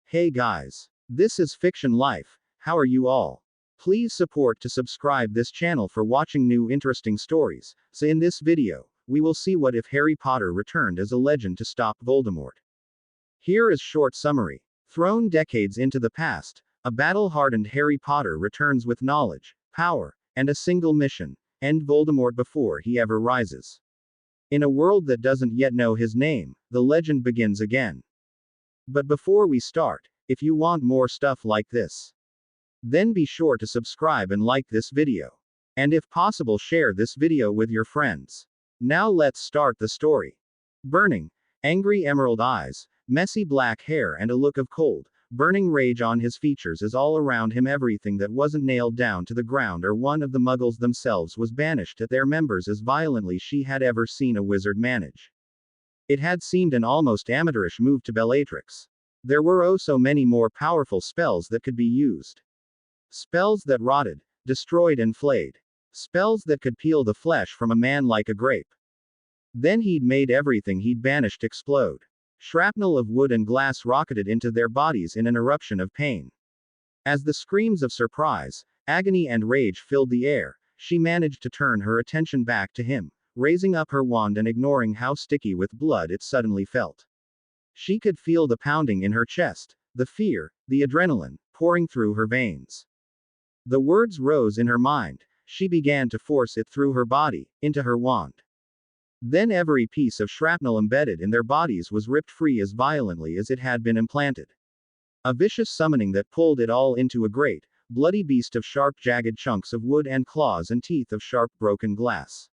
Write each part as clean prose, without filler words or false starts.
Hey guys. This is Fiction Life. How are you all? Please support to subscribe this channel for watching new interesting stories. So in this video, we will see what if Harry Potter returned as a legend to stop Voldemort. Here is short summary. Thrown decades into the past, a battle-hardened Harry Potter returns with knowledge, power, and a single mission: end Voldemort before he ever rises. In a world that doesn't yet know his name, the legend begins again. But before we start, if you want more stuff like this, then be sure to subscribe and like this video. And if possible, share this video with your friends. Now let's start the story. Burning, angry emerald eyes, messy black hair, and a look of cold, burning rage on his features as all around him everything that wasn't nailed down to the ground or one of the muggles themselves was banished at their members as violently she had ever seen a wizard manage. It had seemed an almost amateurish move to Bellatrix. There were oh so many more powerful spells that could be used. Spells that rotted, destroyed and flayed. Spells that could peel the flesh from a man like a grape. Then he'd made everything he'd banished explode. Shrapnel of wood and glass rocketed into their bodies in an eruption of pain. As the screams of surprise, agony and rage filled the air, she managed to turn her attention back to him, raising up her wand and ignoring how sticky with blood it suddenly felt. She could feel the pounding in her chest, the fear, the adrenaline, pouring through her veins. The words rose in her mind, she began to force it through her body, into her wand. Then every piece of shrapnel embedded in their bodies was ripped free as violently as it had been implanted. A vicious summoning that pulled it all into a great, bloody beast of sharp jagged chunks of wood and claws and teeth of sharp broken glass.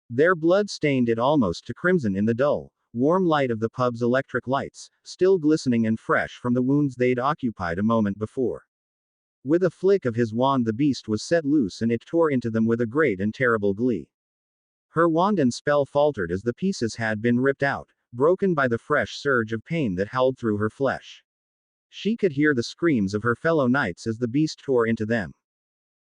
Their blood stained it almost to crimson in the dull, warm light of the pub's electric lights, still glistening and fresh from the wounds they'd occupied a moment before. With a flick of his wand the beast was set loose and it tore into them with a great and terrible glee. Her wand and spell faltered as the pieces had been ripped out, broken by the fresh surge of pain that howled through her flesh. She could hear the screams of her fellow knights as the beast tore into them.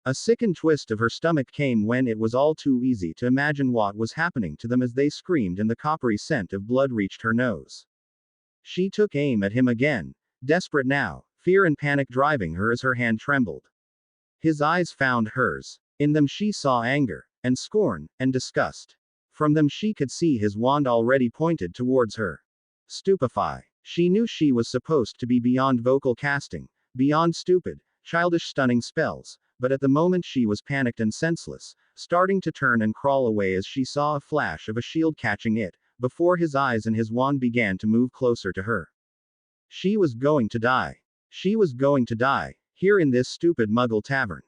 A sickened twist of her stomach came when it was all too easy to imagine what was happening to them as they screamed and the coppery scent of blood reached her nose. She took aim at him again, desperate now, fear and panic driving her as her hand trembled. His eyes found hers. In them she saw anger, and scorn, and disgust. From them she could see his wand already pointed towards her. Stupefy. She knew she was supposed to be beyond vocal casting, beyond stupid, childish stunning spells, but at the moment she was panicked and senseless, starting to turn and crawl away as she saw a flash of a shield catching it, before his eyes and his wand began to move closer to her. She was going to die. She was going to die, here in this stupid muggle tavern.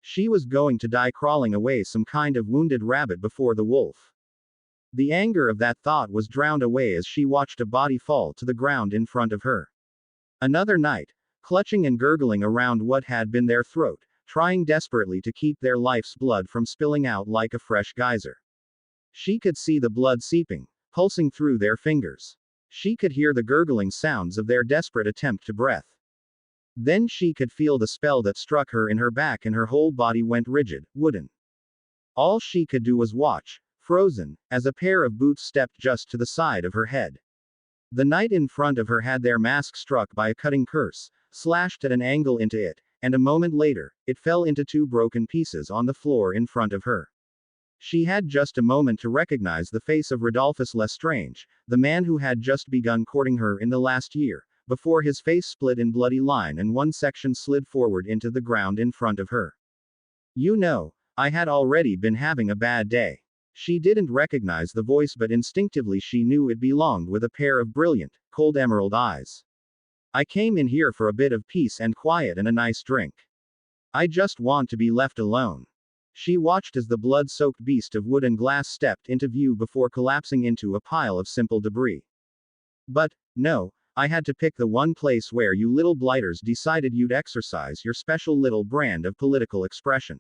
She was going to die crawling away some kind of wounded rabbit before the wolf. The anger of that thought was drowned away as she watched a body fall to the ground in front of her. Another knight, clutching and gurgling around what had been their throat, trying desperately to keep their life's blood from spilling out like a fresh geyser. She could see the blood seeping, pulsing through their fingers. She could hear the gurgling sounds of their desperate attempt to breath. Then she could feel the spell that struck her in her back and her whole body went rigid, wooden. All she could do was watch, frozen, as a pair of boots stepped just to the side of her head. The knight in front of her had their mask struck by a cutting curse, slashed at an angle into it, and a moment later, it fell into two broken pieces on the floor in front of her. She had just a moment to recognize the face of Rodolphus Lestrange, the man who had just begun courting her in the last year, before his face split in bloody line and one section slid forward into the ground in front of her. You know, I had already been having a bad day. She didn't recognize the voice, but instinctively she knew it belonged with a pair of brilliant, cold emerald eyes. I came in here for a bit of peace and quiet and a nice drink. I just want to be left alone. She watched as the blood-soaked beast of wood and glass stepped into view before collapsing into a pile of simple debris. But, no, I had to pick the one place where you little blighters decided you'd exercise your special little brand of political expression.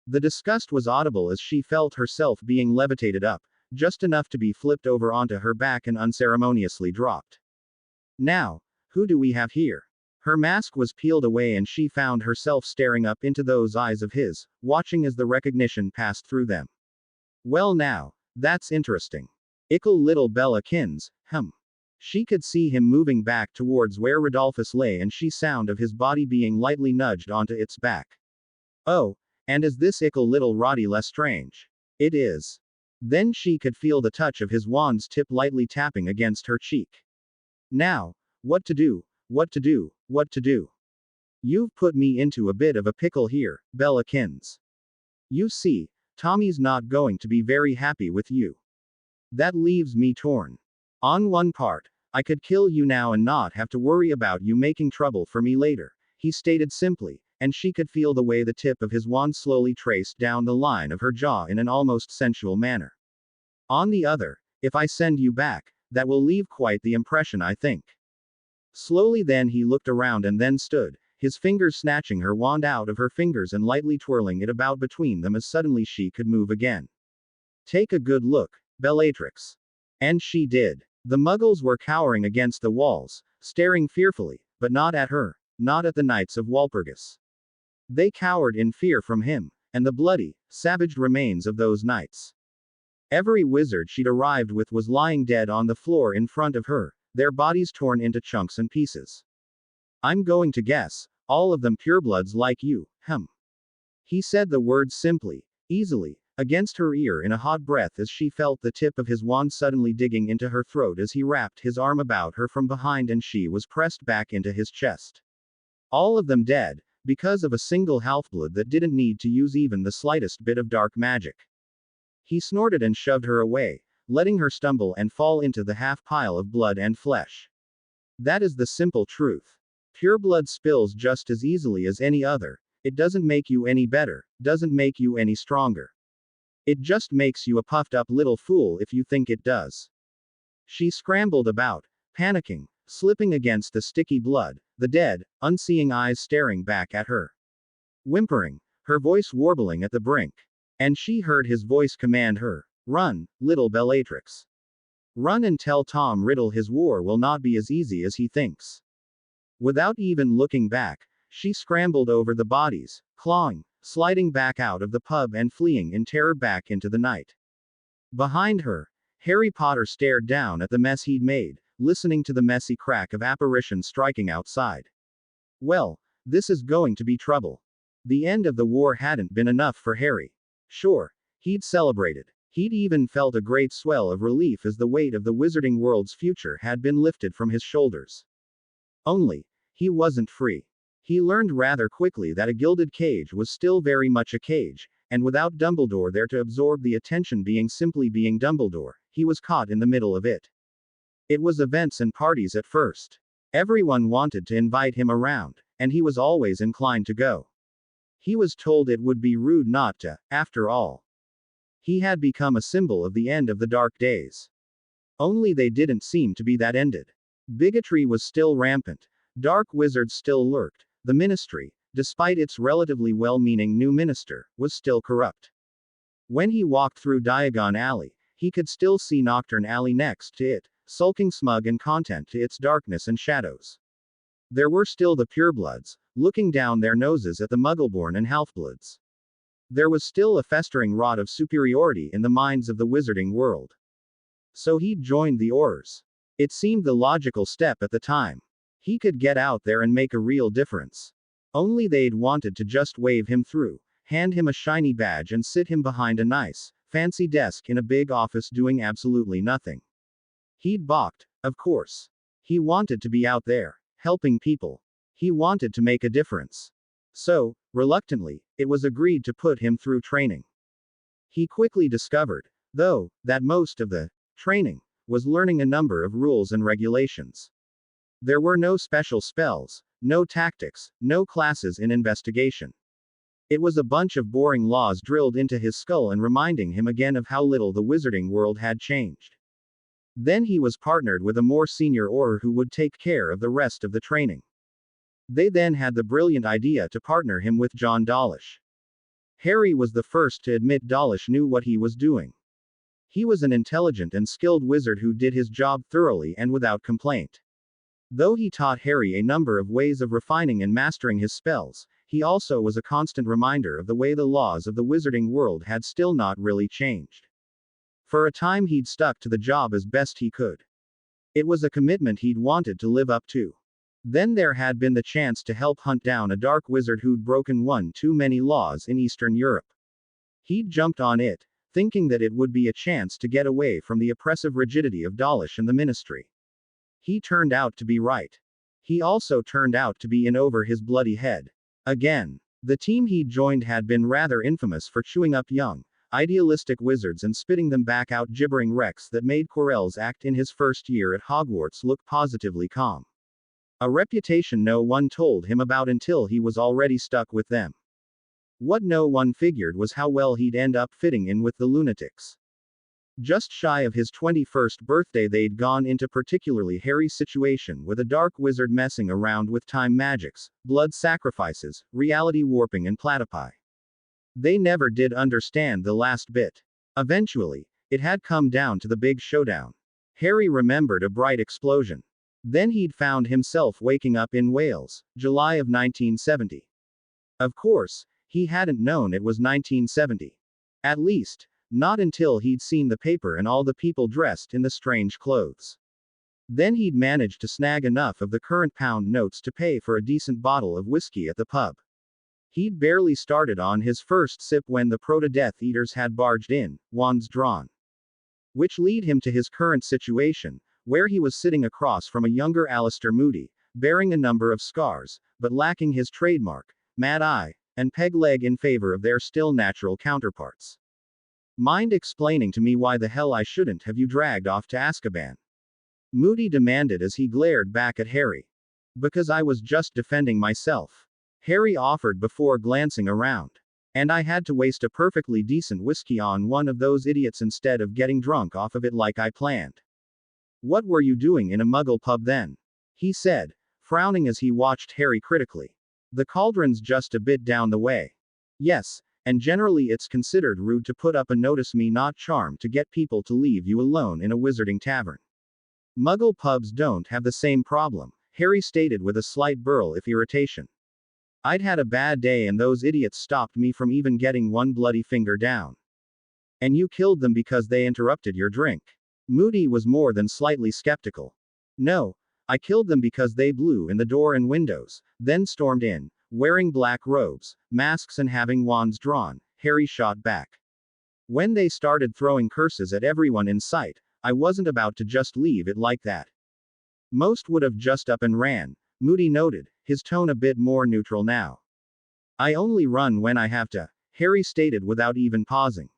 The disgust was audible as she felt herself being levitated up, just enough to be flipped over onto her back and unceremoniously dropped. Now, who do we have here? Her mask was peeled away and she found herself staring up into those eyes of his, watching as the recognition passed through them. Well now, that's interesting. Ickle little Bella Kins, She could see him moving back towards where Rodolphus lay and she sound of his body being lightly nudged onto its back. Oh, and is this ickle little Roddy Lestrange? It is. Then she could feel the touch of his wand's tip lightly tapping against her cheek. Now, what to do, what to do, what to do? You've put me into a bit of a pickle here, Bellakins. You see, Tommy's not going to be very happy with you. That leaves me torn. On one part, I could kill you now and not have to worry about you making trouble for me later, he stated simply, and she could feel the way the tip of his wand slowly traced down the line of her jaw in an almost sensual manner. On the other, if I send you back, that will leave quite the impression, I think. Slowly then he looked around and then stood, his fingers snatching her wand out of her fingers and lightly twirling it about between them as suddenly she could move again. Take a good look, Bellatrix. And she did. The muggles were cowering against the walls, staring fearfully, but not at her, not at the Knights of Walpurgis. They cowered in fear from him, and the bloody, savage remains of those knights. Every wizard she'd arrived with was lying dead on the floor in front of her, their bodies torn into chunks and pieces. I'm going to guess, all of them purebloods like you, He said the words simply, easily, against her ear in a hot breath as she felt the tip of his wand suddenly digging into her throat as he wrapped his arm about her from behind and she was pressed back into his chest. All of them dead, because of a single halfblood that didn't need to use even the slightest bit of dark magic. He snorted and shoved her away, letting her stumble and fall into the half pile of blood and flesh. That is the simple truth. Pure blood spills just as easily as any other. It doesn't make you any better, doesn't make you any stronger. It just makes you a puffed up little fool if you think it does. She scrambled about, panicking, slipping against the sticky blood, the dead, unseeing eyes staring back at her. Whimpering, her voice warbling at the brink. And she heard his voice command her, run, little Bellatrix. Run and tell Tom Riddle his war will not be as easy as he thinks. Without even looking back, she scrambled over the bodies, clawing, sliding back out of the pub and fleeing in terror back into the night. Behind her, Harry Potter stared down at the mess he'd made, listening to the messy crack of apparitions striking outside. Well, this is going to be trouble. The end of the war hadn't been enough for Harry. Sure, he'd celebrated. He'd even felt a great swell of relief as the weight of the wizarding world's future had been lifted from his shoulders. Only, he wasn't free. He learned rather quickly that a gilded cage was still very much a cage, and without Dumbledore there to absorb the attention being simply being Dumbledore, he was caught in the middle of it. It was events and parties at first. Everyone wanted to invite him around, and he was always inclined to go. He was told it would be rude not to, after all. He had become a symbol of the end of the dark days. Only they didn't seem to be that ended. Bigotry was still rampant. Dark wizards still lurked. The ministry, despite its relatively well-meaning new minister, was still corrupt. When he walked through Diagon Alley, he could still see Nocturne Alley next to it, sulking smug and content to its darkness and shadows. There were still the purebloods, looking down their noses at the muggleborn and halfbloods. There was still a festering rot of superiority in the minds of the wizarding world. So he'd joined the Aurors. It seemed the logical step at the time. He could get out there and make a real difference. Only they'd wanted to just wave him through, hand him a shiny badge and sit him behind a nice, fancy desk in a big office doing absolutely nothing. He'd balked, of course. He wanted to be out there, helping people. He wanted to make a difference. So, reluctantly, it was agreed to put him through training. He quickly discovered, though, that most of the training was learning a number of rules and regulations. There were no special spells, no tactics, no classes in investigation. It was a bunch of boring laws drilled into his skull and reminding him again of how little the wizarding world had changed. Then he was partnered with a more senior Auror who would take care of the rest of the training. They then had the brilliant idea to partner him with John Dawlish. Harry was the first to admit Dawlish knew what he was doing. He was an intelligent and skilled wizard who did his job thoroughly and without complaint. Though he taught Harry a number of ways of refining and mastering his spells, he also was a constant reminder of the way the laws of the wizarding world had still not really changed. For a time he'd stuck to the job as best he could. It was a commitment he'd wanted to live up to. Then there had been the chance to help hunt down a dark wizard who'd broken one too many laws in Eastern Europe. He'd jumped on it, thinking that it would be a chance to get away from the oppressive rigidity of Dawlish and the ministry. He turned out to be right. He also turned out to be in over his bloody head. Again. The team he'd joined had been rather infamous for chewing up young, idealistic wizards and spitting them back out gibbering wrecks that made Quirrell's act in his first year at Hogwarts look positively calm. A reputation no one told him about until he was already stuck with them. What no one figured was how well he'd end up fitting in with the lunatics. Just shy of his 21st birthday, they'd gone into particularly hairy situation with a dark wizard messing around with time magics, blood sacrifices, reality warping and platypi. They never did understand the last bit. Eventually, it had come down to the big showdown. Harry remembered a bright explosion. Then he'd found himself waking up in Wales, July of 1970. Of course, he hadn't known it was 1970. At least, not until he'd seen the paper and all the people dressed in the strange clothes. Then he'd managed to snag enough of the current pound notes to pay for a decent bottle of whiskey at the pub. He'd barely started on his first sip when the Proto-Death Eaters had barged in, wands drawn. Which lead him to his current situation, where he was sitting across from a younger Alistair Moody, bearing a number of scars, but lacking his trademark, mad eye, and peg leg in favor of their still natural counterparts. Mind explaining to me why the hell I shouldn't have you dragged off to Azkaban? Moody demanded as he glared back at Harry. Because I was just defending myself. Harry offered before glancing around. And I had to waste a perfectly decent whiskey on one of those idiots instead of getting drunk off of it like I planned. What were you doing in a muggle pub then? He said, frowning as he watched Harry critically. The cauldron's just a bit down the way. Yes. And generally it's considered rude to put up a notice me not charmed to get people to leave you alone in a wizarding tavern. Muggle pubs don't have the same problem, Harry stated with a slight burl of irritation. I'd had a bad day and those idiots stopped me from even getting one bloody finger down. And you killed them because they interrupted your drink. Moody was more than slightly skeptical. No, I killed them because they blew in the door and windows, then stormed in. Wearing black robes, masks and having wands drawn, Harry shot back. When they started throwing curses at everyone in sight, I wasn't about to just leave it like that. Most would have just up and ran, Moody noted, his tone a bit more neutral now. I only run when I have to, Harry stated without even pausing.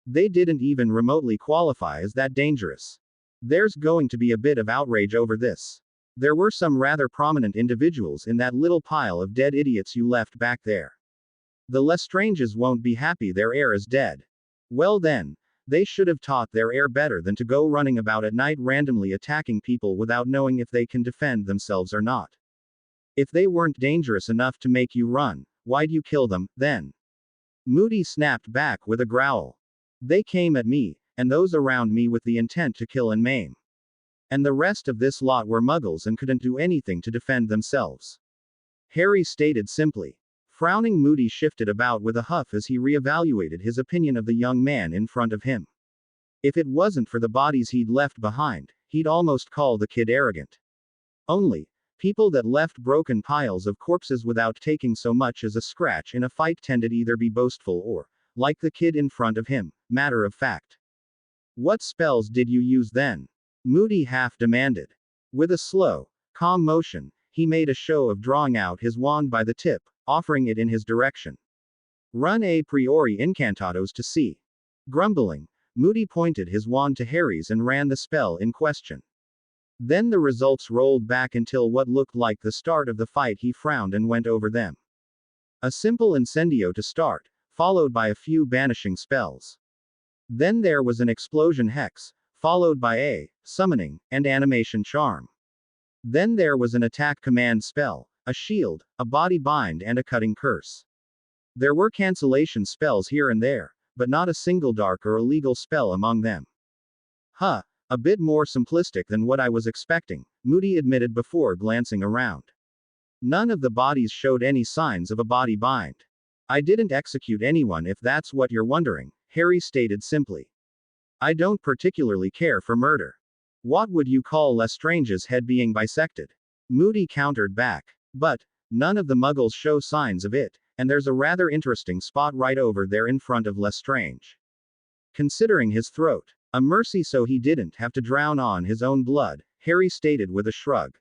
They didn't even remotely qualify as that dangerous. There's going to be a bit of outrage over this. There were some rather prominent individuals in that little pile of dead idiots you left back there. The Lestranges won't be happy their heir is dead. Well then, they should have taught their heir better than to go running about at night randomly attacking people without knowing if they can defend themselves or not. If they weren't dangerous enough to make you run, why'd you kill them, then? Moody snapped back with a growl. They came at me, and those around me with the intent to kill and maim. And the rest of this lot were muggles and couldn't do anything to defend themselves. Harry stated simply. Frowning, Moody shifted about with a huff as he reevaluated his opinion of the young man in front of him. If it wasn't for the bodies he'd left behind, he'd almost call the kid arrogant. Only, people that left broken piles of corpses without taking so much as a scratch in a fight tended either be boastful or, like the kid in front of him, matter of fact. What spells did you use then? Moody half demanded. With a slow, calm motion, he made a show of drawing out his wand by the tip, offering it in his direction. Run a priori incantados to see. Grumbling, Moody pointed his wand to Harry's and ran the spell in question. Then the results rolled back until what looked like the start of the fight. He frowned and went over them. A simple incendio to start, followed by a few banishing spells. Then there was an explosion hex, followed by a summoning and animation charm. Then there was an attack command spell, a shield, a body bind and a cutting curse. There were cancellation spells here and there, but not a single dark or illegal spell among them. Huh, a bit more simplistic than what I was expecting, Moody admitted before glancing around. None of the bodies showed any signs of a body bind. I didn't execute anyone if that's what you're wondering, Harry stated simply. I don't particularly care for murder. What would you call Lestrange's head being bisected? Moody countered back. But, none of the muggles show signs of it, and there's a rather interesting spot right over there in front of Lestrange. Considering his throat. A mercy so he didn't have to drown on his own blood, Harry stated with a shrug.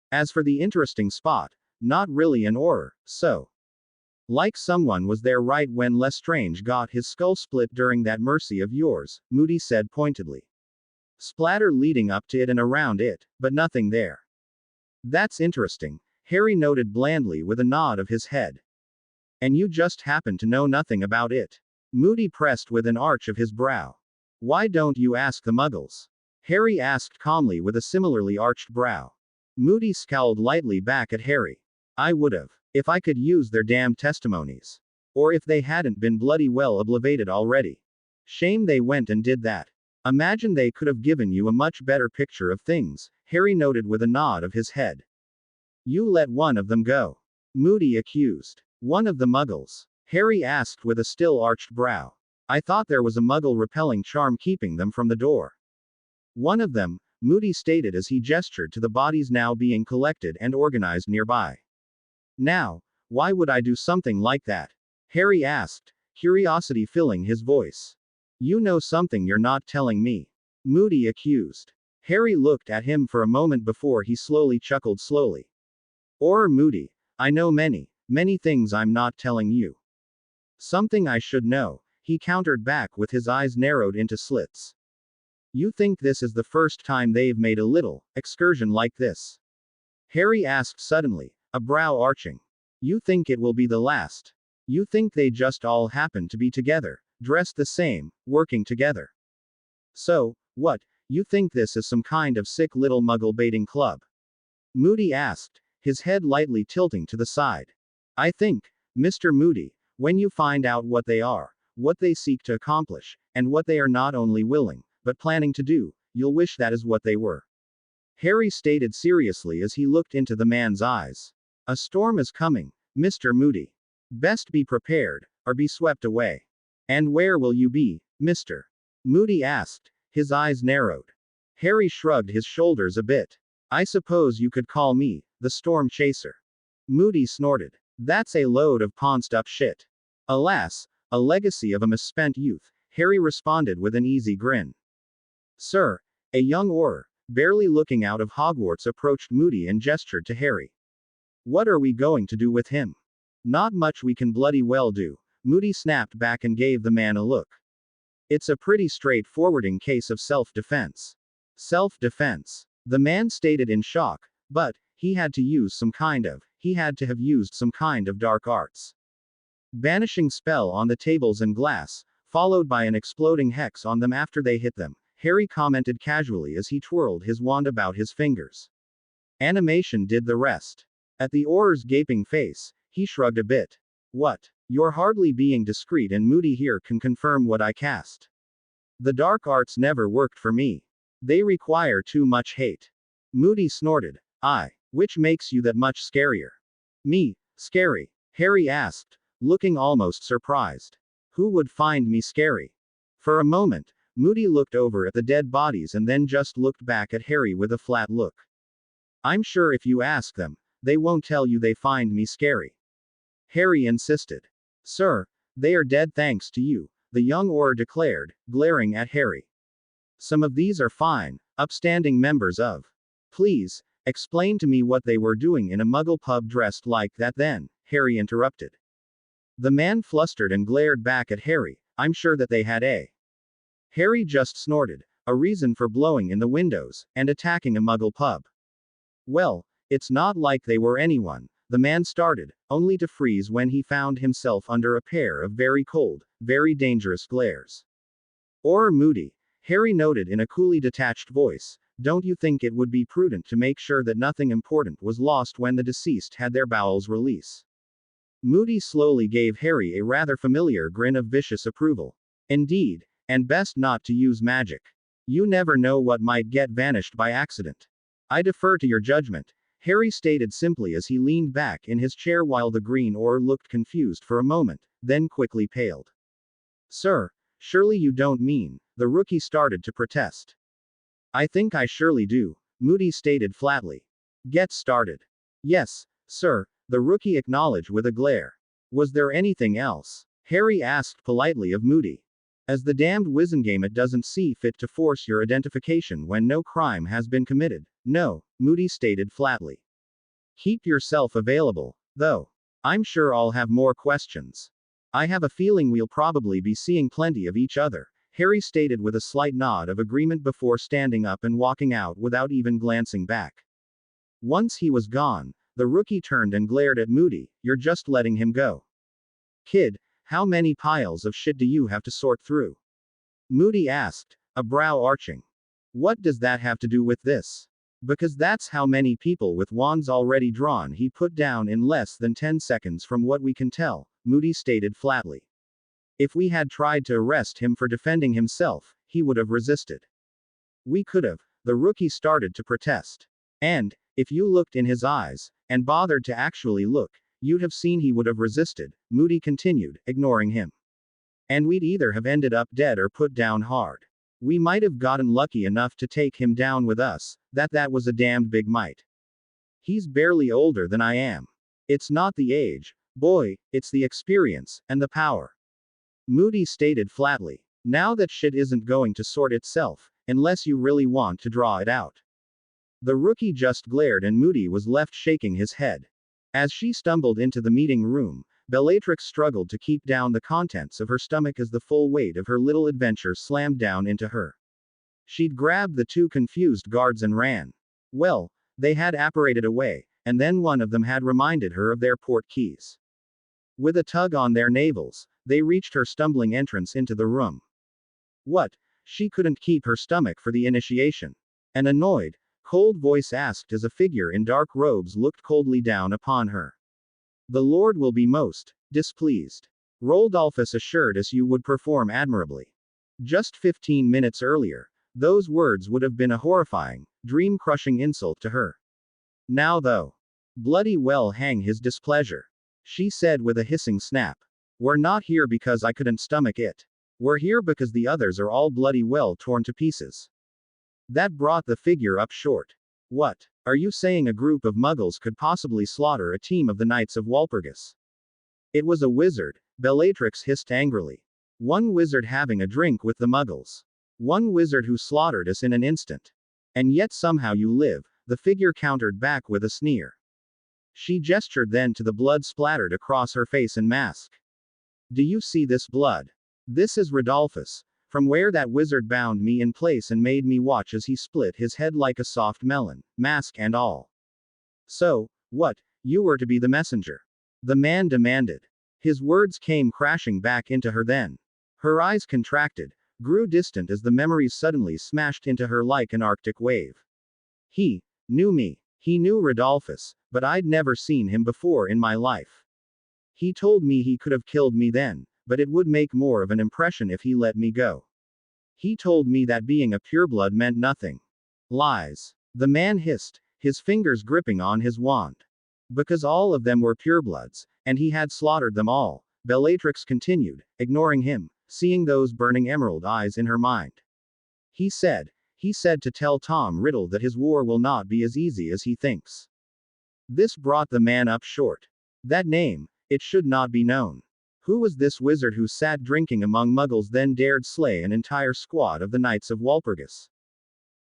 As for the interesting spot, not really an horror, so. Like someone was there right when Lestrange got his skull split during that mercy of yours, Moody said pointedly. Splatter leading up to it and around it, but nothing there. That's interesting, Harry noted blandly with a nod of his head. And you just happen to know nothing about it? Moody pressed with an arch of his brow. Why don't you ask the muggles? Harry asked calmly with a similarly arched brow. Moody scowled lightly back at Harry. I would've, if I could use their damn testimonies. Or if they hadn't been bloody well obliterated already. Shame they went and did that. Imagine they could have given you a much better picture of things, Harry noted with a nod of his head. You let one of them go. Moody accused. One of the muggles? Harry asked with a still arched brow. I thought there was a muggle repelling charm keeping them from the door. One of them, Moody stated as he gestured to the bodies now being collected and organized nearby. Now, why would I do something like that? Harry asked, curiosity filling his voice. You know something you're not telling me. Moody accused. Harry looked at him for a moment before he slowly chuckled slowly. Or Moody, I know many things I'm not telling you. Something I should know, he countered back with his eyes narrowed into slits. You think this is the first time they've made a little excursion like this? Harry asked suddenly, a brow arching. You think it will be the last? You think they just all happen to be together, dressed the same, working together? So, what, you think this is some kind of sick little muggle baiting club? Moody asked, his head lightly tilting to the side. I think, Mr. Moody, when you find out what they are, what they seek to accomplish, and what they are not only willing, but planning to do, you'll wish that is what they were. Harry stated seriously as he looked into the man's eyes. A storm is coming, Mr. Moody. Best be prepared, or be swept away. And where will you be, Mr. Moody asked, his eyes narrowed. Harry shrugged his shoulders a bit. I suppose you could call me, the storm chaser. Moody snorted. That's a load of paunced-up shit. Alas, a legacy of a misspent youth, Harry responded with an easy grin. Sir, a young Auror, barely looking out of Hogwarts approached Moody and gestured to Harry. What are we going to do with him? Not much we can bloody well do, Moody snapped back and gave the man a look. It's a pretty straightforwarding case of self-defense. Self-defense. The man stated in shock, but, he had to have used some kind of dark arts. Banishing spell on the tables and glass, followed by an exploding hex on them after they hit them, Harry commented casually as he twirled his wand about his fingers. Animation did the rest. At the Auror's gaping face, he shrugged a bit. What? You're hardly being discreet and Moody here can confirm what I cast. The dark arts never worked for me. They require too much hate. Moody snorted. Which makes you that much scarier? Me, scary? Harry asked, looking almost surprised. Who would find me scary? For a moment, Moody looked over at the dead bodies and then just looked back at Harry with a flat look. I'm sure if you ask them, they won't tell you they find me scary. Harry insisted. Sir, they are dead thanks to you, the young Auror declared, glaring at Harry. Some of these are fine, upstanding members of. Please, explain to me what they were doing in a muggle pub dressed like that then, Harry interrupted. The man flustered and glared back at Harry. I'm sure that they had a. Harry just snorted, a reason for blowing in the windows, and attacking a muggle pub. Well, it's not like they were anyone, the man started, only to freeze when he found himself under a pair of very cold, very dangerous glares. Or Moody, Harry noted in a coolly detached voice, don't you think it would be prudent to make sure that nothing important was lost when the deceased had their bowels release? Moody slowly gave Harry a rather familiar grin of vicious approval. Indeed, and best not to use magic. You never know what might get vanished by accident. I defer to your judgment, Harry stated simply as he leaned back in his chair while the green Auror looked confused for a moment, then quickly paled. Sir, surely you don't mean, the rookie started to protest. I think I surely do, Moody stated flatly. Get started. Yes, sir, the rookie acknowledged with a glare. Was there anything else? Harry asked politely of Moody. As the damned Wizengamot, it doesn't see fit to force your identification when no crime has been committed. No, Moody stated flatly. Keep yourself available, though. I'm sure I'll have more questions. I have a feeling we'll probably be seeing plenty of each other, Harry stated with a slight nod of agreement before standing up and walking out without even glancing back. Once he was gone, the rookie turned and glared at Moody. You're just letting him go. Kid, how many piles of shit do you have to sort through? Moody asked, a brow arching. What does that have to do with this? Because that's how many people with wands already drawn he put down in less than 10 seconds from what we can tell, Moody stated flatly. If we had tried to arrest him for defending himself, he would have resisted. We could have, the rookie started to protest. And, if you looked in his eyes, and bothered to actually look, you'd have seen he would have resisted, Moody continued, ignoring him. And we'd either have ended up dead or put down hard. We might have gotten lucky enough to take him down with us, that was a damned big might. He's barely older than I am. It's not the age, boy, it's the experience, and the power. Moody stated flatly. Now that shit isn't going to sort itself, unless you really want to draw it out. The rookie just glared and Moody was left shaking his head. As she stumbled into the meeting room, Bellatrix struggled to keep down the contents of her stomach as the full weight of her little adventure slammed down into her. She'd grabbed the two confused guards and ran. Well, they had apparated away, and then one of them had reminded her of their port keys. With a tug on their navels, they reached her stumbling entrance into the room. What? She couldn't keep her stomach for the initiation. An annoyed, cold voice asked as a figure in dark robes looked coldly down upon her. The Lord will be most displeased. Rodolphus assured us you would perform admirably. Just 15 minutes earlier, those words would have been a horrifying, dream-crushing insult to her. Now though, bloody well hang his displeasure, she said with a hissing snap. We're not here because I couldn't stomach it. We're here because the others are all bloody well torn to pieces. That brought the figure up short. What? Are you saying a group of muggles could possibly slaughter a team of the Knights of Walpurgis? It was a wizard, Bellatrix hissed angrily. One wizard having a drink with the muggles. One wizard who slaughtered us in an instant. And yet somehow you live, the figure countered back with a sneer. She gestured then to the blood splattered across her face and mask. Do you see this blood? This is Rodolphus, from where that wizard bound me in place and made me watch as he split his head like a soft melon, mask and all. So, what, you were to be the messenger? The man demanded. His words came crashing back into her then. Her eyes contracted, grew distant as the memories suddenly smashed into her like an arctic wave. He knew me. He knew Rodolphus, but I'd never seen him before in my life. He told me he could have killed me then, but it would make more of an impression if he let me go. He told me that being a pureblood meant nothing. Lies. The man hissed, his fingers gripping on his wand. Because all of them were purebloods, and he had slaughtered them all, Bellatrix continued, ignoring him, seeing those burning emerald eyes in her mind. He said to tell Tom Riddle that his war will not be as easy as he thinks. This brought the man up short. That name, it should not be known. Who was this wizard who sat drinking among muggles then dared slay an entire squad of the Knights of Walpurgis?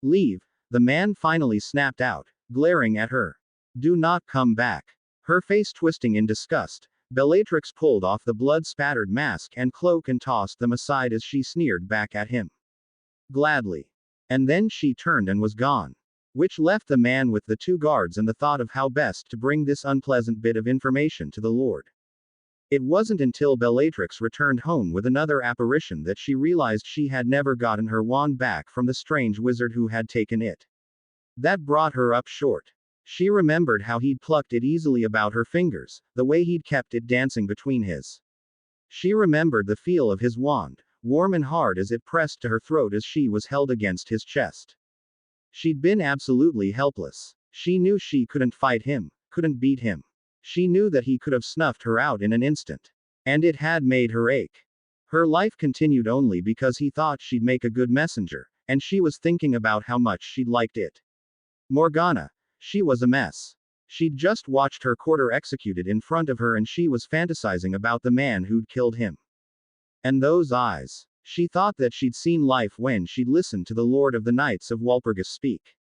Leave, the man finally snapped out, glaring at her. Do not come back. Her face twisting in disgust, Bellatrix pulled off the blood-spattered mask and cloak and tossed them aside as she sneered back at him. Gladly. And then she turned and was gone. Which left the man with the two guards and the thought of how best to bring this unpleasant bit of information to the Lord. It wasn't until Bellatrix returned home with another apparition that she realized she had never gotten her wand back from the strange wizard who had taken it. That brought her up short. She remembered how he'd plucked it easily about her fingers, the way he'd kept it dancing between his. She remembered the feel of his wand, warm and hard as it pressed to her throat as she was held against his chest. She'd been absolutely helpless. She knew she couldn't fight him, couldn't beat him. She knew that he could have snuffed her out in an instant. And it had made her ache. Her life continued only because he thought she'd make a good messenger, and she was thinking about how much she'd liked it. Morgana. She was a mess. She'd just watched her quarter executed in front of her and she was fantasizing about the man who'd killed him. And those eyes. She thought that she'd seen life when she'd listened to the Lord of the Knights of Walpurgis speak.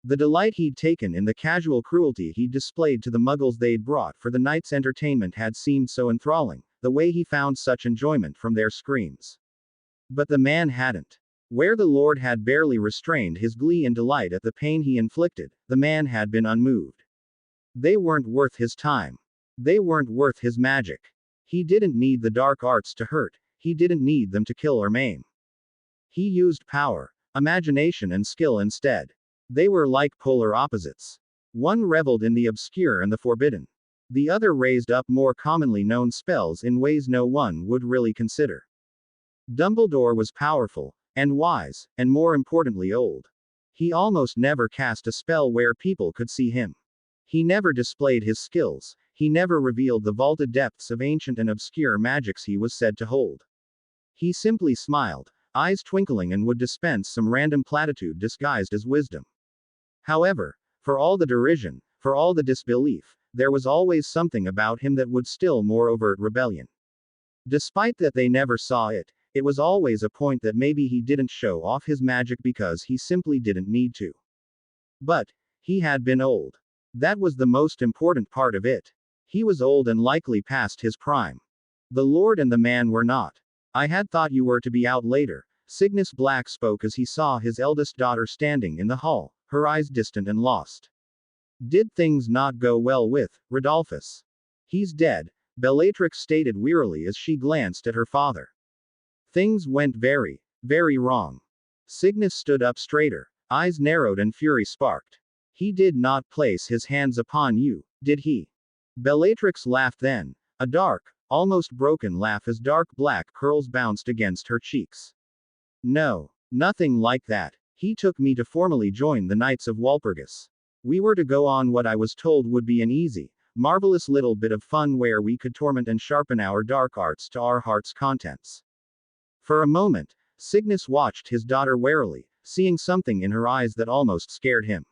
The delight he'd taken in the casual cruelty he'd displayed to the muggles they'd brought for the night's entertainment had seemed so enthralling, the way he found such enjoyment from their screams. But the man hadn't. Where the Lord had barely restrained his glee and delight at the pain he inflicted, the man had been unmoved. They weren't worth his time. They weren't worth his magic. He didn't need the dark arts to hurt, he didn't need them to kill or maim. He used power, imagination and skill instead. They were like polar opposites. One reveled in the obscure and the forbidden. The other raised up more commonly known spells in ways no one would really consider. Dumbledore was powerful, and wise, and more importantly old. He almost never cast a spell where people could see him. He never displayed his skills, he never revealed the vaulted depths of ancient and obscure magics he was said to hold. He simply smiled, eyes twinkling, and would dispense some random platitude disguised as wisdom. However, for all the derision, for all the disbelief, there was always something about him that would still more overt rebellion. Despite that they never saw it, it was always a point that maybe he didn't show off his magic because he simply didn't need to. But, he had been old. That was the most important part of it. He was old and likely past his prime. The Lord and the man were not. I had thought you were to be out later, Cygnus Black spoke as he saw his eldest daughter standing in the hall, her eyes distant and lost. Did things not go well with Rodolphus? He's dead, Bellatrix stated wearily as she glanced at her father. Things went very, very wrong. Cygnus stood up straighter, eyes narrowed and fury sparked. He did not place his hands upon you, did he? Bellatrix laughed then, a dark, almost broken laugh as dark black curls bounced against her cheeks. No, nothing like that. He took me to formally join the Knights of Walpurgis. We were to go on what I was told would be an easy, marvelous little bit of fun where we could torment and sharpen our dark arts to our heart's contents. For a moment, Cygnus watched his daughter warily, seeing something in her eyes that almost scared him.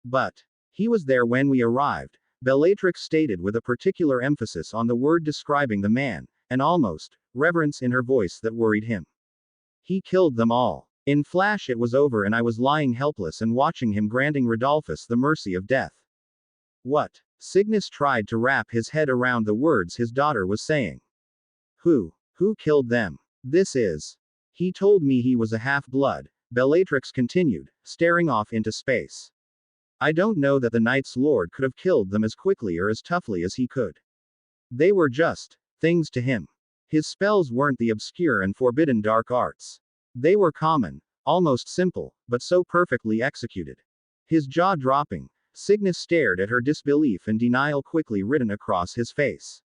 But, he was there when we arrived, Bellatrix stated with a particular emphasis on the word describing the man, and almost, reverence in her voice that worried him. He killed them all. In flash it was over and I was lying helpless and watching him granting Rodolphus the mercy of death. What? Cygnus tried to wrap his head around the words his daughter was saying. Who killed them? This is. He told me he was a half-blood, Bellatrix continued, staring off into space. I don't know that the Knight's Lord could have killed them as quickly or as toughly as he could. They were just things to him. His spells weren't the obscure and forbidden dark arts. They were common, almost simple, but so perfectly executed. His jaw dropping, Cygnus stared at her disbelief and denial quickly written across his face.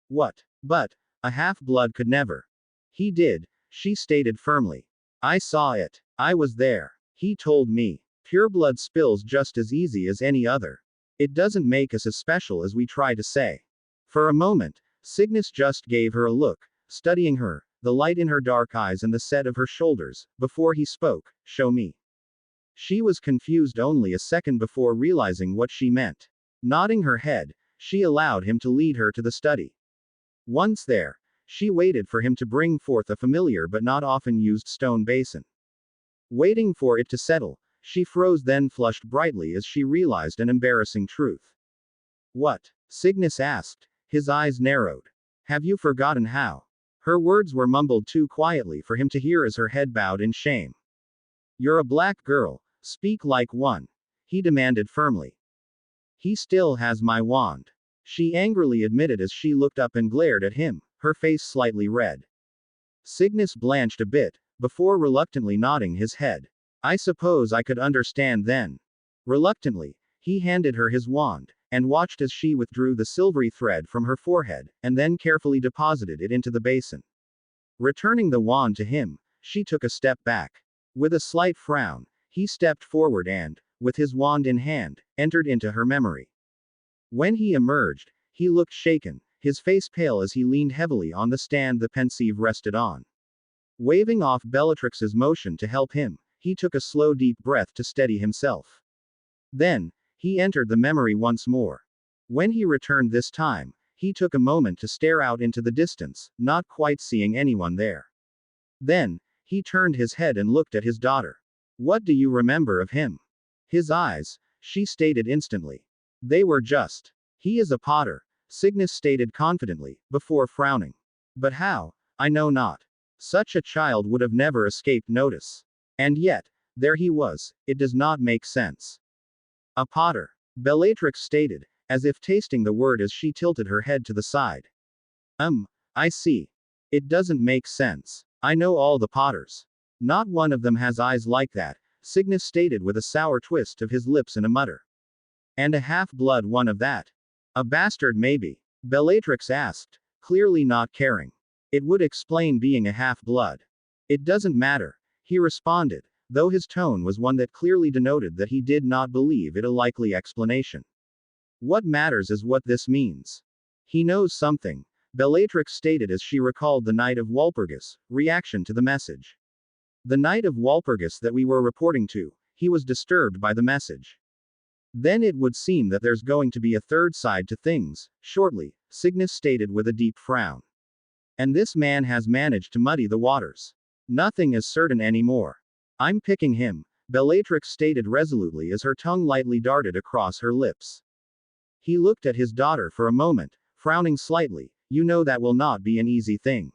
What? But, a half-blood could never. He did, she stated firmly. I saw it. I was there. He told me. Pureblood spills just as easy as any other. It doesn't make us as special as we try to say. For a moment, Cygnus just gave her a look, studying her, the light in her dark eyes and the set of her shoulders, before he spoke, show me. She was confused only a second before realizing what she meant. Nodding her head, she allowed him to lead her to the study. Once there, she waited for him to bring forth a familiar but not often used stone basin. Waiting for it to settle, she froze then flushed brightly as she realized an embarrassing truth. What? Cygnus asked, his eyes narrowed. Have you forgotten how? Her words were mumbled too quietly for him to hear as her head bowed in shame. You're a black girl, speak like one, he demanded firmly. He still has my wand, she angrily admitted as she looked up and glared at him, her face slightly red. Cygnus blanched a bit, before reluctantly nodding his head. I suppose I could understand then. Reluctantly, he handed her his wand, and watched as she withdrew the silvery thread from her forehead, and then carefully deposited it into the basin. Returning the wand to him, she took a step back. With a slight frown, he stepped forward and, with his wand in hand, entered into her memory. When he emerged, he looked shaken, his face pale as he leaned heavily on the stand the pensieve rested on. Waving off Bellatrix's motion to help him, he took a slow deep breath to steady himself. Then, he entered the memory once more. When he returned this time, he took a moment to stare out into the distance, not quite seeing anyone there. Then, he turned his head and looked at his daughter. What do you remember of him? His eyes, she stated instantly. They were just. He is a Potter, Cygnus stated confidently, before frowning. But how? I know not. Such a child would have never escaped notice. And yet, there he was, it does not make sense. A Potter, Bellatrix stated, as if tasting the word as she tilted her head to the side. I see. It doesn't make sense. I know all the Potters. Not one of them has eyes like that, Cygnus stated with a sour twist of his lips and a mutter. And a half-blood one of that. A bastard maybe? Bellatrix asked, clearly not caring. It would explain being a half-blood. It doesn't matter, he responded, though his tone was one that clearly denoted that he did not believe it a likely explanation. What matters is what this means. He knows something, Bellatrix stated as she recalled the night of Walpurgis, reaction to the message. The night of Walpurgis that we were reporting to, he was disturbed by the message. Then it would seem that there's going to be a third side to things, shortly, Cygnus stated with a deep frown. And this man has managed to muddy the waters. Nothing is certain anymore. I'm picking him, Bellatrix stated resolutely as her tongue lightly darted across her lips. He looked at his daughter for a moment, frowning slightly. You know that will not be an easy thing.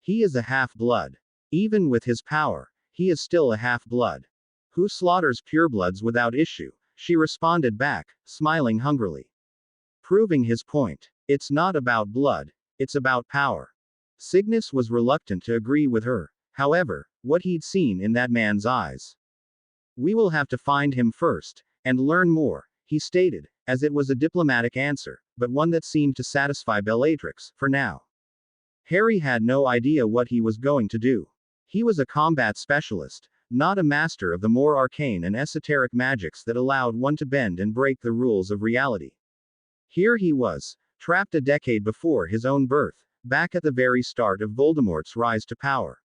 He is a half-blood. Even with his power, he is still a half-blood. Who slaughters purebloods without issue? She responded back, smiling hungrily. Proving his point. It's not about blood, it's about power. Cygnus was reluctant to agree with her, however, what he'd seen in that man's eyes. We will have to find him first, and learn more, he stated, as it was a diplomatic answer, but one that seemed to satisfy Bellatrix, for now. Harry had no idea what he was going to do. He was a combat specialist, not a master of the more arcane and esoteric magics that allowed one to bend and break the rules of reality. Here he was, trapped a decade before his own birth, back at the very start of Voldemort's rise to power.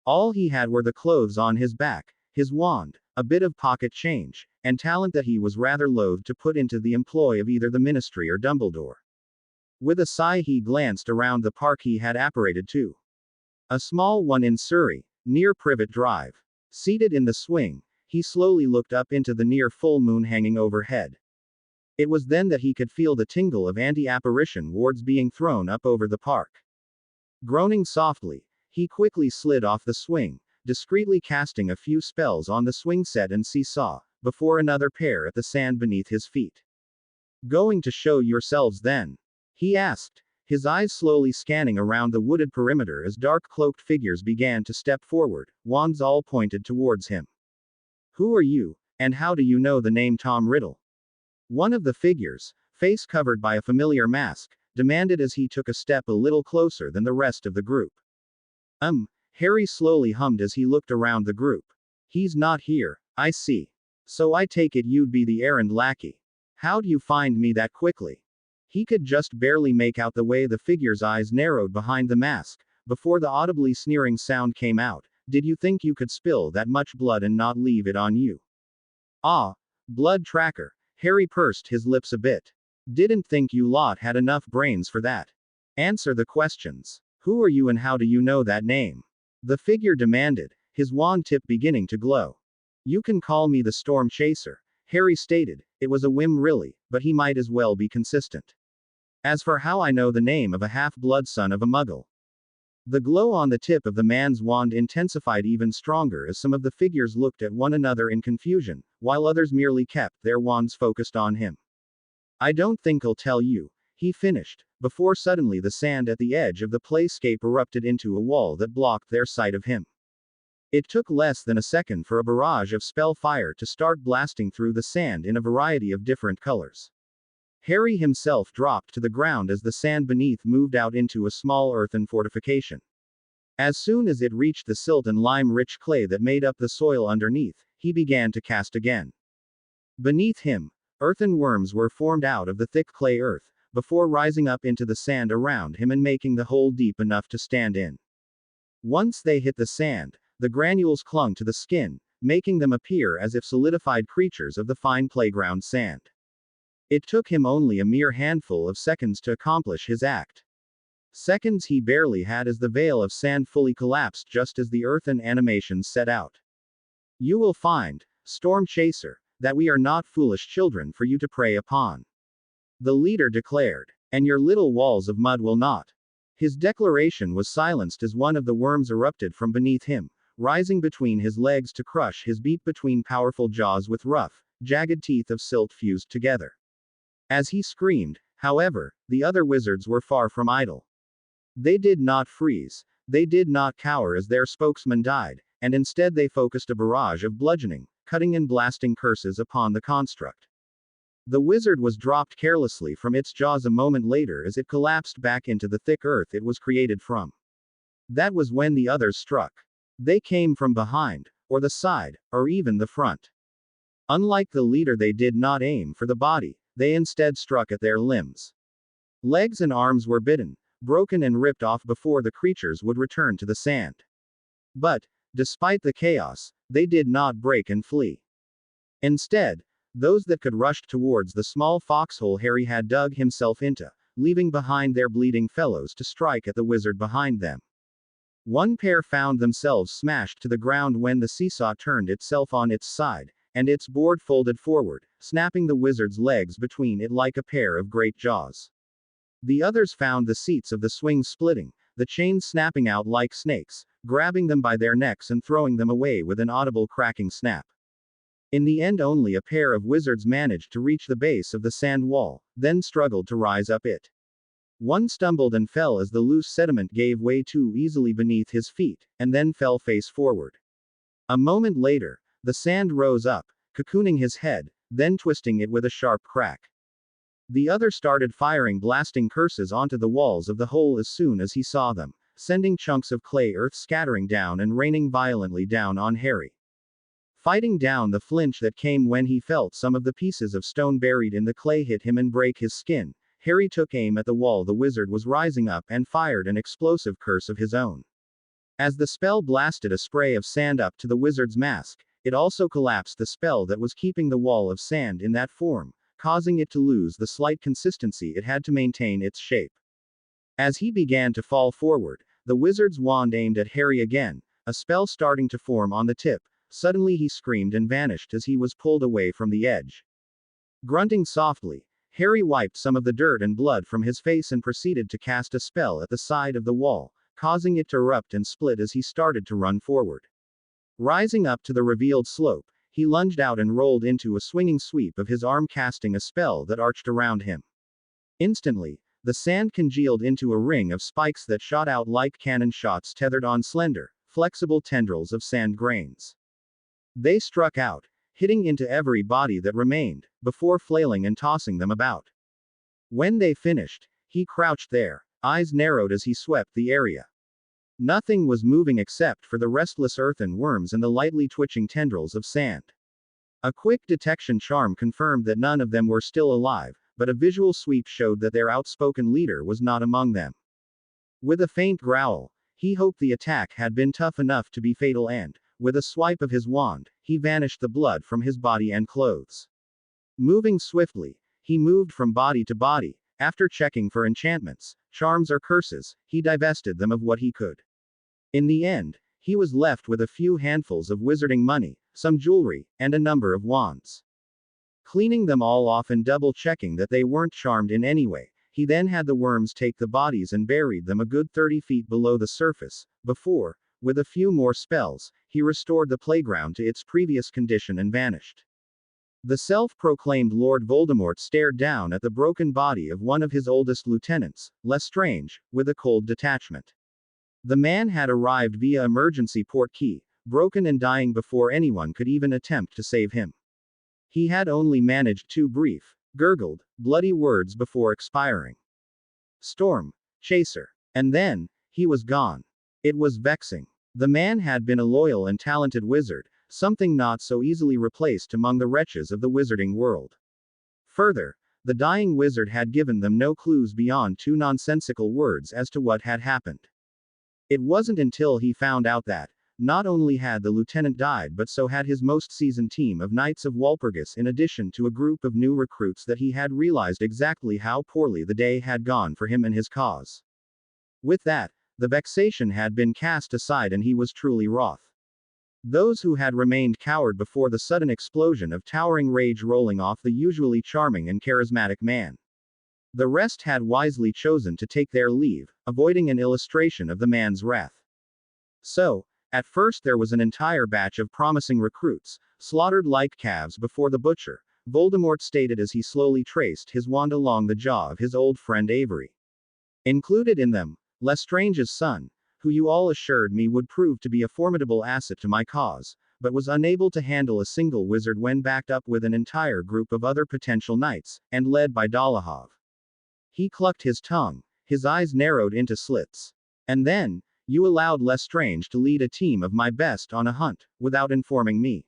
All he had were the clothes on his back, his wand, a bit of pocket change, and talent that he was rather loath to put into the employ of either the Ministry or Dumbledore. With a sigh he glanced around the park he had apparated to. A small one in Surrey, near Privet Drive. Seated in the swing, he slowly looked up into the near full moon hanging overhead. It was then that he could feel the tingle of anti-apparition wards being thrown up over the park. Groaning softly, he quickly slid off the swing, discreetly casting a few spells on the swing set and seesaw, before another pair at the sand beneath his feet. Going to show yourselves then? He asked, his eyes slowly scanning around the wooded perimeter as dark cloaked figures began to step forward, wands all pointed towards him. Who are you, and how do you know the name Tom Riddle? One of the figures, face covered by a familiar mask, demanded as he took a step a little closer than the rest of the group. Harry slowly hummed as he looked around the group. He's not here, I see. So I take it you'd be the errand lackey. How'd you find me that quickly? He could just barely make out the way the figure's eyes narrowed behind the mask, before the audibly sneering sound came out. Did you think you could spill that much blood and not leave it on you? Ah, blood tracker. Harry pursed his lips a bit. Didn't think you lot had enough brains for that. Answer the questions. Who are you and how do you know that name? The figure demanded, his wand tip beginning to glow. You can call me the Storm Chaser, Harry stated. It was a whim really, but he might as well be consistent. As for how I know the name of a half-blood son of a muggle. The glow on the tip of the man's wand intensified even stronger as some of the figures looked at one another in confusion, while others merely kept their wands focused on him. I don't think I'll tell you, he finished, before suddenly the sand at the edge of the playscape erupted into a wall that blocked their sight of him. It took less than a second for a barrage of spell fire to start blasting through the sand in a variety of different colors. Harry himself dropped to the ground as the sand beneath moved out into a small earthen fortification. As soon as it reached the silt and lime-rich clay that made up the soil underneath, he began to cast again. Beneath him, earthen worms were formed out of the thick clay earth, before rising up into the sand around him and making the hole deep enough to stand in. Once they hit the sand, the granules clung to the skin, making them appear as if solidified creatures of the fine playground sand. It took him only a mere handful of seconds to accomplish his act. Seconds he barely had as the veil of sand fully collapsed just as the earthen animations set out. You will find, Storm Chaser, that we are not foolish children for you to prey upon. The leader declared. And your little walls of mud will not. His declaration was silenced as one of the worms erupted from beneath him, rising between his legs to crush his beak between powerful jaws with rough, jagged teeth of silt fused together. As he screamed, however, the other wizards were far from idle. They did not freeze, they did not cower as their spokesman died, and instead they focused a barrage of bludgeoning, cutting and blasting curses upon the construct. The wizard was dropped carelessly from its jaws a moment later as it collapsed back into the thick earth it was created from. That was when the others struck. They came from behind, or the side, or even the front. Unlike the leader, they did not aim for the body, they instead struck at their limbs. Legs and arms were bitten, broken and ripped off before the creatures would return to the sand. But, despite the chaos, they did not break and flee. Instead, those that could rushed towards the small foxhole Harry had dug himself into, leaving behind their bleeding fellows to strike at the wizard behind them. One pair found themselves smashed to the ground when the seesaw turned itself on its side, and its board folded forward, snapping the wizard's legs between it like a pair of great jaws. The others found the seats of the swing splitting, the chains snapping out like snakes, grabbing them by their necks and throwing them away with an audible cracking snap. In the end, only a pair of wizards managed to reach the base of the sand wall, then struggled to rise up it. One stumbled and fell as the loose sediment gave way too easily beneath his feet, and then fell face forward. A moment later, the sand rose up, cocooning his head, then twisting it with a sharp crack. The other started firing blasting curses onto the walls of the hole as soon as he saw them, sending chunks of clay earth scattering down and raining violently down on Harry. Fighting down the flinch that came when he felt some of the pieces of stone buried in the clay hit him and break his skin, Harry took aim at the wall the wizard was rising up and fired an explosive curse of his own. As the spell blasted a spray of sand up to the wizard's mask, it also collapsed the spell that was keeping the wall of sand in that form, causing it to lose the slight consistency it had to maintain its shape. As he began to fall forward, the wizard's wand aimed at Harry again, a spell starting to form on the tip. Suddenly he screamed and vanished as he was pulled away from the edge. Grunting softly, Harry wiped some of the dirt and blood from his face and proceeded to cast a spell at the side of the wall, causing it to erupt and split as he started to run forward. Rising up to the revealed slope, he lunged out and rolled into a swinging sweep of his arm, casting a spell that arched around him. Instantly, the sand congealed into a ring of spikes that shot out like cannon shots tethered on slender, flexible tendrils of sand grains. They struck out, hitting into every body that remained, before flailing and tossing them about. When they finished, he crouched there, eyes narrowed as he swept the area. Nothing was moving except for the restless earthen worms and the lightly twitching tendrils of sand. A quick detection charm confirmed that none of them were still alive, but a visual sweep showed that their outspoken leader was not among them. With a faint growl, he hoped the attack had been tough enough to be fatal and, with a swipe of his wand, he vanished the blood from his body and clothes. Moving swiftly, he moved from body to body. After checking for enchantments, charms or curses, he divested them of what he could. In the end, he was left with a few handfuls of wizarding money, some jewelry, and a number of wands. Cleaning them all off and double-checking that they weren't charmed in any way, he then had the worms take the bodies and buried them a good 30 feet below the surface, before, with a few more spells, he restored the playground to its previous condition and vanished. The self-proclaimed Lord Voldemort stared down at the broken body of one of his oldest lieutenants, Lestrange, with a cold detachment. The man had arrived via emergency port key, broken and dying before anyone could even attempt to save him. He had only managed 2 brief, gurgled, bloody words before expiring. Storm Chaser. And then, he was gone. It was vexing. The man had been a loyal and talented wizard, something not so easily replaced among the wretches of the wizarding world. Further, the dying wizard had given them no clues beyond 2 nonsensical words as to what had happened. It wasn't until he found out that, not only had the lieutenant died but so had his most seasoned team of Knights of Walpurgis, in addition to a group of new recruits that he had realized exactly how poorly the day had gone for him and his cause. With that, the vexation had been cast aside and he was truly wroth. Those who had remained cowered before the sudden explosion of towering rage rolling off the usually charming and charismatic man. The rest had wisely chosen to take their leave, avoiding an illustration of the man's wrath. So, at first there was an entire batch of promising recruits, slaughtered like calves before the butcher, Voldemort stated as he slowly traced his wand along the jaw of his old friend Avery. Included in them, Lestrange's son, who you all assured me would prove to be a formidable asset to my cause, but was unable to handle a single wizard when backed up with an entire group of other potential knights, and led by Dolohov. He clucked his tongue, his eyes narrowed into slits. And then, you allowed Lestrange to lead a team of my best on a hunt, without informing me.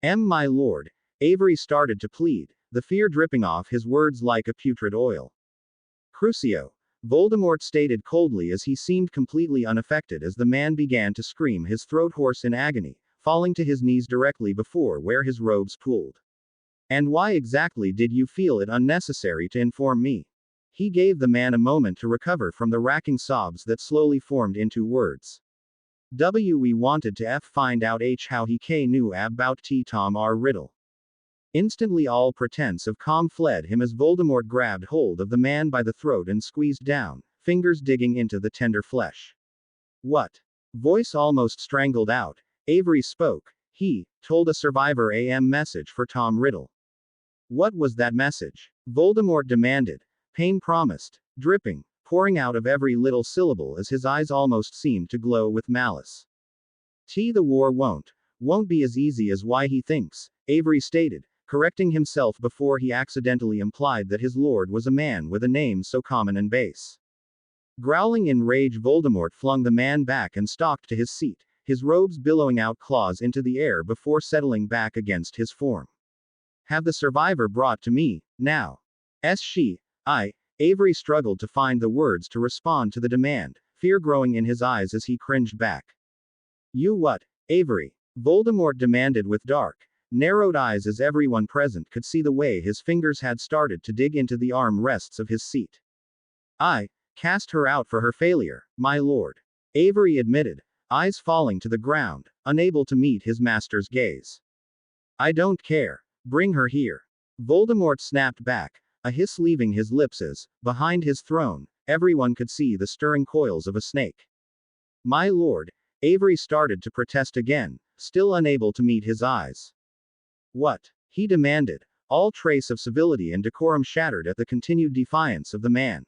My lord, Avery started to plead, the fear dripping off his words like a putrid oil. Crucio, Voldemort stated coldly as he seemed completely unaffected as the man began to scream, his throat hoarse in agony, falling to his knees directly before where his robes pooled. And why exactly did you feel it unnecessary to inform me? He gave the man a moment to recover from the racking sobs that slowly formed into words. We wanted to find out how he knew about Tom R. Riddle. Instantly all pretense of calm fled him as Voldemort grabbed hold of the man by the throat and squeezed down, fingers digging into the tender flesh. What? Voice almost strangled out, Avery spoke. He told a survivor message for Tom Riddle. What was that message? Voldemort demanded. Pain promised, dripping, pouring out of every little syllable as his eyes almost seemed to glow with malice. The war won't be as easy as why he thinks, Avery stated, correcting himself before he accidentally implied that his lord was a man with a name so common and base. Growling in rage, Voldemort flung the man back and stalked to his seat, his robes billowing out claws into the air before settling back against his form. Have the survivor brought to me, now. Avery struggled to find the words to respond to the demand, fear growing in his eyes as he cringed back. You what, Avery? Voldemort demanded with dark, narrowed eyes as everyone present could see the way his fingers had started to dig into the arm rests of his seat. I cast her out for her failure, my lord. Avery admitted, eyes falling to the ground, unable to meet his master's gaze. I don't care. Bring her here. Voldemort snapped back, a hiss leaving his lips as, behind his throne, everyone could see the stirring coils of a snake. My lord, Avery started to protest again, still unable to meet his eyes. What? He demanded, all trace of civility and decorum shattered at the continued defiance of the man.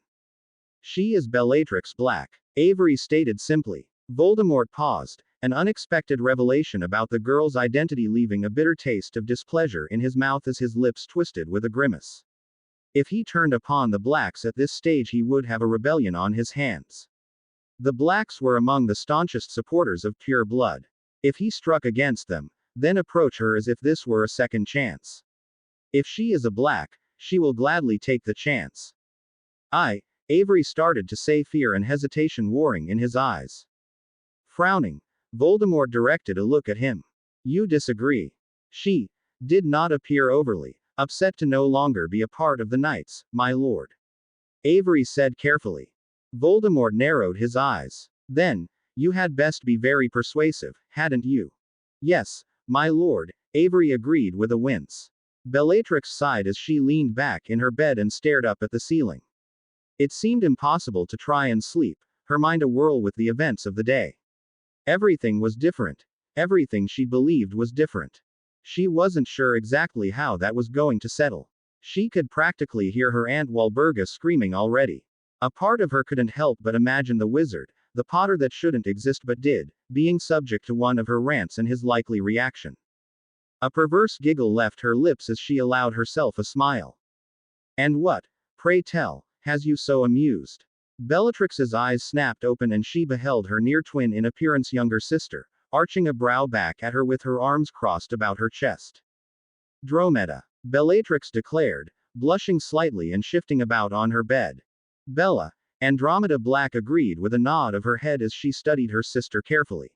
She is Bellatrix Black, Avery stated simply. Voldemort paused, an unexpected revelation about the girl's identity leaving a bitter taste of displeasure in his mouth as his lips twisted with a grimace. If he turned upon the Blacks at this stage, he would have a rebellion on his hands. The Blacks were among the staunchest supporters of pure blood. If he struck against them, then approach her as if this were a second chance. If she is a Black, she will gladly take the chance. Avery started to say, fear and hesitation warring in his eyes. Frowning, Voldemort directed a look at him. You disagree. She did not appear overly upset to no longer be a part of the Knights, my lord. Avery said carefully. Voldemort narrowed his eyes. Then, you had best be very persuasive, hadn't you? Yes, my lord, Avery agreed with a wince. Bellatrix sighed as she leaned back in her bed and stared up at the ceiling. It seemed impossible to try and sleep, her mind awhirl with the events of the day. Everything was different. Everything she believed was different. She wasn't sure exactly how that was going to settle. She could practically hear her Aunt Walburga screaming already. A part of her couldn't help but imagine the wizard, the Potter that shouldn't exist but did, being subject to one of her rants and his likely reaction. A perverse giggle left her lips as she allowed herself a smile. And what, pray tell, has you so amused? Bellatrix's eyes snapped open and she beheld her near twin in appearance younger sister, arching a brow back at her with her arms crossed about her chest. Dromeda, Bellatrix declared, blushing slightly and shifting about on her bed. Bella, Andromeda Black agreed with a nod of her head as she studied her sister carefully.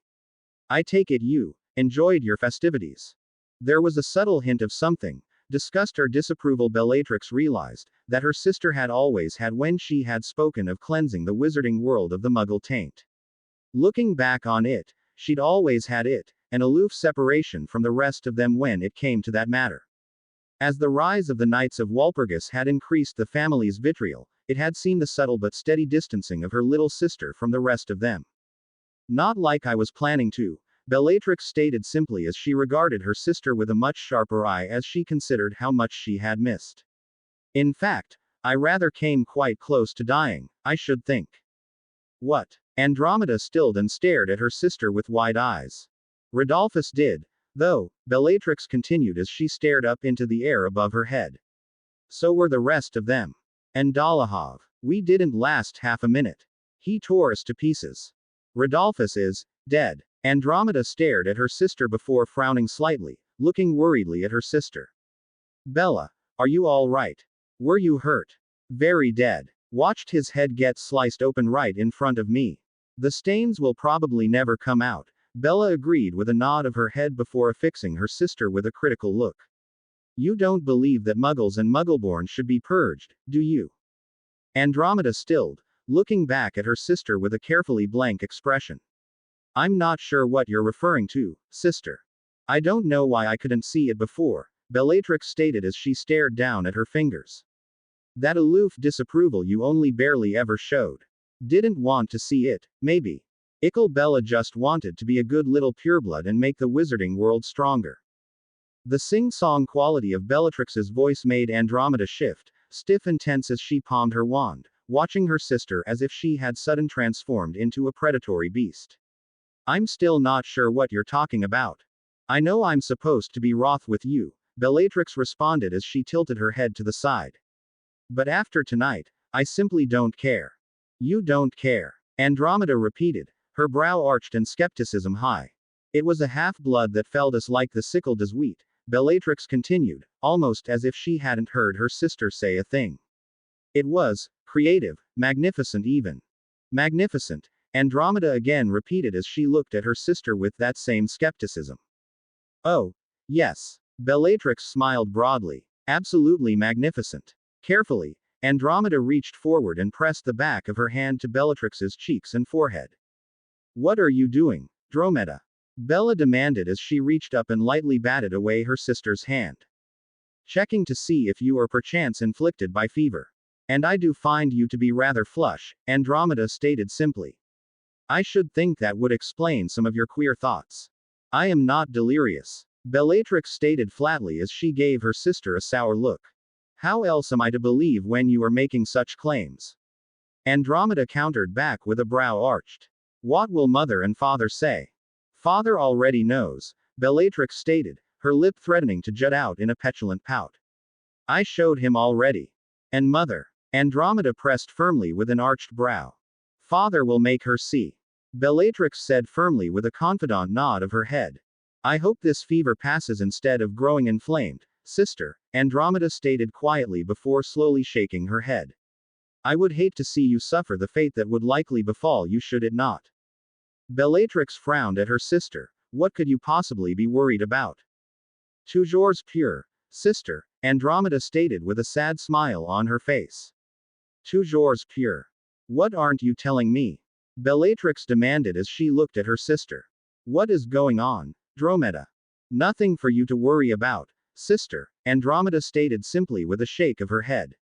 I take it you enjoyed your festivities. There was a subtle hint of something, disgust or disapproval. Bellatrix realized that her sister had always had when she had spoken of cleansing the wizarding world of the muggle taint. Looking back on it, she'd always had it, an aloof separation from the rest of them when it came to that matter. As the rise of the Knights of Walpurgis had increased the family's vitriol, it had seen the subtle but steady distancing of her little sister from the rest of them. Not like I was planning to, Bellatrix stated simply as she regarded her sister with a much sharper eye as she considered how much she had missed. In fact, I rather came quite close to dying, I should think. What? Andromeda stilled and stared at her sister with wide eyes. Rodolphus did, though, Bellatrix continued as she stared up into the air above her head. So were the rest of them. And Dolohov. We didn't last half a minute. He tore us to pieces. Rodolphus is dead. Andromeda stared at her sister before frowning slightly, looking worriedly at her sister. Bella, are you all right? Were you hurt? Very dead. Watched his head get sliced open right in front of me. The stains will probably never come out, Bella agreed with a nod of her head before affixing her sister with a critical look. You don't believe that muggles and muggleborn should be purged, do you? Andromeda stilled, looking back at her sister with a carefully blank expression. I'm not sure what you're referring to, sister. I don't know why I couldn't see it before, Bellatrix stated as she stared down at her fingers. That aloof disapproval you only barely ever showed. Didn't want to see it, maybe. Ickle Bella just wanted to be a good little pureblood and make the wizarding world stronger. The sing-song quality of Bellatrix's voice made Andromeda shift, stiff and tense as she palmed her wand, watching her sister as if she had sudden transformed into a predatory beast. I'm still not sure what you're talking about. I know I'm supposed to be wroth with you, Bellatrix responded as she tilted her head to the side. But after tonight, I simply don't care. You don't care, Andromeda repeated, her brow arched and skepticism high. It was a half-blood that felt as like the sickle does wheat, Bellatrix continued, almost as if she hadn't heard her sister say a thing. It was creative, magnificent even. Magnificent, Andromeda again repeated as she looked at her sister with that same skepticism. Oh, yes. Bellatrix smiled broadly. Absolutely magnificent. Carefully, Andromeda reached forward and pressed the back of her hand to Bellatrix's cheeks and forehead. What are you doing, Dromeda? Bella demanded as she reached up and lightly batted away her sister's hand. Checking to see if you are perchance inflicted by fever. And I do find you to be rather flush, Andromeda stated simply. I should think that would explain some of your queer thoughts. I am not delirious, Bellatrix stated flatly as she gave her sister a sour look. How else am I to believe when you are making such claims? Andromeda countered back with a brow arched. What will mother and father say? Father already knows, Bellatrix stated, her lip threatening to jut out in a petulant pout. I showed him already. And mother? Andromeda pressed firmly with an arched brow. Father will make her see. Bellatrix said firmly with a confident nod of her head. I hope this fever passes instead of growing inflamed, sister, Andromeda stated quietly before slowly shaking her head. I would hate to see you suffer the fate that would likely befall you should it not. Bellatrix frowned at her sister. What could you possibly be worried about? Toujours pure, sister, Andromeda stated with a sad smile on her face. Toujours pure. What aren't you telling me? Bellatrix demanded as she looked at her sister. What is going on, Dromeda? Nothing for you to worry about, sister, Andromeda stated simply with a shake of her head.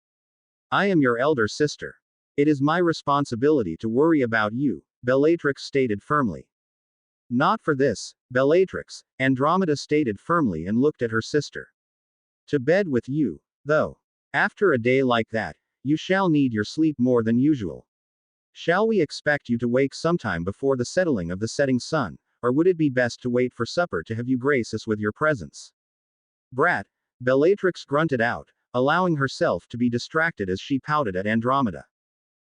I am your elder sister. It is my responsibility to worry about you, Bellatrix stated firmly. Not for this, Bellatrix, Andromeda stated firmly and looked at her sister. To bed with you, though. After a day like that, you shall need your sleep more than usual. Shall we expect you to wake sometime before the settling of the setting sun, or would it be best to wait for supper to have you grace us with your presence? Brat, Bellatrix grunted out, allowing herself to be distracted as she pouted at Andromeda.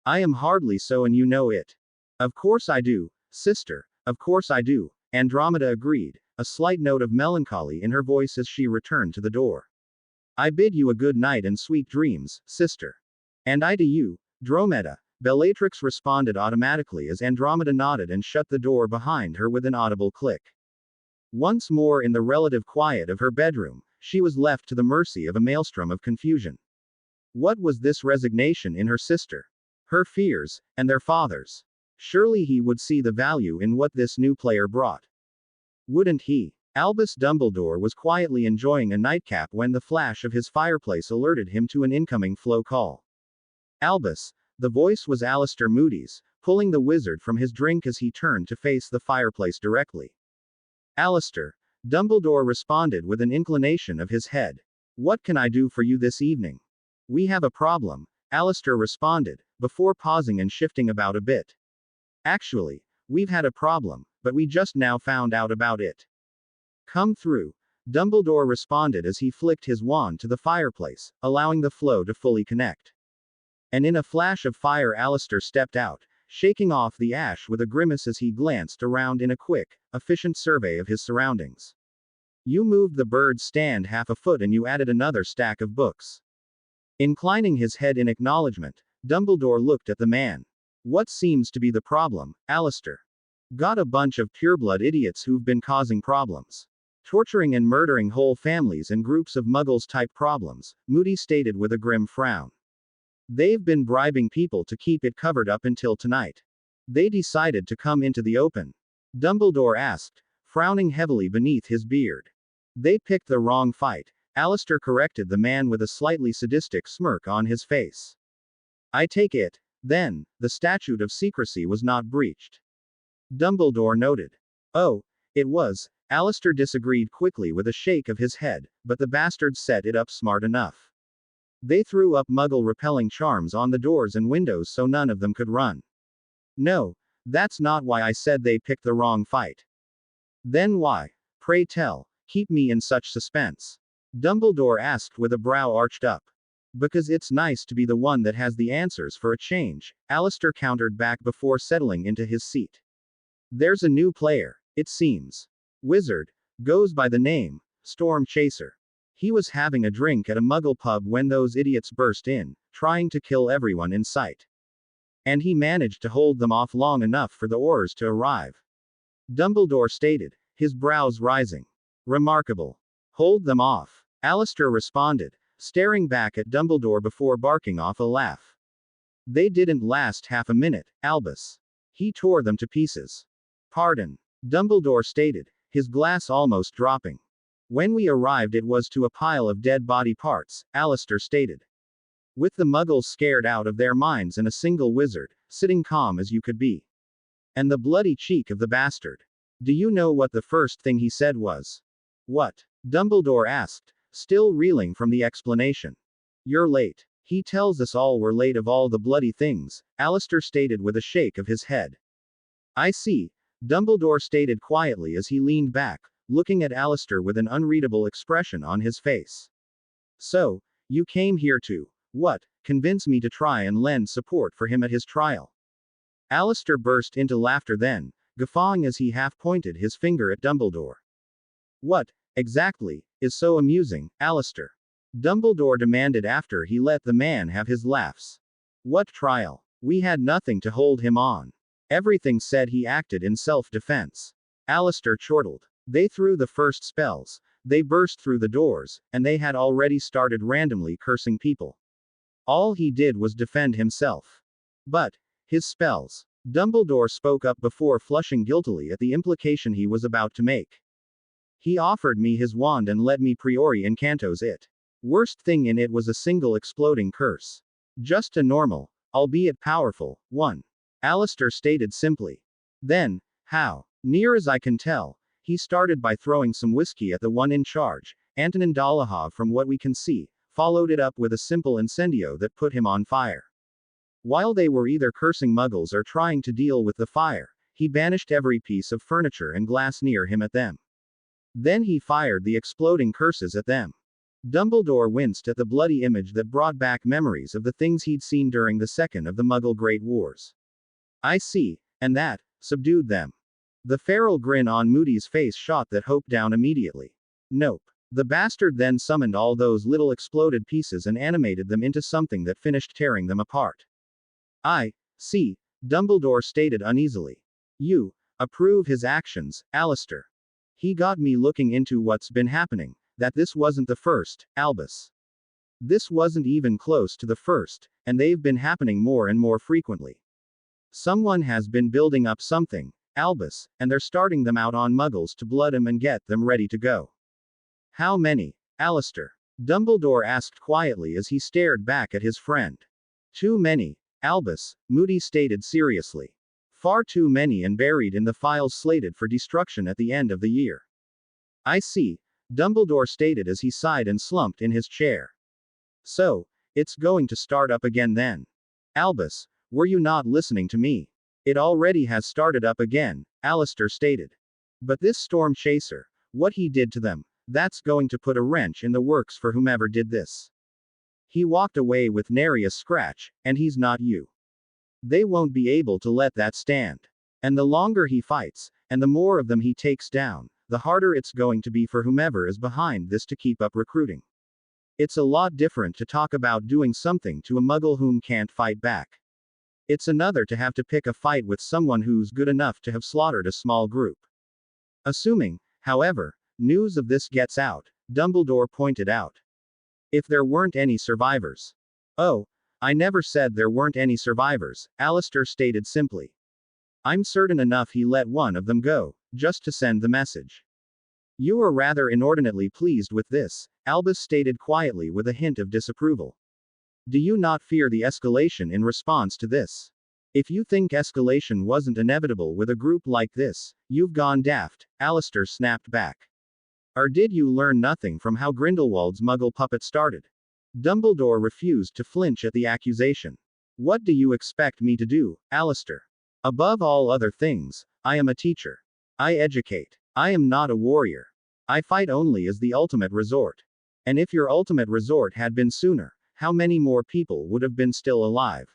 I am hardly so and you know it. Of course I do, sister, of course I do, Andromeda agreed, a slight note of melancholy in her voice as she returned to the door. I bid you a good night and sweet dreams, sister. And I to you, Dromeda, Bellatrix responded automatically as Andromeda nodded and shut the door behind her with an audible click. Once more in the relative quiet of her bedroom, she was left to the mercy of a maelstrom of confusion. What was this resignation in her sister? Her fears, and their father's? Surely he would see the value in what this new player brought. Wouldn't he? Albus Dumbledore was quietly enjoying a nightcap when the flash of his fireplace alerted him to an incoming flow call. Albus, the voice was Alistair Moody's, pulling the wizard from his drink as he turned to face the fireplace directly. Alistair, Dumbledore responded with an inclination of his head. What can I do for you this evening? We have a problem, Alistair responded, before pausing and shifting about a bit. Actually, we've had a problem, but we just now found out about it. Come through, Dumbledore responded as he flicked his wand to the fireplace, allowing the flow to fully connect. And in a flash of fire Alistair stepped out, shaking off the ash with a grimace as he glanced around in a quick, efficient survey of his surroundings. You moved the bird's stand half a foot and you added another stack of books. Inclining his head in acknowledgement, Dumbledore looked at the man. What seems to be the problem, Alistair? Got a bunch of pureblood idiots who've been causing problems. Torturing and murdering whole families and groups of muggles type problems, Moody stated with a grim frown. They've been bribing people to keep it covered up until tonight. They decided to come into the open. Dumbledore asked, frowning heavily beneath his beard. They picked the wrong fight, Alistair corrected the man with a slightly sadistic smirk on his face. I take it, then, the statute of secrecy was not breached. Dumbledore noted. Oh, it was, Alistair disagreed quickly with a shake of his head, but the bastards set it up smart enough. They threw up muggle-repelling charms on the doors and windows so none of them could run. No, that's not why I said they picked the wrong fight. Then why? Pray tell, keep me in such suspense. Dumbledore asked with a brow arched up. Because it's nice to be the one that has the answers for a change, Alistair countered back before settling into his seat. There's a new player, it seems. Wizard, goes by the name, Storm Chaser. He was having a drink at a muggle pub when those idiots burst in, trying to kill everyone in sight. And he managed to hold them off long enough for the Aurors to arrive. Dumbledore stated, his brows rising. Remarkable. Hold them off, Alistair responded, staring back at Dumbledore before barking off a laugh. They didn't last half a minute, Albus. He tore them to pieces. Pardon, Dumbledore stated, his glass almost dropping. When we arrived it was to a pile of dead body parts, Alistair stated. With the muggles scared out of their minds and a single wizard, sitting calm as you could be. And the bloody cheek of the bastard. Do you know what the first thing he said was? What? Dumbledore asked, still reeling from the explanation. You're late. He tells us all we're late of all the bloody things, Alistair stated with a shake of his head. I see, Dumbledore stated quietly as he leaned back, looking at Alistair with an unreadable expression on his face. So, you came here to, what, convince me to try and lend support for him at his trial? Alistair burst into laughter then, guffawing as he half-pointed his finger at Dumbledore. What, exactly, is so amusing, Alistair? Dumbledore demanded after he let the man have his laughs. What trial? We had nothing to hold him on. Everything said he acted in self-defense. Alistair chortled. They threw the first spells, they burst through the doors, and they had already started randomly cursing people. All he did was defend himself. But, his spells. Dumbledore spoke up before flushing guiltily at the implication he was about to make. He offered me his wand and let me priori incantos it. Worst thing in it was a single exploding curse. Just a normal, albeit powerful, one. Alistair stated simply. Then, how? Near as I can tell, he started by throwing some whiskey at the one in charge, Antonin Dolohov from what we can see, followed it up with a simple incendio that put him on fire. While they were either cursing muggles or trying to deal with the fire, he banished every piece of furniture and glass near him at them. Then he fired the exploding curses at them. Dumbledore winced at the bloody image that brought back memories of the things he'd seen during the second of the Muggle Great Wars. I see, and that subdued them. The feral grin on Moody's face shot that hope down immediately. Nope. The bastard then summoned all those little exploded pieces and animated them into something that finished tearing them apart. I See, Dumbledore stated uneasily. You approve his actions, Alistair. He got me looking into what's been happening, that this wasn't the first, Albus. This wasn't even close to the first, and they've been happening more and more frequently. Someone has been building up something, Albus, and they're starting them out on muggles to blood 'em and get them ready to go. How many, Alistair? Dumbledore asked quietly as he stared back at his friend. Too many, Albus, Moody stated seriously. Far too many and buried in the files slated for destruction at the end of the year. I see, Dumbledore stated as he sighed and slumped in his chair. So, it's going to start up again then. Albus, were you not listening to me? It already has started up again, Alistair stated. But this storm chaser, what he did to them, that's going to put a wrench in the works for whomever did this. He walked away with nary a scratch, and he's not you. They won't be able to let that stand. And the longer he fights, and the more of them he takes down, the harder it's going to be for whomever is behind this to keep up recruiting. It's a lot different to talk about doing something to a muggle whom can't fight back. It's another to have to pick a fight with someone who's good enough to have slaughtered a small group. Assuming, however, news of this gets out, Dumbledore pointed out. If there weren't any survivors. Oh, I never said there weren't any survivors, Alistair stated simply. I'm certain enough he let one of them go, just to send the message. You are rather inordinately pleased with this, Albus stated quietly with a hint of disapproval. Do you not fear the escalation in response to this? If you think escalation wasn't inevitable with a group like this, you've gone daft, Alistair snapped back. Or did you learn nothing from how Grindelwald's muggle puppet started? Dumbledore refused to flinch at the accusation. What do you expect me to do, Alistair? Above all other things, I am a teacher. I educate. I am not a warrior. I fight only as the ultimate resort. And if your ultimate resort had been sooner, how many more people would have been still alive?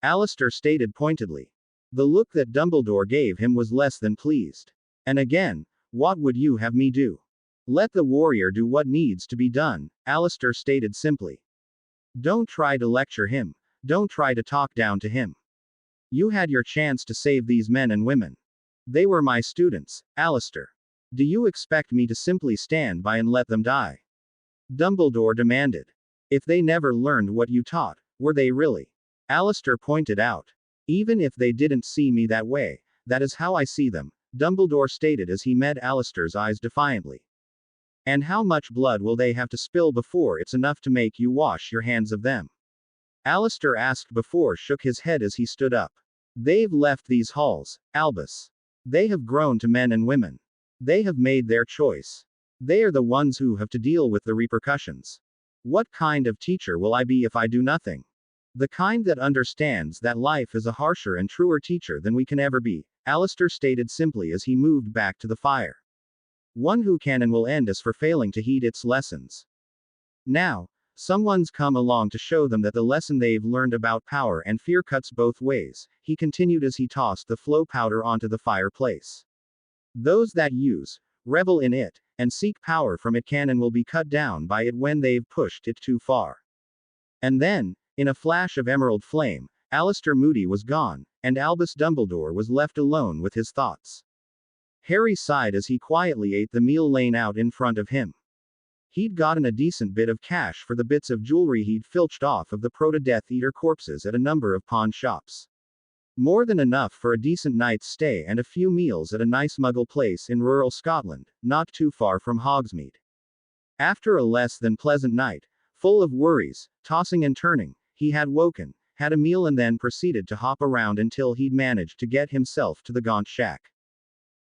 Alistair stated pointedly. The look that Dumbledore gave him was less than pleased. And again, what would you have me do? Let the warrior do what needs to be done, Alistair stated simply. Don't try to lecture him. Don't try to talk down to him. You had your chance to save these men and women. They were my students, Alistair. Do you expect me to simply stand by and let them die? Dumbledore demanded. If they never learned what you taught, were they really? Alistair pointed out. Even if they didn't see me that way, that is how I see them, Dumbledore stated as he met Alistair's eyes defiantly. And how much blood will they have to spill before it's enough to make you wash your hands of them? Alistair asked before shook his head as he stood up. They've left these halls, Albus. They have grown to men and women. They have made their choice. They are the ones who have to deal with the repercussions. What kind of teacher will I be if I do nothing? The kind that understands that life is a harsher and truer teacher than we can ever be, Alistair stated simply as he moved back to the fire. One who can and will end us for failing to heed its lessons. Now, someone's come along to show them that the lesson they've learned about power and fear cuts both ways, he continued as he tossed the flow powder onto the fireplace. Those that use, revel in it, and seek power from it can and will be cut down by it when they've pushed it too far. And then, in a flash of emerald flame, Alistair Moody was gone, and Albus Dumbledore was left alone with his thoughts. Harry sighed as he quietly ate the meal laying out in front of him. He'd gotten a decent bit of cash for the bits of jewelry he'd filched off of the Proto-Death Eater corpses at a number of pawn shops. More than enough for a decent night's stay and a few meals at a nice muggle place in rural Scotland, not too far from Hogsmeade. After a less than pleasant night, full of worries, tossing and turning, he had woken, had a meal and then proceeded to hop around until he'd managed to get himself to the Gaunt Shack.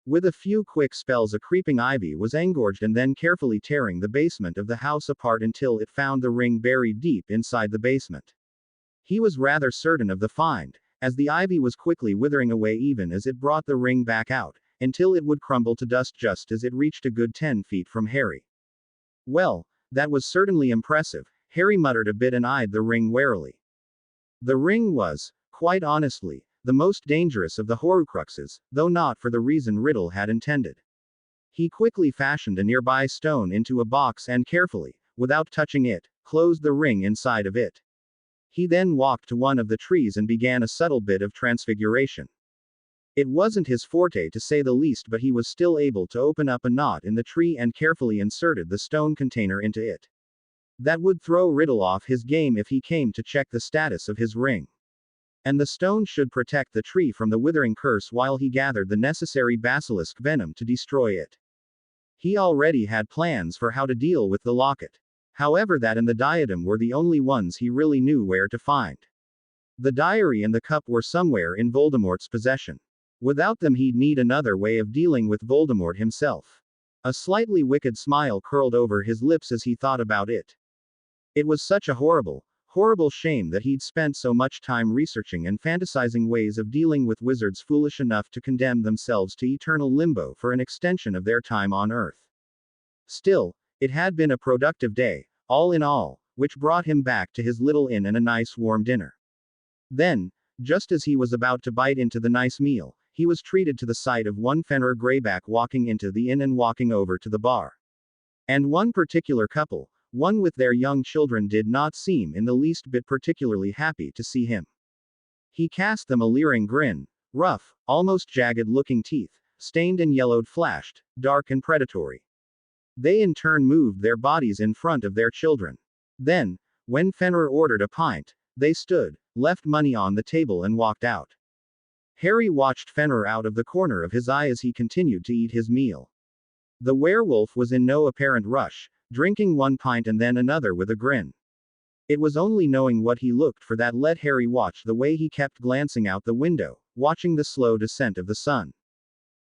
With a few quick spells a creeping ivy was engorged and then carefully tearing the basement of the house apart until it found the ring buried deep inside the basement. He was rather certain of the find, as the ivy was quickly withering away even as it brought the ring back out, until it would crumble to dust just as it reached a good 10 feet from Harry. Well, that was certainly impressive, Harry muttered a bit and eyed the ring warily. The ring was, quite honestly, the most dangerous of the Horcruxes, though not for the reason Riddle had intended. He quickly fashioned a nearby stone into a box and carefully, without touching it, closed the ring inside of it. He then walked to one of the trees and began a subtle bit of transfiguration. It wasn't his forte to say the least, but he was still able to open up a knot in the tree and carefully inserted the stone container into it. That would throw Riddle off his game if he came to check the status of his ring. And the stone should protect the tree from the withering curse while he gathered the necessary basilisk venom to destroy it. He already had plans for how to deal with the locket. However, that and the diadem were the only ones he really knew where to find. The diary and the cup were somewhere in Voldemort's possession. Without them, he'd need another way of dealing with Voldemort himself. A slightly wicked smile curled over his lips as he thought about it. It was such a horrible, horrible shame that he'd spent so much time researching and fantasizing ways of dealing with wizards foolish enough to condemn themselves to eternal limbo for an extension of their time on Earth. Still, it had been a productive day, all in all, which brought him back to his little inn and a nice warm dinner. Then, just as he was about to bite into the nice meal, he was treated to the sight of one Fenrir Greyback walking into the inn and walking over to the bar. And one particular couple, one with their young children, did not seem in the least bit particularly happy to see him. He cast them a leering grin. Rough, almost jagged-looking teeth, stained and yellowed, flashed, dark and predatory. They in turn moved their bodies in front of their children. Then, when Fenrir ordered a pint, they stood, left money on the table and walked out. Harry watched Fenrir out of the corner of his eye as he continued to eat his meal. The werewolf was in no apparent rush, drinking one pint and then another with a grin. It was only knowing what he looked for that let Harry watch the way he kept glancing out the window, watching the slow descent of the sun.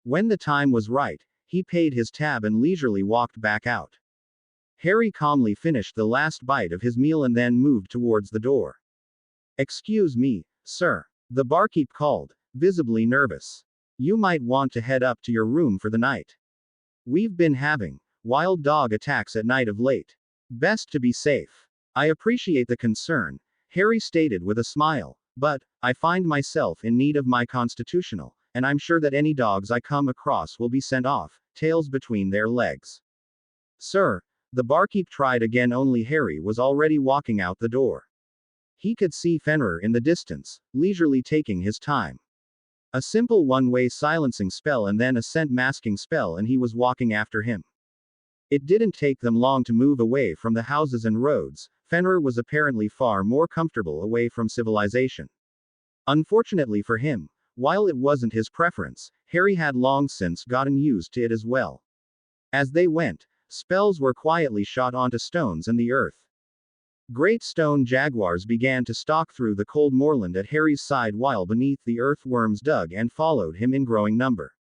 When the time was right, he paid his tab and leisurely walked back out. Harry calmly finished the last bite of his meal and then moved towards the door. "Excuse me, sir," the barkeep called, visibly nervous. "You might want to head up to your room for the night. We've been having wild dog attacks at night of late. Best to be safe." "I appreciate the concern," Harry stated with a smile, "but I find myself in need of my constitutional, and I'm sure that any dogs I come across will be sent off, tails between their legs." "Sir," the barkeep tried again, only Harry was already walking out the door. He could see Fenrir in the distance, leisurely taking his time. A simple one-way silencing spell and then a scent masking spell, and he was walking after him. It didn't take them long to move away from the houses and roads. Fenrir was apparently far more comfortable away from civilization. Unfortunately for him, while it wasn't his preference, Harry had long since gotten used to it as well. As they went, spells were quietly shot onto stones and the earth. Great stone jaguars began to stalk through the cold moorland at Harry's side, while beneath the earthworms dug and followed him in growing number.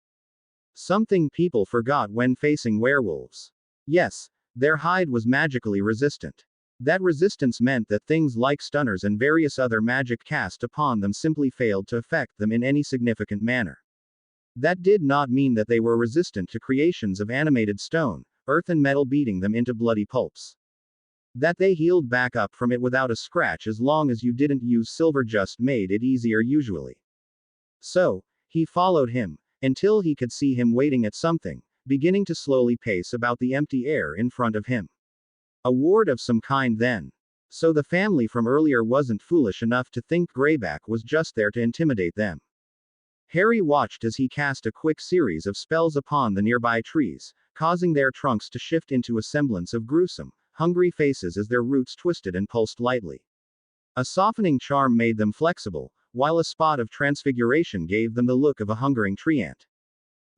Something people forgot when facing werewolves. Yes, their hide was magically resistant. That resistance meant that things like stunners and various other magic cast upon them simply failed to affect them in any significant manner. That did not mean that they were resistant to creations of animated stone, earth and metal beating them into bloody pulps. That they healed back up from it without a scratch as long as you didn't use silver just made it easier usually. So, he followed him, until he could see him waiting at something, beginning to slowly pace about the empty air in front of him. A ward of some kind then. So the family from earlier wasn't foolish enough to think Greyback was just there to intimidate them. Harry watched as he cast a quick series of spells upon the nearby trees, causing their trunks to shift into a semblance of gruesome, hungry faces as their roots twisted and pulsed lightly. A softening charm made them flexible, while a spot of transfiguration gave them the look of a hungering treant.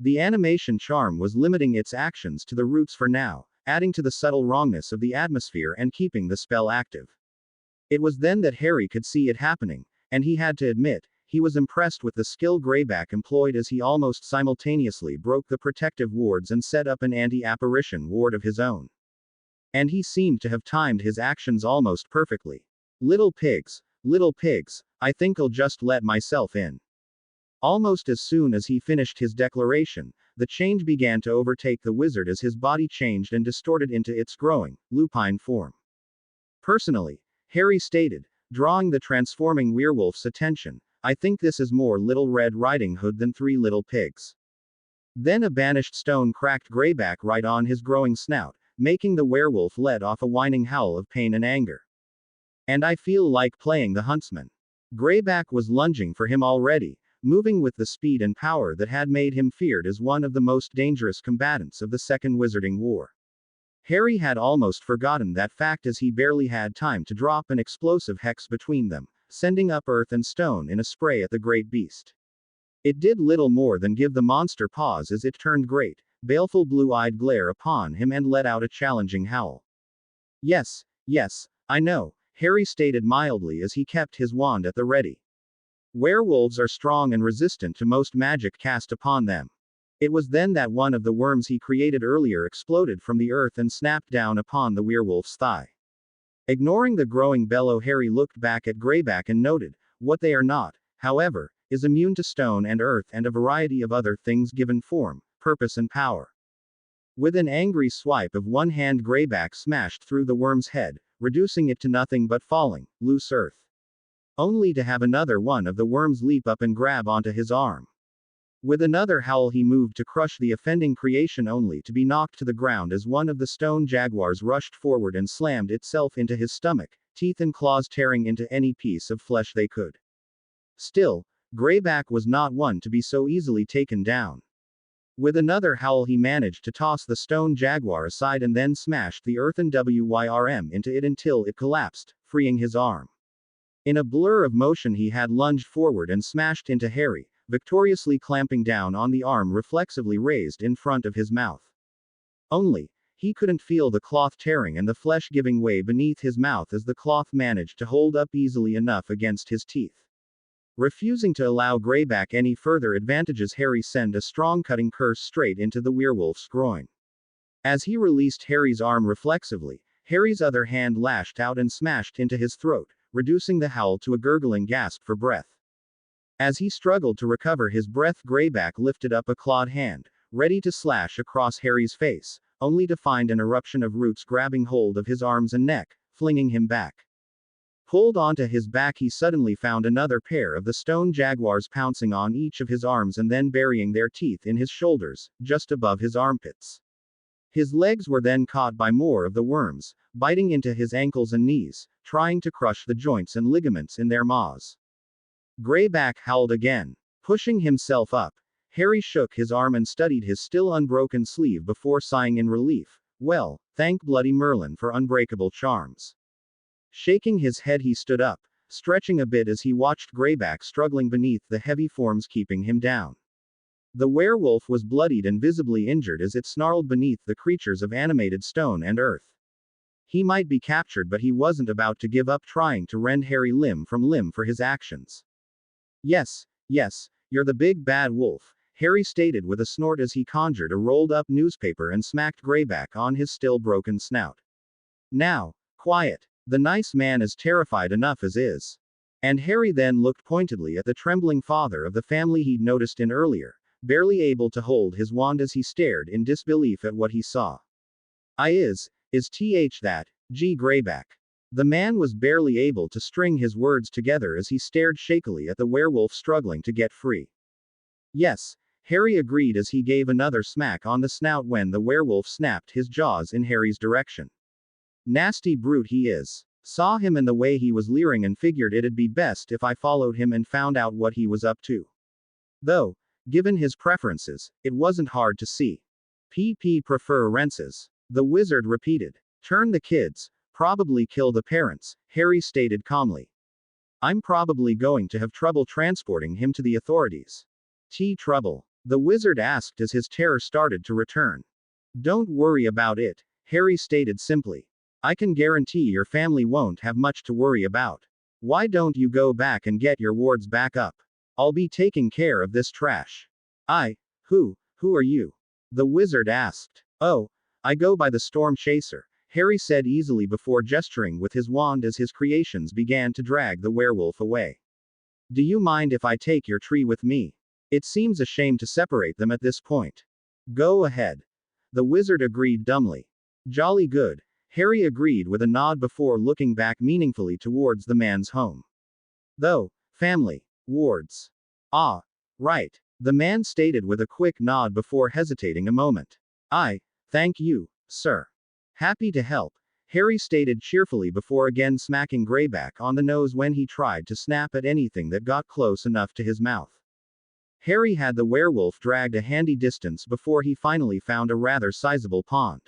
The animation charm was limiting its actions to the roots for now, adding to the subtle wrongness of the atmosphere and keeping the spell active. It was then that Harry could see it happening, and he had to admit, he was impressed with the skill Greyback employed as he almost simultaneously broke the protective wards and set up an anti-apparition ward of his own. And he seemed to have timed his actions almost perfectly. Little pigs, I think I'll just let myself in." Almost as soon as he finished his declaration, the change began to overtake the wizard as his body changed and distorted into its growing, lupine form. "Personally," Harry stated, drawing the transforming werewolf's attention, "I think this is more Little Red Riding Hood than Three Little Pigs." Then a banished stone cracked Greyback right on his growing snout, making the werewolf let off a whining howl of pain and anger. And I feel like playing the huntsman. Greyback was lunging for him already, moving with the speed and power that had made him feared as one of the most dangerous combatants of the Second Wizarding War. Harry had almost forgotten that fact as he barely had time to drop an explosive hex between them, sending up earth and stone in a spray at the great beast. It did little more than give the monster pause as it turned great, baleful blue-eyed glare upon him and let out a challenging howl. Yes, yes, I know, Harry stated mildly as he kept his wand at the ready. Werewolves are strong and resistant to most magic cast upon them. It was then that one of the worms he created earlier exploded from the earth and snapped down upon the werewolf's thigh. Ignoring the growing bellow, Harry looked back at Greyback and noted, what they are not, however, is immune to stone and earth and a variety of other things given form, purpose and power. With an angry swipe of one hand, Greyback smashed through the worm's head, reducing it to nothing but falling, loose earth. Only to have another one of the worms leap up and grab onto his arm. With another howl, he moved to crush the offending creation only to be knocked to the ground as one of the stone jaguars rushed forward and slammed itself into his stomach, teeth and claws tearing into any piece of flesh they could. Still, Greyback was not one to be so easily taken down. With another howl, he managed to toss the stone jaguar aside and then smashed the earthen worm into it until it collapsed, freeing his arm. In a blur of motion, he had lunged forward and smashed into Harry, victoriously clamping down on the arm reflexively raised in front of his mouth. Only, he couldn't feel the cloth tearing and the flesh giving way beneath his mouth as the cloth managed to hold up easily enough against his teeth. Refusing to allow Greyback any further advantages, Harry sent a strong cutting curse straight into the werewolf's groin. As he released Harry's arm reflexively, Harry's other hand lashed out and smashed into his throat, reducing the howl to a gurgling gasp for breath. As he struggled to recover his breath, Greyback lifted up a clawed hand, ready to slash across Harry's face, only to find an eruption of roots grabbing hold of his arms and neck, flinging him back. Pulled onto his back, he suddenly found another pair of the stone jaguars pouncing on each of his arms and then burying their teeth in his shoulders, just above his armpits. His legs were then caught by more of the worms, biting into his ankles and knees, trying to crush the joints and ligaments in their maws. Greyback howled again. Pushing himself up, Harry shook his arm and studied his still unbroken sleeve before sighing in relief. Well, thank bloody Merlin for unbreakable charms. Shaking his head, he stood up, stretching a bit as he watched Greyback struggling beneath the heavy forms keeping him down. The werewolf was bloodied and visibly injured as it snarled beneath the creatures of animated stone and earth. He might be captured, but he wasn't about to give up trying to rend Harry limb from limb for his actions. Yes, yes, you're the big bad wolf, Harry stated with a snort as he conjured a rolled-up newspaper and smacked Greyback on his still broken snout. Now, quiet. The nice man is terrified enough as is. And Harry then looked pointedly at the trembling father of the family he'd noticed in earlier, barely able to hold his wand as he stared in disbelief at what he saw. Is that, G. Greyback. The man was barely able to string his words together as he stared shakily at the werewolf struggling to get free. Yes, Harry agreed as he gave another smack on the snout when the werewolf snapped his jaws in Harry's direction. Nasty brute he is. Saw him and the way he was leering and figured it'd be best if I followed him and found out what he was up to. Though, given his preferences, it wasn't hard to see. Preferences. The wizard repeated. Turn the kids. Probably kill the parents, Harry stated calmly. I'm probably going to have trouble transporting him to the authorities. Trouble? The wizard asked as his terror started to return. Don't worry about it, Harry stated simply. I can guarantee your family won't have much to worry about. Why don't you go back and get your wards back up? I'll be taking care of this trash. Who are you? The wizard asked. Oh, I go by the Storm Chaser, Harry said easily before gesturing with his wand as his creations began to drag the werewolf away. Do you mind if I take your tree with me? It seems a shame to separate them at this point. Go ahead. The wizard agreed dumbly. Jolly good, Harry agreed with a nod before looking back meaningfully towards the man's home. Though, family, wards. Ah, right, the man stated with a quick nod before hesitating a moment. Thank you, sir. Happy to help, Harry stated cheerfully before again smacking Greyback on the nose when he tried to snap at anything that got close enough to his mouth. Harry had the werewolf dragged a handy distance before he finally found a rather sizable pond.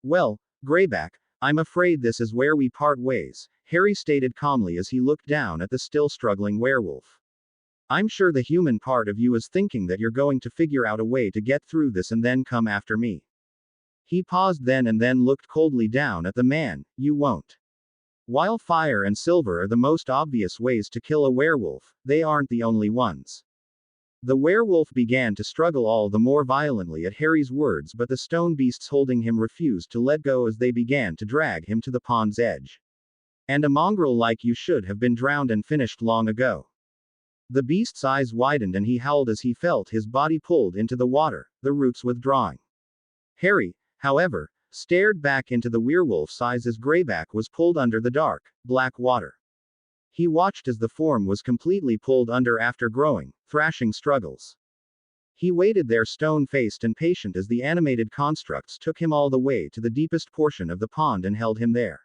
Well, Greyback, I'm afraid this is where we part ways, Harry stated calmly as he looked down at the still struggling werewolf. I'm sure the human part of you is thinking that you're going to figure out a way to get through this and then come after me. He paused then and then looked coldly down at the man. You won't. While fire and silver are the most obvious ways to kill a werewolf, they aren't the only ones. The werewolf began to struggle all the more violently at Harry's words, but the stone beasts holding him refused to let go as they began to drag him to the pond's edge. And a mongrel like you should have been drowned and finished long ago. The beast's eyes widened and he howled as he felt his body pulled into the water, the roots withdrawing. Harry, however, stared back into the werewolf's eyes as Greyback was pulled under the dark, black water. He watched as the form was completely pulled under after growing, thrashing struggles. He waited there stone-faced and patient as the animated constructs took him all the way to the deepest portion of the pond and held him there.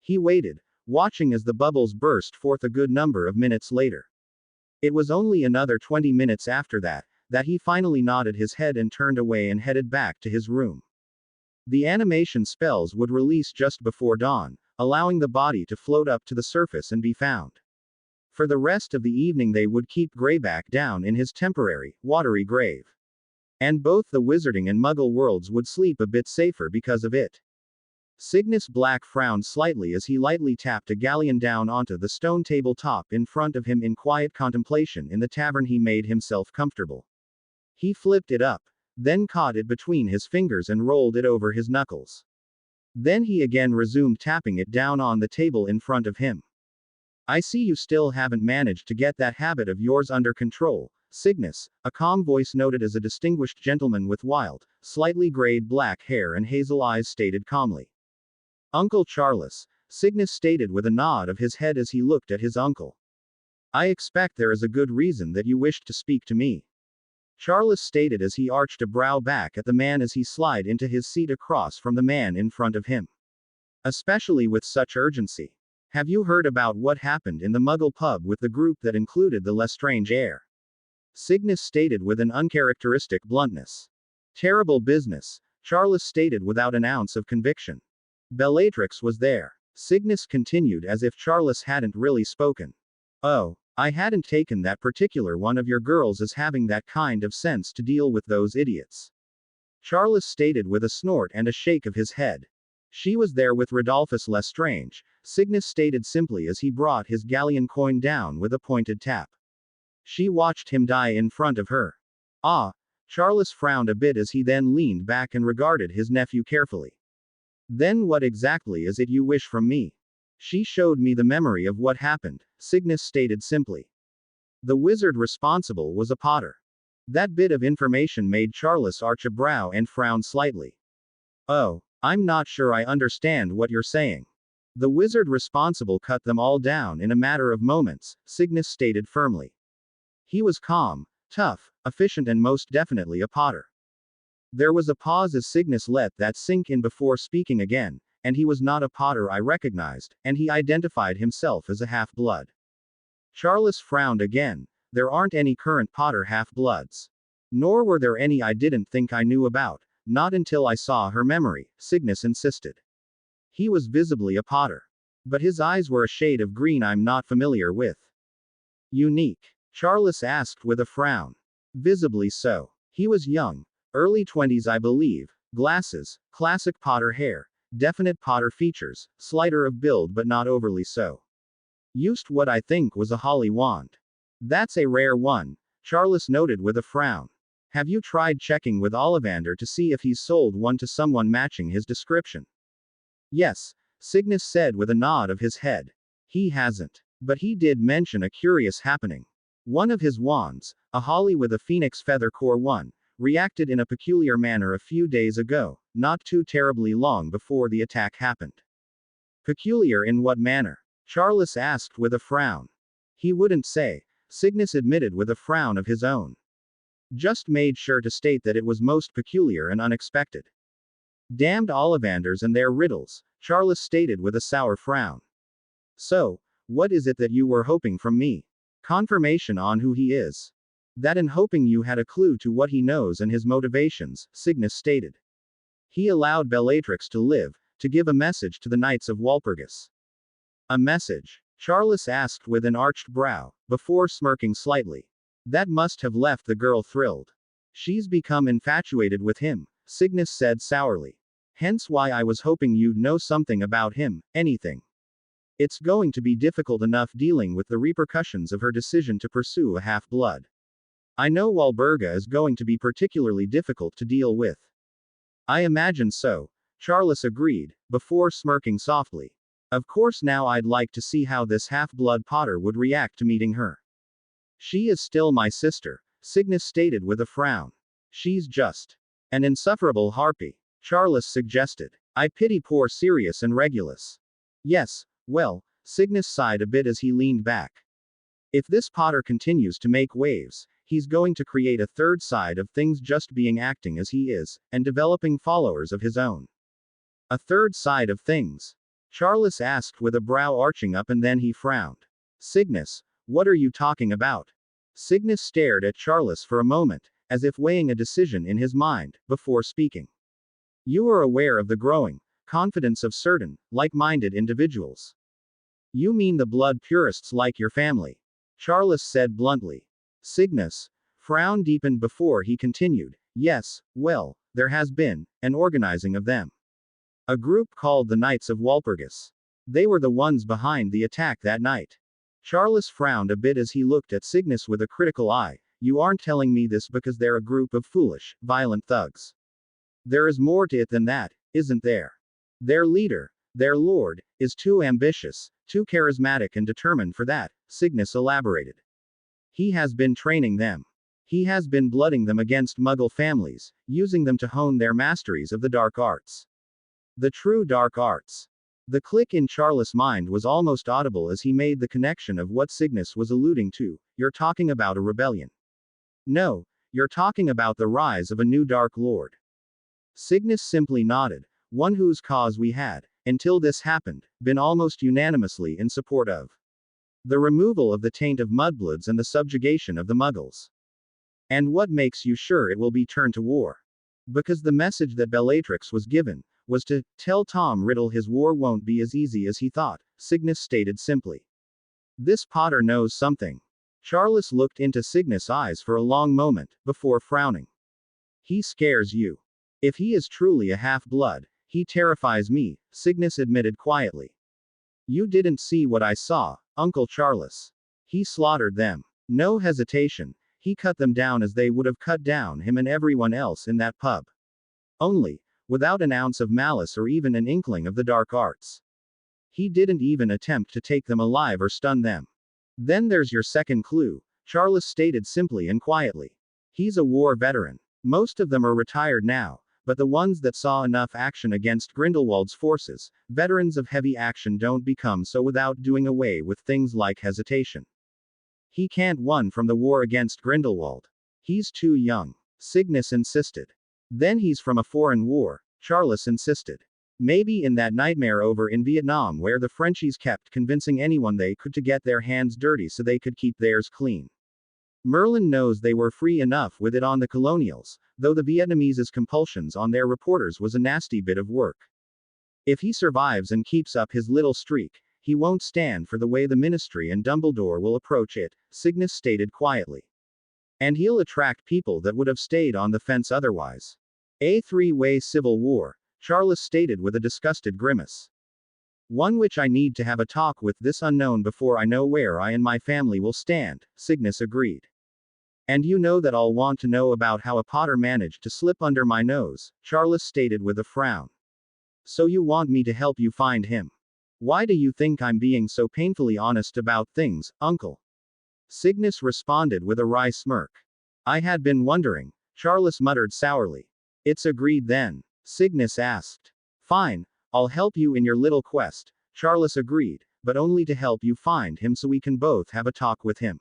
He waited, watching as the bubbles burst forth a good number of minutes later. It was only another 20 minutes after that he finally nodded his head and turned away and headed back to his room. The animation spells would release just before dawn, allowing the body to float up to the surface and be found. For the rest of the evening they would keep Greyback down in his temporary, watery grave. And both the wizarding and muggle worlds would sleep a bit safer because of it. Cygnus Black frowned slightly as he lightly tapped a galleon down onto the stone tabletop in front of him in quiet contemplation. In the tavern he made himself comfortable. He flipped it up, then caught it between his fingers and rolled it over his knuckles. Then he again resumed tapping it down on the table in front of him. I see you still haven't managed to get that habit of yours under control, Cygnus, a calm voice noted as a distinguished gentleman with wild, slightly grayed black hair and hazel eyes stated calmly. Uncle Charles, Cygnus stated with a nod of his head as he looked at his uncle. I expect there is a good reason that you wished to speak to me. Charles stated as he arched a brow back at the man as he slid into his seat across from the man in front of him. Especially with such urgency. Have you heard about what happened in the Muggle pub with the group that included the Lestrange heir? Cygnus stated with an uncharacteristic bluntness. Terrible business, Charles stated without an ounce of conviction. Bellatrix was there. Cygnus continued as if Charles hadn't really spoken. Oh, I hadn't taken that particular one of your girls as having that kind of sense to deal with those idiots. Charles stated with a snort and a shake of his head. She was there with Rodolphus Lestrange, Cygnus stated simply as he brought his galleon coin down with a pointed tap. She watched him die in front of her. Ah, Charles frowned a bit as he then leaned back and regarded his nephew carefully. Then what exactly is it you wish from me? She showed me the memory of what happened, Cygnus stated simply. The wizard responsible was a potter. That bit of information made Charles arch a brow and frown slightly. Oh, I'm not sure I understand what you're saying. The wizard responsible cut them all down in a matter of moments, Cygnus stated firmly. He was calm, tough, efficient and most definitely a potter. There was a pause as Cygnus let that sink in before speaking again, and he was not a potter I recognized, and he identified himself as a half-blood. Charles frowned again. There aren't any current potter half-bloods. Nor were there any I didn't think I knew about, not until I saw her memory, Cygnus insisted. He was visibly a potter. But his eyes were a shade of green I'm not familiar with. Unique? Charles asked with a frown. Visibly so. He was young. Early 20s I believe, glasses, classic potter hair, definite potter features, slighter of build but not overly so. Used what I think was a holly wand. That's a rare one, Charles noted with a frown. Have you tried checking with Ollivander to see if he's sold one to someone matching his description? Yes, Cygnus said with a nod of his head. He hasn't. But he did mention a curious happening. One of his wands, a holly with a phoenix feather core one, reacted in a peculiar manner a few days ago, not too terribly long before the attack happened. Peculiar in what manner? Charles asked with a frown. He wouldn't say, Cygnus admitted with a frown of his own. Just made sure to state that it was most peculiar and unexpected. Damned Ollivanders and their riddles, Charles stated with a sour frown. So, what is it that you were hoping from me? Confirmation on who he is. That and hoping you had a clue to what he knows and his motivations, Cygnus stated. He allowed Bellatrix to live, to give a message to the Knights of Walpurgis. A message? Charles asked with an arched brow, before smirking slightly. That must have left the girl thrilled. She's become infatuated with him, Cygnus said sourly. Hence why I was hoping you'd know something about him, anything. It's going to be difficult enough dealing with the repercussions of her decision to pursue a half-blood. I know Walburga is going to be particularly difficult to deal with. I imagine so, Charles agreed, before smirking softly. Of course now I'd like to see how this half-blood Potter would react to meeting her. She is still my sister, Cygnus stated with a frown. She's just an insufferable harpy, Charles suggested. I pity poor Sirius and Regulus. Yes, well, Cygnus sighed a bit as he leaned back. If this Potter continues to make waves, he's going to create a third side of things just being acting as he is, and developing followers of his own. A third side of things? Charles asked with a brow arching up and then he frowned. Cygnus, what are you talking about? Cygnus stared at Charles for a moment, as if weighing a decision in his mind, before speaking. You are aware of the growing confidence of certain, like-minded individuals. You mean the blood purists like your family? Charles said bluntly. Cygnus' frown deepened before he continued. Yes, well, there has been an organizing of them. A group called the Knights of Walpurgis. They were the ones behind the attack that night. Charles frowned a bit as he looked at Cygnus with a critical eye. You aren't telling me this because they're a group of foolish, violent thugs. There is more to it than that, isn't there? Their leader, their lord, is too ambitious, too charismatic and determined for that, Cygnus elaborated. He has been training them. He has been blooding them against Muggle families, using them to hone their masteries of the dark arts. The true dark arts. The click in Charles' mind was almost audible as he made the connection of what Cygnus was alluding to. You're talking about a rebellion. No, you're talking about the rise of a new Dark Lord. Cygnus simply nodded, one whose cause we had, until this happened, been almost unanimously in support of. The removal of the taint of mudbloods and the subjugation of the Muggles. And what makes you sure it will be turned to war? Because the message that Bellatrix was given, was to tell Tom Riddle his war won't be as easy as he thought, Cygnus stated simply. This Potter knows something. Charles looked into Cygnus' eyes for a long moment, before frowning. He scares you. If he is truly a half-blood, he terrifies me, Cygnus admitted quietly. You didn't see what I saw, Uncle Charles. He slaughtered them. No hesitation, he cut them down as they would have cut down him and everyone else in that pub. Only, without an ounce of malice or even an inkling of the dark arts. He didn't even attempt to take them alive or stun them. Then there's your second clue, Charles stated simply and quietly. He's a war veteran. Most of them are retired now, but the ones that saw enough action against Grindelwald's forces, veterans of heavy action don't become so without doing away with things like hesitation. He can't won from the war against Grindelwald. He's too young, Cygnus insisted. Then he's from a foreign war, Charles insisted. Maybe in that nightmare over in Vietnam where the Frenchies kept convincing anyone they could to get their hands dirty so they could keep theirs clean. Merlin knows they were free enough with it on the colonials, though the Vietnamese's compulsions on their reporters was a nasty bit of work. If he survives and keeps up his little streak, he won't stand for the way the Ministry and Dumbledore will approach it, Cygnus stated quietly. And he'll attract people that would have stayed on the fence otherwise. A three-way civil war, Charles stated with a disgusted grimace. One which I need to have a talk with this unknown before I know where I and my family will stand, Cygnus agreed. And you know that I'll want to know about how a Potter managed to slip under my nose, Charles stated with a frown. So you want me to help you find him? Why do you think I'm being so painfully honest about things, Uncle? Cygnus responded with a wry smirk. I had been wondering, Charles muttered sourly. It's agreed then, Cygnus asked. Fine, I'll help you in your little quest, Charles agreed, but only to help you find him so we can both have a talk with him.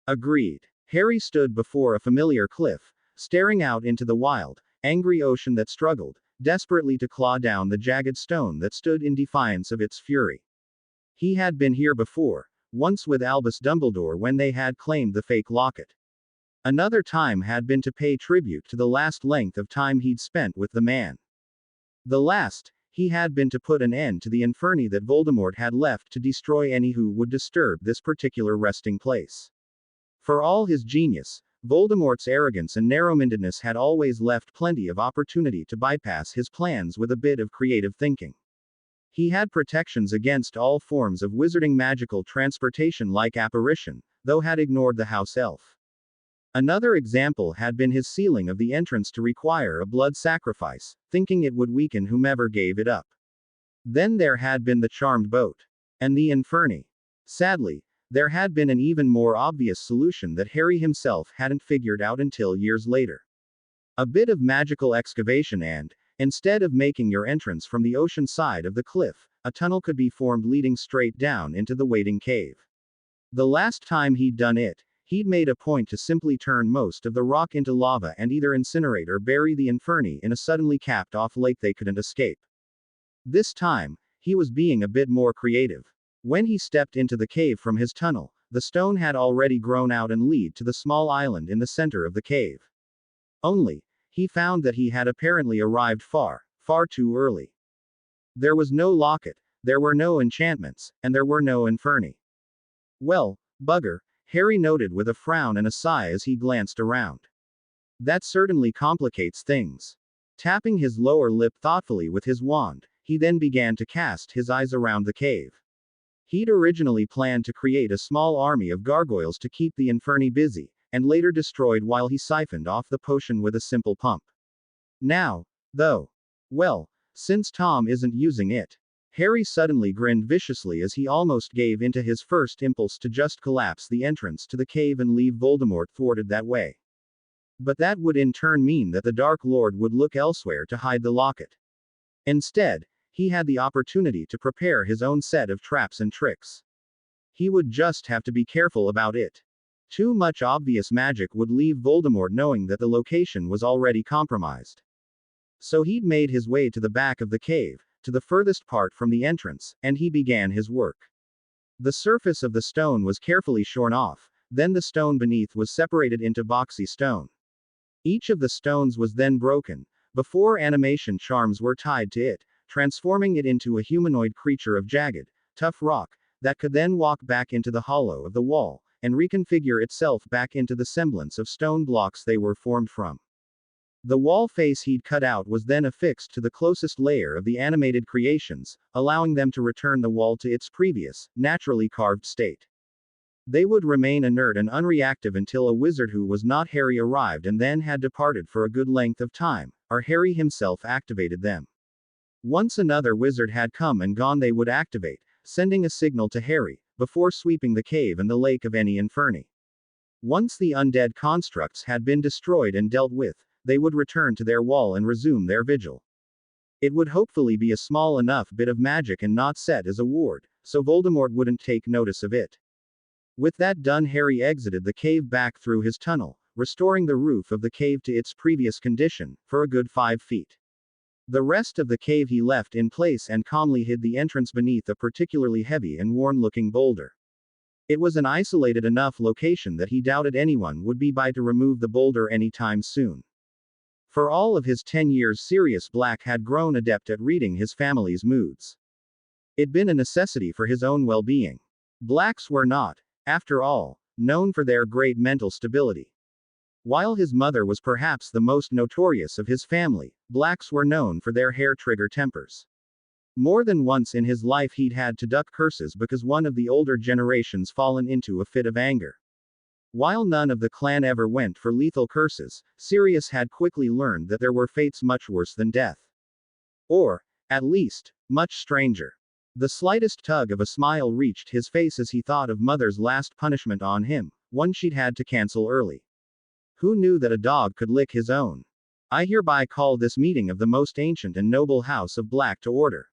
Agreed. Harry stood before a familiar cliff, staring out into the wild, angry ocean that struggled, desperately to claw down the jagged stone that stood in defiance of its fury. He had been here before, once with Albus Dumbledore when they had claimed the fake locket. Another time had been to pay tribute to the last length of time he'd spent with the man. The last, he had been to put an end to the infernity that Voldemort had left to destroy any who would disturb this particular resting place. For all his genius, Voldemort's arrogance and narrow-mindedness had always left plenty of opportunity to bypass his plans with a bit of creative thinking. He had protections against all forms of wizarding magical transportation like apparition, though had ignored the house elf. Another example had been his sealing of the entrance to require a blood sacrifice, thinking it would weaken whomever gave it up. Then there had been the charmed boat. And the infernity. Sadly, there had been an even more obvious solution that Harry himself hadn't figured out until years later. A bit of magical excavation and, instead of making your entrance from the ocean side of the cliff, a tunnel could be formed leading straight down into the waiting cave. The last time he'd done it, he'd made a point to simply turn most of the rock into lava and either incinerate or bury the infernity in a suddenly capped off lake they couldn't escape. This time, he was being a bit more creative. When he stepped into the cave from his tunnel, the stone had already grown out and led to the small island in the center of the cave. Only, he found that he had apparently arrived far, far too early. There was no locket, there were no enchantments, and there were no infernity. Well, bugger, Harry noted with a frown and a sigh as he glanced around. That certainly complicates things. Tapping his lower lip thoughtfully with his wand, he then began to cast his eyes around the cave. He'd originally planned to create a small army of gargoyles to keep the infernity busy, and later destroyed while he siphoned off the potion with a simple pump. Now, though, well, since Tom isn't using it, Harry suddenly grinned viciously as he almost gave into his first impulse to just collapse the entrance to the cave and leave Voldemort thwarted that way. But that would in turn mean that the Dark Lord would look elsewhere to hide the locket. Instead, he had the opportunity to prepare his own set of traps and tricks. He would just have to be careful about it. Too much obvious magic would leave Voldemort knowing that the location was already compromised. So he'd made his way to the back of the cave, to the furthest part from the entrance, and he began his work. The surface of the stone was carefully shorn off, then the stone beneath was separated into boxy stone. Each of the stones was then broken, before animation charms were tied to it, transforming it into a humanoid creature of jagged, tough rock, that could then walk back into the hollow of the wall, and reconfigure itself back into the semblance of stone blocks they were formed from. The wall face he'd cut out was then affixed to the closest layer of the animated creations, allowing them to return the wall to its previous, naturally carved state. They would remain inert and unreactive until a wizard who was not Harry arrived and then had departed for a good length of time, or Harry himself activated them. Once another wizard had come and gone, they would activate, sending a signal to Harry, before sweeping the cave and the lake of any infernity. Once the undead constructs had been destroyed and dealt with, they would return to their wall and resume their vigil. It would hopefully be a small enough bit of magic and not set as a ward, so Voldemort wouldn't take notice of it. With that done, Harry exited the cave back through his tunnel, restoring the roof of the cave to its previous condition, for a good 5 feet. The rest of the cave he left in place and calmly hid the entrance beneath a particularly heavy and worn-looking boulder. It was an isolated enough location that he doubted anyone would be by to remove the boulder anytime soon. For all of his 10 years, Sirius Black had grown adept at reading his family's moods. It'd been a necessity for his own well-being. Blacks were not, after all, known for their great mental stability. While his mother was perhaps the most notorious of his family, Blacks were known for their hair-trigger tempers. More than once in his life he'd had to duck curses because one of the older generations fallen into a fit of anger. While none of the clan ever went for lethal curses, Sirius had quickly learned that there were fates much worse than death. Or, at least, much stranger. The slightest tug of a smile reached his face as he thought of Mother's last punishment on him, one she'd had to cancel early. Who knew that a dog could lick his own? I hereby call this meeting of the most ancient and noble house of Black to order.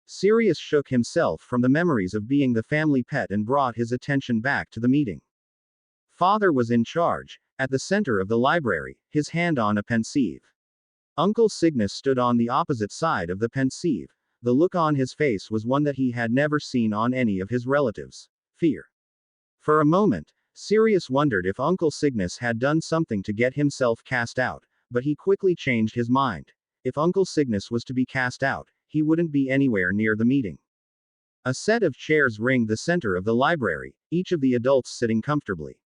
Sirius shook himself from the memories of being the family pet and brought his attention back to the meeting. Father was in charge, at the center of the library, his hand on a pensieve. Uncle Cygnus stood on the opposite side of the pensieve. The look on his face was one that he had never seen on any of his relatives. Fear. For a moment, Sirius wondered if Uncle Cygnus had done something to get himself cast out, but he quickly changed his mind. If Uncle Cygnus was to be cast out, he wouldn't be anywhere near the meeting. A set of chairs ringed the center of the library, each of the adults sitting comfortably.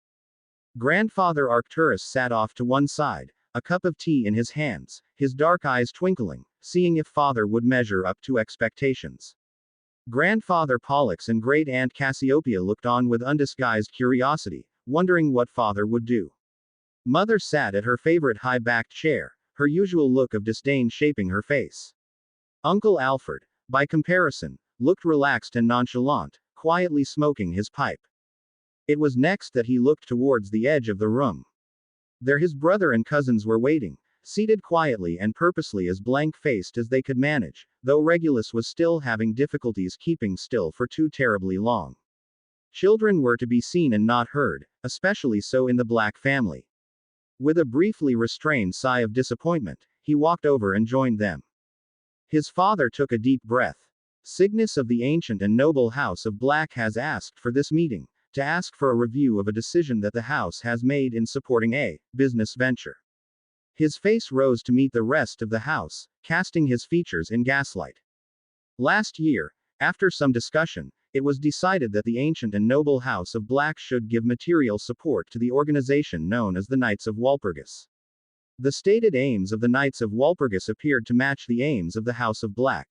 Grandfather Arcturus sat off to one side, a cup of tea in his hands, his dark eyes twinkling, seeing if father would measure up to expectations. Grandfather Pollux and Great Aunt Cassiopeia looked on with undisguised curiosity, wondering what father would do. Mother sat at her favorite high-backed chair, her usual look of disdain shaping her face. Uncle Alfred, by comparison, looked relaxed and nonchalant, quietly smoking his pipe. It was next that he looked towards the edge of the room. There his brother and cousins were waiting, seated quietly and purposely as blank-faced as they could manage, though Regulus was still having difficulties keeping still for too terribly long. Children were to be seen and not heard, especially so in the Black family. With a briefly restrained sigh of disappointment, he walked over and joined them. His father took a deep breath. Cygnus of the ancient and noble House of Black has asked for this meeting, to ask for a review of a decision that the House has made in supporting a business venture. His face rose to meet the rest of the House, casting his features in gaslight. Last year, after some discussion, it was decided that the ancient and noble House of Black should give material support to the organization known as the Knights of Walpurgis. The stated aims of the Knights of Walpurgis appeared to match the aims of the House of Black.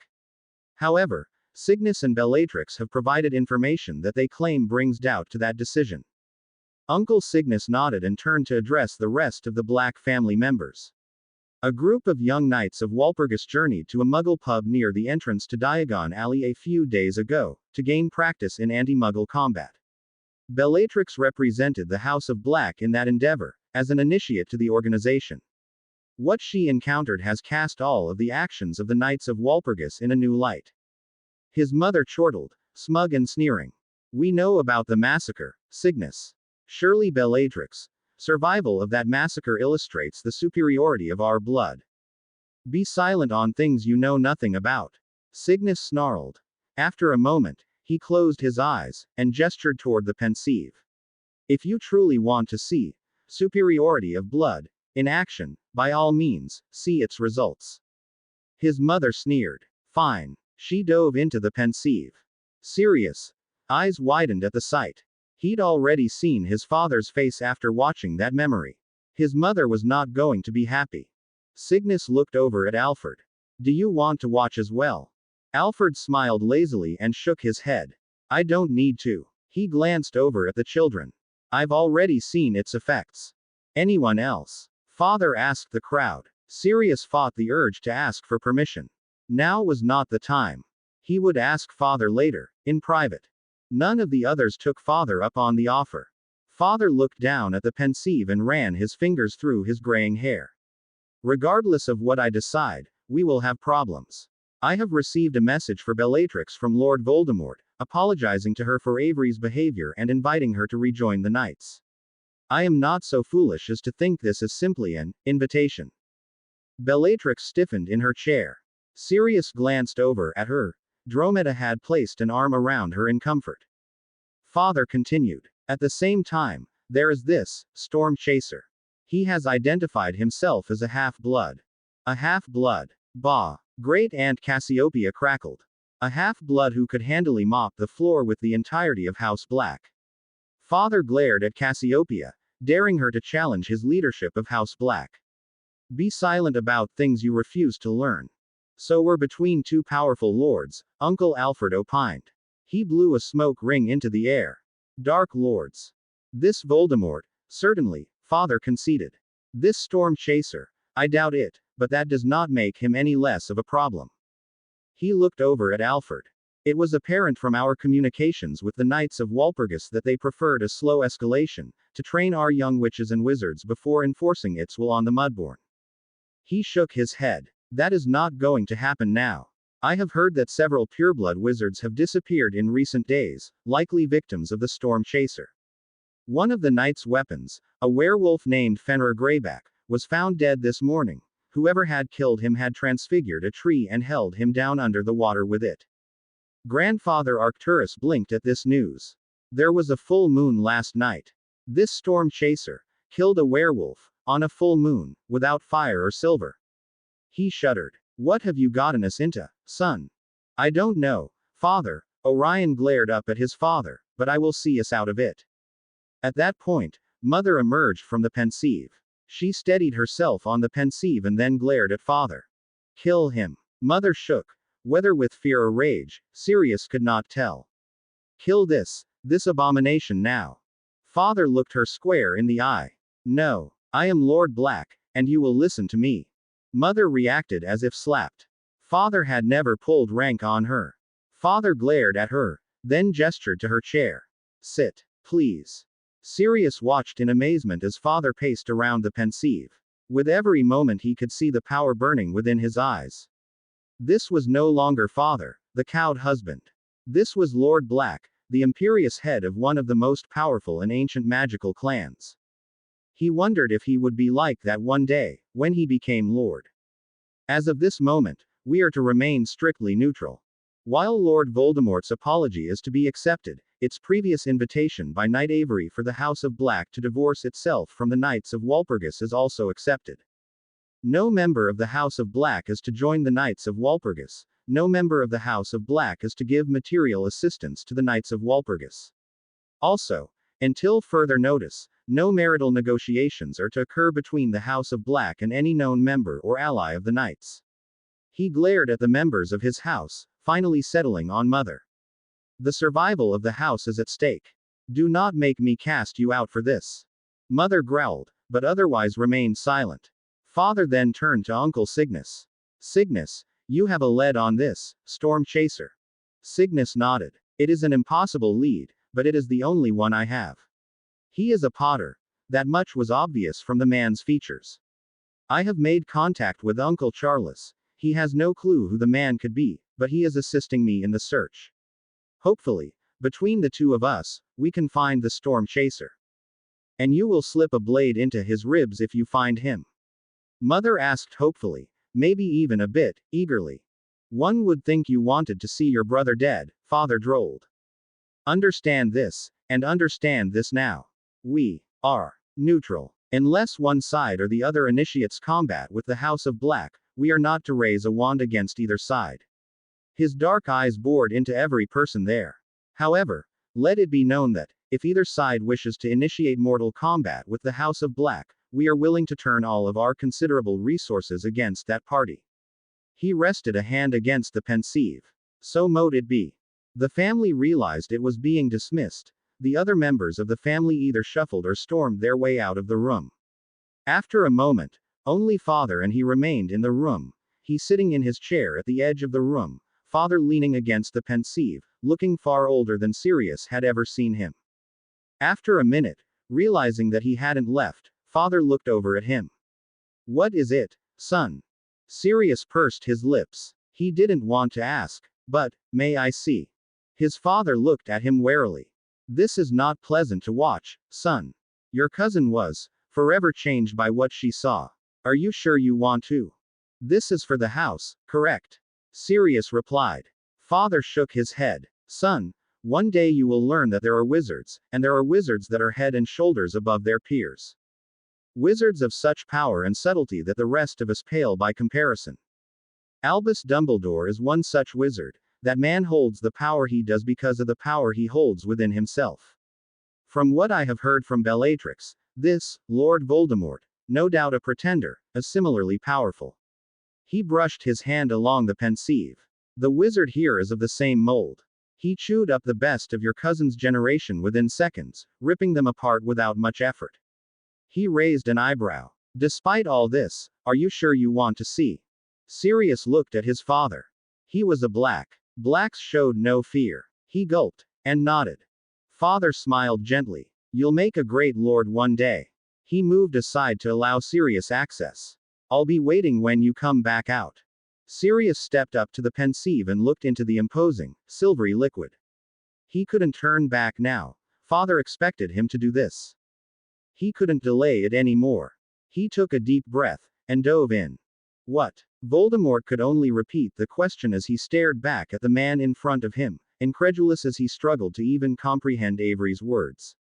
However, Cygnus and Bellatrix have provided information that they claim brings doubt to that decision. Uncle Cygnus nodded and turned to address the rest of the Black family members. A group of young Knights of Walpurgis journeyed to a Muggle pub near the entrance to Diagon Alley a few days ago, to gain practice in anti-Muggle combat. Bellatrix represented the House of Black in that endeavor, as an initiate to the organization. What she encountered has cast all of the actions of the Knights of Walpurgis in a new light. His mother chortled, smug and sneering. We know about the massacre, Cygnus. Surely Bellatrix. Survival of that massacre illustrates the superiority of our blood. Be silent on things you know nothing about. Cygnus snarled. After a moment, he closed his eyes, and gestured toward the pensieve. If you truly want to see superiority of blood in action, by all means, see its results. His mother sneered. Fine. She dove into the pensieve. Sirius' eyes widened at the sight. He'd already seen his father's face after watching that memory. His mother was not going to be happy. Cygnus looked over at Alfred. Do you want to watch as well? Alfred smiled lazily and shook his head. I don't need to. He glanced over at the children. I've already seen its effects. Anyone else? Father asked the crowd. Sirius fought the urge to ask for permission. Now was not the time. He would ask father later, in private. None of the others took father up on the offer. Father looked down at the pensieve and ran his fingers through his graying hair. Regardless of what I decide, we will have problems. I have received a message for Bellatrix from Lord Voldemort, apologizing to her for Avery's behavior and inviting her to rejoin the Knights. I am not so foolish as to think this is simply an invitation. Bellatrix stiffened in her chair. Sirius glanced over at her. Dromeda had placed an arm around her in comfort. Father continued. At the same time, there is this Storm Chaser. He has identified himself as a half-blood. A half-blood. Bah. Great Aunt Cassiopeia crackled. A half-blood who could handily mop the floor with the entirety of House Black. Father glared at Cassiopeia, daring her to challenge his leadership of House Black. Be silent about things you refuse to learn. So we're between two powerful lords, Uncle Alfred opined. He blew a smoke ring into the air. Dark lords. This Voldemort, certainly, Father conceded. This Storm Chaser, I doubt it, but that does not make him any less of a problem. He looked over at Alfred. It was apparent from our communications with the Knights of Walpurgis that they preferred a slow escalation, to train our young witches and wizards before enforcing its will on the Mudborn. He shook his head. That is not going to happen now. I have heard that several pureblood wizards have disappeared in recent days, likely victims of the Storm Chaser. One of the Knight's weapons, a werewolf named Fenrir Greyback, was found dead this morning, whoever had killed him had transfigured a tree and held him down under the water with it. Grandfather Arcturus blinked at this news. There was a full moon last night. This storm chaser killed a werewolf on a full moon, without fire or silver. He shuddered. What have you gotten us into, son? I don't know, father. Orion glared up at his father, but I will see us out of it. At that point, mother emerged from the pensieve. She steadied herself on the pensieve and then glared at father. Kill him. Mother shook. Whether with fear or rage, Sirius could not tell. Kill this abomination now. Father looked her square in the eye. No, I am Lord Black, and you will listen to me. Mother reacted as if slapped. Father had never pulled rank on her. Father glared at her, then gestured to her chair. Sit, please. Sirius watched in amazement as father paced around the pensieve. With every moment he could see the power burning within his eyes. This was no longer father, the cowed husband. This was Lord Black, the imperious head of one of the most powerful and ancient magical clans. He wondered if he would be like that one day, when he became Lord. As of this moment, we are to remain strictly neutral. While Lord Voldemort's apology is to be accepted, its previous invitation by Knight Avery for the House of Black to divorce itself from the Knights of Walpurgis is also accepted. No member of the House of Black is to join the Knights of Walpurgis. No member of the House of Black is to give material assistance to the Knights of Walpurgis. Also, until further notice, no marital negotiations are to occur between the House of Black and any known member or ally of the Knights. He glared at the members of his house, finally settling on Mother. The survival of the house is at stake. Do not make me cast you out for this. Mother growled, but otherwise remained silent. Father then turned to Uncle Cygnus. Cygnus, you have a lead on this, storm chaser. Cygnus nodded. It is an impossible lead, but it is the only one I have. He is a potter. That much was obvious from the man's features. I have made contact with Uncle Charles. He has no clue who the man could be, but he is assisting me in the search. Hopefully, between the two of us, we can find the storm chaser. And you will slip a blade into his ribs if you find him. Mother asked hopefully, maybe even a bit eagerly. One would think you wanted to see your brother dead, father drawled. Understand this, and understand this now. We are neutral. Unless one side or the other initiates combat with the House of Black, we are not to raise a wand against either side. His dark eyes bored into every person there. However, let it be known that, if either side wishes to initiate mortal combat with the House of Black, we are willing to turn all of our considerable resources against that party. He rested a hand against the pensieve. So mote it be. The family realized it was being dismissed. The other members of the family either shuffled or stormed their way out of the room. After a moment, only father and he remained in the room. He sitting in his chair at the edge of the room, father leaning against the pensieve, looking far older than Sirius had ever seen him. After a minute, realizing that he hadn't left, father looked over at him. What is it, son? Sirius pursed his lips. He didn't want to ask, but, may I see? His father looked at him warily. This is not pleasant to watch, son. Your cousin was forever changed by what she saw. Are you sure you want to? This is for the house, correct? Sirius replied. Father shook his head. Son, one day you will learn that there are wizards, and there are wizards that are head and shoulders above their peers. Wizards of such power and subtlety that the rest of us pale by comparison. Albus Dumbledore is one such wizard. That man holds the power he does because of the power he holds within himself. From what I have heard from Bellatrix, this, Lord Voldemort, no doubt a pretender, is similarly powerful. He brushed his hand along the pensieve. The wizard here is of the same mold. He chewed up the best of your cousin's generation within seconds, ripping them apart without much effort. He raised an eyebrow. Despite all this, are you sure you want to see? Sirius looked at his father. He was a black. Blacks showed no fear. He gulped, and nodded. Father smiled gently. You'll make a great lord one day. He moved aside to allow Sirius access. I'll be waiting when you come back out. Sirius stepped up to the pensieve and looked into the imposing, silvery liquid. He couldn't turn back now. Father expected him to do this. He couldn't delay it any more. He took a deep breath, and dove in. What? Voldemort could only repeat the question as he stared back at the man in front of him, incredulous as he struggled to even comprehend Avery's words.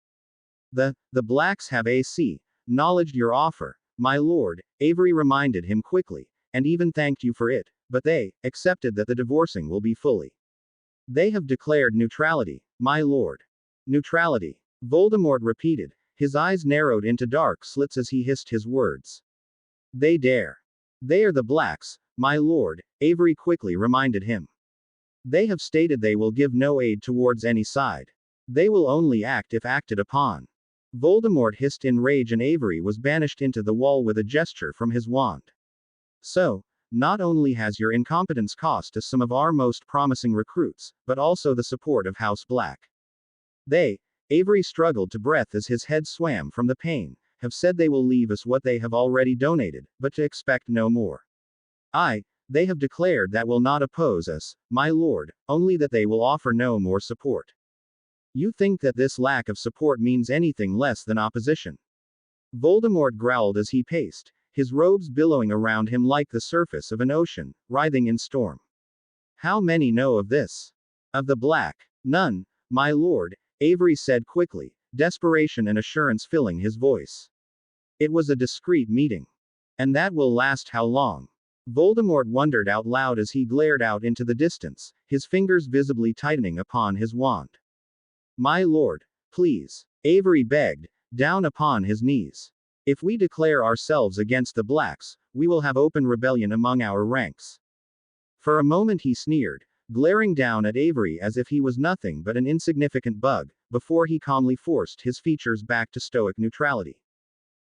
The blacks have acknowledged your offer, my lord, Avery reminded him quickly, and even thanked you for it, but they accepted that the divorcing will be fully. They have declared neutrality, my lord. Neutrality. Voldemort repeated, his eyes narrowed into dark slits as he hissed his words. They dare. They are the blacks, my lord, Avery quickly reminded him. They have stated they will give no aid towards any side. They will only act if acted upon. Voldemort hissed in rage and Avery was banished into the wall with a gesture from his wand. So, not only has your incompetence cost us some of our most promising recruits, but also the support of House Black. They, Avery struggled to breath as his head swam from the pain, have said they will leave us what they have already donated, but to expect no more. They have declared that will not oppose us, my lord, only that they will offer no more support. You think that this lack of support means anything less than opposition? Voldemort growled as he paced, his robes billowing around him like the surface of an ocean, writhing in storm. How many know of this? Of the black? None, my lord, Avery said quickly, desperation and assurance filling his voice. It was a discreet meeting. And that will last how long? Voldemort wondered out loud as he glared out into the distance, his fingers visibly tightening upon his wand. My lord, please, Avery begged, down upon his knees. If we declare ourselves against the blacks, we will have open rebellion among our ranks. For a moment he sneered, glaring down at Avery as if he was nothing but an insignificant bug, before he calmly forced his features back to stoic neutrality.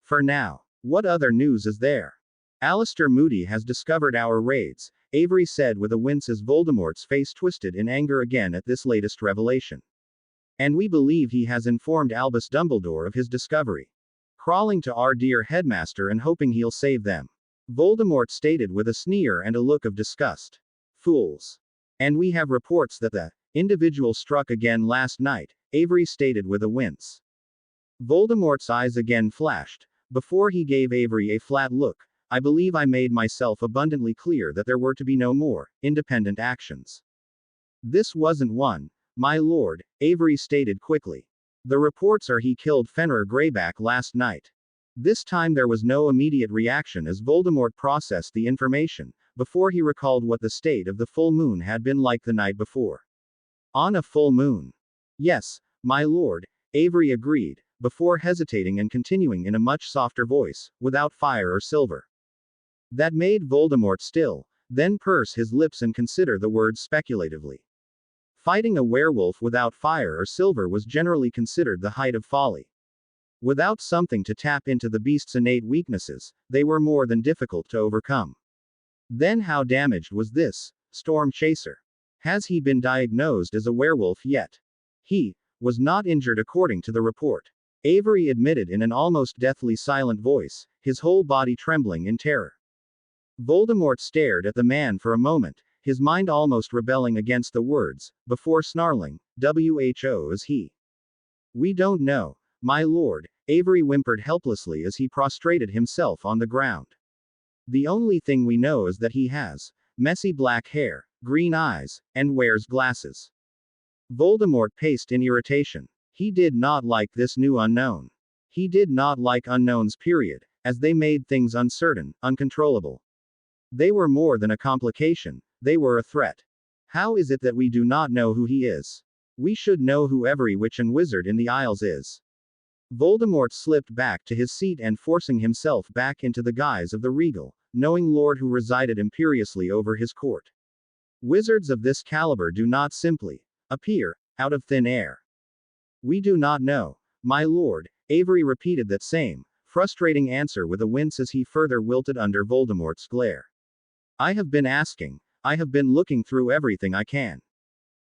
For now, what other news is there? Alistair Moody has discovered our raids, Avery said with a wince as Voldemort's face twisted in anger again at this latest revelation. And we believe he has informed Albus Dumbledore of his discovery. Crawling to our dear headmaster and hoping he'll save them. Voldemort stated with a sneer and a look of disgust. Fools. And we have reports that the individual struck again last night, Avery stated with a wince. Voldemort's eyes again flashed. Before he gave Avery a flat look, I believe I made myself abundantly clear that there were to be no more independent actions. This wasn't one, my lord, Avery stated quickly. The reports are he killed Fenrir Greyback last night. This time there was no immediate reaction as Voldemort processed the information, before he recalled what the state of the full moon had been like the night before. On a full moon. Yes, my lord, Avery agreed, before hesitating and continuing in a much softer voice, without fire or silver. That made Voldemort still, then purse his lips and consider the words speculatively. Fighting a werewolf without fire or silver was generally considered the height of folly. Without something to tap into the beast's innate weaknesses, they were more than difficult to overcome. Then how damaged was this storm chaser? Has he been diagnosed as a werewolf yet? He was not injured according to the report. Avery admitted in an almost deathly silent voice, his whole body trembling in terror. Voldemort stared at the man for a moment, his mind almost rebelling against the words, before snarling, "Who is he?" We don't know, my lord, Avery whimpered helplessly as he prostrated himself on the ground. The only thing we know is that he has messy black hair, green eyes, and wears glasses. Voldemort paced in irritation. He did not like this new unknown. He did not like unknowns period, as they made things uncertain, uncontrollable. They were more than a complication, they were a threat. How is it that we do not know who he is? We should know who every witch and wizard in the Isles is. Voldemort slipped back to his seat and forcing himself back into the guise of the regal, knowing lord who resided imperiously over his court. Wizards of this caliber do not simply appear out of thin air. We do not know, my lord, Avery repeated that same, frustrating answer with a wince as he further wilted under Voldemort's glare. I have been asking, I have been looking through everything I can.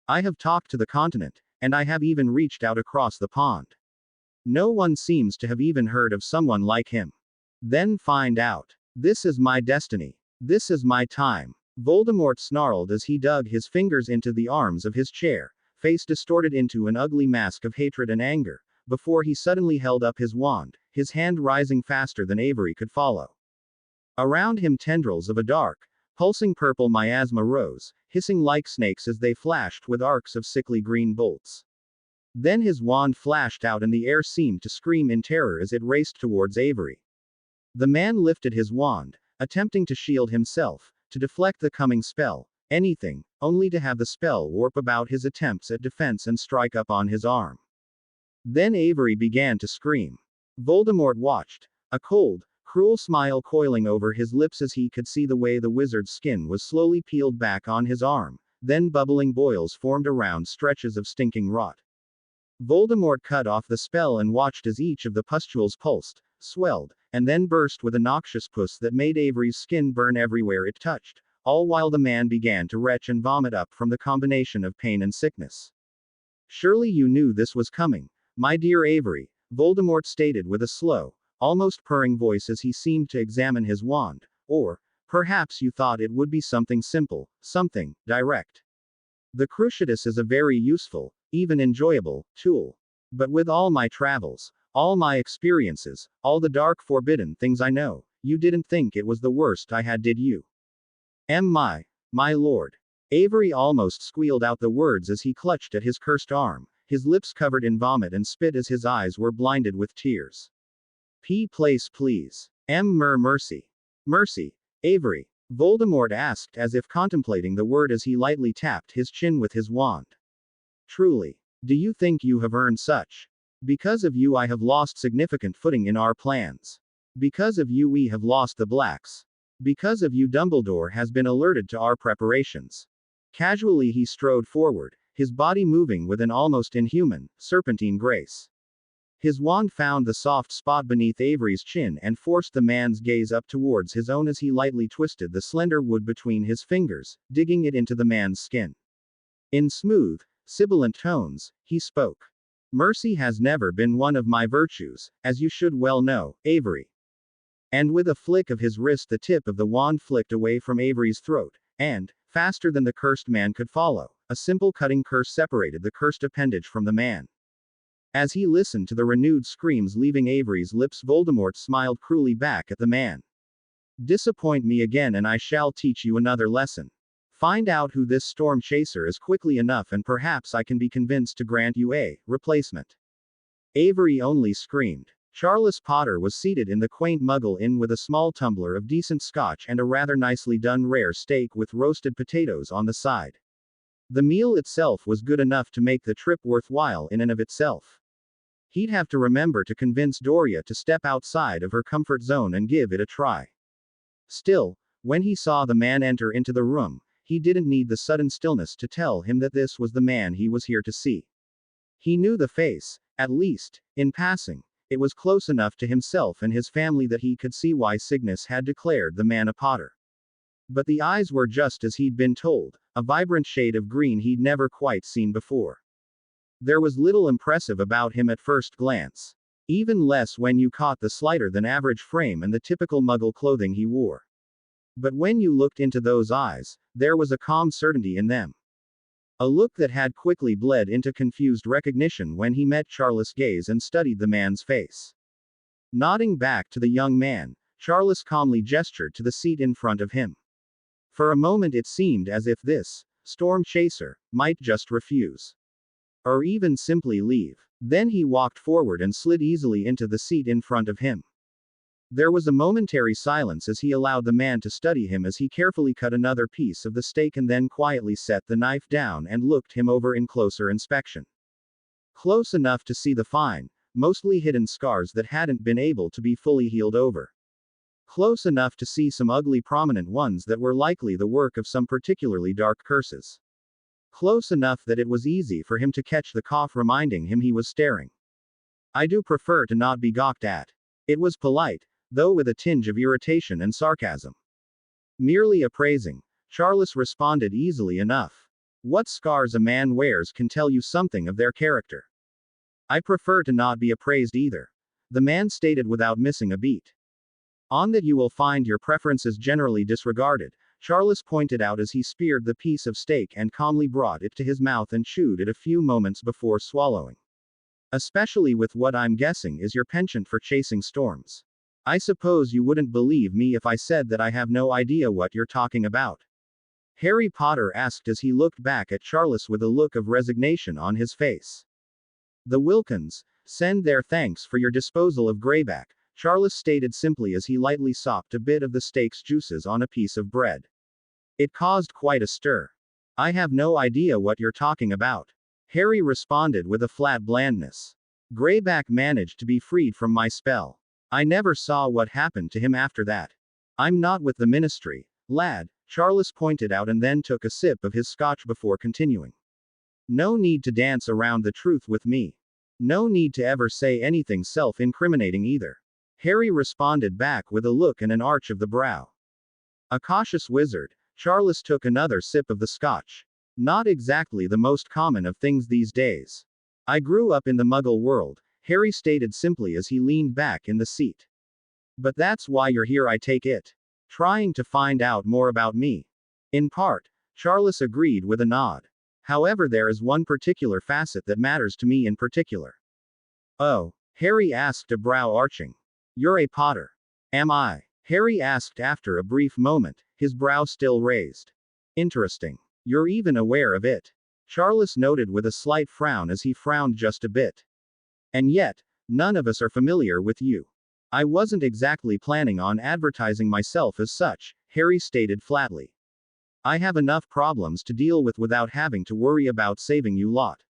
I have talked to the continent, and I have even reached out across the pond. No one seems to have even heard of someone like him. Then find out. This is my destiny. This is my time. Voldemort snarled as he dug his fingers into the arms of his chair, face distorted into an ugly mask of hatred and anger, before he suddenly held up his wand, his hand rising faster than Avery could follow. Around him tendrils of a dark, pulsing purple miasma rose, hissing like snakes as they flashed with arcs of sickly green bolts. Then his wand flashed out and the air seemed to scream in terror as it raced towards Avery. The man lifted his wand, attempting to shield himself, to deflect the coming spell, anything, only to have the spell warp about his attempts at defense and strike up on his arm. Then Avery began to scream. Voldemort watched, a cold, cruel smile coiling over his lips as he could see the way the wizard's skin was slowly peeled back on his arm, then bubbling boils formed around stretches of stinking rot. Voldemort cut off the spell and watched as each of the pustules pulsed, swelled, and then burst with a noxious pus that made Avery's skin burn everywhere it touched, all while the man began to retch and vomit up from the combination of pain and sickness. Surely you knew this was coming, my dear Avery, Voldemort stated with a slow, almost purring voice as he seemed to examine his wand, or, perhaps you thought it would be something simple, something direct. The Cruciatus is a very useful, even enjoyable, tool. But with all my travels, all my experiences, all the dark forbidden things I know, you didn't think it was the worst I had, did you? My lord. Avery almost squealed out the words as he clutched at his cursed arm, his lips covered in vomit and spit as his eyes were blinded with tears. Place please. Mercy. Mercy. Avery. Voldemort asked as if contemplating the word as he lightly tapped his chin with his wand. Truly. Do you think you have earned such? Because of you I have lost significant footing in our plans. Because of you we have lost the Blacks. Because of you Dumbledore has been alerted to our preparations. Casually he strode forward, his body moving with an almost inhuman, serpentine grace. His wand found the soft spot beneath Avery's chin and forced the man's gaze up towards his own as he lightly twisted the slender wood between his fingers, digging it into the man's skin. In smooth, sibilant tones, he spoke. Mercy has never been one of my virtues, as you should well know, Avery. And with a flick of his wrist the tip of the wand flicked away from Avery's throat, and, faster than the cursed man could follow, a simple cutting curse separated the cursed appendage from the man. As he listened to the renewed screams leaving Avery's lips, Voldemort smiled cruelly back at the man. Disappoint me again and I shall teach you another lesson. Find out who this storm chaser is quickly enough and perhaps I can be convinced to grant you a replacement. Avery only screamed. Charles Potter was seated in the quaint Muggle Inn with a small tumbler of decent scotch and a rather nicely done rare steak with roasted potatoes on the side. The meal itself was good enough to make the trip worthwhile in and of itself. He'd have to remember to convince Doria to step outside of her comfort zone and give it a try. Still, when he saw the man enter into the room, he didn't need the sudden stillness to tell him that this was the man he was here to see. He knew the face, at least, in passing. It was close enough to himself and his family that he could see why Cygnus had declared the man a Potter. But the eyes were just as he'd been told, a vibrant shade of green he'd never quite seen before. There was little impressive about him at first glance. Even less when you caught the slighter than average frame and the typical Muggle clothing he wore. But when you looked into those eyes, there was a calm certainty in them. A look that had quickly bled into confused recognition when he met Charles' gaze and studied the man's face. Nodding back to the young man, Charles calmly gestured to the seat in front of him. For a moment it seemed as if this storm chaser might just refuse. Or even simply leave. Then he walked forward and slid easily into the seat in front of him. There was a momentary silence as he allowed the man to study him as he carefully cut another piece of the steak and then quietly set the knife down and looked him over in closer inspection. Close enough to see the fine, mostly hidden scars that hadn't been able to be fully healed over. Close enough to see some ugly prominent ones that were likely the work of some particularly dark curses. Close enough that it was easy for him to catch the cough reminding him he was staring. I do prefer to not be gawked at. It was polite, though with a tinge of irritation and sarcasm. Merely appraising, Charles responded easily enough. What scars a man wears can tell you something of their character. I prefer to not be appraised either. The man stated without missing a beat. On that you will find your preferences generally disregarded, Charles pointed out as he speared the piece of steak and calmly brought it to his mouth and chewed it a few moments before swallowing. Especially with what I'm guessing is your penchant for chasing storms. I suppose you wouldn't believe me if I said that I have no idea what you're talking about. Harry Potter asked as he looked back at Charles with a look of resignation on his face. The Wilkins send their thanks for your disposal of Greyback, Charles stated simply as he lightly sopped a bit of the steak's juices on a piece of bread. It caused quite a stir. I have no idea what you're talking about. Harry responded with a flat blandness. Greyback managed to be freed from my spell. I never saw what happened to him after that. I'm not with the ministry, lad, Charles pointed out and then took a sip of his scotch before continuing. No need to dance around the truth with me. No need to ever say anything self-incriminating either. Harry responded back with a look and an arch of the brow. A cautious wizard, Charles took another sip of the scotch. Not exactly the most common of things these days. I grew up in the Muggle world, Harry stated simply as he leaned back in the seat. But that's why you're here, I take it. Trying to find out more about me. In part, Charles agreed with a nod. However, there is one particular facet that matters to me in particular. Oh, Harry asked, a brow arching. You're a Potter. Am I? Harry asked after a brief moment, his brow still raised. Interesting. You're even aware of it. Charles noted with a slight frown as he frowned just a bit. And yet, none of us are familiar with you. I wasn't exactly planning on advertising myself as such, Harry stated flatly. I have enough problems to deal with without having to worry about saving you lot.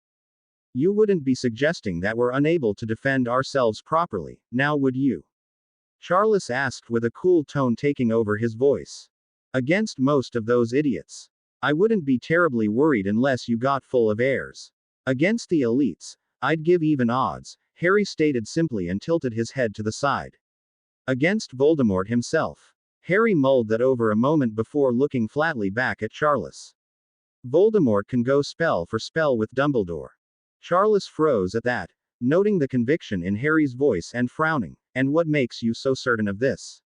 You wouldn't be suggesting that we're unable to defend ourselves properly, now would you? Charles asked with a cool tone taking over his voice. Against most of those idiots. I wouldn't be terribly worried unless you got full of airs. Against the elites, I'd give even odds, Harry stated simply and tilted his head to the side. Against Voldemort himself. Harry mulled that over a moment before looking flatly back at Charles. Voldemort can go spell for spell with Dumbledore. Charles froze at that, noting the conviction in Harry's voice and frowning. And what makes you so certain of this?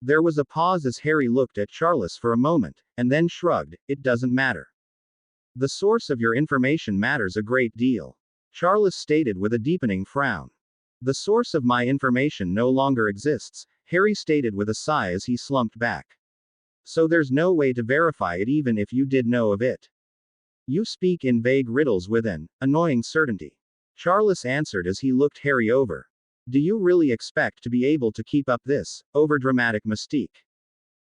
There was a pause as Harry looked at Charles for a moment, and then shrugged, it doesn't matter. The source of your information matters a great deal. Charles stated with a deepening frown. The source of my information no longer exists, Harry stated with a sigh as he slumped back. So there's no way to verify it even if you did know of it. You speak in vague riddles with an annoying certainty. Charles answered as he looked Harry over. Do you really expect to be able to keep up this overdramatic mystique?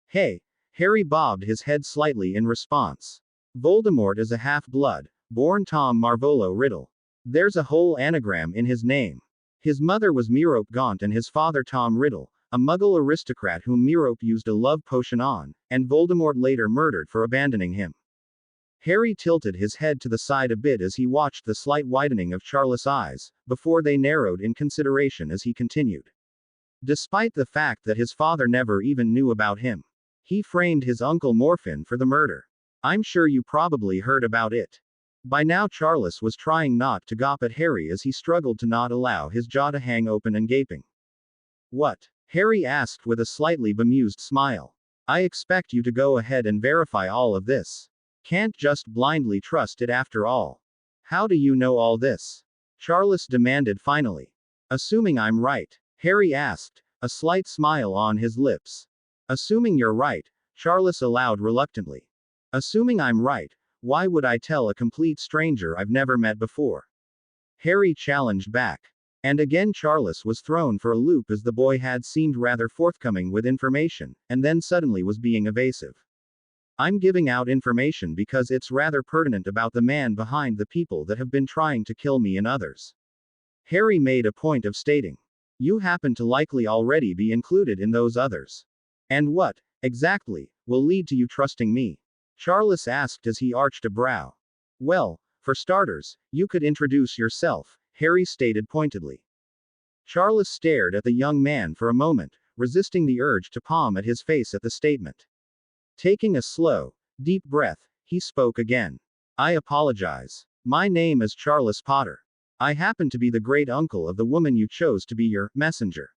Hey, Harry bobbed his head slightly in response. Voldemort is a half-blood, born Tom Marvolo Riddle. There's a whole anagram in his name. His mother was Merope Gaunt and his father Tom Riddle, a Muggle aristocrat whom Merope used a love potion on, and Voldemort later murdered for abandoning him. Harry tilted his head to the side a bit as he watched the slight widening of Charles' eyes, before they narrowed in consideration as he continued. Despite the fact that his father never even knew about him, he framed his uncle Morfin for the murder. I'm sure you probably heard about it. By now Charles was trying not to gawp at Harry as he struggled to not allow his jaw to hang open and gaping. What? Harry asked with a slightly bemused smile. I expect you to go ahead and verify all of this. Can't just blindly trust it after all. How do you know all this? Charles demanded finally. Assuming I'm right, Harry asked, a slight smile on his lips. Assuming you're right, Charles allowed reluctantly. Assuming I'm right, why would I tell a complete stranger I've never met before? Harry challenged back. And again Charles was thrown for a loop as the boy had seemed rather forthcoming with information, and then suddenly was being evasive. I'm giving out information because it's rather pertinent about the man behind the people that have been trying to kill me and others. Harry made a point of stating. You happen to likely already be included in those others. And what, exactly, will lead to you trusting me? Charles asked as he arched a brow. Well, for starters, you could introduce yourself, Harry stated pointedly. Charles stared at the young man for a moment, resisting the urge to palm at his face at the statement. Taking a slow, deep breath, he spoke again. I apologize. My name is Charles Potter. I happen to be the great uncle of the woman you chose to be your messenger.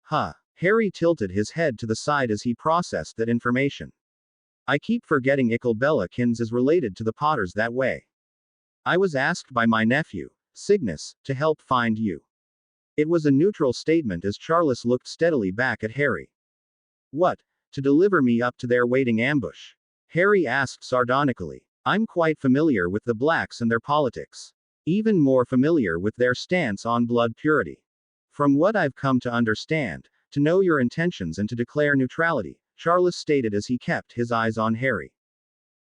Huh. Harry tilted his head to the side as he processed that information. I keep forgetting Icklebellakins is related to the Potters that way. I was asked by my nephew, Cygnus, to help find you. It was a neutral statement as Charles looked steadily back at Harry. What? To deliver me up to their waiting ambush? Harry asked sardonically. I'm quite familiar with the blacks and their politics. Even more familiar with their stance on blood purity. From what I've come to understand, to know your intentions and to declare neutrality, Charles stated as he kept his eyes on Harry.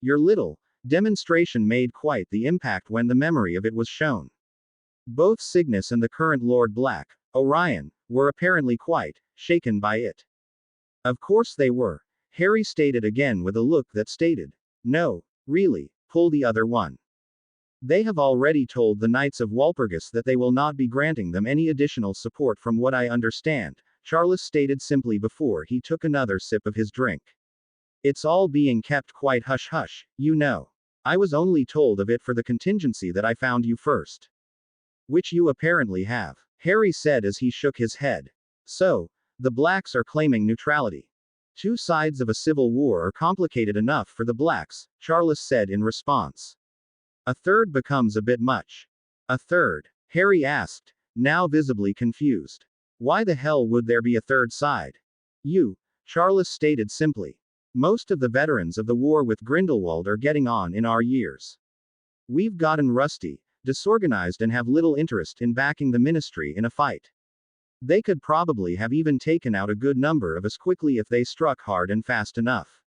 Your little demonstration made quite the impact when the memory of it was shown. Both Cygnus and the current Lord Black, Orion, were apparently quite shaken by it. Of course they were, Harry stated again with a look that stated, no, really, pull the other one. They have already told the Knights of Walpurgis that they will not be granting them any additional support from what I understand, Charles stated simply before he took another sip of his drink. It's all being kept quite hush-hush, you know. I was only told of it for the contingency that I found you first. Which you apparently have, Harry said as he shook his head. So, the blacks are claiming neutrality. Two sides of a civil war are complicated enough for the blacks, Charles said in response. A third becomes a bit much. A third? Harry asked, now visibly confused. Why the hell would there be a third side? You, Charles stated simply. Most of the veterans of the war with Grindelwald are getting on in our years. We've gotten rusty, disorganized and have little interest in backing the ministry in a fight. They could probably have even taken out a good number of us quickly if they struck hard and fast enough.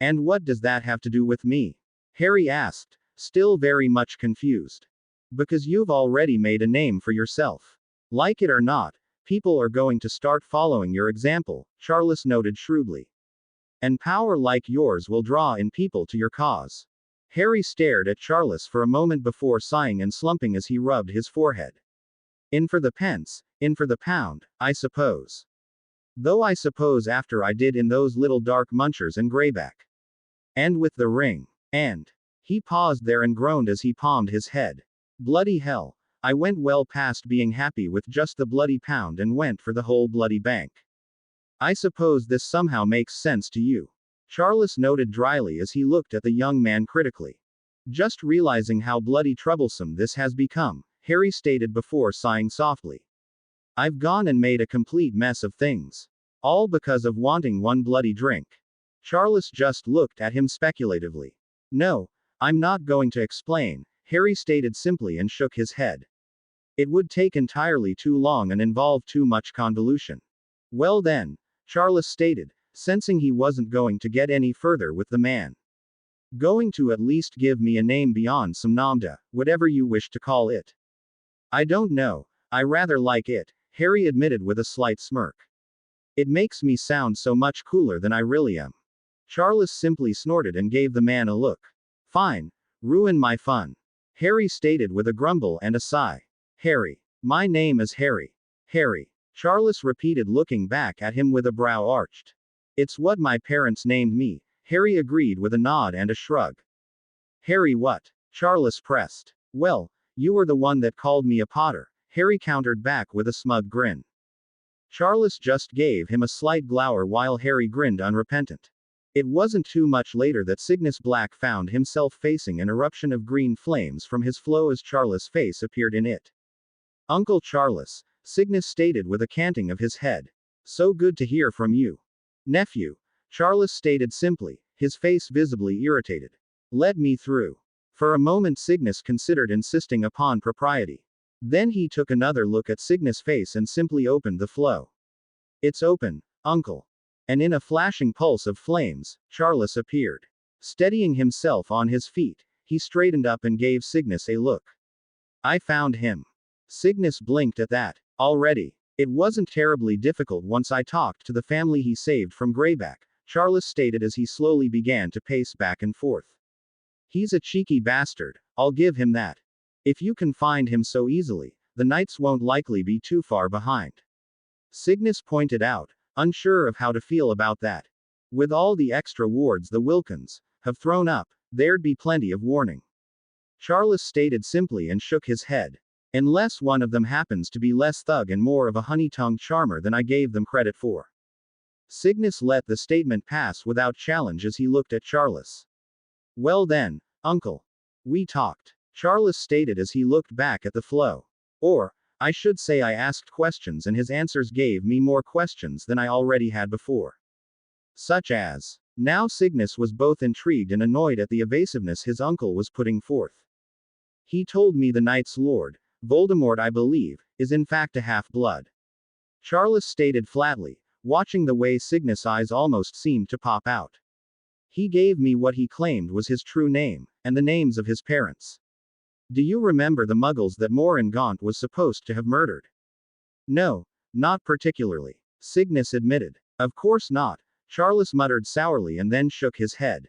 And what does that have to do with me? Harry asked, still very much confused. Because you've already made a name for yourself. Like it or not, people are going to start following your example, Charles noted shrewdly. And power like yours will draw in people to your cause. Harry stared at Charles for a moment before sighing and slumping as he rubbed his forehead. In for the pence, in for the pound, I suppose. Though I suppose after I did in those little dark munchers and greyback. And with the ring. And. He paused there and groaned as he palmed his head. Bloody hell. I went well past being happy with just the bloody pound and went for the whole bloody bank. I suppose this somehow makes sense to you. Charles noted dryly as he looked at the young man critically. Just realizing how bloody troublesome this has become, Harry stated before sighing softly. I've gone and made a complete mess of things. All because of wanting one bloody drink. Charles just looked at him speculatively. No, I'm not going to explain, Harry stated simply and shook his head. It would take entirely too long and involve too much convolution. Well then, Charles stated, sensing he wasn't going to get any further with the man. Going to at least give me a name beyond some namda, whatever you wish to call it. I don't know, I rather like it, Harry admitted with a slight smirk. It makes me sound so much cooler than I really am. Charles simply snorted and gave the man a look. Fine, ruin my fun. Harry stated with a grumble and a sigh. Harry. My name is Harry. Harry. Charles repeated looking back at him with a brow arched. It's what my parents named me, Harry agreed with a nod and a shrug. Harry what? Charles pressed. Well, you were the one that called me a Potter, Harry countered back with a smug grin. Charles just gave him a slight glower while Harry grinned unrepentant. It wasn't too much later that Cygnus Black found himself facing an eruption of green flames from his flow as Charles' face appeared in it. Uncle Charles, Cygnus stated with a canting of his head. So good to hear from you. Nephew, Charles stated simply, his face visibly irritated. Let me through. For a moment Cygnus considered insisting upon propriety. Then he took another look at Cygnus' face and simply opened the flow. It's open, uncle. And in a flashing pulse of flames, Charles appeared. Steadying himself on his feet, he straightened up and gave Cygnus a look. I found him. Cygnus blinked at that. Already. It wasn't terribly difficult once I talked to the family he saved from Greyback, Charles stated as he slowly began to pace back and forth. He's a cheeky bastard, I'll give him that. If you can find him so easily, the knights won't likely be too far behind. Cygnus pointed out, unsure of how to feel about that. With all the extra wards the Wilkins have thrown up, there'd be plenty of warning. Charles stated simply and shook his head. Unless one of them happens to be less thug and more of a honey-tongued charmer than I gave them credit for. Cygnus let the statement pass without challenge as he looked at Charles. Well then, uncle. We talked. Charles stated as he looked back at the flow. Or, I should say I asked questions and his answers gave me more questions than I already had before. Such as. Now Cygnus was both intrigued and annoyed at the evasiveness his uncle was putting forth. He told me the Knight's Lord, Voldemort I believe, is in fact a half-blood. Charles stated flatly, watching the way Cygnus' eyes almost seemed to pop out. He gave me what he claimed was his true name, and the names of his parents. Do you remember the muggles that Morangaunt was supposed to have murdered? No, not particularly, Cygnus admitted. Of course not, Charles muttered sourly and then shook his head.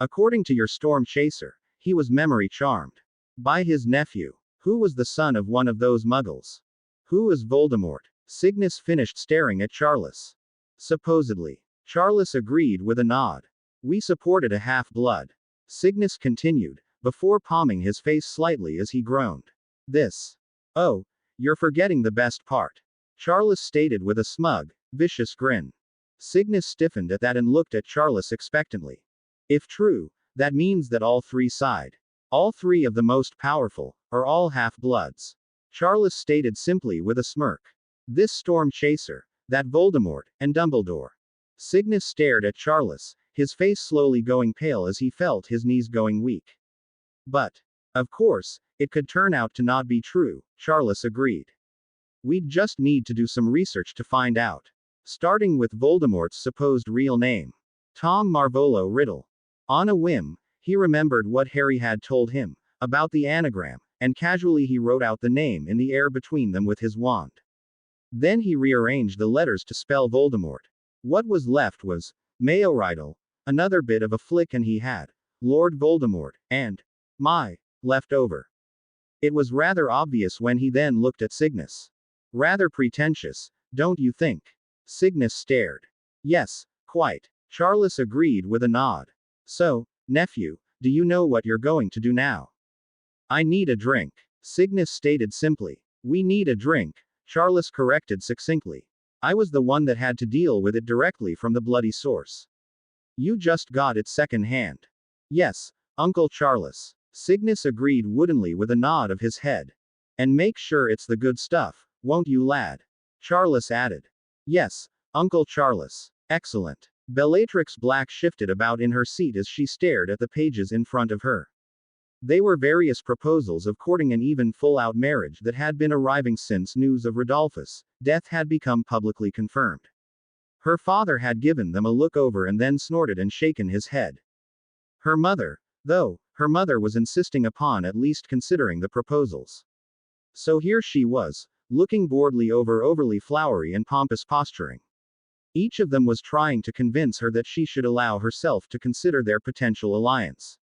According to your storm chaser, he was memory charmed. By his nephew, who was the son of one of those muggles. Who is Voldemort? Cygnus finished staring at Charles. Supposedly. Charles agreed with a nod. We supported a half-blood. Cygnus continued, before palming his face slightly as he groaned. This. Oh, you're forgetting the best part. Charles stated with a smug, vicious grin. Cygnus stiffened at that and looked at Charles expectantly. If true, that means that all three side. All three of the most powerful, are all half-bloods. Charles stated simply with a smirk. This storm chaser, that Voldemort, and Dumbledore. Cygnus stared at Charles, his face slowly going pale as he felt his knees going weak. But, of course, it could turn out to not be true, Charles agreed. We'd just need to do some research to find out. Starting with Voldemort's supposed real name. Tom Marvolo Riddle. On a whim, he remembered what Harry had told him, about the anagram, and casually he wrote out the name in the air between them with his wand. Then he rearranged the letters to spell Voldemort. What was left was, Mayoridal, another bit of a flick and he had, Lord Voldemort, and, my, left over. It was rather obvious when he then looked at Cygnus. Rather pretentious, don't you think? Cygnus stared. Yes, quite. Charles agreed with a nod. So, nephew, do you know what you're going to do now? I need a drink. Cygnus stated simply. We need a drink, Charles corrected succinctly. I was the one that had to deal with it directly from the bloody source. You just got it second hand. Yes, Uncle Charles. Cygnus agreed woodenly with a nod of his head. And make sure it's the good stuff, won't you, lad? Charles added. Yes, Uncle Charles. Excellent. Bellatrix Black shifted about in her seat as she stared at the pages in front of her. They were various proposals of courting and even full-out marriage that had been arriving since news of Rodolphus' death had become publicly confirmed. Her father had given them a look over and then snorted and shaken his head. Her mother was insisting upon at least considering the proposals. So here she was, looking boredly over overly flowery and pompous posturing. Each of them was trying to convince her that she should allow herself to consider their potential alliance.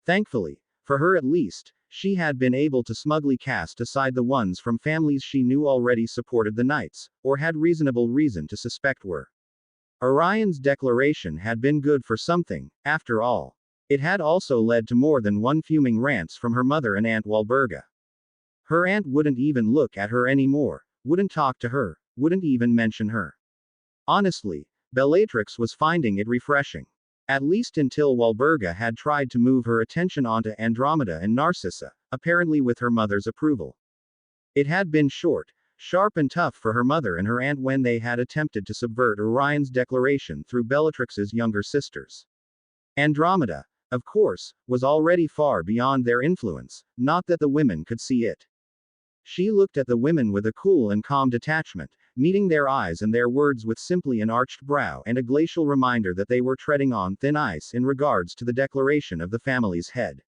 Thankfully, for her at least, she had been able to smugly cast aside the ones from families she knew already supported the Knights, or had reasonable reason to suspect were. Orion's declaration had been good for something, after all. It had also led to more than one fuming rants from her mother and Aunt Walburga. Her aunt wouldn't even look at her anymore, wouldn't talk to her, wouldn't even mention her. Honestly, Bellatrix was finding it refreshing. At least until Walburga had tried to move her attention onto Andromeda and Narcissa, apparently with her mother's approval. It had been short, sharp and tough for her mother and her aunt when they had attempted to subvert Orion's declaration through Bellatrix's younger sisters. Andromeda, of course, was already far beyond their influence, not that the women could see it. She looked at the women with a cool and calm detachment, meeting their eyes and their words with simply an arched brow and a glacial reminder that they were treading on thin ice in regards to the declaration of the family's head.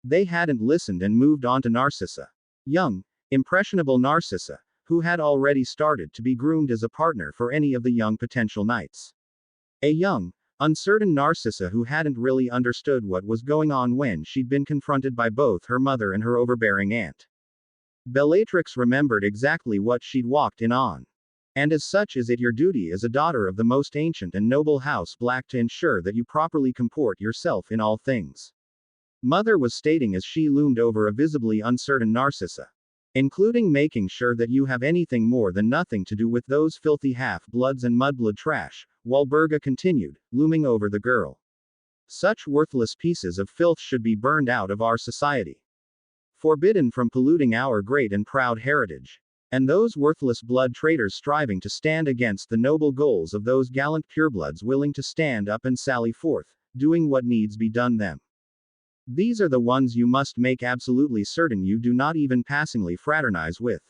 They hadn't listened and moved on to Narcissa. Young, impressionable Narcissa, who had already started to be groomed as a partner for any of the young potential knights. A young, uncertain Narcissa who hadn't really understood what was going on when she'd been confronted by both her mother and her overbearing aunt. Bellatrix remembered exactly what she'd walked in on. And as such is it your duty as a daughter of the most ancient and noble house Black to ensure that you properly comport yourself in all things. Mother was stating as she loomed over a visibly uncertain Narcissa. Including making sure that you have anything more than nothing to do with those filthy half-bloods and mudblood trash, Walburga continued, looming over the girl. Such worthless pieces of filth should be burned out of our society. forbidden from polluting our great and proud heritage. And those worthless blood traitors striving to stand against the noble goals of those gallant purebloods willing to stand up and sally forth, doing what needs be done them. These are the ones you must make absolutely certain you do not even passingly fraternize with.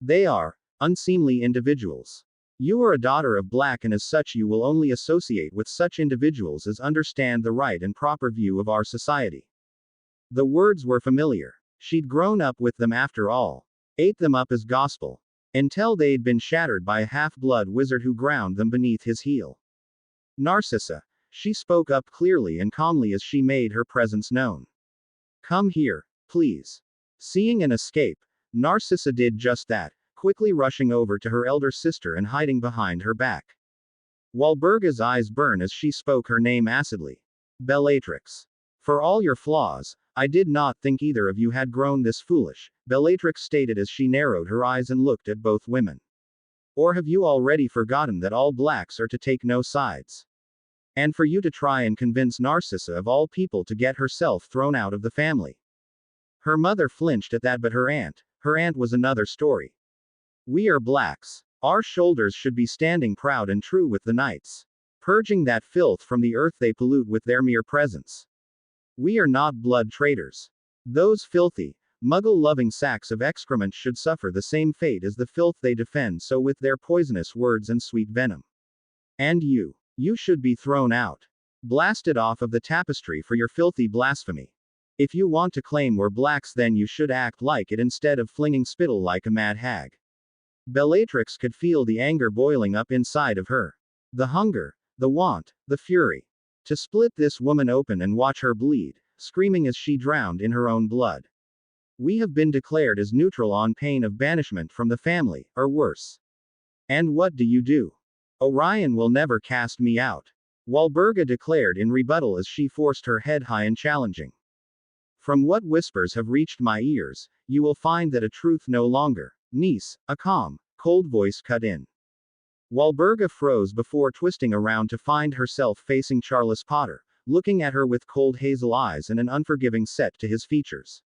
They are unseemly individuals. You are a daughter of black, and as such you will only associate with such individuals as understand the right and proper view of our society. The words were familiar. She'd grown up with them after all. Ate them up as gospel. Until they'd been shattered by a half-blood wizard who ground them beneath his heel. Narcissa. She spoke up clearly and calmly as she made her presence known. Come here, please. Seeing an escape, Narcissa did just that, quickly rushing over to her elder sister and hiding behind her back. Walburga's eyes burn as she spoke her name acidly. Bellatrix. For all your flaws, I did not think either of you had grown this foolish, Bellatrix stated as she narrowed her eyes and looked at both women. Or have you already forgotten that all blacks are to take no sides? And for you to try and convince Narcissa of all people to get herself thrown out of the family. Her mother flinched at that, but her aunt was another story. We are blacks. Our shoulders should be standing proud and true with the knights, purging that filth from the earth they pollute with their mere presence. We are not blood traitors. Those filthy, muggle-loving sacks of excrement should suffer the same fate as the filth they defend so with their poisonous words and sweet venom. And you should be thrown out. Blasted off of the tapestry for your filthy blasphemy. If you want to claim we're blacks, then you should act like it instead of flinging spittle like a mad hag. Bellatrix could feel the anger boiling up inside of her. The hunger, the want, the fury. To split this woman open and watch her bleed, screaming as she drowned in her own blood. We have been declared as neutral on pain of banishment from the family, or worse. And what do? Orion will never cast me out. Walburga declared in rebuttal as she forced her head high and challenging. From what whispers have reached my ears, you will find that a truth no longer. Niece, a calm, cold voice cut in. Walburga froze before twisting around to find herself facing Charles Potter, looking at her with cold hazel eyes and an unforgiving set to his features.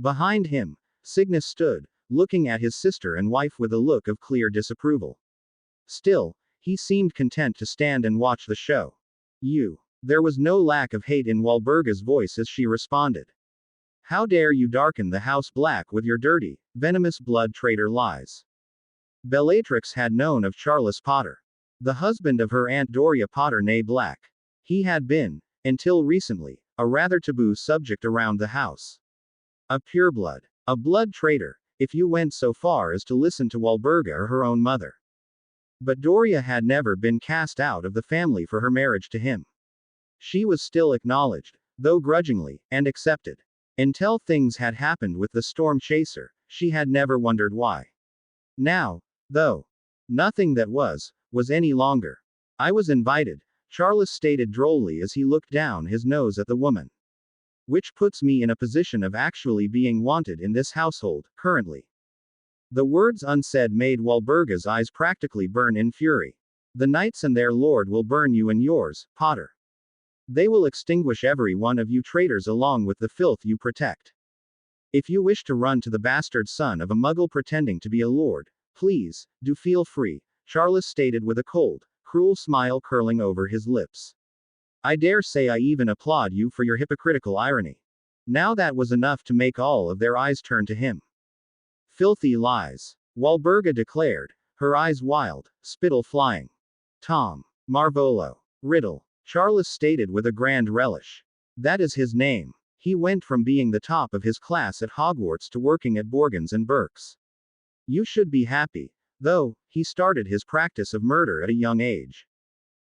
Behind him, Cygnus stood, looking at his sister and wife with a look of clear disapproval. Still, he seemed content to stand and watch the show. There was no lack of hate in Walburga's voice as she responded. How dare you darken the house black with your dirty, venomous blood traitor lies. Bellatrix had known of Charles Potter, the husband of her Aunt Doria Potter née Black. He had been, until recently, a rather taboo subject around the house. A pureblood, a blood traitor, if you went so far as to listen to Walburga or her own mother. But Doria had never been cast out of the family for her marriage to him. She was still acknowledged, though grudgingly, and accepted. Until things had happened with the storm chaser, she had never wondered why. Now, though, nothing that was any longer. I was invited, Charles stated drolly as he looked down his nose at the woman. Which puts me in a position of actually being wanted in this household, currently. The words unsaid made Walburga's eyes practically burn in fury. The knights and their lord will burn you and yours, Potter. They will extinguish every one of you traitors along with the filth you protect. If you wish to run to the bastard son of a muggle pretending to be a lord, please, do feel free, Charles stated with a cold, cruel smile curling over his lips. I dare say I even applaud you for your hypocritical irony. Now that was enough to make all of their eyes turn to him. Filthy lies, Walburga declared, her eyes wild, spittle flying. Tom Marvolo Riddle, Charles stated with a grand relish. That is his name. He went from being the top of his class at Hogwarts to working at Borgins and Burke's. You should be happy, though, he started his practice of murder at a young age.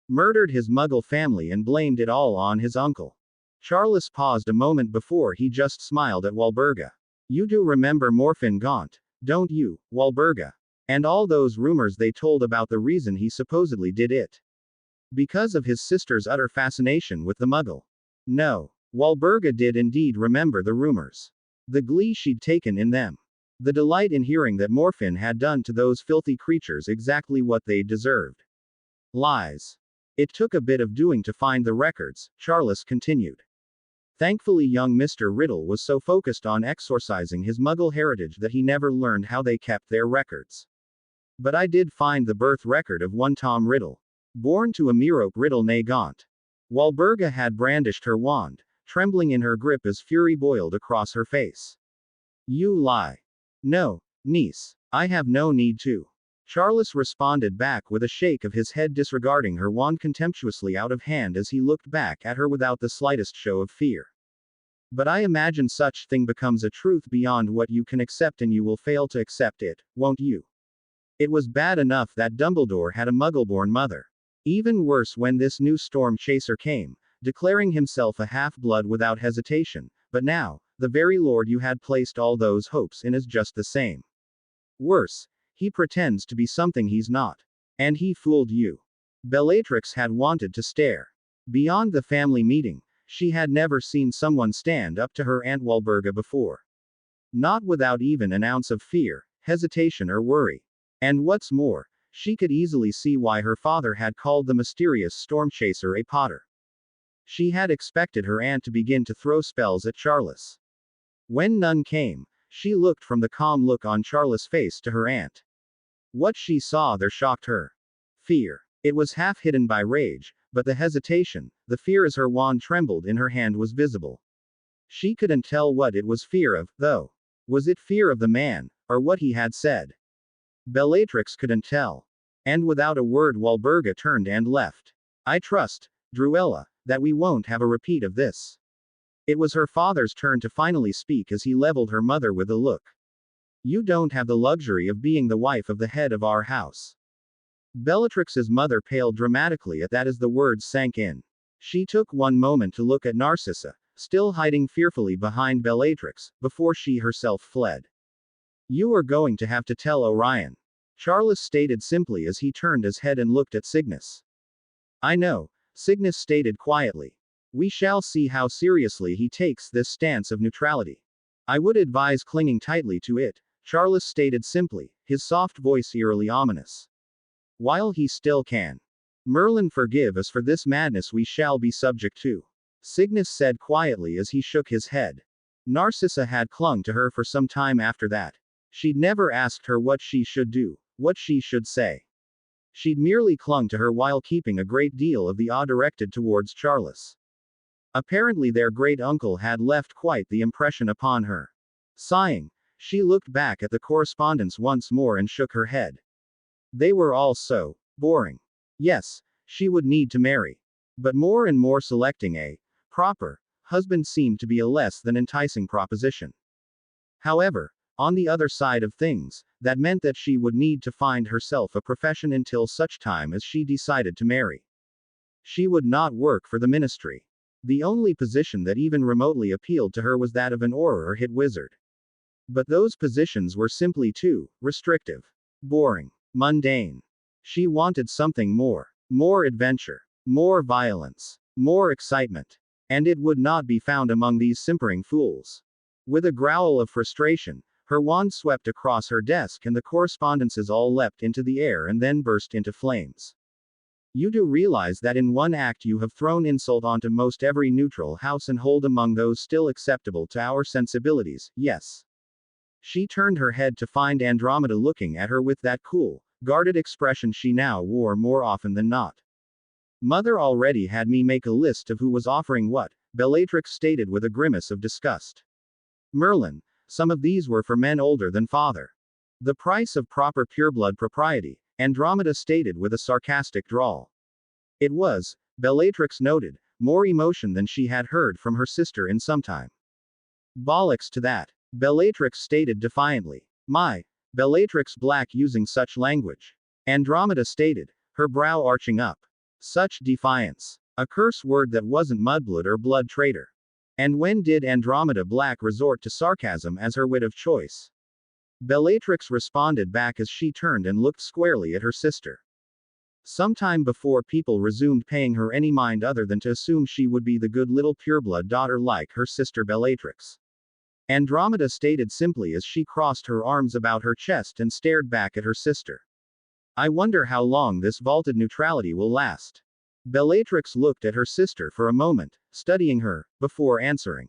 Murdered his muggle family and blamed it all on his uncle. Charles paused a moment before he just smiled at Walburga. You do remember Morfin Gaunt, don't you, Walburga? And all those rumors they told about the reason he supposedly did it. Because of his sister's utter fascination with the muggle. No, Walburga did indeed remember the rumors. The glee she'd taken in them. The delight in hearing that Morfin had done to those filthy creatures exactly what they deserved. Lies. It took a bit of doing to find the records, Charles continued. Thankfully, young Mr. Riddle was so focused on exorcising his Muggle heritage that he never learned how they kept their records. But I did find the birth record of one Tom Riddle. Born to a Merope Riddle ne Gaunt. Walburga had brandished her wand, trembling in her grip as fury boiled across her face. You lie. No, niece. I have no need to. Charles responded back with a shake of his head, disregarding her wand contemptuously out of hand as he looked back at her without the slightest show of fear. But I imagine such thing becomes a truth beyond what you can accept, and you will fail to accept it, won't you? It was bad enough that Dumbledore had a Muggle-born mother. Even worse when this new storm chaser came, declaring himself a half-blood without hesitation, but now, the very lord you had placed all those hopes in is just the same. Worse, he pretends to be something he's not. And he fooled you. Bellatrix had wanted to stare. Beyond the family meeting, she had never seen someone stand up to her Aunt Walburga before. Not without even an ounce of fear, hesitation or worry. And what's more, she could easily see why her father had called the mysterious storm chaser a Potter. She had expected her aunt to begin to throw spells at Charles. When none came, she looked from the calm look on Charles' face to her aunt. What she saw there shocked her. Fear. It was half hidden by rage, but the hesitation, the fear as her wand trembled in her hand was visible. She couldn't tell what it was fear of, though. Was it fear of the man, or what he had said? Bellatrix couldn't tell. And without a word Walburga turned and left. I trust, Druella, that we won't have a repeat of this. It was her father's turn to finally speak as he leveled her mother with a look. You don't have the luxury of being the wife of the head of our house. Bellatrix's mother paled dramatically at that as the words sank in. She took one moment to look at Narcissa, still hiding fearfully behind Bellatrix, before she herself fled. You are going to have to tell Orion. Charles stated simply as he turned his head and looked at Cygnus. I know, Cygnus stated quietly. We shall see how seriously he takes this stance of neutrality. I would advise clinging tightly to it, Charles stated simply, his soft voice eerily ominous. While he still can. Merlin, forgive us for this madness we shall be subject to. Cygnus said quietly as he shook his head. Narcissa had clung to her for some time after that. She'd never asked her what she should do, what she should say. She'd merely clung to her while keeping a great deal of the awe directed towards Charles. Apparently their great-uncle had left quite the impression upon her. Sighing, she looked back at the correspondence once more and shook her head. They were all so boring. Yes, she would need to marry. But more and more selecting a proper husband seemed to be a less than enticing proposition. However, on the other side of things, that meant that she would need to find herself a profession until such time as she decided to marry. She would not work for the ministry. The only position that even remotely appealed to her was that of an Auror or hit wizard. But those positions were simply too restrictive, boring, mundane. She wanted something more. More adventure. More violence. More excitement. And it would not be found among these simpering fools. With a growl of frustration, her wand swept across her desk and the correspondences all leapt into the air and then burst into flames. You do realize that in one act you have thrown insult onto most every neutral house and hold among those still acceptable to our sensibilities, yes. She turned her head to find Andromeda looking at her with that cool, guarded expression she now wore more often than not. Mother already had me make a list of who was offering what, Bellatrix stated with a grimace of disgust. Merlin, some of these were for men older than father. The price of proper pureblood propriety, Andromeda stated with a sarcastic drawl. It was, Bellatrix noted, more emotion than she had heard from her sister in some time. Bollocks to that, Bellatrix stated defiantly. My, Bellatrix Black using such language. Andromeda stated, her brow arching up. Such defiance. A curse word that wasn't mudblood or blood traitor. And when did Andromeda Black resort to sarcasm as her wit of choice? Bellatrix responded back as she turned and looked squarely at her sister. Sometime before people resumed paying her any mind other than to assume she would be the good little pureblood daughter like her sister Bellatrix. Andromeda stated simply as she crossed her arms about her chest and stared back at her sister. I wonder how long this vaulted neutrality will last. Bellatrix looked at her sister for a moment, studying her, before answering.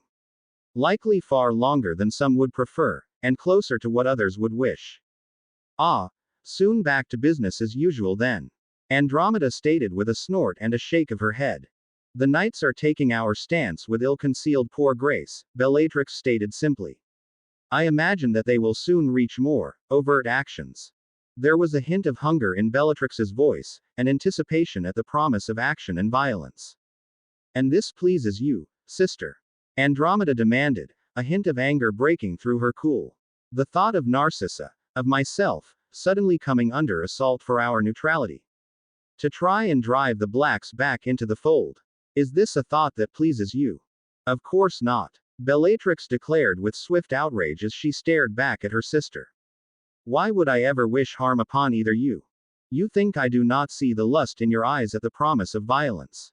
Likely far longer than some would prefer, and closer to what others would wish. Ah, soon back to business as usual then. Andromeda stated with a snort and a shake of her head. The knights are taking our stance with ill-concealed poor grace, Bellatrix stated simply. I imagine that they will soon reach more overt actions. There was a hint of hunger in Bellatrix's voice, and anticipation at the promise of action and violence. And this pleases you, sister? Andromeda demanded, a hint of anger breaking through her cool. The thought of Narcissa, of myself, suddenly coming under assault for our neutrality. To try and drive the blacks back into the fold. Is this a thought that pleases you? Of course not, Bellatrix declared with swift outrage as she stared back at her sister. Why would I ever wish harm upon either you? You think I do not see the lust in your eyes at the promise of violence?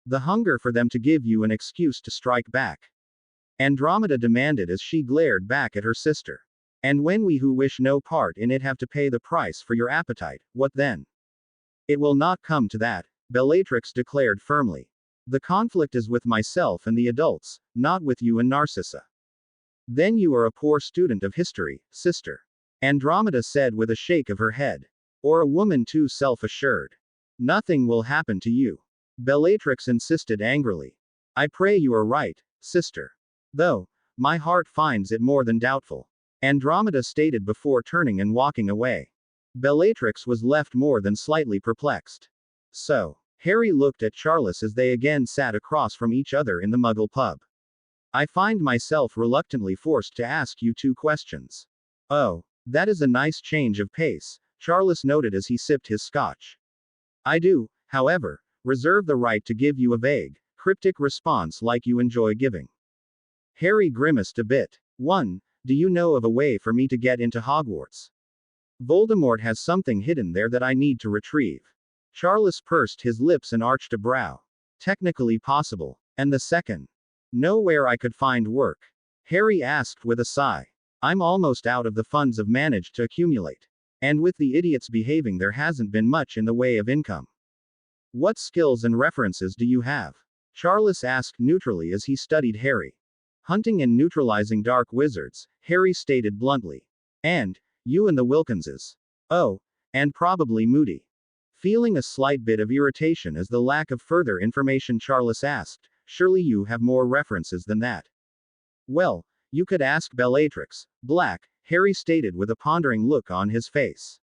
The hunger for them to give you an excuse to strike back? Andromeda demanded as she glared back at her sister. And when we who wish no part in it have to pay the price for your appetite, what then? It will not come to that, Bellatrix declared firmly. The conflict is with myself and the adults, not with you and Narcissa. Then you are a poor student of history, sister. Andromeda said with a shake of her head. Or a woman too self-assured. Nothing will happen to you. Bellatrix insisted angrily. I pray you are right, sister. Though, my heart finds it more than doubtful. Andromeda stated before turning and walking away. Bellatrix was left more than slightly perplexed. So, Harry looked at Charles as they again sat across from each other in the Muggle pub. I find myself reluctantly forced to ask you 2 questions. Oh, that is a nice change of pace, Charles noted as he sipped his scotch. I do, however, reserve the right to give you a vague, cryptic response like you enjoy giving. Harry grimaced a bit. 1. Do you know of a way for me to get into Hogwarts? Voldemort has something hidden there that I need to retrieve. Charles pursed his lips and arched a brow. Technically possible. And the second? Know where I could find work? Harry asked with a sigh. I'm almost out of the funds I've managed to accumulate. And with the idiots behaving, there hasn't been much in the way of income. What skills and references do you have? Charles asked neutrally as he studied Harry. Hunting and neutralizing dark wizards, Harry stated bluntly. And, you and the Wilkinses. Oh, and probably Moody. Feeling a slight bit of irritation as the lack of further information, Charles asked, surely you have more references than that. Well, you could ask Bellatrix, Black, Harry stated with a pondering look on his face.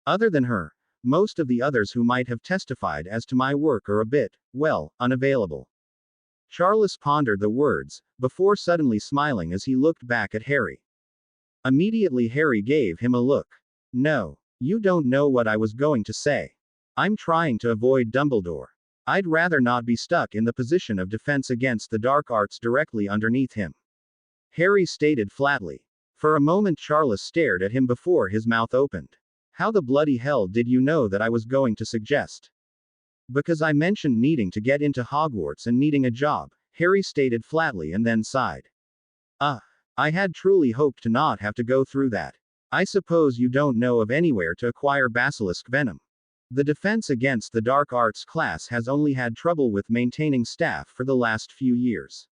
Other than her, most of the others who might have testified as to my work are a bit, well, unavailable. Charles pondered the words, before suddenly smiling as he looked back at Harry. Immediately Harry gave him a look. No, you don't know what I was going to say. I'm trying to avoid Dumbledore. I'd rather not be stuck in the position of defense against the dark arts directly underneath him. Harry stated flatly. For a moment Charles stared at him before his mouth opened. How the bloody hell did you know that I was going to suggest? Because I mentioned needing to get into Hogwarts and needing a job, Harry stated flatly and then sighed. I had truly hoped to not have to go through that. I suppose you don't know of anywhere to acquire basilisk venom. The Defense Against the Dark Arts class has only had trouble with maintaining staff for the last few years.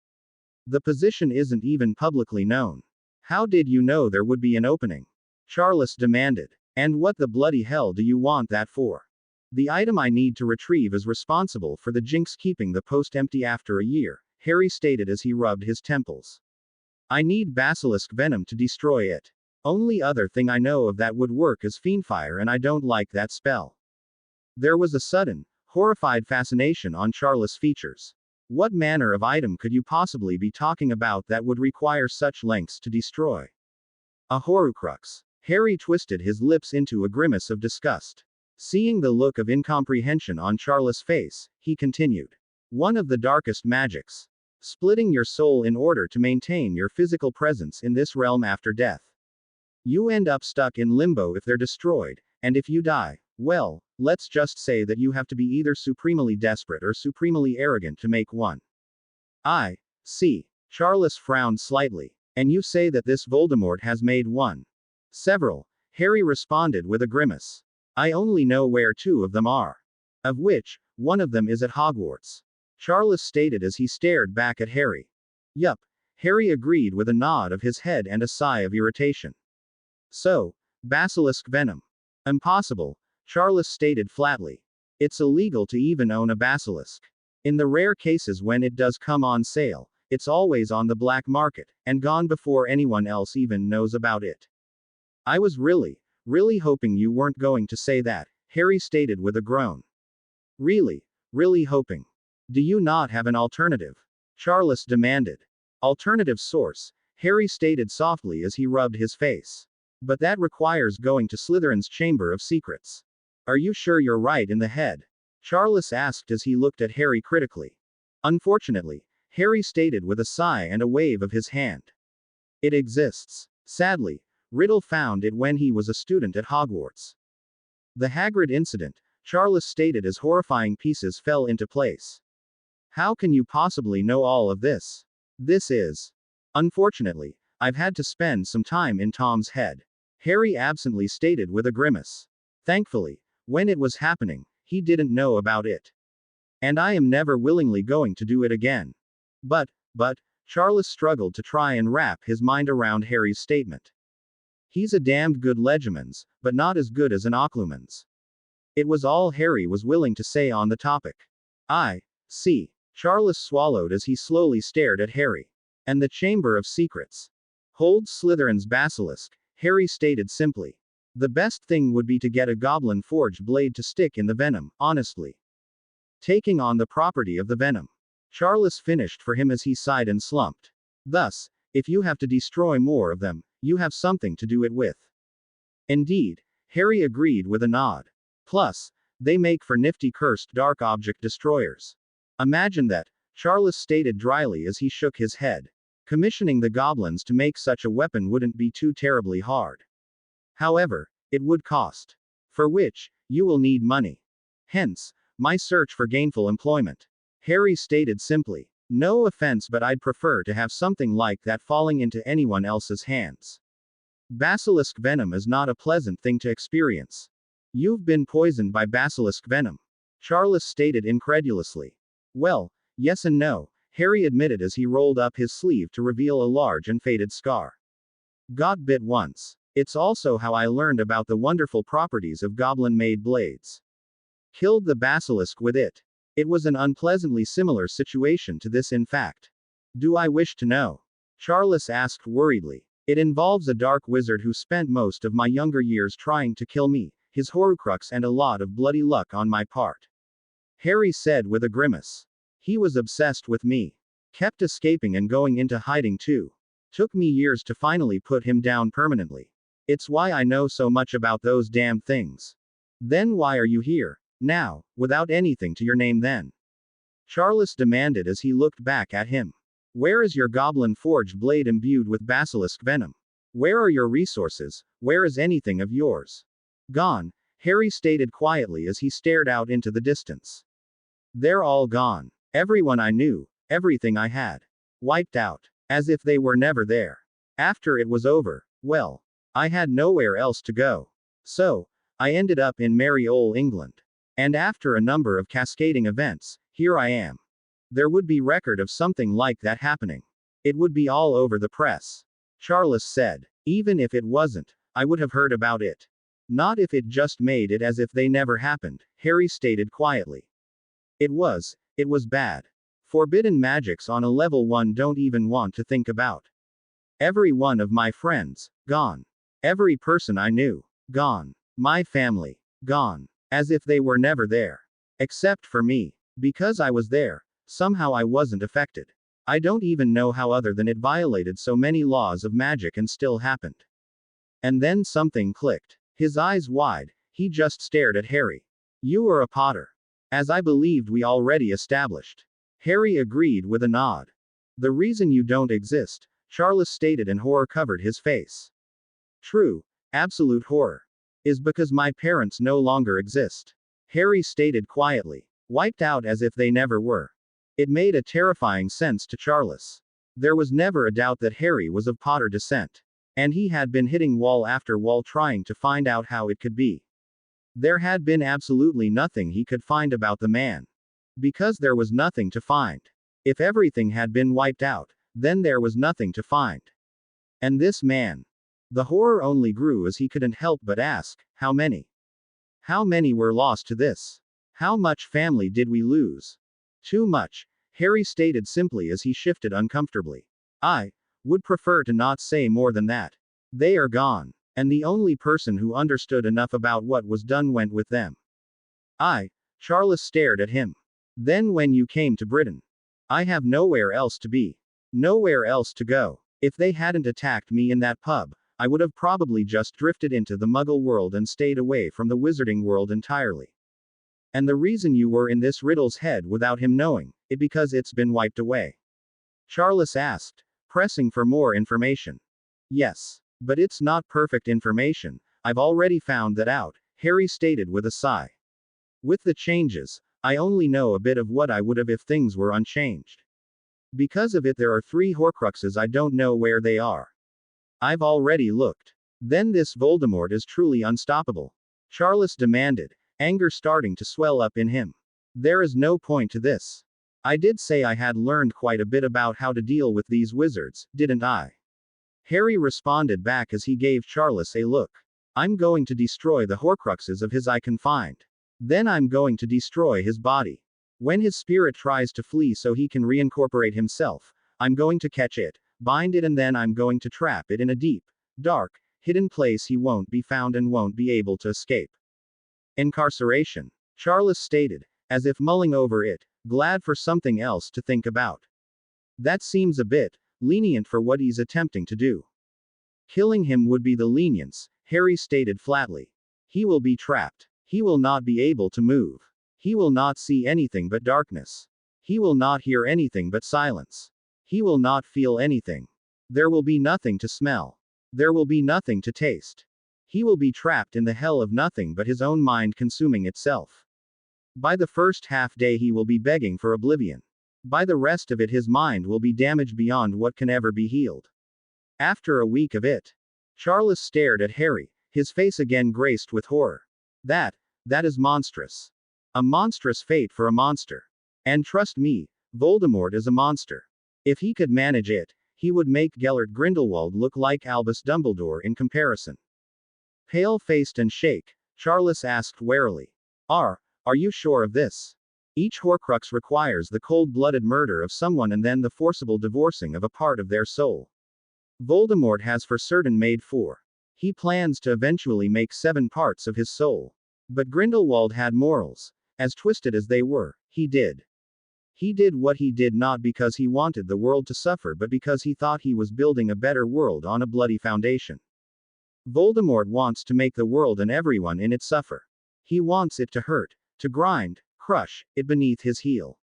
The position isn't even publicly known. How did you know there would be an opening? Charles demanded. And what the bloody hell do you want that for? The item I need to retrieve is responsible for the Jinx keeping the post empty after a year, Harry stated as he rubbed his temples. I need basilisk venom to destroy it. Only other thing I know of that would work is fiendfire, and I don't like that spell. There was a sudden, horrified fascination on Charles' features. What manner of item could you possibly be talking about that would require such lengths to destroy? A Horcrux. Harry twisted his lips into a grimace of disgust. Seeing the look of incomprehension on Charles' face, he continued. One of the darkest magics. Splitting your soul in order to maintain your physical presence in this realm after death. You end up stuck in limbo if they're destroyed, and if you die, well, let's just say that you have to be either supremely desperate or supremely arrogant to make one. I see. Charles frowned slightly. And you say that this Voldemort has made one? Several. Harry responded with a grimace. I only know where 2 of them are. Of which, One of them is at Hogwarts. Charles stated as he stared back at Harry. Yup. Harry agreed with a nod of his head and a sigh of irritation. So, basilisk venom. Impossible, Charles stated flatly. It's illegal to even own a basilisk. In the rare cases when it does come on sale, it's always on the black market, and gone before anyone else even knows about it. I was really hoping you weren't going to say that, Harry stated with a groan. Really hoping. Do you not have an alternative? Charles demanded. Alternative source, Harry stated softly as he rubbed his face. But that requires going to Slytherin's Chamber of Secrets. Are you sure you're right in the head? Charles asked as he looked at Harry critically. Unfortunately, Harry stated with a sigh and a wave of his hand. It exists. Sadly, Riddle found it when he was a student at Hogwarts. The Hagrid incident, Charles stated as horrifying pieces fell into place. How can you possibly know all of this? This is. Unfortunately, I've had to spend some time in Tom's head. Harry absently stated with a grimace. Thankfully, when it was happening, he didn't know about it. And I am never willingly going to do it again. But, Charles struggled to try and wrap his mind around Harry's statement. He's a damned good Legions, but not as good as an Occlumens. It was all Harry was willing to say on the topic. I see. Charles swallowed as he slowly stared at Harry. And the Chamber of Secrets holds Slytherin's basilisk, Harry stated simply. The best thing would be to get a goblin forged blade to stick in the venom, honestly. Taking on the property of the venom. Charles finished for him as he sighed and slumped. Thus, if you have to destroy more of them, you have something to do it with. Indeed, Harry agreed with a nod. Plus, they make for nifty cursed dark object destroyers. Imagine that, Charles stated dryly as he shook his head. Commissioning the goblins to make such a weapon wouldn't be too terribly hard. However, it would cost. For which, you will need money. Hence, my search for gainful employment. Harry stated simply. No offense, but I'd prefer to have something like that falling into anyone else's hands. Basilisk venom is not a pleasant thing to experience. You've been poisoned by basilisk venom. Charles stated incredulously. Well, yes and no, Harry admitted as he rolled up his sleeve to reveal a large and faded scar. Got bit once. It's also how I learned about the wonderful properties of goblin-made blades. Killed the basilisk with it. It was an unpleasantly similar situation to this, in fact. Do I wish to know? Charles asked worriedly. It involves a dark wizard who spent most of my younger years trying to kill me, his Horcrux, and a lot of bloody luck on my part. Harry said with a grimace. He was obsessed with me. Kept escaping and going into hiding too. Took me years to finally put him down permanently. It's why I know so much about those damn things. Then why are you here, now, without anything to your name then? Charles demanded as he looked back at him. Where is your goblin forged blade imbued with basilisk venom? Where are your resources? Where is anything of yours? Gone, Harry stated quietly as he stared out into the distance. They're all gone. Everyone I knew, everything I had. Wiped out. As if they were never there. After it was over, well, I had nowhere else to go. So, I ended up in merry old England. And after a number of cascading events, here I am. There would be record of something like that happening. It would be all over the press. Charles said. Even if it wasn't, I would have heard about it. Not if it just made it as if they never happened, Harry stated quietly. It was bad. Forbidden magics on a level 1 don't even want to think about. Every one of my friends, gone. Every person I knew, gone. My family, gone. As if they were never there. Except for me. Because I was there, somehow I wasn't affected. I don't even know how, other than it violated so many laws of magic and still happened. And then something clicked. His eyes wide, he just stared at Harry. You are a Potter. As I believed we already established. Harry agreed with a nod. The reason you don't exist, Charles stated, and horror covered his face. True, absolute horror. Is because my parents no longer exist. Harry stated quietly. Wiped out as if they never were. It made a terrifying sense to Charles. There was never a doubt that Harry was of Potter descent. And he had been hitting wall after wall trying to find out how it could be. There had been absolutely nothing he could find about the man. Because there was nothing to find. If everything had been wiped out, then there was nothing to find. And this man. The horror only grew as he couldn't help but ask, how many? How many were lost to this? How much family did we lose? Too much, Harry stated simply as he shifted uncomfortably. I would prefer to not say more than that. They are gone. And the only person who understood enough about what was done went with them. Charles stared at him. Then when you came to Britain, I have nowhere else to be. Nowhere else to go. If they hadn't attacked me in that pub, I would have probably just drifted into the Muggle world and stayed away from the Wizarding world entirely. And the reason you were in this Riddle's head without him knowing it because it's been wiped away. Charles asked, pressing for more information. Yes. But it's not perfect information, I've already found that out, Harry stated with a sigh. With the changes, I only know a bit of what I would have if things were unchanged. Because of it there are 3 Horcruxes I don't know where they are. I've already looked. Then this Voldemort is truly unstoppable. Charles demanded, anger starting to swell up in him. There is no point to this. I did say I had learned quite a bit about how to deal with these wizards, didn't I? Harry responded back as he gave Charles a look. I'm going to destroy the Horcruxes of his I can find. Then I'm going to destroy his body. When his spirit tries to flee so he can reincorporate himself, I'm going to catch it, bind it and then I'm going to trap it in a deep, dark, hidden place he won't be found and won't be able to escape. Incarceration. Charles stated, as if mulling over it, glad for something else to think about. That seems a bit lenient for what he's attempting to do. Killing him would be the lenience, Harry stated flatly. He will be trapped. He will not be able to move. He will not see anything but darkness. He will not hear anything but silence. He will not feel anything. There will be nothing to smell. There will be nothing to taste. He will be trapped in the hell of nothing but his own mind consuming itself. By the first half day he will be begging for oblivion. By the rest of it his mind will be damaged beyond what can ever be healed. After a week of it, Charles stared at Harry, his face again graced with horror. That is monstrous. A monstrous fate for a monster. And trust me, Voldemort is a monster. If he could manage it, he would make Gellert Grindelwald look like Albus Dumbledore in comparison. Pale-faced and shake, Charles asked warily. Are you sure of this? Each Horcrux requires the cold-blooded murder of someone and then the forcible divorcing of a part of their soul. Voldemort has for certain made 4. He plans to eventually make 7 parts of his soul. But Grindelwald had morals. As twisted as they were, he did. He did what he did not because he wanted the world to suffer but because he thought he was building a better world on a bloody foundation. Voldemort wants to make the world and everyone in it suffer. He wants it to hurt, to grind, crush it beneath his heel.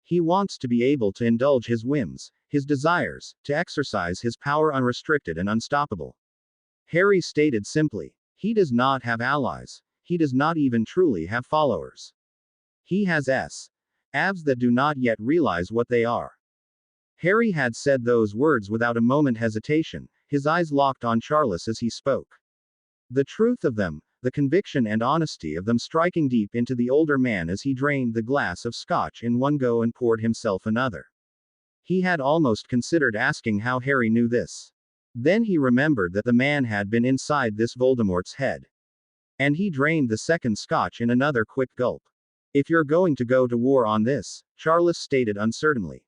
He wants to be able to indulge his whims, his desires, to exercise his power unrestricted and unstoppable. Harry stated simply. He does not have allies. He does not even truly have followers. He has abs that do not yet realize what they are. Harry had said those words without a moment hesitation, his eyes locked on Charles as he spoke. The truth of them, the conviction and honesty of them striking deep into the older man as he drained the glass of scotch in one go and poured himself another. He had almost considered asking how Harry knew this. Then he remembered that the man had been inside this Voldemort's head. And he drained the second scotch in another quick gulp. If you're going to go to war on this, Charles stated uncertainly.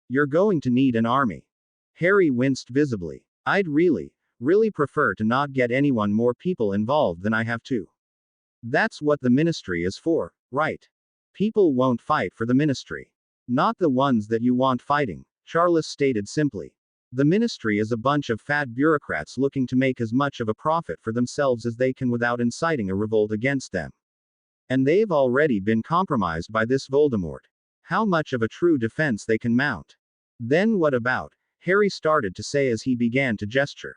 You're going to need an army. Harry winced visibly. I'd really prefer to not get anyone more people involved than I have to. That's what the ministry is for, right? People won't fight for the ministry. Not the ones that you want fighting, Charles stated simply. The ministry is a bunch of fat bureaucrats looking to make as much of a profit for themselves as they can without inciting a revolt against them. And they've already been compromised by this Voldemort. How much of a true defense they can mount? Then what about? Harry started to say as he began to gesture.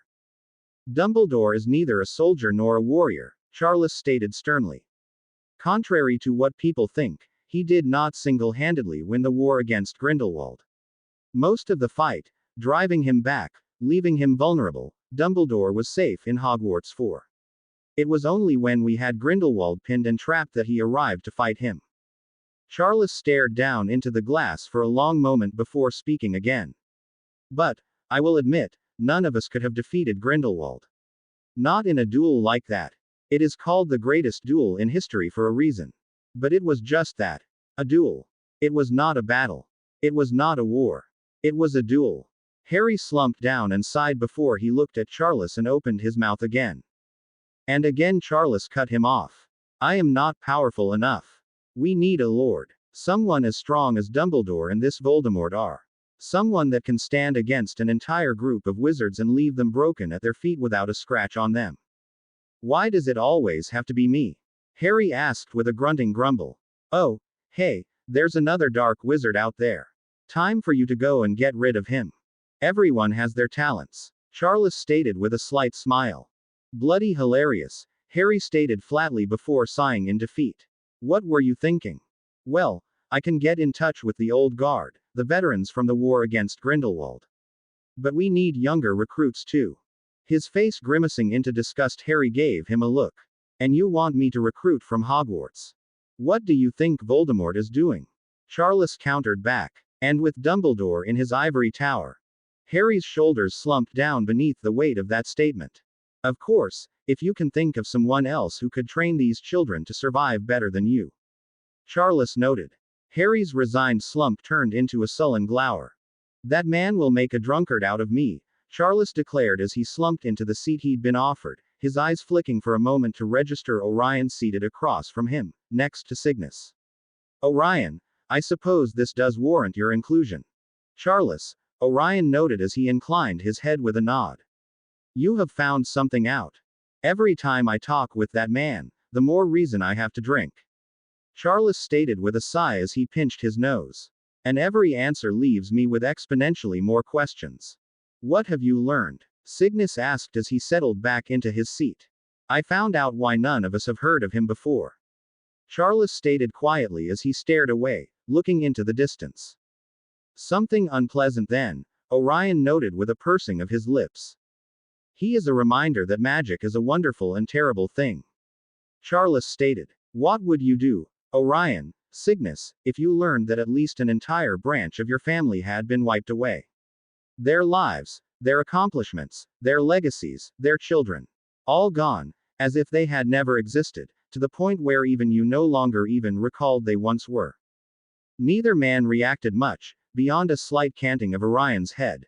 Dumbledore is neither a soldier nor a warrior, Charles stated sternly. Contrary to what people think, he did not single-handedly win the war against Grindelwald. Most of the fight, driving him back, leaving him vulnerable, Dumbledore was safe in Hogwarts for. It was only when we had Grindelwald pinned and trapped that he arrived to fight him. Charles stared down into the glass for a long moment before speaking again. But, I will admit, none of us could have defeated Grindelwald. Not in a duel like that. It is called the greatest duel in history for a reason. But it was just that. A duel. It was not a battle. It was not a war. It was a duel. Harry slumped down and sighed before he looked at Charles and opened his mouth again. And again Charles cut him off. I am not powerful enough. We need a lord. Someone as strong as Dumbledore and this Voldemort are. Someone that can stand against an entire group of wizards and leave them broken at their feet without a scratch on them. Why does it always have to be me? Harry asked with a grunting grumble. Oh, hey, there's another dark wizard out there. Time for you to go and get rid of him. Everyone has their talents, Charles stated with a slight smile. Bloody hilarious, Harry stated flatly before sighing in defeat. What were you thinking? Well, I can get in touch with the old guard, the veterans from the war against Grindelwald. But we need younger recruits too. His face grimacing into disgust, Harry gave him a look. And you want me to recruit from Hogwarts? What do you think Voldemort is doing? Charles countered back. And with Dumbledore in his ivory tower. Harry's shoulders slumped down beneath the weight of that statement. Of course, if you can think of someone else who could train these children to survive better than you. Charles noted. Harry's resigned slump turned into a sullen glower. That man will make a drunkard out of me, Charles declared as he slumped into the seat he'd been offered, his eyes flicking for a moment to register Orion seated across from him, next to Cygnus. Orion, I suppose this does warrant your inclusion. Charles, Orion noted as he inclined his head with a nod. You have found something out. Every time I talk with that man, the more reason I have to drink. Charles stated with a sigh as he pinched his nose. And every answer leaves me with exponentially more questions. What have you learned? Cygnus asked as he settled back into his seat. I found out why none of us have heard of him before. Charles stated quietly as he stared away, looking into the distance. Something unpleasant then, Orion noted with a pursing of his lips. He is a reminder that magic is a wonderful and terrible thing. Charles stated. What would you do, Orion, Cygnus, if you learned that at least an entire branch of your family had been wiped away? Their lives, their accomplishments, their legacies, their children. All gone, as if they had never existed, to the point where even you no longer even recalled they once were. Neither man reacted much, beyond a slight canting of Orion's head.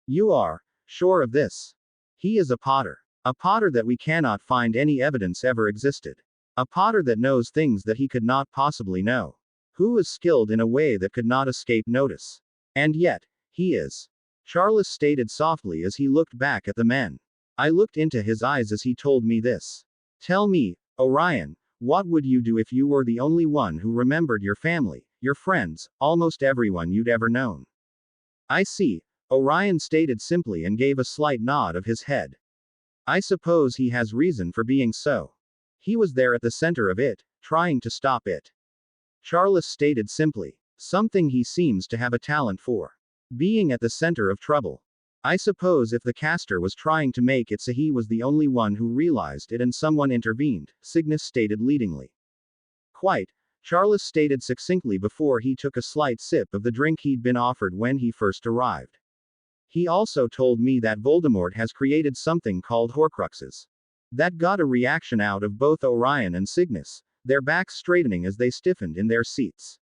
You are sure of this? He is a Potter. A Potter that we cannot find any evidence ever existed. A Potter that knows things that he could not possibly know. Who is skilled in a way that could not escape notice. And yet, he is. Charles stated softly as he looked back at the men. I looked into his eyes as he told me this. Tell me, Orion, what would you do if you were the only one who remembered your family, your friends, almost everyone you'd ever known? I see, Orion stated simply and gave a slight nod of his head. I suppose he has reason for being so. He was there at the center of it, trying to stop it. Charles stated simply. Something he seems to have a talent for. Being at the center of trouble. I suppose if the caster was trying to make it so he was the only one who realized it and someone intervened, Cygnus stated leadingly. Quite, Charles stated succinctly before he took a slight sip of the drink he'd been offered when he first arrived. He also told me that Voldemort has created something called Horcruxes. That got a reaction out of both Orion and Cygnus, their backs straightening as they stiffened in their seats.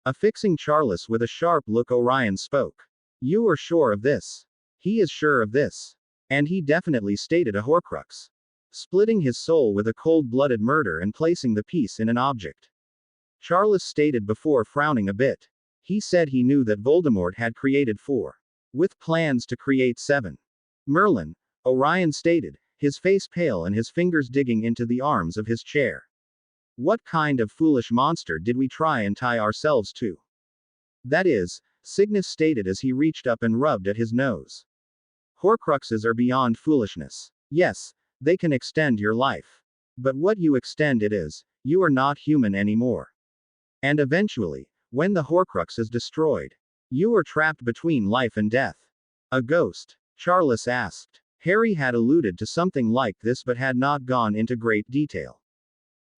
Affixing Charles with a sharp look, Orion spoke. You are sure of this? He is sure of this. And he definitely stated a Horcrux. Splitting his soul with a cold-blooded murder and placing the piece in an object. Charles stated before frowning a bit. He said he knew that Voldemort had created 4. With plans to create 7. Merlin, Orion stated, his face pale and his fingers digging into the arms of his chair. What kind of foolish monster did we try and tie ourselves to? That is, Cygnus stated as he reached up and rubbed at his nose. Horcruxes are beyond foolishness. Yes, they can extend your life. But what you extend it is, you are not human anymore. And eventually, when the Horcrux is destroyed, you are trapped between life and death. A ghost? Charles asked. Harry had alluded to something like this but had not gone into great detail.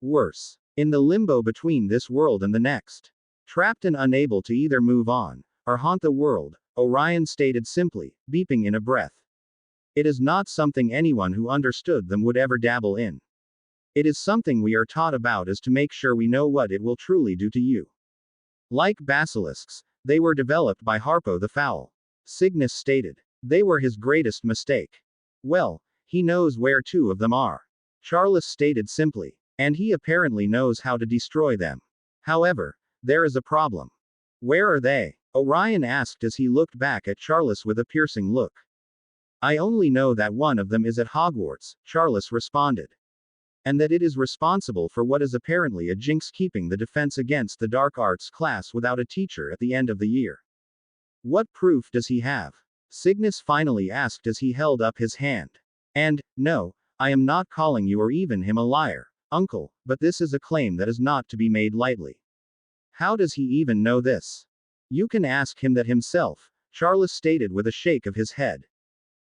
Worse. In the limbo between this world and the next. Trapped and unable to either move on, or haunt the world, Orion stated simply, beeping in a breath. It is not something anyone who understood them would ever dabble in. It is something we are taught about as to make sure we know what it will truly do to you. Like basilisks, they were developed by Harpo the Foul. Cygnus stated. They were his greatest mistake. Well, he knows where two of them are. Charles stated simply. And he apparently knows how to destroy them. However, there is a problem. Where are they? Orion asked as he looked back at Charles with a piercing look. I only know that one of them is at Hogwarts, Charles responded. And that it is responsible for what is apparently a jinx keeping the defense against the dark arts class without a teacher at the end of the year. What proof does he have? Cygnus finally asked as he held up his hand. And, no, I am not calling you or even him a liar, uncle, but this is a claim that is not to be made lightly. How does he even know this? You can ask him that himself, Charles stated with a shake of his head.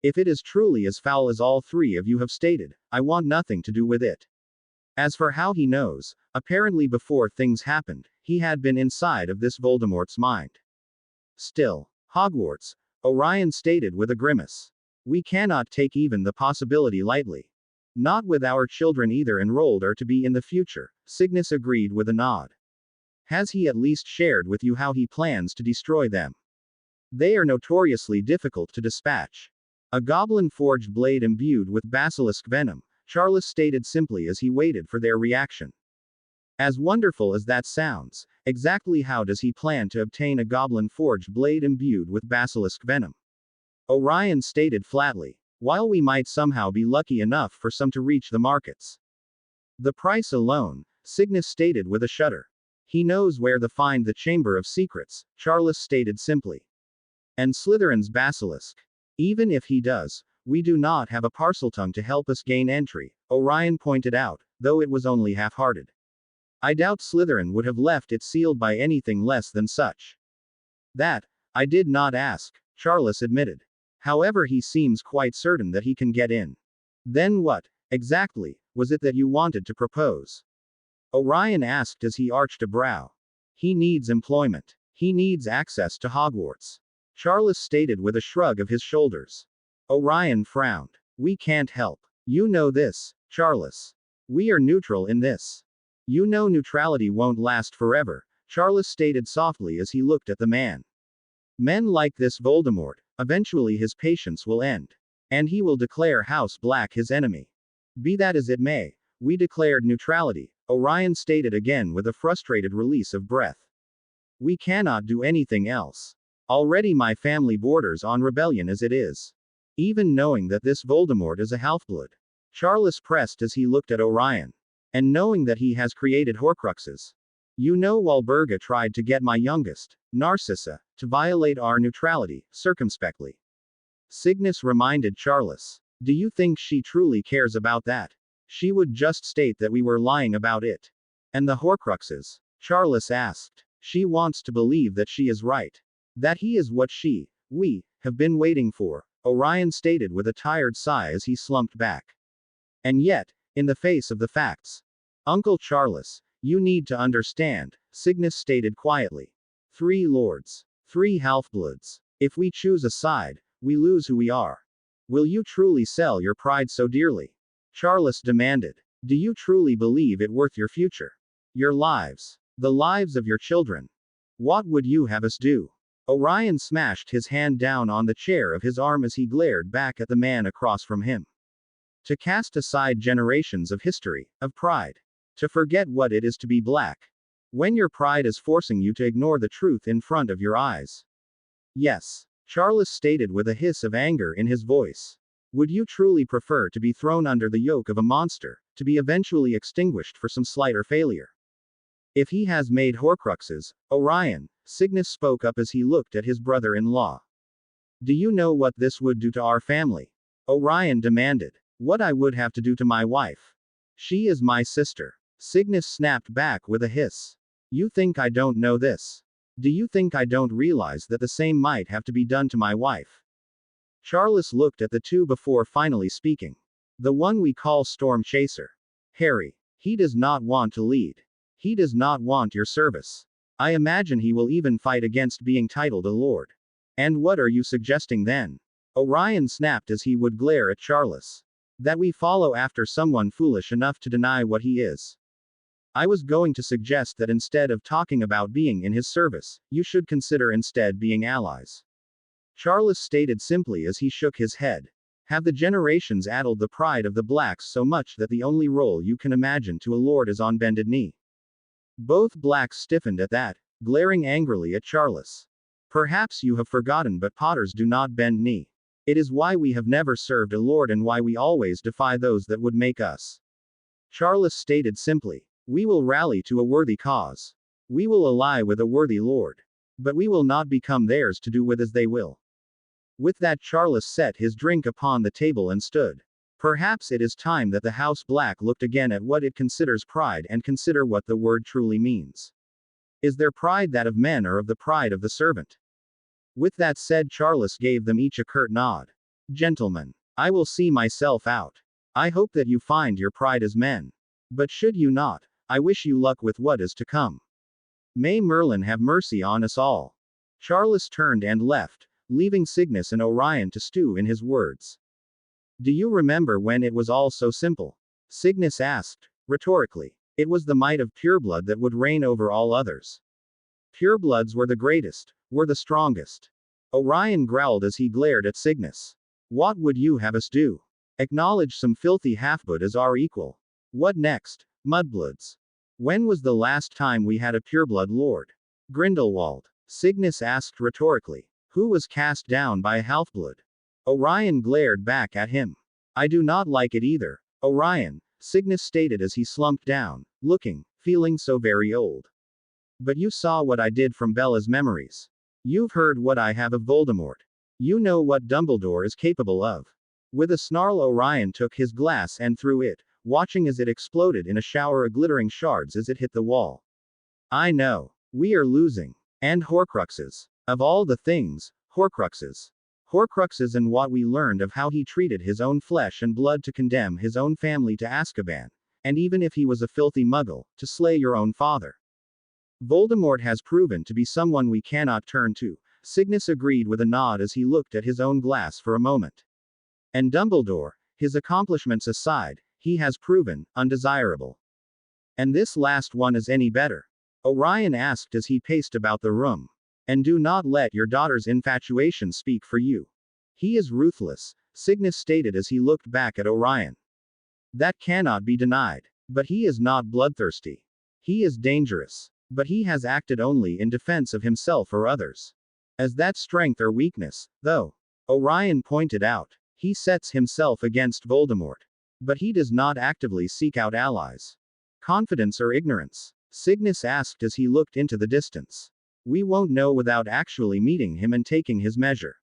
If it is truly as foul as all three of you have stated, I want nothing to do with it. As for how he knows, apparently before things happened, he had been inside of this Voldemort's mind. Still, Hogwarts, Orion stated with a grimace. We cannot take even the possibility lightly. Not with our children either enrolled or to be in the future, Cygnus agreed with a nod. Has he at least shared with you how he plans to destroy them? They are notoriously difficult to dispatch. A goblin-forged blade imbued with basilisk venom, Charles stated simply as he waited for their reaction. As wonderful as that sounds, exactly how does he plan to obtain a goblin-forged blade imbued with basilisk venom? Orion stated flatly. While we might somehow be lucky enough for some to reach the markets. The price alone, Cygnus stated with a shudder. He knows where to find the Chamber of Secrets, Charles stated simply. And Slytherin's basilisk. Even if he does, we do not have a Parseltongue to help us gain entry, Orion pointed out, though it was only half-hearted. I doubt Slytherin would have left it sealed by anything less than such. That, I did not ask, Charles admitted. However, he seems quite certain that he can get in. Then what, exactly, was it that you wanted to propose? Orion asked as he arched a brow. He needs employment. He needs access to Hogwarts. Charles stated with a shrug of his shoulders. Orion frowned. We can't help. You know this, Charles. We are neutral in this. You know neutrality won't last forever, Charles stated softly as he looked at the man. Men like this Voldemort, eventually his patience will end. And he will declare House Black his enemy. Be that as it may, we declared neutrality, Orion stated again with a frustrated release of breath. We cannot do anything else. Already my family borders on rebellion as it is. Even knowing that this Voldemort is a half-blood. Charles pressed as he looked at Orion. And knowing that he has created Horcruxes. You know Walburga tried to get my youngest, Narcissa, to violate our neutrality, circumspectly. Cygnus reminded Charles. Do you think she truly cares about that? She would just state that we were lying about it. And the Horcruxes? Charles asked. She wants to believe that she is right. That he is what we, have been waiting for, Orion stated with a tired sigh as he slumped back. And yet, in the face of the facts. Uncle Charles, you need to understand, Cygnus stated quietly. 3 lords. 3 half-bloods. If we choose a side, we lose who we are. Will you truly sell your pride so dearly? Charles demanded. Do you truly believe it worth your future? Your lives. The lives of your children. What would you have us do? Orion smashed his hand down on the chair of his arm as he glared back at the man across from him. To cast aside generations of history, of pride. To forget what it is to be black. When your pride is forcing you to ignore the truth in front of your eyes. Yes, Charles stated with a hiss of anger in his voice. Would you truly prefer to be thrown under the yoke of a monster, to be eventually extinguished for some slight or failure? If he has made Horcruxes, Orion, Cygnus spoke up as he looked at his brother-in-law. Do you know what this would do to our family? Orion demanded. What I would have to do to my wife. She is my sister. Cygnus snapped back with a hiss. You think I don't know this? Do you think I don't realize that the same might have to be done to my wife? Charles looked at the two before finally speaking. The one we call Storm Chaser. Harry. He does not want to lead. He does not want your service. I imagine he will even fight against being titled a lord. And what are you suggesting then? Orion snapped as he would glare at Charles. That we follow after someone foolish enough to deny what he is. I was going to suggest that instead of talking about being in his service, you should consider instead being allies. Charles stated simply as he shook his head. Have the generations addled the pride of the blacks so much that the only role you can imagine to a lord is on bended knee? Both blacks stiffened at that, glaring angrily at Charles. Perhaps you have forgotten, but Potters do not bend knee. It is why we have never served a lord and why we always defy those that would make us. Charles stated simply. We will rally to a worthy cause. We will ally with a worthy lord. But we will not become theirs to do with as they will. With that, Charles set his drink upon the table and stood. Perhaps it is time that the House Black looked again at what it considers pride and consider what the word truly means. Is their pride that of men or of the pride of the servant? With that said, Charles gave them each a curt nod. Gentlemen, I will see myself out. I hope that you find your pride as men. But should you not, I wish you luck with what is to come. May Merlin have mercy on us all. Charles turned and left, leaving Cygnus and Orion to stew in his words. Do you remember when it was all so simple? Cygnus asked, rhetorically. It was the might of pureblood that would reign over all others. Purebloods were the greatest, were the strongest. Orion growled as he glared at Cygnus. What would you have us do? Acknowledge some filthy half-blood as our equal. What next? Mudbloods. When was the last time we had a pureblood lord? Grindelwald. Cygnus asked rhetorically. Who was cast down by a half-blood? Orion glared back at him. I do not like it either, Orion, Cygnus stated as he slumped down, feeling so very old. But you saw what I did from Bella's memories. You've heard what I have of Voldemort. You know what Dumbledore is capable of. With a snarl, Orion took his glass and threw it, watching as it exploded in a shower of glittering shards as it hit the wall. I know. We are losing. And Horcruxes. Of all the things, Horcruxes. Horcruxes, and what we learned of how he treated his own flesh and blood to condemn his own family to Azkaban, and even if he was a filthy muggle, to slay your own father. Voldemort has proven to be someone we cannot turn to, Cygnus agreed with a nod as he looked at his own glass for a moment. And Dumbledore, his accomplishments aside, he has proven undesirable. And this last one is any better? Orion asked as he paced about the room. And do not let your daughter's infatuation speak for you. He is ruthless, Cygnus stated as he looked back at Orion. That cannot be denied. But he is not bloodthirsty. He is dangerous. But he has acted only in defense of himself or others. As that strength or weakness, though, Orion pointed out, he sets himself against Voldemort. But he does not actively seek out allies. Confidence or ignorance? Cygnus asked as he looked into the distance. We won't know without actually meeting him and taking his measure.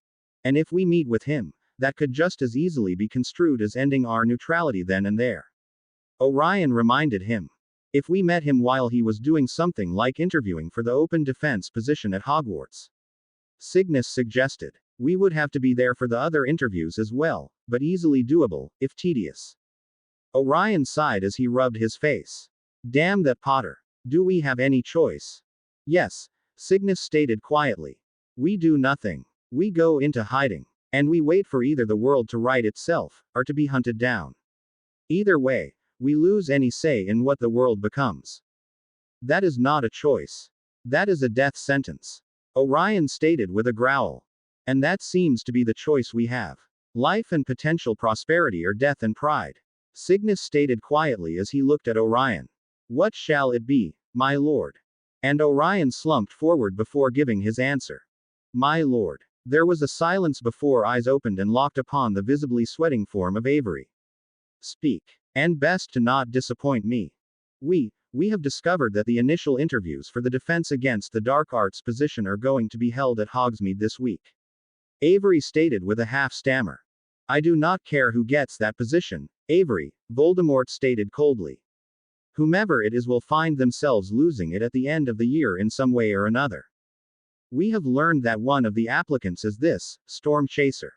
And if we meet with him, that could just as easily be construed as ending our neutrality then and there. Orion reminded him. If we met him while he was doing something like interviewing for the open defense position at Hogwarts. Cygnus suggested. We would have to be there for the other interviews as well, but easily doable, if tedious. Orion sighed as he rubbed his face. Damn that Potter. Do we have any choice? Yes, Cygnus stated quietly. We do nothing. We go into hiding. And we wait for either the world to right itself, or to be hunted down. Either way, we lose any say in what the world becomes. That is not a choice. That is a death sentence. Orion stated with a growl. And that seems to be the choice we have. Life and potential prosperity, or death and pride. Cygnus stated quietly as he looked at Orion. What shall it be, my lord? And Orion slumped forward before giving his answer. My lord. There was a silence before eyes opened and locked upon the visibly sweating form of Avery. Speak. And best to not disappoint me. We have discovered that the initial interviews for the defense against the dark arts position are going to be held at Hogsmeade this week. Avery stated with a half stammer. I do not care who gets that position, Avery, Voldemort stated coldly. Whomever it is will find themselves losing it at the end of the year in some way or another. We have learned that one of the applicants is this, Storm Chaser.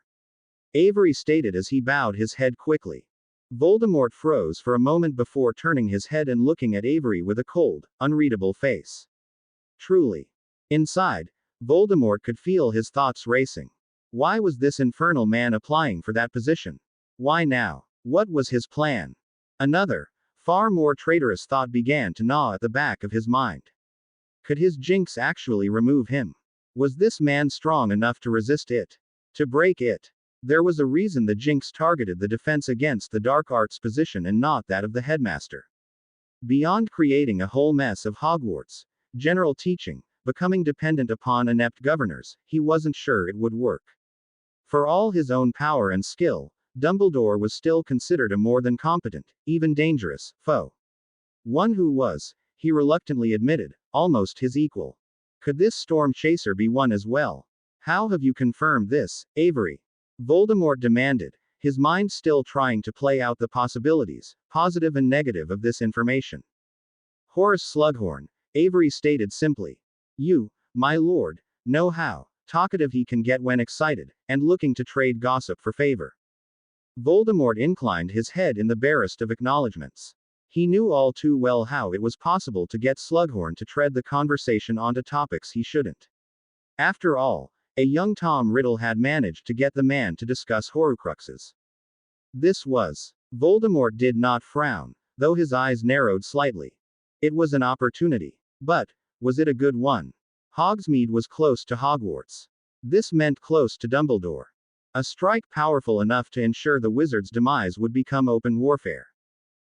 Avery stated as he bowed his head quickly. Voldemort froze for a moment before turning his head and looking at Avery with a cold, unreadable face. Truly. Inside, Voldemort could feel his thoughts racing. Why was this infernal man applying for that position? Why now? What was his plan? Another, far more traitorous thought began to gnaw at the back of his mind. Could his jinx actually remove him? Was this man strong enough to resist it? To break it? There was a reason the jinx targeted the defense against the dark arts position and not that of the headmaster. Beyond creating a whole mess of Hogwarts, general teaching, becoming dependent upon inept governors, he wasn't sure it would work. For all his own power and skill, Dumbledore was still considered a more than competent, even dangerous, foe. One who was, he reluctantly admitted, almost his equal. Could this storm chaser be one as well? How have you confirmed this, Avery? Voldemort demanded, his mind still trying to play out the possibilities, positive and negative, of this information. Horace Slughorn, Avery stated simply. You, my lord, know how talkative he can get when excited, and looking to trade gossip for favor. Voldemort inclined his head in the barest of acknowledgments. He knew all too well how it was possible to get Slughorn to tread the conversation onto topics he shouldn't. After all, a young Tom Riddle had managed to get the man to discuss Horcruxes. This was. Voldemort did not frown, though his eyes narrowed slightly. It was an opportunity. But, was it a good one? Hogsmeade was close to Hogwarts. This meant close to Dumbledore. A strike powerful enough to ensure the wizard's demise would become open warfare.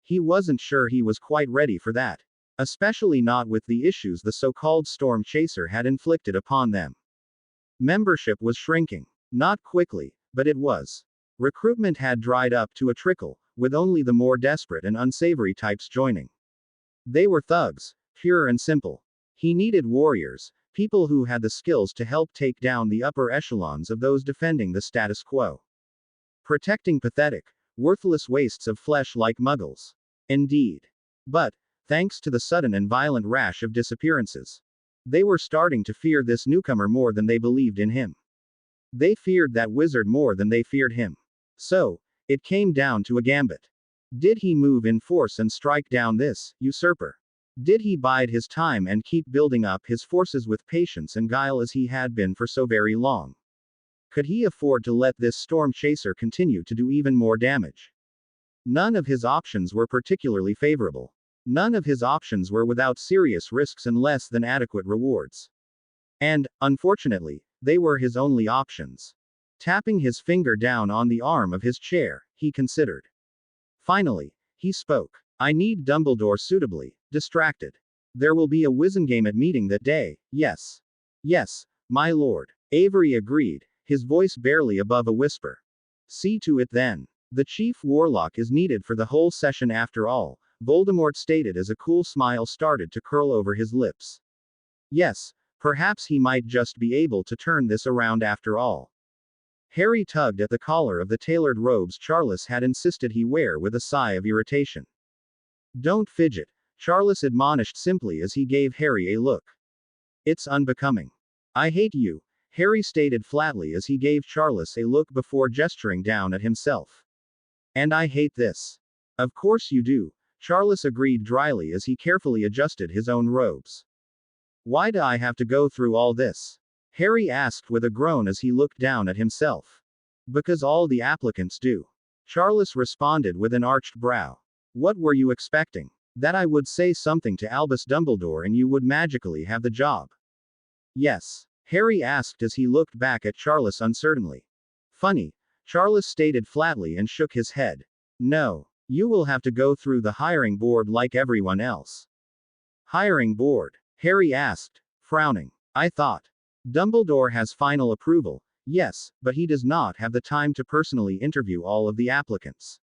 He wasn't sure he was quite ready for that. Especially not with the issues the so-called Storm Chaser had inflicted upon them. Membership was shrinking. Not quickly, but it was. Recruitment had dried up to a trickle, with only the more desperate and unsavory types joining. They were thugs, pure and simple. He needed warriors, people who had the skills to help take down the upper echelons of those defending the status quo. Protecting pathetic, worthless wastes of flesh like muggles. Indeed. But, thanks to the sudden and violent rash of disappearances, they were starting to fear this newcomer more than they believed in him. They feared that wizard more than they feared him. So, it came down to a gambit. Did he move in force and strike down this usurper? Did he bide his time and keep building up his forces with patience and guile as he had been for so very long? Could he afford to let this storm chaser continue to do even more damage? None of his options were particularly favorable. None of his options were without serious risks and less than adequate rewards. And, unfortunately, they were his only options. Tapping his finger down on the arm of his chair, he considered. Finally, he spoke. I need Dumbledore suitably distracted. There will be a Wizengame at meeting that day, yes. Yes, my lord. Avery agreed, his voice barely above a whisper. See to it then. The chief warlock is needed for the whole session after all, Voldemort stated as a cool smile started to curl over his lips. Yes, perhaps he might just be able to turn this around after all. Harry tugged at the collar of the tailored robes Charles had insisted he wear with a sigh of irritation. Don't fidget, Charles admonished simply as he gave Harry a look. It's unbecoming. I hate you, Harry stated flatly as he gave Charles a look before gesturing down at himself. And I hate this. Of course you do, Charles agreed dryly as he carefully adjusted his own robes. Why do I have to go through all this? Harry asked with a groan as he looked down at himself. Because all the applicants do. Charles responded with an arched brow. What were you expecting? That I would say something to Albus Dumbledore and you would magically have the job? Yes, Harry asked as he looked back at Charles uncertainly. Funny, Charles stated flatly and shook his head. No, you will have to go through the hiring board like everyone else. Hiring board? Harry asked, frowning. I thought. Dumbledore has final approval, yes, but he does not have the time to personally interview all of the applicants.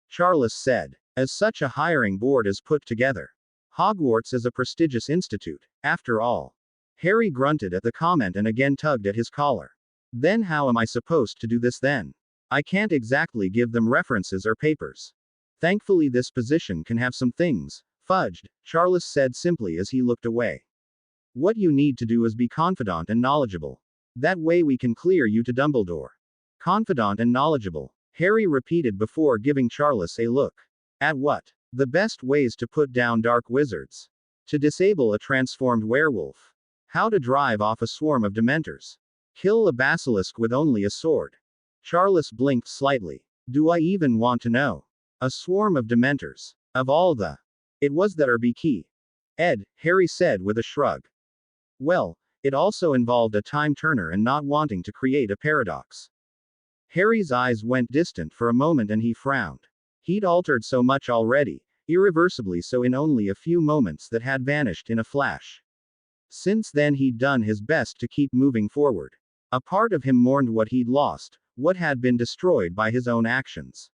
Charles said. As such a hiring board is put together. Hogwarts is a prestigious institute, after all. Harry grunted at the comment and again tugged at his collar. Then how am I supposed to do this then? I can't exactly give them references or papers. Thankfully this position can have some things, fudged, Charles said simply as he looked away. What you need to do is be confident and knowledgeable. That way we can clear you to Dumbledore. Confidant and knowledgeable, Harry repeated before giving Charles a look. At what? The best ways to put down dark wizards. To disable a transformed werewolf. How to drive off a swarm of dementors. Kill a basilisk with only a sword. Charles blinked slightly. Do I even want to know? A swarm of dementors. Of all the. It was that or be key. Ed, Harry said with a shrug. Well, it also involved a time turner and not wanting to create a paradox. Harry's eyes went distant for a moment and he frowned. He'd altered so much already, irreversibly so in only a few moments that had vanished in a flash. Since then he'd done his best to keep moving forward. A part of him mourned what he'd lost, what had been destroyed by his own actions.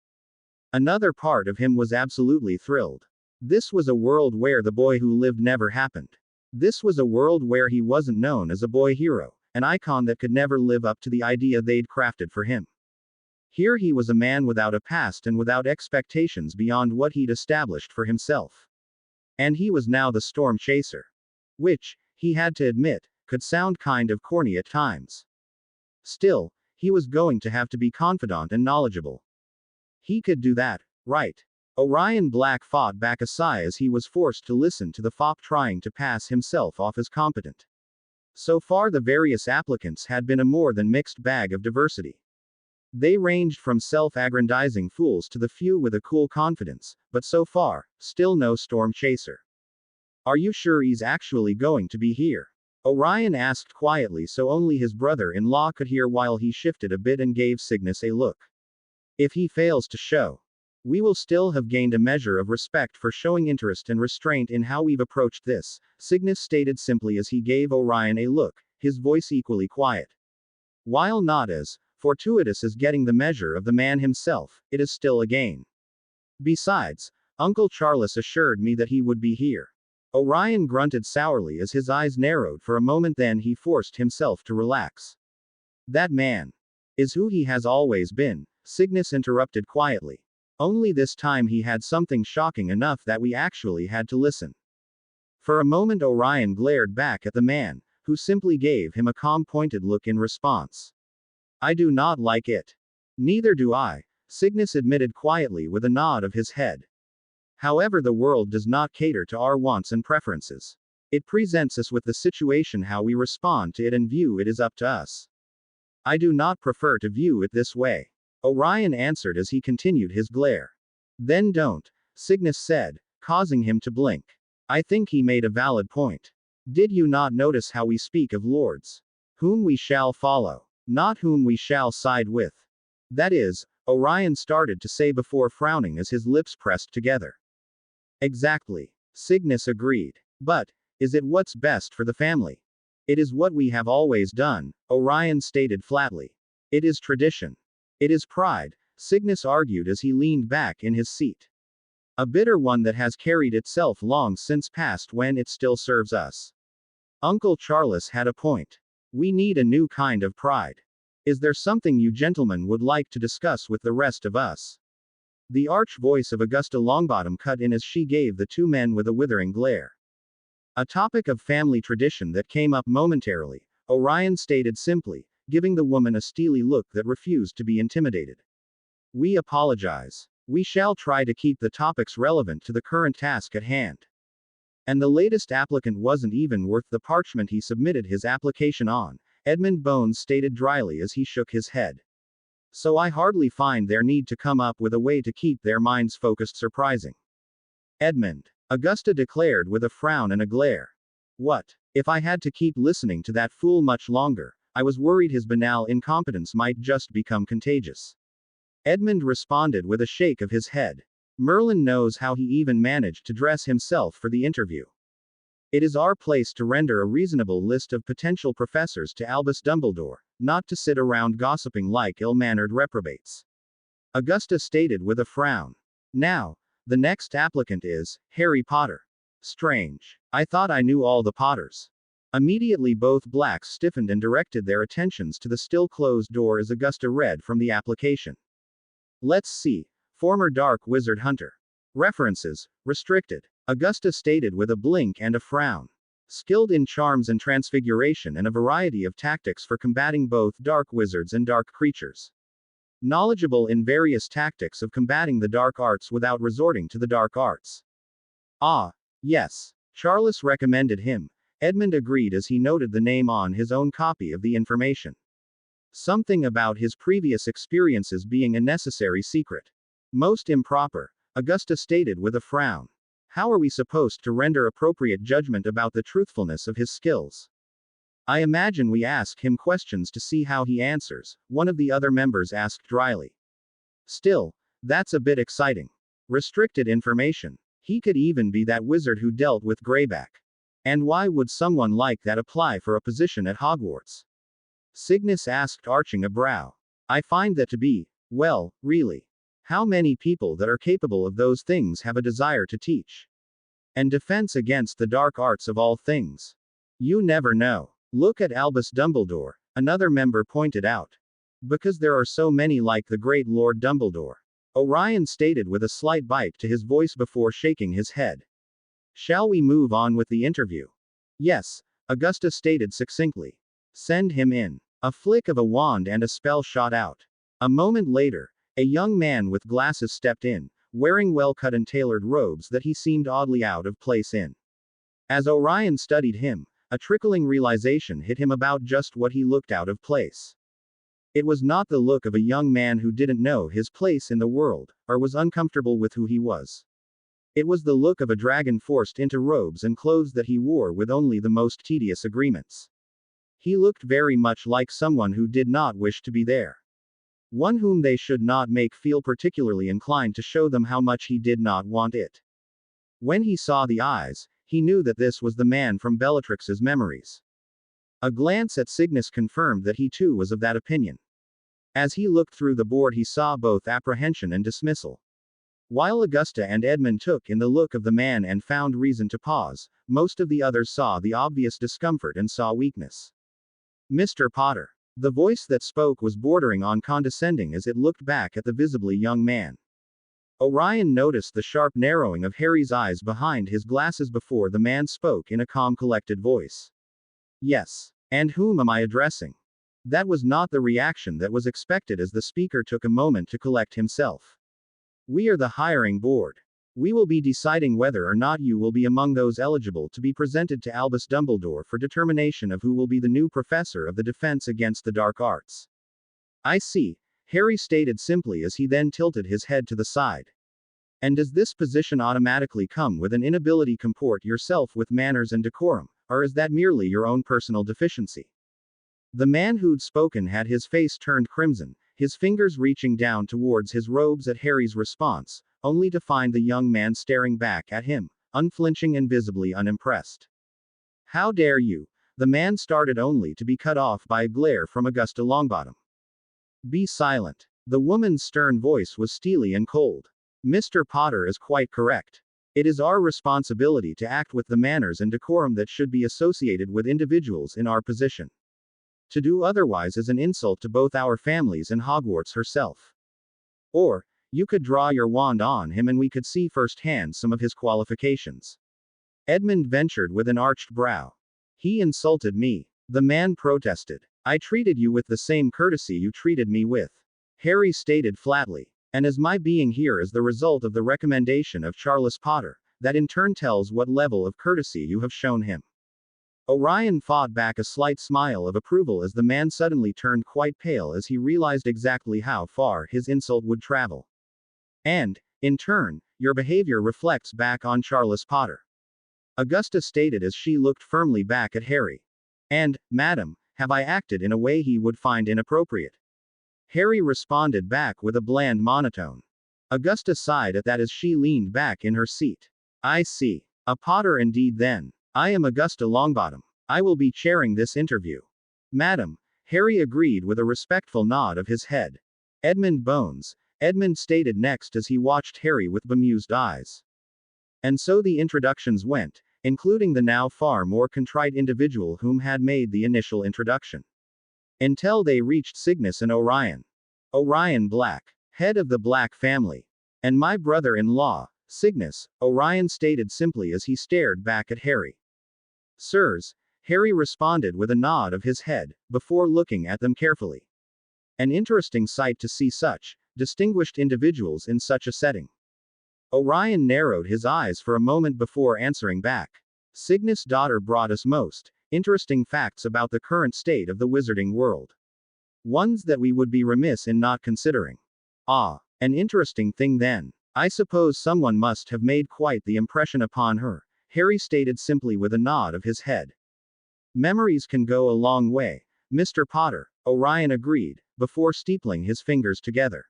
Another part of him was absolutely thrilled. This was a world where the boy who lived never happened. This was a world where he wasn't known as a boy hero, an icon that could never live up to the idea they'd crafted for him. Here he was a man without a past and without expectations beyond what he'd established for himself. And he was now the storm chaser. Which, he had to admit, could sound kind of corny at times. Still, he was going to have to be confidant and knowledgeable. He could do that, right? Orion Black fought back a sigh as he was forced to listen to the fop trying to pass himself off as competent. So far the various applicants had been a more than mixed bag of diversity. They ranged from self-aggrandizing fools to the few with a cool confidence, but so far, still no storm chaser. Are you sure he's actually going to be here? Orion asked quietly so only his brother-in-law could hear while he shifted a bit and gave Cygnus a look. If he fails to show, we will still have gained a measure of respect for showing interest and restraint in how we've approached this, Cygnus stated simply as he gave Orion a look, his voice equally quiet. While not as fortuitous as getting the measure of the man himself, it is still a gain. Besides, Uncle Charles assured me that he would be here. Orion grunted sourly as his eyes narrowed for a moment, then he forced himself to relax. That man is who he has always been, Cygnus interrupted quietly. Only this time he had something shocking enough that we actually had to listen. For a moment Orion glared back at the man, who simply gave him a calm pointed look in response. I do not like it. Neither do I, Cygnus admitted quietly with a nod of his head. However, the world does not cater to our wants and preferences. It presents us with the situation. How we respond to it and view it is up to us. I do not prefer to view it this way, Orion answered as he continued his glare. Then don't, Cygnus said, causing him to blink. I think he made a valid point. Did you not notice how we speak of lords? Whom we shall follow, not whom we shall side with. That is, Orion started to say before frowning as his lips pressed together. Exactly, Cygnus agreed. But, is it what's best for the family? It is what we have always done, Orion stated flatly. It is tradition. It is pride, Cygnus argued as he leaned back in his seat. A bitter one that has carried itself long since past when it still serves us. Uncle Charles had a point. We need a new kind of pride. Is there something you gentlemen would like to discuss with the rest of us? The arch voice of Augusta Longbottom cut in as she gave the two men with a withering glare. A topic of family tradition that came up momentarily, Orion stated simply, giving the woman a steely look that refused to be intimidated. We apologize. We shall try to keep the topics relevant to the current task at hand. And the latest applicant wasn't even worth the parchment he submitted his application on, Edmund Bones stated dryly as he shook his head. So I hardly find their need to come up with a way to keep their minds focused surprising. Edmund, Augusta declared with a frown and a glare. What? If I had to keep listening to that fool much longer, I was worried his banal incompetence might just become contagious. Edmund responded with a shake of his head. Merlin knows how he even managed to dress himself for the interview. It is our place to render a reasonable list of potential professors to Albus Dumbledore, not to sit around gossiping like ill-mannered reprobates. Augusta stated with a frown. Now, the next applicant is Harry Potter. Strange. I thought I knew all the Potters. Immediately both blacks stiffened and directed their attentions to the still closed door as Augusta read from the application. Let's see. Former Dark Wizard Hunter. References, restricted. Augusta stated with a blink and a frown. Skilled in charms and transfiguration and a variety of tactics for combating both dark wizards and dark creatures. knowledgeable in various tactics of combating the dark arts without resorting to the dark arts. Ah, yes. Charles recommended him. Edmund agreed as he noted the name on his own copy of the information. Something about his previous experiences being a necessary secret. Most improper, Augusta stated with a frown. How are we supposed to render appropriate judgment about the truthfulness of his skills? I imagine we ask him questions to see how he answers, one of the other members asked dryly. Still, that's a bit exciting. Restricted information. He could even be that wizard who dealt with Greyback. And why would someone like that apply for a position at Hogwarts? Cygnus asked, arching a brow. I find that to be, well, really. How many people that are capable of those things have a desire to teach? And defense against the dark arts of all things. You never know. Look at Albus Dumbledore, another member pointed out. Because there are so many like the great Lord Dumbledore. Orion stated with a slight bite to his voice before shaking his head. Shall we move on with the interview? Yes, Augusta stated succinctly. Send him in. A flick of a wand and a spell shot out. A moment later, a young man with glasses stepped in, wearing well-cut and tailored robes that he seemed oddly out of place in. As Orion studied him, a trickling realization hit him about just what he looked out of place. It was not the look of a young man who didn't know his place in the world, or was uncomfortable with who he was. It was the look of a dragon forced into robes and clothes that he wore with only the most tedious agreements. He looked very much like someone who did not wish to be there. One whom they should not make feel particularly inclined to show them how much he did not want it. When he saw the eyes, he knew that this was the man from Bellatrix's memories. A glance at Cygnus confirmed that he too was of that opinion. As he looked through the board, he saw both apprehension and dismissal. While Augusta and Edmund took in the look of the man and found reason to pause, most of the others saw the obvious discomfort and saw weakness. Mr. Potter. The voice that spoke was bordering on condescending as it looked back at the visibly young man. Orion noticed the sharp narrowing of Harry's eyes behind his glasses before the man spoke in a calm, collected voice. Yes. And whom am I addressing? That was not the reaction that was expected as the speaker took a moment to collect himself. We are the hiring board. We will be deciding whether or not you will be among those eligible to be presented to Albus Dumbledore for determination of who will be the new professor of the Defense Against the Dark Arts. I see, Harry stated simply as he then tilted his head to the side. And does this position automatically come with an inability to comport yourself with manners and decorum, or is that merely your own personal deficiency? The man who'd spoken had his face turned crimson, his fingers reaching down towards his robes at Harry's response, only to find the young man staring back at him, unflinching and visibly unimpressed. How dare you? The man started only to be cut off by a glare from Augusta Longbottom. Be silent. The woman's stern voice was steely and cold. Mr. Potter is quite correct. It is our responsibility to act with the manners and decorum that should be associated with individuals in our position. To do otherwise is an insult to both our families and Hogwarts herself. Or, you could draw your wand on him and we could see firsthand some of his qualifications. Edmund ventured with an arched brow. He insulted me. The man protested. I treated you with the same courtesy you treated me with. Harry stated flatly. And as my being here is the result of the recommendation of Charles Potter, that in turn tells what level of courtesy you have shown him. Orion fought back a slight smile of approval as the man suddenly turned quite pale as he realized exactly how far his insult would travel. And, in turn, your behavior reflects back on Charles Potter. Augusta stated as she looked firmly back at Harry. And, madam, have I acted in a way he would find inappropriate? Harry responded back with a bland monotone. Augusta sighed at that as she leaned back in her seat. I see. A Potter indeed then. I am Augusta Longbottom. I will be chairing this interview. Madam, Harry agreed with a respectful nod of his head. Edmund Bones, Edmund stated next as he watched Harry with bemused eyes. And so the introductions went, including the now far more contrite individual whom had made the initial introduction. Until they reached Cygnus and Orion. Orion Black, head of the Black family. And my brother-in-law, Cygnus, Orion stated simply as he stared back at Harry. Sirs, Harry responded with a nod of his head, before looking at them carefully. An interesting sight to see such distinguished individuals in such a setting. Orion narrowed his eyes for a moment before answering back. Cygnus' daughter brought us most interesting facts about the current state of the wizarding world. Ones that we would be remiss in not considering. Ah, an interesting thing then. I suppose someone must have made quite the impression upon her, Harry stated simply with a nod of his head. Memories can go a long way, Mr. Potter, Orion agreed, before steepling his fingers together.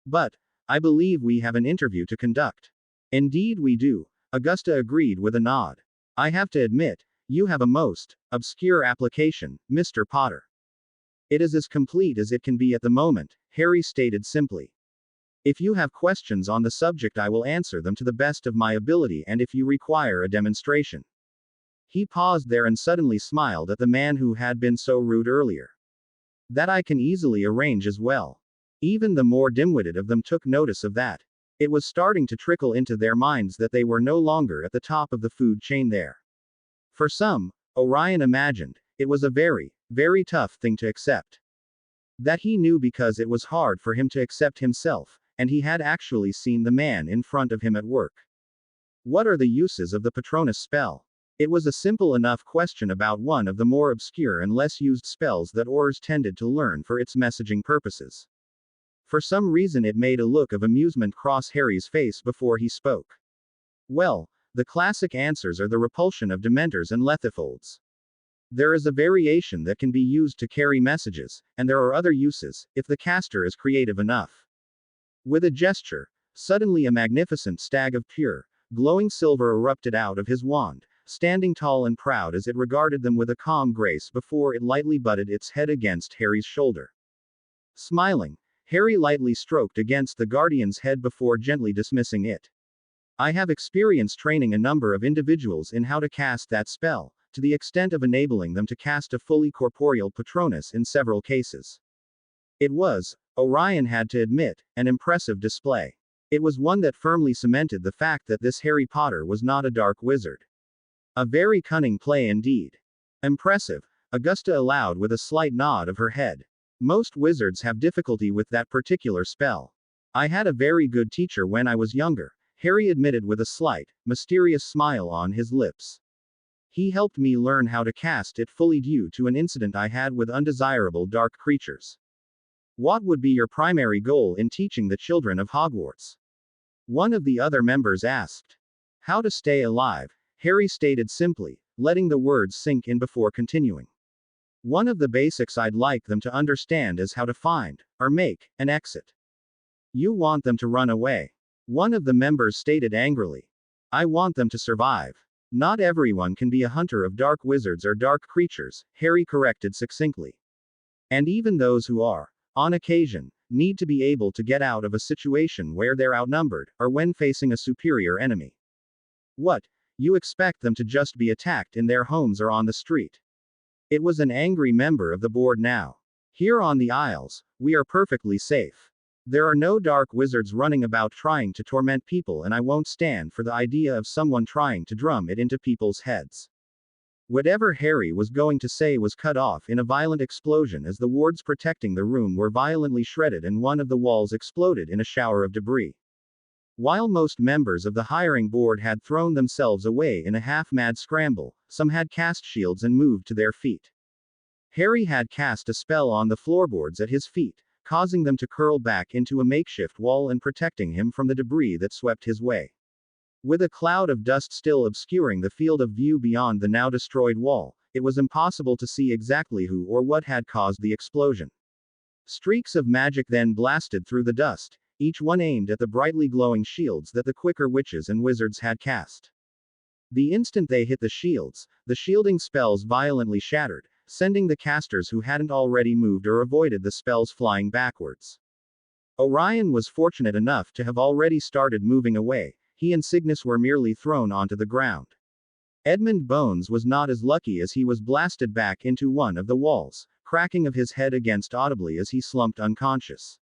But, I believe we have an interview to conduct. Indeed we do, Augusta agreed with a nod. I have to admit, you have a most obscure application, Mr. Potter. It is as complete as it can be at the moment, Harry stated simply. If you have questions on the subject, I will answer them to the best of my ability, and if you require a demonstration. He paused there and suddenly smiled at the man who had been so rude earlier. That I can easily arrange as well. Even the more dim-witted of them took notice of that. It was starting to trickle into their minds that they were no longer at the top of the food chain there. For some, Orion imagined, it was a very, very tough thing to accept. That he knew because it was hard for him to accept himself, and he had actually seen the man in front of him at work. What are the uses of the Patronus spell? It was a simple enough question about one of the more obscure and less used spells that Aurors tended to learn for its messaging purposes. For some reason it made a look of amusement cross Harry's face before he spoke. Well, the classic answers are the repulsion of Dementors and Lethifolds. There is a variation that can be used to carry messages, and there are other uses, if the caster is creative enough. With a gesture, suddenly a magnificent stag of pure, glowing silver erupted out of his wand, standing tall and proud as it regarded them with a calm grace before it lightly butted its head against Harry's shoulder. Smiling, Harry lightly stroked against the guardian's head before gently dismissing it. I have experience training a number of individuals in how to cast that spell, to the extent of enabling them to cast a fully corporeal Patronus in several cases. It was, Orion had to admit, an impressive display. It was one that firmly cemented the fact that this Harry Potter was not a dark wizard. A very cunning play indeed. Impressive, Augusta allowed with a slight nod of her head. Most wizards have difficulty with that particular spell. I had a very good teacher when I was younger, Harry admitted with a slight, mysterious smile on his lips. He helped me learn how to cast it fully due to an incident I had with undesirable dark creatures. What would be your primary goal in teaching the children of Hogwarts? One of the other members asked. How to stay alive, Harry stated simply, letting the words sink in before continuing. One of the basics I'd like them to understand is how to find, or make, an exit. You want them to run away. One of the members stated angrily. I want them to survive. Not everyone can be a hunter of dark wizards or dark creatures, Harry corrected succinctly. And even those who are, on occasion, need to be able to get out of a situation where they're outnumbered, or when facing a superior enemy. What? You expect them to just be attacked in their homes or on the street? It was an angry member of the board now. Here on the Isles, we are perfectly safe. There are no dark wizards running about trying to torment people, and I won't stand for the idea of someone trying to drum it into people's heads. Whatever Harry was going to say was cut off in a violent explosion as the wards protecting the room were violently shredded and one of the walls exploded in a shower of debris. While most members of the hiring board had thrown themselves away in a half-mad scramble, some had cast shields and moved to their feet. Harry had cast a spell on the floorboards at his feet, causing them to curl back into a makeshift wall and protecting him from the debris that swept his way. With a cloud of dust still obscuring the field of view beyond the now destroyed wall, it was impossible to see exactly who or what had caused the explosion. Streaks of magic then blasted through the dust, each one aimed at the brightly glowing shields that the quicker witches and wizards had cast. The instant they hit the shields, the shielding spells violently shattered, sending the casters who hadn't already moved or avoided the spells flying backwards. Orion was fortunate enough to have already started moving away. He and Cygnus were merely thrown onto the ground. Edmund Bones was not as lucky as he was blasted back into one of the walls, cracking of his head against audibly as he slumped unconscious.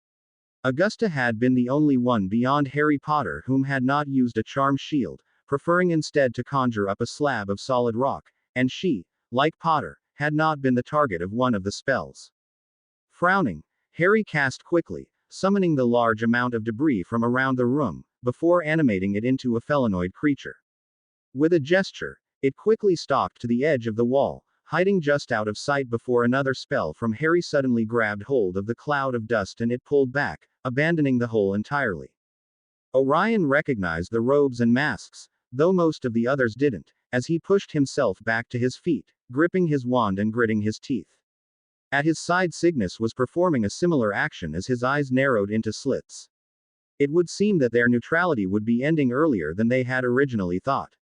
Augusta had been the only one beyond Harry Potter whom had not used a charm shield, preferring instead to conjure up a slab of solid rock, and she, like Potter, had not been the target of one of the spells. Frowning, Harry cast quickly, summoning the large amount of debris from around the room, before animating it into a felinoid creature. With a gesture, it quickly stalked to the edge of the wall, hiding just out of sight before another spell from Harry suddenly grabbed hold of the cloud of dust and it pulled back, abandoning the hole entirely. Orion recognized the robes and masks, though most of the others didn't, as he pushed himself back to his feet, gripping his wand and gritting his teeth. At his side, Cygnus was performing a similar action as his eyes narrowed into slits. It would seem that their neutrality would be ending earlier than they had originally thought.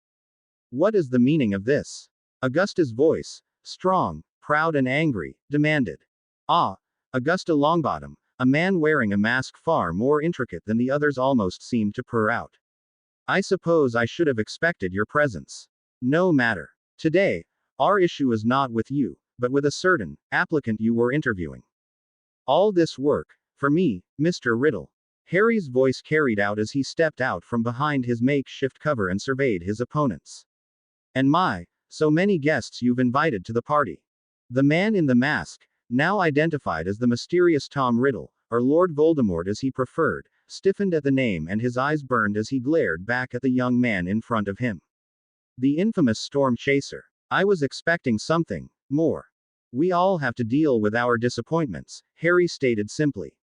What is the meaning of this? Augusta's voice, strong, proud and angry, demanded. Ah, Augusta Longbottom, a man wearing a mask far more intricate than the others, almost seemed to purr out. I suppose I should have expected your presence. No matter. Today, our issue is not with you, but with a certain applicant you were interviewing. All this work, for me, Mr. Riddle. Harry's voice carried out as he stepped out from behind his makeshift cover and surveyed his opponents. And my, so many guests you've invited to the party. The man in the mask, now identified as the mysterious Tom Riddle, or Lord Voldemort as he preferred, stiffened at the name and his eyes burned as he glared back at the young man in front of him. The infamous Storm Chaser. I was expecting something more. We all have to deal with our disappointments, Harry stated simply.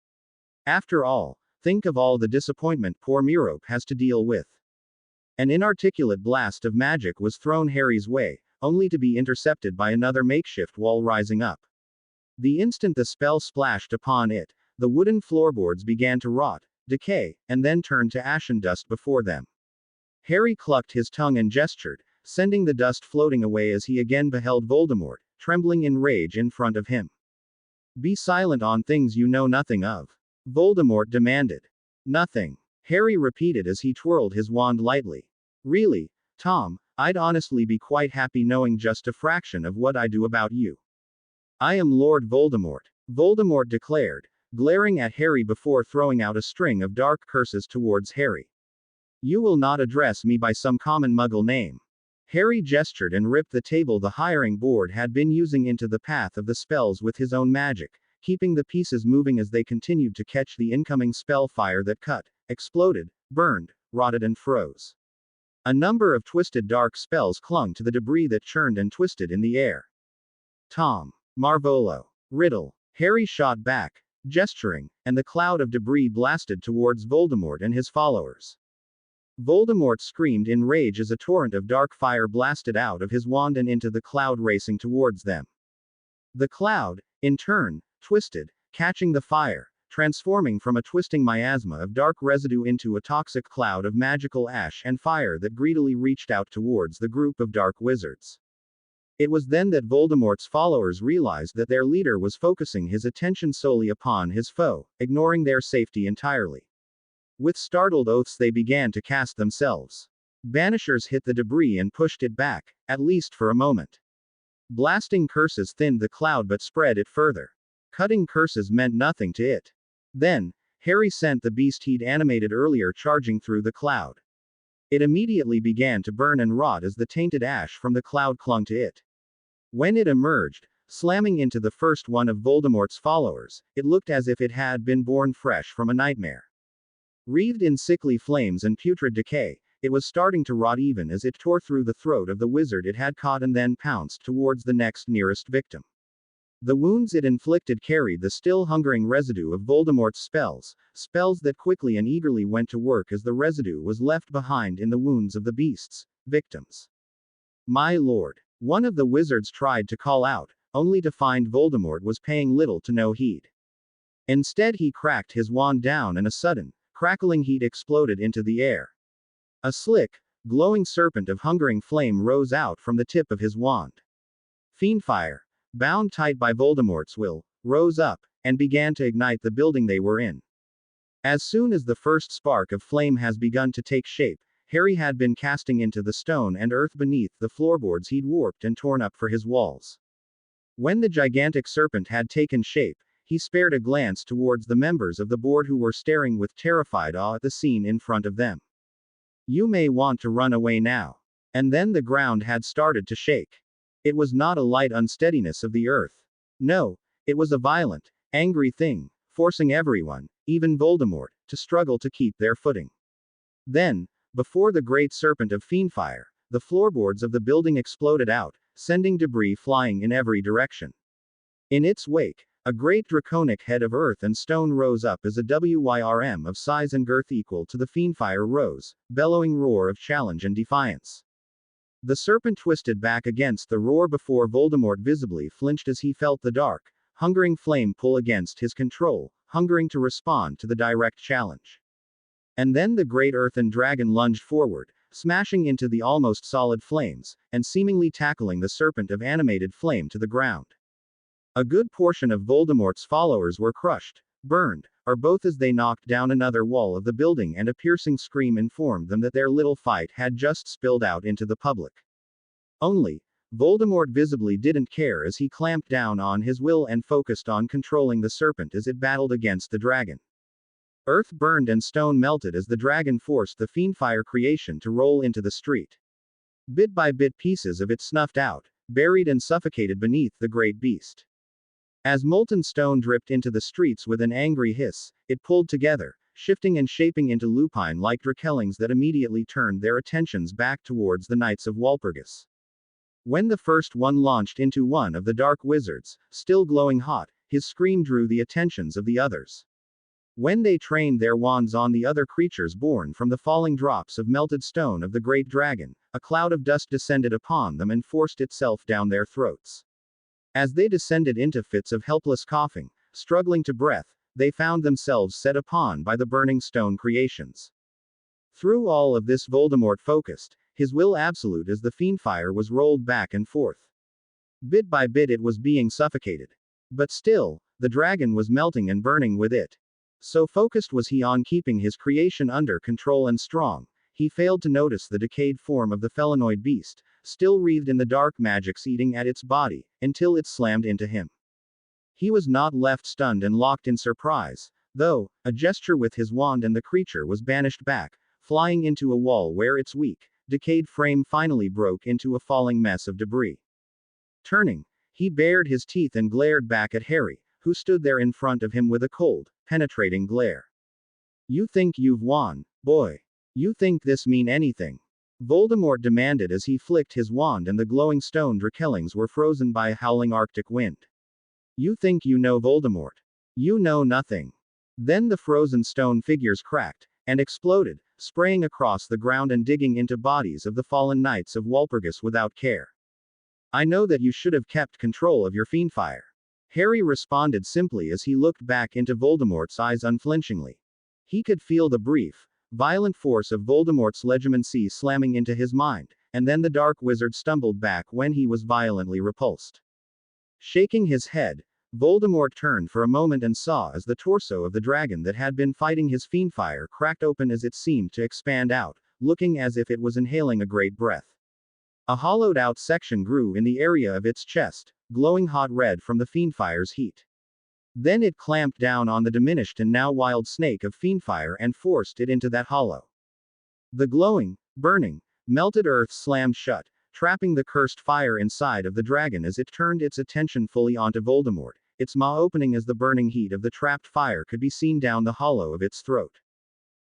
After all, think of all the disappointment poor Merope has to deal with. An inarticulate blast of magic was thrown Harry's way, only to be intercepted by another makeshift wall rising up. The instant the spell splashed upon it, the wooden floorboards began to rot, decay, and then turn to ashen dust before them. Harry clucked his tongue and gestured, sending the dust floating away as he again beheld Voldemort, trembling in rage in front of him. Be silent on things you know nothing of. Voldemort demanded. Nothing. Harry repeated as he twirled his wand lightly. Really, Tom, I'd honestly be quite happy knowing just a fraction of what I do about you. I am Lord Voldemort, Voldemort declared, glaring at Harry before throwing out a string of dark curses towards Harry. You will not address me by some common muggle name. Harry gestured and ripped the table the hiring board had been using into the path of the spells with his own magic, keeping the pieces moving as they continued to catch the incoming spell fire that cut, exploded, burned, rotted and froze. A number of twisted dark spells clung to the debris that churned and twisted in the air. Tom, Marvolo, Riddle, Harry shot back, gesturing, and the cloud of debris blasted towards Voldemort and his followers. Voldemort screamed in rage as a torrent of dark fire blasted out of his wand and into the cloud racing towards them. The cloud, in turn, twisted, catching the fire, transforming from a twisting miasma of dark residue into a toxic cloud of magical ash and fire that greedily reached out towards the group of dark wizards. It was then that Voldemort's followers realized that their leader was focusing his attention solely upon his foe, ignoring their safety entirely. With startled oaths they began to cast themselves. Banishers hit the debris and pushed it back, at least for a moment. Blasting curses thinned the cloud but spread it further. Cutting curses meant nothing to it. Then, Harry sent the beast he'd animated earlier charging through the cloud. It immediately began to burn and rot as the tainted ash from the cloud clung to it. When it emerged, slamming into the first one of Voldemort's followers, it looked as if it had been born fresh from a nightmare. Wreathed in sickly flames and putrid decay, it was starting to rot even as it tore through the throat of the wizard it had caught and then pounced towards the next nearest victim. The wounds it inflicted carried the still hungering residue of Voldemort's spells, spells that quickly and eagerly went to work as the residue was left behind in the wounds of the beast's victims. My lord. One of the wizards tried to call out, only to find Voldemort was paying little to no heed. Instead he cracked his wand down and a sudden, crackling heat exploded into the air. A slick, glowing serpent of hungering flame rose out from the tip of his wand. Fiendfire, bound tight by Voldemort's will, rose up, and began to ignite the building they were in. As soon as the first spark of flame has begun to take shape, Harry had been casting into the stone and earth beneath the floorboards he'd warped and torn up for his walls. When the gigantic serpent had taken shape, he spared a glance towards the members of the board who were staring with terrified awe at the scene in front of them. You may want to run away now. And then the ground had started to shake. It was not a light unsteadiness of the earth. No, it was a violent, angry thing, forcing everyone, even Voldemort, to struggle to keep their footing. Then, before the great serpent of fiendfire, the floorboards of the building exploded out, sending debris flying in every direction. In its wake, a great draconic head of earth and stone rose up as a wyrm of size and girth equal to the fiendfire rose, bellowing roar of challenge and defiance. The serpent twisted back against the roar before Voldemort visibly flinched as he felt the dark, hungering flame pull against his control, hungering to respond to the direct challenge. And then the great earthen dragon lunged forward, smashing into the almost solid flames, and seemingly tackling the serpent of animated flame to the ground. A good portion of Voldemort's followers were crushed, burned, or both as they knocked down another wall of the building, and a piercing scream informed them that their little fight had just spilled out into the public. Only, Voldemort visibly didn't care as he clamped down on his will and focused on controlling the serpent as it battled against the dragon. Earth burned and stone melted as the dragon forced the fiendfire creation to roll into the street. Bit by bit pieces of it snuffed out, buried and suffocated beneath the great beast. As molten stone dripped into the streets with an angry hiss, it pulled together, shifting and shaping into lupine-like drakelings that immediately turned their attentions back towards the Knights of Walpurgis. When the first one launched into one of the dark wizards, still glowing hot, his scream drew the attentions of the others. When they trained their wands on the other creatures born from the falling drops of melted stone of the great dragon, a cloud of dust descended upon them and forced itself down their throats. As they descended into fits of helpless coughing, struggling to breath, they found themselves set upon by the burning stone creations. Through all of this Voldemort focused, his will absolute as the fiendfire was rolled back and forth. Bit by bit it was being suffocated. But still, the dragon was melting and burning with it. So focused was he on keeping his creation under control and strong, he failed to notice the decayed form of the felinoid beast, still wreathed in the dark magics eating at its body, until it slammed into him. He was not left stunned and locked in surprise, though, a gesture with his wand and the creature was banished back, flying into a wall where its weak, decayed frame finally broke into a falling mess of debris. Turning, he bared his teeth and glared back at Harry, who stood there in front of him with a cold, penetrating glare. "You think you've won, boy? You think this mean anything?" Voldemort demanded as he flicked his wand and the glowing stone drakelings were frozen by a howling arctic wind. "You think you know Voldemort? You know nothing." Then the frozen stone figures cracked, and exploded, spraying across the ground and digging into bodies of the fallen Knights of Walpurgis without care. "I know that you should have kept control of your fiendfire," Harry responded simply as he looked back into Voldemort's eyes unflinchingly. He could feel the brief, violent force of Voldemort's legitimacy slamming into his mind, and then the dark wizard stumbled back when he was violently repulsed. Shaking his head, Voldemort turned for a moment and saw as the torso of the dragon that had been fighting his fiendfire cracked open as it seemed to expand out, looking as if it was inhaling a great breath. A hollowed-out section grew in the area of its chest, glowing hot red from the fiendfire's heat. Then it clamped down on the diminished and now wild snake of fiendfire and forced it into that hollow. The glowing, burning, melted earth slammed shut, trapping the cursed fire inside of the dragon as it turned its attention fully onto Voldemort, its maw opening as the burning heat of the trapped fire could be seen down the hollow of its throat.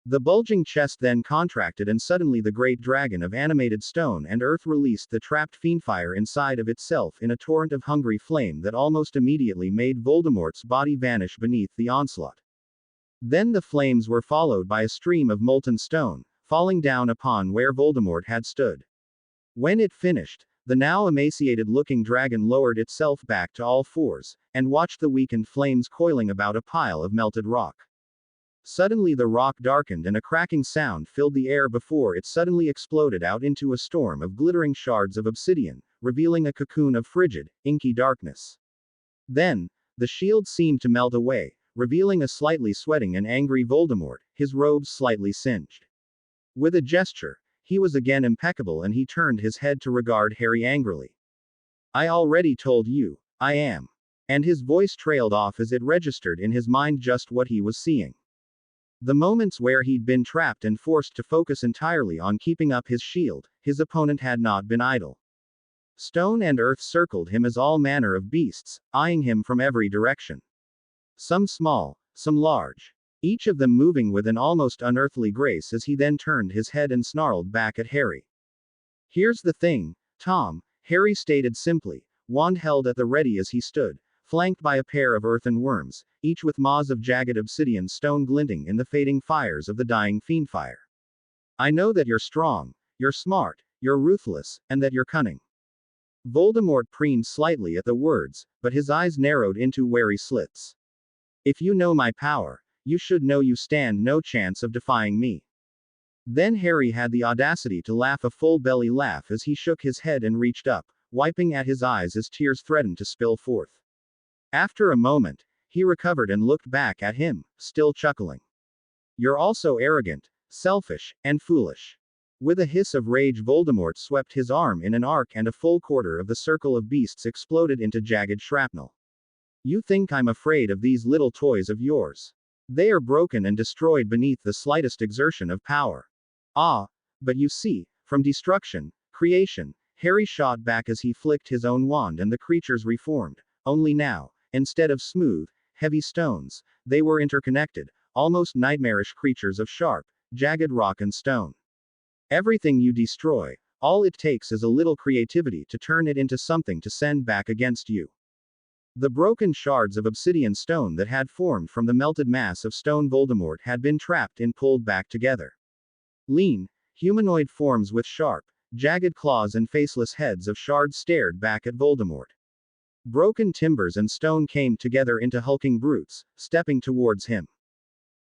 The bulging chest then contracted and suddenly the great dragon of animated stone and earth released the trapped fiendfire inside of itself in a torrent of hungry flame that almost immediately made Voldemort's body vanish beneath the onslaught. Then the flames were followed by a stream of molten stone, falling down upon where Voldemort had stood. When it finished, the now emaciated-looking dragon lowered itself back to all fours, and watched the weakened flames coiling about a pile of melted rock. Suddenly the rock darkened and a cracking sound filled the air before it suddenly exploded out into a storm of glittering shards of obsidian, revealing a cocoon of frigid, inky darkness. Then, the shield seemed to melt away, revealing a slightly sweating and angry Voldemort, his robes slightly singed. With a gesture, he was again impeccable and he turned his head to regard Harry angrily. "I already told you, I am." And his voice trailed off as it registered in his mind just what he was seeing. The moments where he'd been trapped and forced to focus entirely on keeping up his shield, his opponent had not been idle. Stone and earth circled him as all manner of beasts, eyeing him from every direction. Some small, some large. Each of them moving with an almost unearthly grace as he then turned his head and snarled back at Harry. Here's the thing, Tom, Harry stated simply, wand held at the ready as he stood, flanked by a pair of earthen worms, each with maws of jagged obsidian stone glinting in the fading fires of the dying fiendfire. I know that you're strong, you're smart, you're ruthless, and that you're cunning. Voldemort preened slightly at the words, but his eyes narrowed into wary slits. If you know my power, you should know you stand no chance of defying me. Then Harry had the audacity to laugh a full belly laugh as he shook his head and reached up, wiping at his eyes as tears threatened to spill forth. After a moment, he recovered and looked back at him, still chuckling. You're also arrogant, selfish, and foolish. With a hiss of rage, Voldemort swept his arm in an arc and a full quarter of the circle of beasts exploded into jagged shrapnel. You think I'm afraid of these little toys of yours? They are broken and destroyed beneath the slightest exertion of power. Ah, but you see, from destruction, creation, Harry shot back as he flicked his own wand and the creatures reformed, only now, instead of smooth, heavy stones, they were interconnected, almost nightmarish creatures of sharp, jagged rock and stone. Everything you destroy, all it takes is a little creativity to turn it into something to send back against you. The broken shards of obsidian stone that had formed from the melted mass of stone Voldemort had been trapped and pulled back together. Lean, humanoid forms with sharp, jagged claws and faceless heads of shards stared back at Voldemort. Broken timbers and stone came together into hulking brutes, stepping towards him.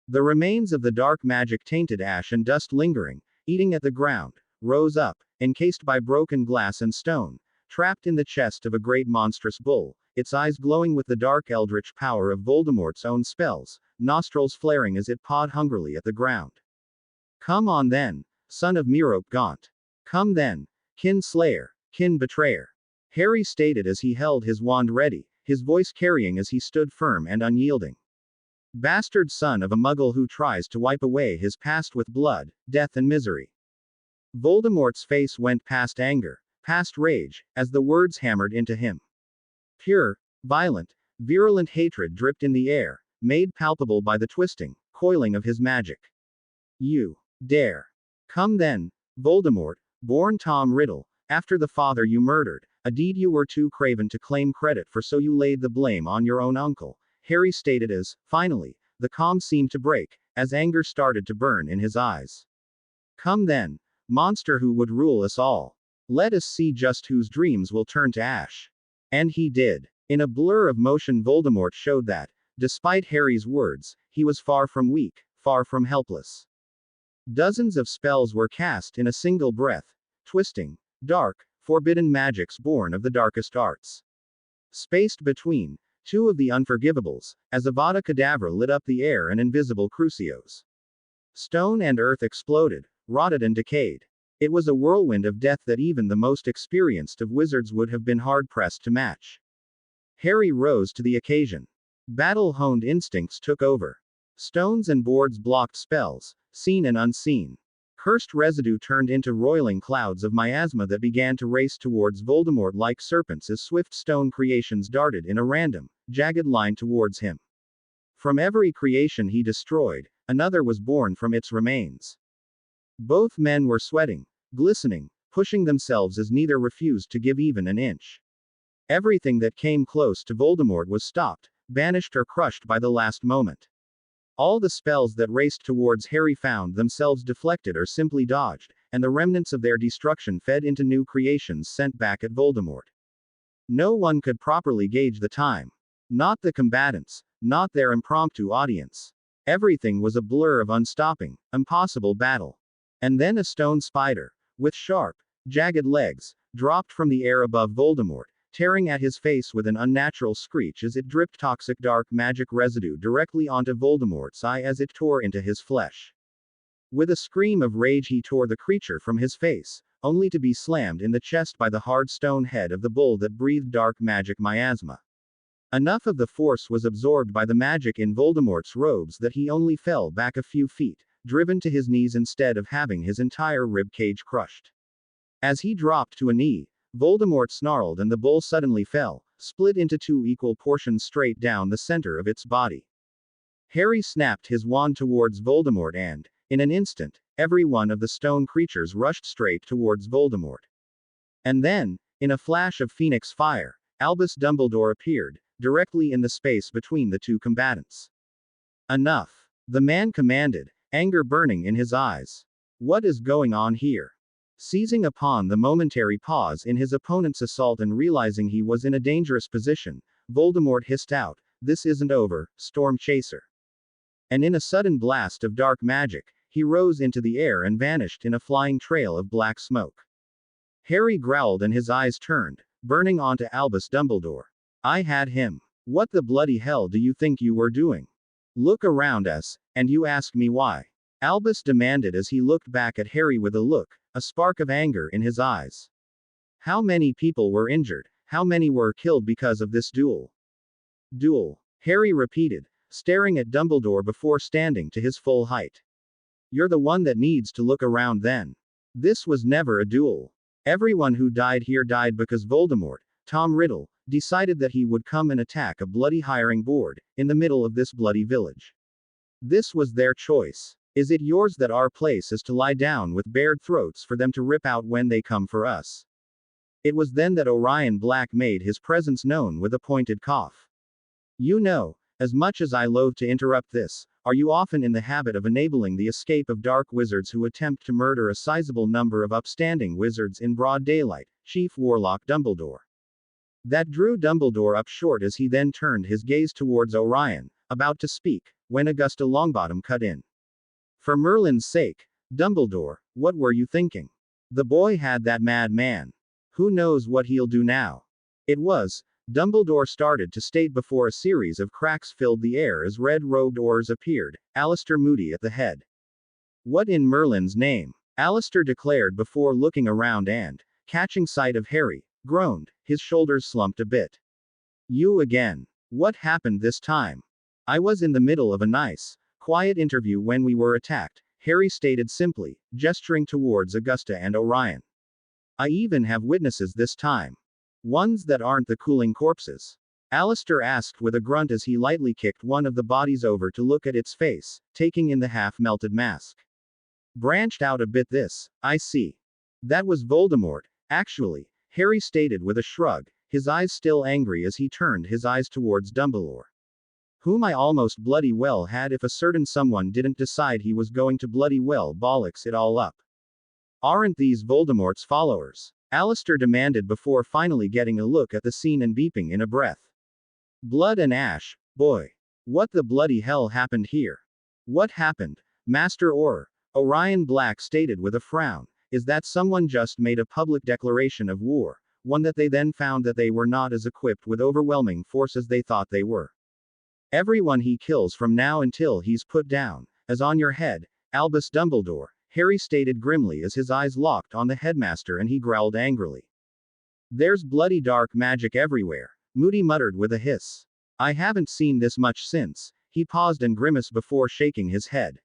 The remains of the dark magic tainted ash and dust lingering, eating at the ground, rose up, encased by broken glass and stone, trapped in the chest of a great monstrous bull, its eyes glowing with the dark eldritch power of Voldemort's own spells, nostrils flaring as it pawed hungrily at the ground. Come on then, son of Merope Gaunt. Come then, kin slayer, kin betrayer. Harry stated as he held his wand ready, his voice carrying as he stood firm and unyielding. Bastard son of a muggle who tries to wipe away his past with blood, death and misery. Voldemort's face went past anger, past rage, as the words hammered into him. Pure, violent, virulent hatred dripped in the air, made palpable by the twisting, coiling of his magic. You dare. Come then, Voldemort, born Tom Riddle, after the father you murdered, a deed you were too craven to claim credit for, so you laid the blame on your own uncle, Harry stated as, finally, the calm seemed to break, as anger started to burn in his eyes. Come then, monster who would rule us all. Let us see just whose dreams will turn to ash. And he did. In a blur of motion, Voldemort showed that, despite Harry's words, he was far from weak, far from helpless. Dozens of spells were cast in a single breath, twisting, dark, forbidden magics born of the darkest arts. Spaced between two of the unforgivables, as Avada Kedavra lit up the air and invisible crucios. Stone and earth exploded, rotted and decayed. It was a whirlwind of death that even the most experienced of wizards would have been hard-pressed to match. Harry rose to the occasion. Battle-honed instincts took over. Stones and boards blocked spells, seen and unseen. Cursed residue turned into roiling clouds of miasma that began to race towards Voldemort like serpents as swift stone creations darted in a random, jagged line towards him. From every creation he destroyed, another was born from its remains. Both men were sweating, glistening, pushing themselves as neither refused to give even an inch. Everything that came close to Voldemort was stopped, banished or crushed by the last moment. All the spells that raced towards Harry found themselves deflected or simply dodged, and the remnants of their destruction fed into new creations sent back at Voldemort. No one could properly gauge the time. Not the combatants, not their impromptu audience. Everything was a blur of unstopping, impossible battle. And then a stone spider, with sharp, jagged legs, dropped from the air above Voldemort, tearing at his face with an unnatural screech as it dripped toxic dark magic residue directly onto Voldemort's eye as it tore into his flesh. With a scream of rage he tore the creature from his face, only to be slammed in the chest by the hard stone head of the bull that breathed dark magic miasma. Enough of the force was absorbed by the magic in Voldemort's robes that he only fell back a few feet, driven to his knees instead of having his entire rib cage crushed. As he dropped to a knee, Voldemort snarled and the bull suddenly fell, split into two equal portions straight down the center of its body. Harry snapped his wand towards Voldemort and, in an instant, every one of the stone creatures rushed straight towards Voldemort. And then, in a flash of phoenix fire, Albus Dumbledore appeared, directly in the space between the two combatants. Enough! The man commanded, anger burning in his eyes. What is going on here? Seizing upon the momentary pause in his opponent's assault and realizing he was in a dangerous position, Voldemort hissed out, "This isn't over, Storm Chaser." And in a sudden blast of dark magic, he rose into the air and vanished in a flying trail of black smoke. Harry growled and his eyes turned, burning onto Albus Dumbledore. "I had him. What the bloody hell do you think you were doing? Look around us, and you ask me why?" Albus demanded as he looked back at Harry with a look, a spark of anger in his eyes. "How many people were injured? How many were killed because of this duel?" "Duel," Harry repeated, staring at Dumbledore before standing to his full height. "You're the one that needs to look around then. This was never a duel. Everyone who died here died because Voldemort, Tom Riddle, decided that he would come and attack a bloody hiring board, in the middle of this bloody village. This was their choice. Is it yours that our place is to lie down with bared throats for them to rip out when they come for us?" It was then that Orion Black made his presence known with a pointed cough. "You know, as much as I loathe to interrupt this, are you often in the habit of enabling the escape of dark wizards who attempt to murder a sizable number of upstanding wizards in broad daylight, Chief Warlock Dumbledore?" That drew Dumbledore up short as he then turned his gaze towards Orion, about to speak, when Augusta Longbottom cut in. "For Merlin's sake, Dumbledore, what were you thinking? The boy had that mad man. Who knows what he'll do now?" It was, Dumbledore started to state before a series of cracks filled the air as red-robed Aurors appeared, Alistair Moody at the head. "What in Merlin's name?" Alistair declared before looking around and, catching sight of Harry, groaned, his shoulders slumped a bit. "You again. What happened this time?" "I was in the middle of a nice, quiet interview when we were attacked," Harry stated simply, gesturing towards Augusta and Orion. "I even have witnesses this time. Ones that aren't the cooling corpses?" Alistair asked with a grunt as he lightly kicked one of the bodies over to look at its face, taking in the half-melted mask. "Branched out a bit this, I see. That was Voldemort, actually," Harry stated with a shrug, his eyes still angry as he turned his eyes towards Dumbledore. "Whom I almost bloody well had if a certain someone didn't decide he was going to bloody well bollocks it all up." "Aren't these Voldemort's followers?" Alistair demanded before finally getting a look at the scene and beeping in a breath. "Blood and ash, boy. What the bloody hell happened here?" "What happened, Master Auror?" Orion Black stated with a frown, "is that someone just made a public declaration of war, one that they then found that they were not as equipped with overwhelming force as they thought they were. Everyone he kills from now until he's put down, as on your head, Albus Dumbledore," Harry stated grimly as his eyes locked on the headmaster and he growled angrily. "There's bloody dark magic everywhere," Moody muttered with a hiss. "I haven't seen this much since," he paused and grimaced before shaking his head.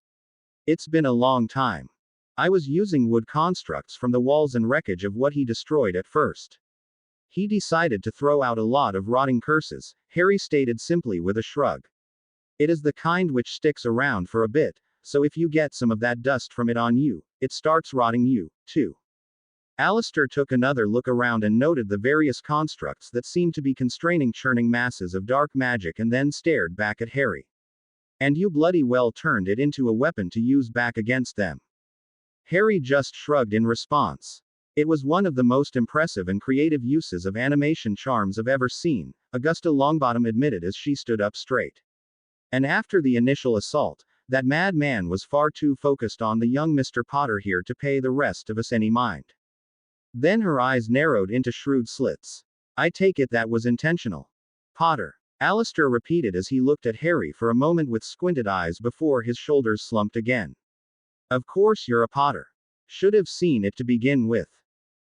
"It's been a long time. I was using wood constructs from the walls and wreckage of what he destroyed at first. He decided to throw out a lot of rotting curses," Harry stated simply with a shrug. "It is the kind which sticks around for a bit, so if you get some of that dust from it on you, it starts rotting you, too." Alistair took another look around and noted the various constructs that seemed to be constraining churning masses of dark magic and then stared back at Harry. "And you bloody well turned it into a weapon to use back against them." Harry just shrugged in response. "It was one of the most impressive and creative uses of animation charms I've ever seen," Augusta Longbottom admitted as she stood up straight. "And after the initial assault, that mad man was far too focused on the young Mr. Potter here to pay the rest of us any mind." Then her eyes narrowed into shrewd slits. "I take it that was intentional." "Potter," Alistair repeated as he looked at Harry for a moment with squinted eyes before his shoulders slumped again. "Of course you're a Potter. Should have seen it to begin with.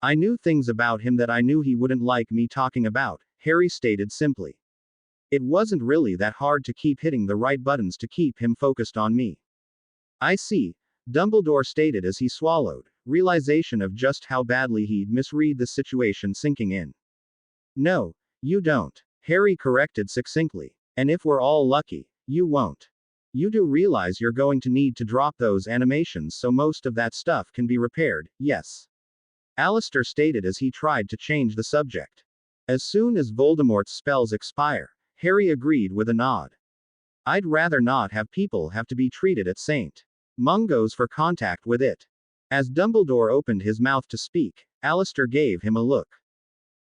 I knew things about him that I knew he wouldn't like me talking about," Harry stated simply. "It wasn't really that hard to keep hitting the right buttons to keep him focused on me." "I see," Dumbledore stated as he swallowed, realization of just how badly he'd misread the situation sinking in. "No, you don't," Harry corrected succinctly. "And if we're all lucky, you won't." You do realize you're going to need to drop those animations so most of that stuff can be repaired, yes? Alistair stated as he tried to change the subject. As soon as Voldemort's spells expire, Harry agreed with a nod. I'd rather not have people have to be treated at St. Mungo's for contact with it. As Dumbledore opened his mouth to speak, Alistair gave him a look.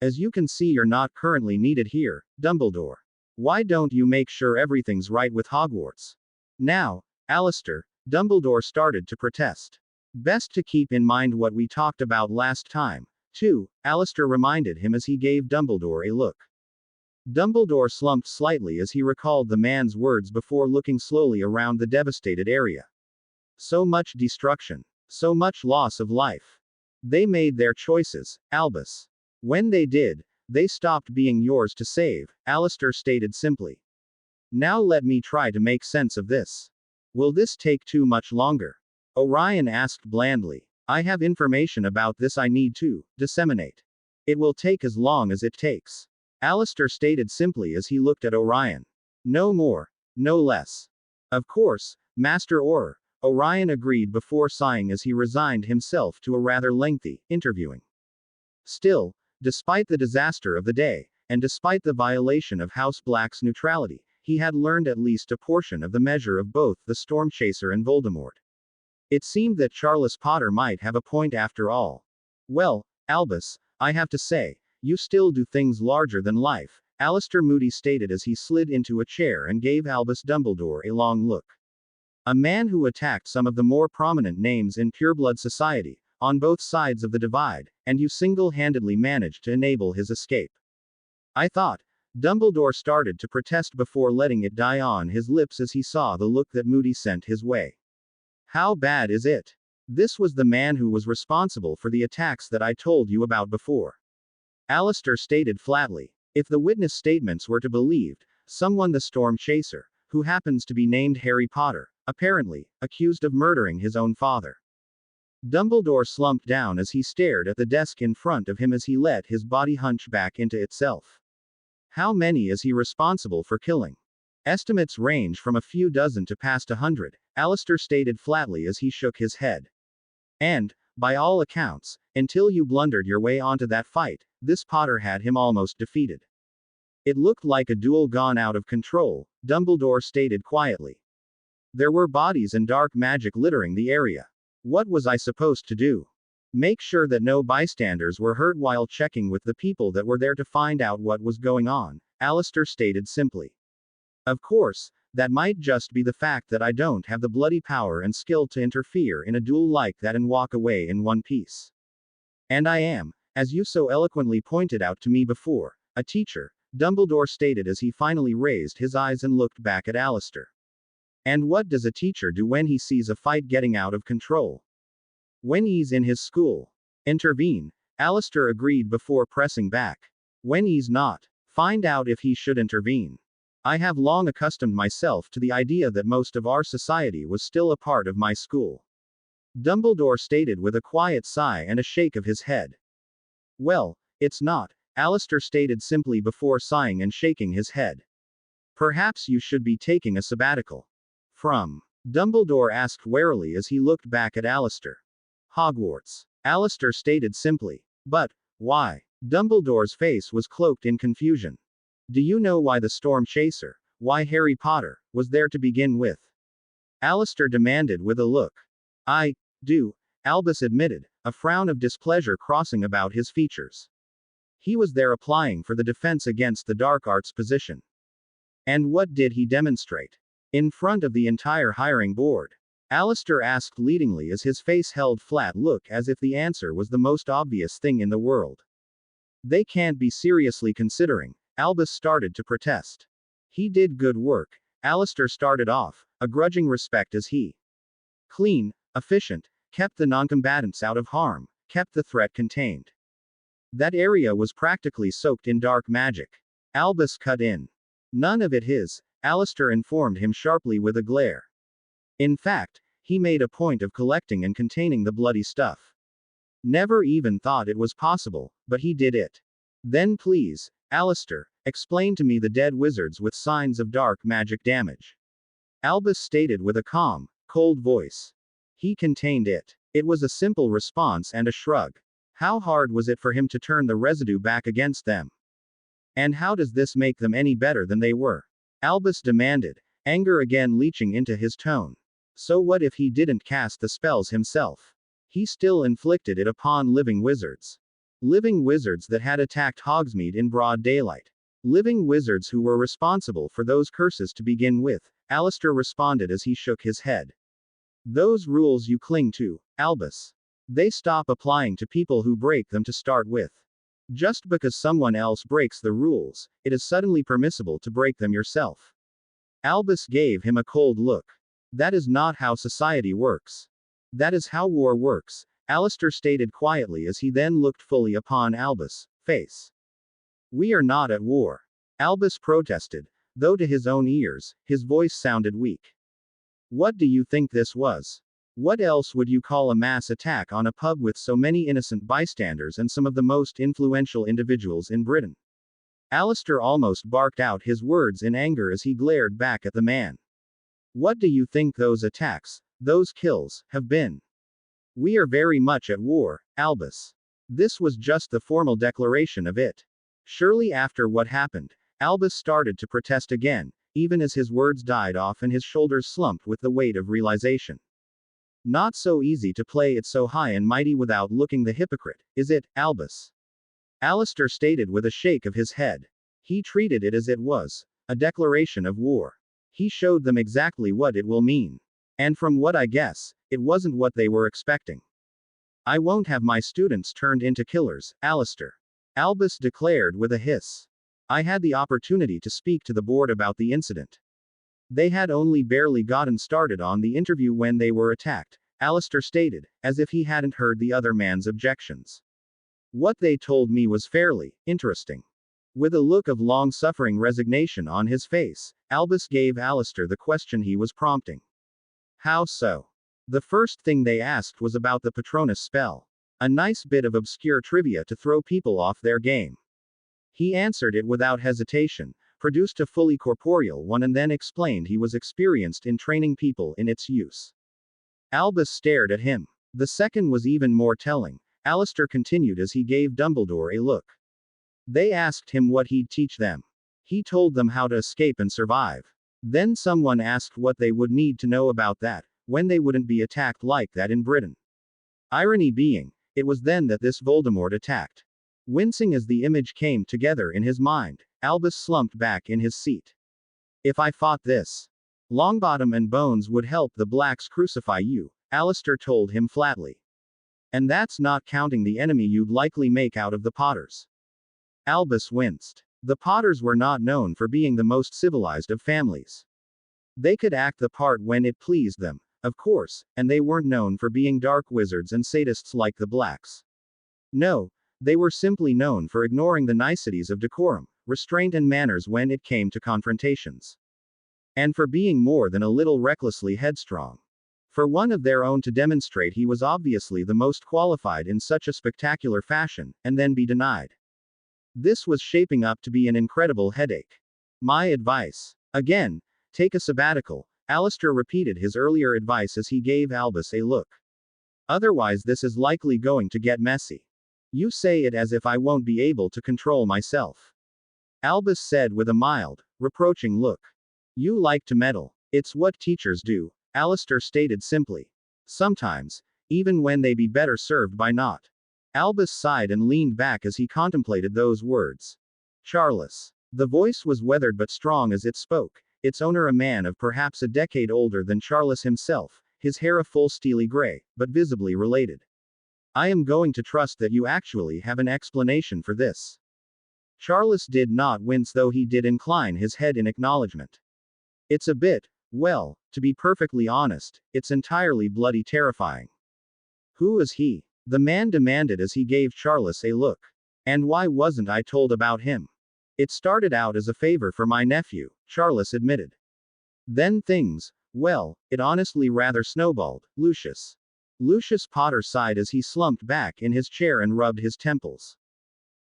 As you can see, you're not currently needed here, Dumbledore. Why don't you make sure everything's right with Hogwarts? Now, Alistair, Dumbledore started to protest. Best to keep in mind what we talked about last time, too, Alistair reminded him as he gave Dumbledore a look. Dumbledore slumped slightly as he recalled the man's words before looking slowly around the devastated area. So much destruction. So much loss of life. They made their choices, Albus. When they did, they stopped being yours to save, Alistair stated simply. Now let me try to make sense of this. Will this take too much longer? Orion asked blandly. I have information about this I need to disseminate. It will take as long as it takes. Alistair stated simply as he looked at Orion. No more, no less. Of course, Master Auror, Orion agreed before sighing as he resigned himself to a rather lengthy interviewing. Still, despite the disaster of the day, and despite the violation of House Black's neutrality, he had learned at least a portion of the measure of both the Stormchaser and Voldemort. It seemed that Charles Potter might have a point after all. Well, Albus, I have to say, you still do things larger than life, Alistair Moody stated as he slid into a chair and gave Albus Dumbledore a long look. A man who attacked some of the more prominent names in pureblood society, on both sides of the divide, and you single-handedly managed to enable his escape. I thought. Dumbledore started to protest before letting it die on his lips as he saw the look that Moody sent his way. How bad is it? This was the man who was responsible for the attacks that I told you about before. Alistair stated flatly. If the witness statements were to be believed, someone the Stormchaser, who happens to be named Harry Potter, apparently, accused of murdering his own father. Dumbledore slumped down as he stared at the desk in front of him as he let his body hunch back into itself. How many is he responsible for killing? Estimates range from a few dozen to past 100, Alistair stated flatly as he shook his head. And, by all accounts, until you blundered your way onto that fight, this Potter had him almost defeated. It looked like a duel gone out of control, Dumbledore stated quietly. There were bodies and dark magic littering the area. What was I supposed to do? Make sure that no bystanders were hurt while checking with the people that were there to find out what was going on, Alistair stated simply. Of course, that might just be the fact that I don't have the bloody power and skill to interfere in a duel like that and walk away in one piece. And I am, as you so eloquently pointed out to me before, a teacher, Dumbledore stated as he finally raised his eyes and looked back at Alistair. And what does a teacher do when he sees a fight getting out of control? When he's in his school. Intervene, Alistair agreed before pressing back. When he's not, find out if he should intervene. I have long accustomed myself to the idea that most of our society was still a part of my school. Dumbledore stated with a quiet sigh and a shake of his head. Well, it's not, Alistair stated simply before sighing and shaking his head. Perhaps you should be taking a sabbatical. From? Dumbledore asked warily as he looked back at Alistair. Hogwarts. Alistair stated simply. But, why? Dumbledore's face was cloaked in confusion. Do you know why the Stormchaser, why Harry Potter, was there to begin with? Alistair demanded with a look. I do, Albus admitted, a frown of displeasure crossing about his features. He was there applying for the defense against the dark arts position. And what did he demonstrate? In front of the entire hiring board. Alistair asked leadingly as his face held flat look as if the answer was the most obvious thing in the world. They can't be seriously considering, Albus started to protest. He did good work, Alistair started off, a grudging respect as he clean, efficient, kept the noncombatants out of harm, kept the threat contained. That area was practically soaked in dark magic. Albus cut in. None of it his, Alistair informed him sharply with a glare. In fact, he made a point of collecting and containing the bloody stuff. Never even thought it was possible, but he did it. Then please, Alistair, explain to me the dead wizards with signs of dark magic damage. Albus stated with a calm, cold voice. He contained it. It was a simple response and a shrug. How hard was it for him to turn the residue back against them? And how does this make them any better than they were? Albus demanded, anger again leaching into his tone. So what if he didn't cast the spells himself? He still inflicted it upon living wizards. Living wizards that had attacked Hogsmeade in broad daylight. Living wizards who were responsible for those curses to begin with, Alistair responded as he shook his head. Those rules you cling to, Albus. They stop applying to people who break them to start with. Just because someone else breaks the rules, it is suddenly permissible to break them yourself. Albus gave him a cold look. That is not how society works. That is how war works, Alistair stated quietly as he then looked fully upon Albus' face. We are not at war. Albus protested, though to his own ears, his voice sounded weak. What do you think this was? What else would you call a mass attack on a pub with so many innocent bystanders and some of the most influential individuals in Britain? Alistair almost barked out his words in anger as he glared back at the man. What do you think those attacks, those kills, have been? We are very much at war, Albus. This was just the formal declaration of it. Surely after what happened, Albus started to protest again, even as his words died off and his shoulders slumped with the weight of realization. Not so easy to play it so high and mighty without looking the hypocrite, is it, Albus? Alistair stated with a shake of his head. He treated it as it was, a declaration of war. He showed them exactly what it will mean. And from what I guess, it wasn't what they were expecting. I won't have my students turned into killers, Alistair. Albus declared with a hiss. I had the opportunity to speak to the board about the incident. They had only barely gotten started on the interview when they were attacked, Alistair stated, as if he hadn't heard the other man's objections. What they told me was fairly interesting. With a look of long-suffering resignation on his face, Albus gave Alistair the question he was prompting. How so? The first thing they asked was about the Patronus spell. A nice bit of obscure trivia to throw people off their game. He answered it without hesitation, produced a fully corporeal one and then explained he was experienced in training people in its use. Albus stared at him. The second was even more telling. Alistair continued as he gave Dumbledore a look. They asked him what he'd teach them. He told them how to escape and survive. Then someone asked what they would need to know about that, when they wouldn't be attacked like that in Britain. Irony being, it was then that this Voldemort attacked. Wincing as the image came together in his mind, Albus slumped back in his seat. If I fought this, Longbottom and Bones would help the Blacks crucify you, Alistair told him flatly. And that's not counting the enemy you'd likely make out of the Potters. Albus winced. The Potters were not known for being the most civilized of families. They could act the part when it pleased them, of course, and they weren't known for being dark wizards and sadists like the Blacks. No, they were simply known for ignoring the niceties of decorum, restraint and manners when it came to confrontations. And for being more than a little recklessly headstrong. For one of their own to demonstrate he was obviously the most qualified in such a spectacular fashion, and then be denied. This was shaping up to be an incredible headache. My advice. Again, take a sabbatical, Alistair repeated his earlier advice as he gave Albus a look. Otherwise this is likely going to get messy. You say it as if I won't be able to control myself. Albus said with a mild, reproaching look. You like to meddle. It's what teachers do, Alistair stated simply. Sometimes, even when they be better served by not. Albus sighed and leaned back as he contemplated those words. Charles. The voice was weathered but strong as it spoke, its owner a man of perhaps a decade older than Charles himself, his hair a full steely gray, but visibly related. I am going to trust that you actually have an explanation for this. Charles did not wince though he did incline his head in acknowledgement. It's a bit, well, to be perfectly honest, it's entirely bloody terrifying. Who is he? The man demanded as he gave Charles a look. And why wasn't I told about him? It started out as a favor for my nephew, Charles admitted. Then things, well, it honestly rather snowballed, Lucius. Lucius Potter sighed as he slumped back in his chair and rubbed his temples.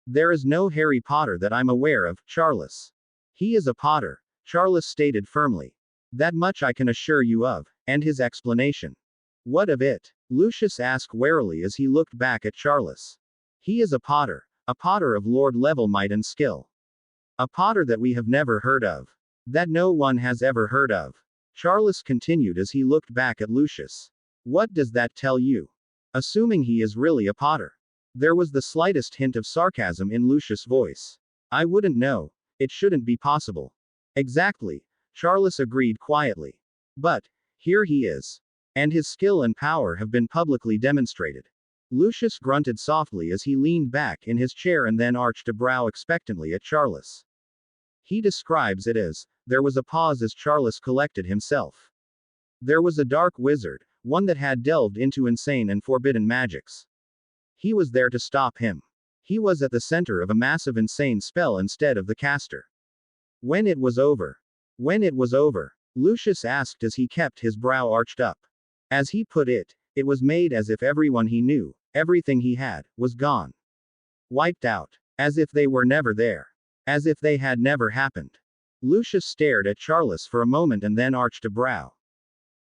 There is no Harry Potter that I'm aware of, Charles. He is a Potter, Charles stated firmly. That much I can assure you of, and his explanation. What of it? Lucius asked warily as he looked back at Charles. He is a potter of lord-level might and skill. A potter that we have never heard of. That no one has ever heard of. Charles continued as he looked back at Lucius. What does that tell you? Assuming he is really a potter. There was the slightest hint of sarcasm in Lucius' voice. I wouldn't know. It shouldn't be possible. Exactly. Charles agreed quietly. But, here he is. And his skill and power have been publicly demonstrated. Lucius grunted softly as he leaned back in his chair and then arched a brow expectantly at Charles. He describes it as, there was a pause as Charles collected himself. There was a dark wizard, one that had delved into insane and forbidden magics. He was there to stop him. He was at the center of a massive insane spell instead of the caster. When it was over, Lucius asked as he kept his brow arched up. As he put it, it was made as if everyone he knew, everything he had, was gone. Wiped out. As if they were never there. As if they had never happened. Lucius stared at Charles for a moment and then arched a brow.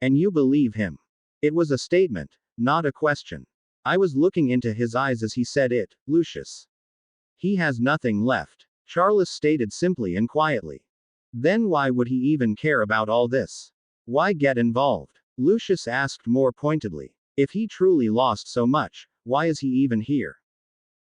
And you believe him? It was a statement, not a question. I was looking into his eyes as he said it, Lucius. He has nothing left, Charles stated simply and quietly. Then why would he even care about all this? Why get involved? Lucius asked more pointedly. If he truly lost so much, why is he even here?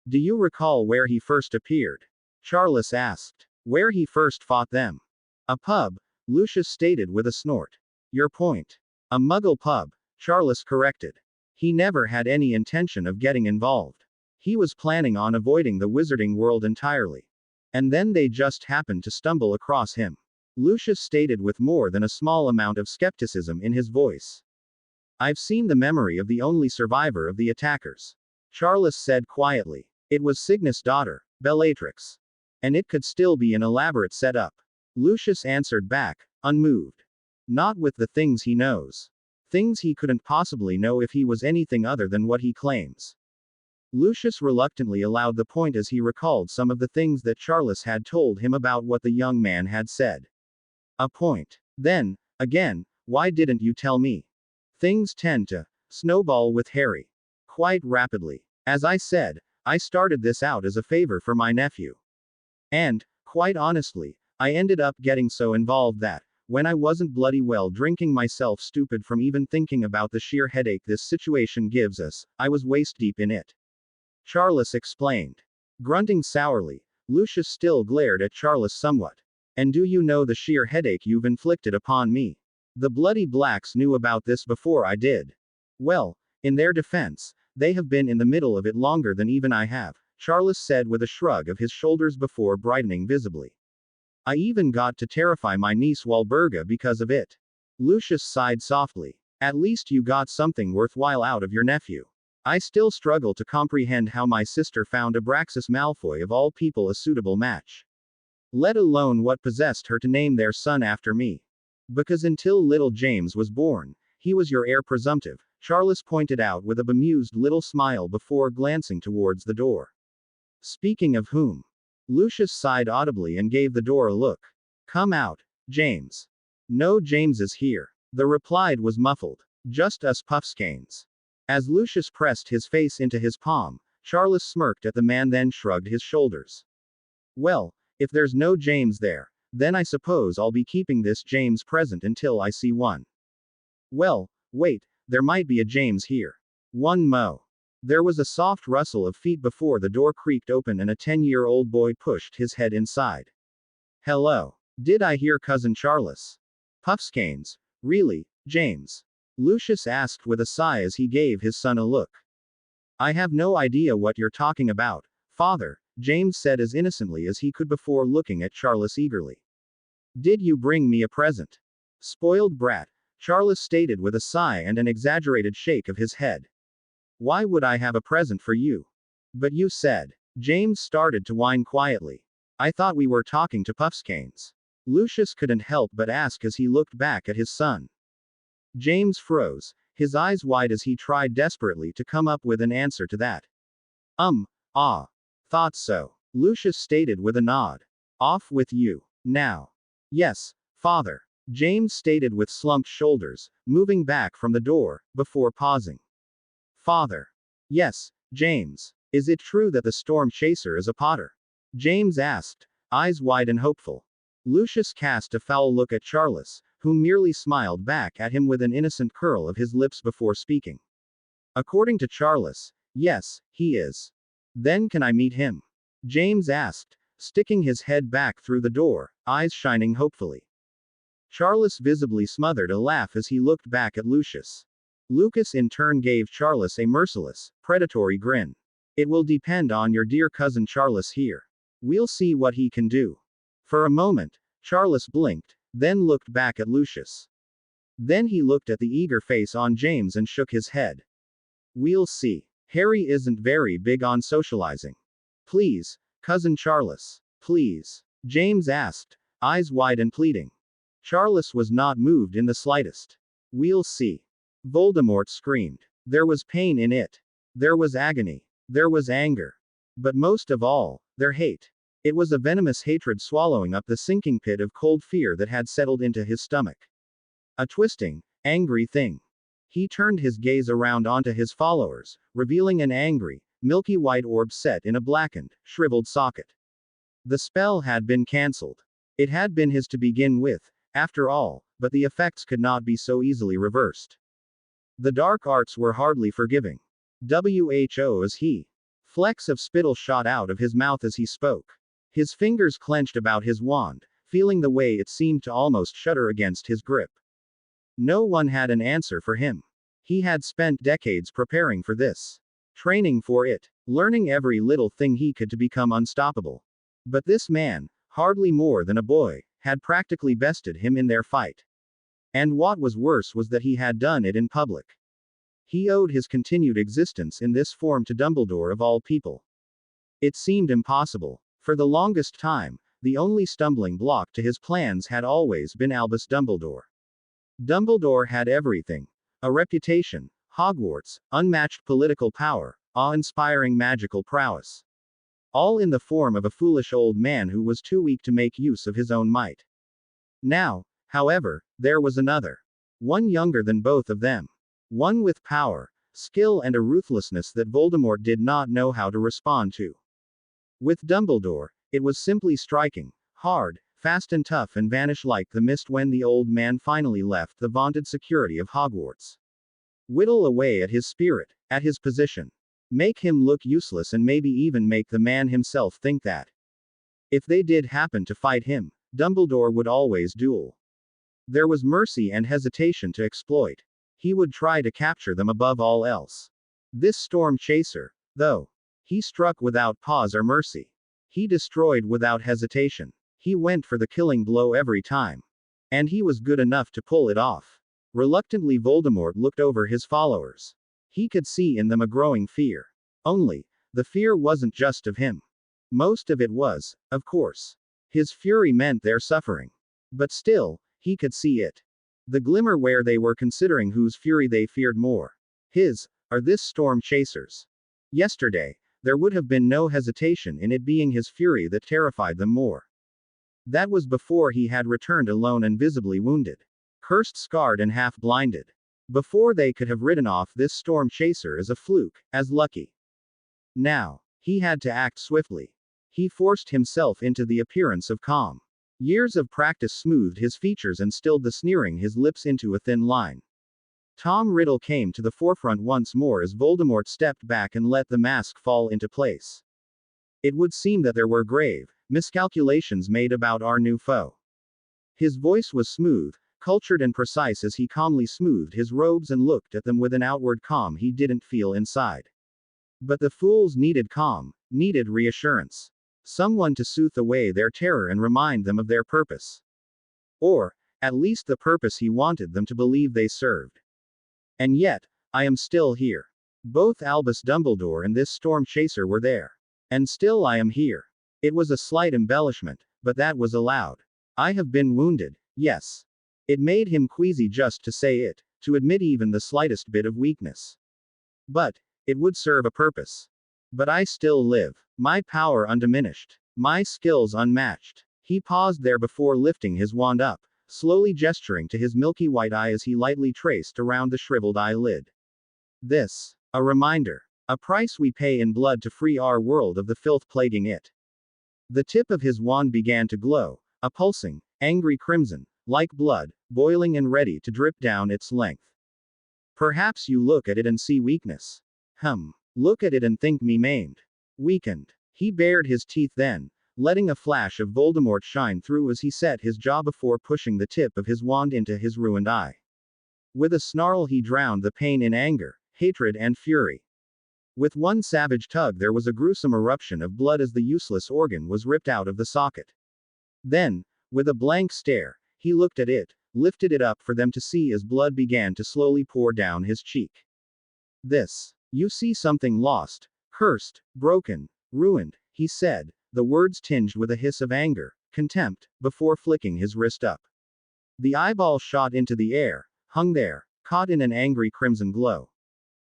Do you recall where he first appeared? Charles asked. Where he first fought them? A pub, Lucius stated with a snort. Your point. A muggle pub, Charles corrected. He never had any intention of getting involved. He was planning on avoiding the wizarding world entirely. And then they just happened to stumble across him. Lucius stated with more than a small amount of skepticism in his voice. I've seen the memory of the only survivor of the attackers. Charles said quietly. It was Cygnus' daughter, Bellatrix. And it could still be an elaborate setup. Lucius answered back, unmoved. Not with the things he knows. Things he couldn't possibly know if he was anything other than what he claims. Lucius reluctantly allowed the point as he recalled some of the things that Charles had told him about what the young man had said. A point. Then, again, why didn't you tell me? Things tend to snowball with Harry. Quite rapidly. As I said, I started this out as a favor for my nephew. And, quite honestly, I ended up getting so involved that, when I wasn't bloody well drinking myself stupid from even thinking about the sheer headache this situation gives us, I was waist deep in it. Charles explained. Grunting sourly, Lucius still glared at Charles somewhat. And do you know the sheer headache you've inflicted upon me? The bloody blacks knew about this before I did. Well, in their defense, they have been in the middle of it longer than even I have, Charles said with a shrug of his shoulders before brightening visibly. I even got to terrify my niece Walburga because of it. Lucius sighed softly. At least you got something worthwhile out of your nephew. I still struggle to comprehend how my sister found Abraxas Malfoy of all people a suitable match. Let alone what possessed her to name their son after me. Because until little James was born, he was your heir presumptive, Charles pointed out with a bemused little smile before glancing towards the door. Speaking of whom? Lucius sighed audibly and gave the door a look. Come out, James. No James is here. The reply was muffled. Just us Puffskeins. As Lucius pressed his face into his palm, Charles smirked at the man then shrugged his shoulders. Well, if there's no James there, then I suppose I'll be keeping this James present until I see one. Well, wait, there might be a James here. One mo. There was a soft rustle of feet before the door creaked open and a 10-year-old boy pushed his head inside. Hello. Did I hear Cousin Charles? Puffskeins. Really, James? Lucius asked with a sigh as he gave his son a look. I have no idea what you're talking about, Father, James said as innocently as he could before looking at Charles eagerly. Did you bring me a present? Spoiled brat, Charles stated with a sigh and an exaggerated shake of his head. Why would I have a present for you? But you said. James started to whine quietly. I thought we were talking to Puffskeins. Lucius couldn't help but ask as he looked back at his son. James froze, his eyes wide as he tried desperately to come up with an answer to that. Thought so. Lucius stated with a nod. Off with you. Now. Yes, Father. James stated with slumped shoulders, moving back from the door, before pausing. Father. Yes, James. Is it true that the storm chaser is a Potter? James asked, eyes wide and hopeful. Lucius cast a foul look at Charles, who merely smiled back at him with an innocent curl of his lips before speaking. According to Charles, yes, he is. Then can I meet him? James asked, sticking his head back through the door, eyes shining hopefully. Charles visibly smothered a laugh as he looked back at Lucius. Lucas in turn gave Charles a merciless, predatory grin. It will depend on your dear cousin Charles here. We'll see what he can do. For a moment, Charles blinked, then looked back at Lucius. Then he looked at the eager face on James and shook his head. We'll see. Harry isn't very big on socializing. Please, cousin Charles. Please. James asked, eyes wide and pleading. Charles was not moved in the slightest. We'll see. Voldemort screamed. There was pain in it. There was agony. There was anger. But most of all, their hate. It was a venomous hatred swallowing up the sinking pit of cold fear that had settled into his stomach. A twisting, angry thing. He turned his gaze around onto his followers, revealing an angry, milky white orb set in a blackened, shriveled socket. The spell had been cancelled. It had been his to begin with, after all, but the effects could not be so easily reversed. The dark arts were hardly forgiving. Who is he? Flecks of spittle shot out of his mouth as he spoke. His fingers clenched about his wand, feeling the way it seemed to almost shudder against his grip. No one had an answer for him. He had spent decades preparing for this. Training for it. Learning every little thing he could to become unstoppable. But this man, hardly more than a boy, had practically bested him in their fight. And what was worse was that he had done it in public. He owed his continued existence in this form to Dumbledore of all people. It seemed impossible. For the longest time, the only stumbling block to his plans had always been Albus Dumbledore. Dumbledore had everything. A reputation, Hogwarts, unmatched political power, awe-inspiring magical prowess. All in the form of a foolish old man who was too weak to make use of his own might. Now, however, there was another. One younger than both of them. One with power, skill and a ruthlessness that Voldemort did not know how to respond to. With Dumbledore, it was simply striking, hard, fast and tough and vanish like the mist when the old man finally left the vaunted security of Hogwarts. Whittle away at his spirit, at his position. Make him look useless and maybe even make the man himself think that. If they did happen to fight him, Dumbledore would always duel. There was mercy and hesitation to exploit. He would try to capture them above all else. This storm chaser, though. He struck without pause or mercy. He destroyed without hesitation. He went for the killing blow every time. And he was good enough to pull it off. Reluctantly Voldemort looked over his followers. He could see in them a growing fear. Only, the fear wasn't just of him. Most of it was, of course. His fury meant their suffering. But still, he could see it. The glimmer where they were considering whose fury they feared more. His, or this storm chaser's. Yesterday, there would have been no hesitation in it being his fury that terrified them more. That was before he had returned alone and visibly wounded. Cursed, scarred and half blinded. Before they could have ridden off this storm chaser as a fluke, as lucky. Now, he had to act swiftly. He forced himself into the appearance of calm. Years of practice smoothed his features and stilled the sneering his lips into a thin line. Tom Riddle came to the forefront once more as Voldemort stepped back and let the mask fall into place. It would seem that there were grave miscalculations made about our new foe. His voice was smooth, cultured and precise as he calmly smoothed his robes and looked at them with an outward calm he didn't feel inside. But the fools needed calm, needed reassurance. Someone to soothe away their terror and remind them of their purpose. Or, at least the purpose he wanted them to believe they served. And yet, I am still here. Both Albus Dumbledore and this storm chaser were there. And still I am here. It was a slight embellishment, but that was allowed. I have been wounded, yes. It made him queasy just to say it, to admit even the slightest bit of weakness. But, it would serve a purpose. But I still live. My power undiminished. My skills unmatched. He paused there before lifting his wand up, slowly gesturing to his milky white eye as he lightly traced around the shriveled eyelid. This, a reminder. A price we pay in blood to free our world of the filth plaguing it. The tip of his wand began to glow, a pulsing, angry crimson, like blood, boiling and ready to drip down its length. Perhaps you look at it and see weakness. Look at it and think me maimed. Weakened. He bared his teeth then, letting a flash of Voldemort shine through as he set his jaw before pushing the tip of his wand into his ruined eye. With a snarl he drowned the pain in anger, hatred and fury. With one savage tug there was a gruesome eruption of blood as the useless organ was ripped out of the socket. Then, with a blank stare, he looked at it, lifted it up for them to see as blood began to slowly pour down his cheek. This. You see something lost, cursed, broken, ruined, he said, the words tinged with a hiss of anger, contempt, before flicking his wrist up. The eyeball shot into the air, hung there, caught in an angry crimson glow.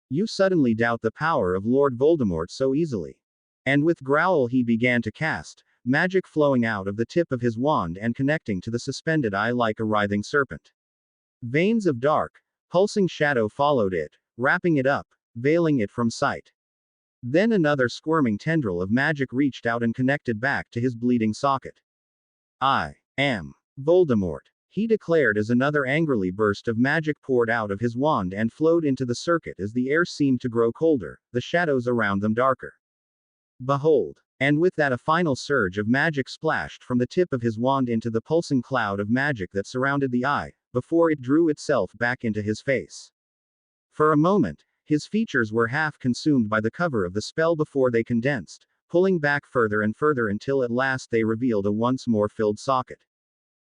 You suddenly doubt the power of Lord Voldemort so easily. And with growl he began to cast, magic flowing out of the tip of his wand and connecting to the suspended eye like a writhing serpent. Veins of dark, pulsing shadow followed it, wrapping it up, veiling it from sight. Then another squirming tendril of magic reached out and connected back to his bleeding socket. I am Voldemort, he declared as another angrily burst of magic poured out of his wand and flowed into the circuit as the air seemed to grow colder, the shadows around them darker. Behold! And with that a final surge of magic splashed from the tip of his wand into the pulsing cloud of magic that surrounded the eye, before it drew itself back into his face. For a moment, his features were half consumed by the cover of the spell before they condensed, pulling back further and further until at last they revealed a once more filled socket.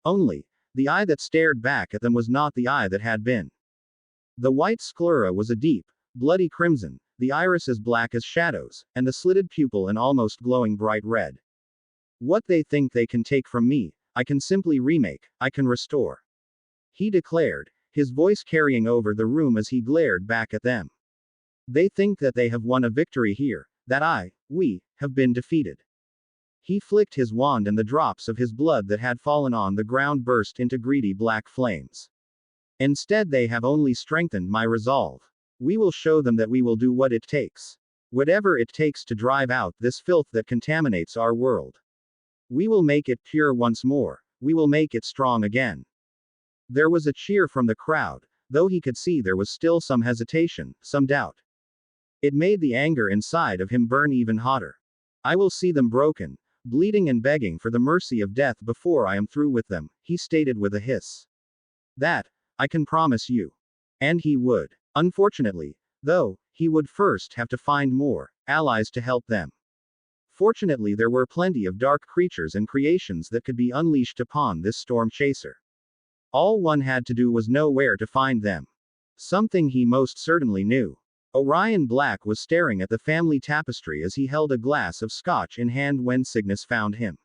Only, the eye that stared back at them was not the eye that had been. The white sclera was a deep, bloody crimson, the iris as black as shadows, and the slitted pupil an almost glowing bright red. What they think they can take from me, I can simply remake, I can restore. He declared, his voice carrying over the room as he glared back at them. They think that they have won a victory here, that we, have been defeated. He flicked his wand and the drops of his blood that had fallen on the ground burst into greedy black flames. Instead they have only strengthened my resolve. We will show them that we will do what it takes. Whatever it takes to drive out this filth that contaminates our world. We will make it pure once more, we will make it strong again. There was a cheer from the crowd, though he could see there was still some hesitation, some doubt. It made the anger inside of him burn even hotter. I will see them broken, bleeding and begging for the mercy of death before I am through with them, he stated with a hiss. That, I can promise you. And he would. Unfortunately, though, he would first have to find more allies to help them. Fortunately there were plenty of dark creatures and creations that could be unleashed upon this storm chaser. All one had to do was know where to find them. Something he most certainly knew. Orion Black was staring at the family tapestry as he held a glass of scotch in hand when Cygnus found him.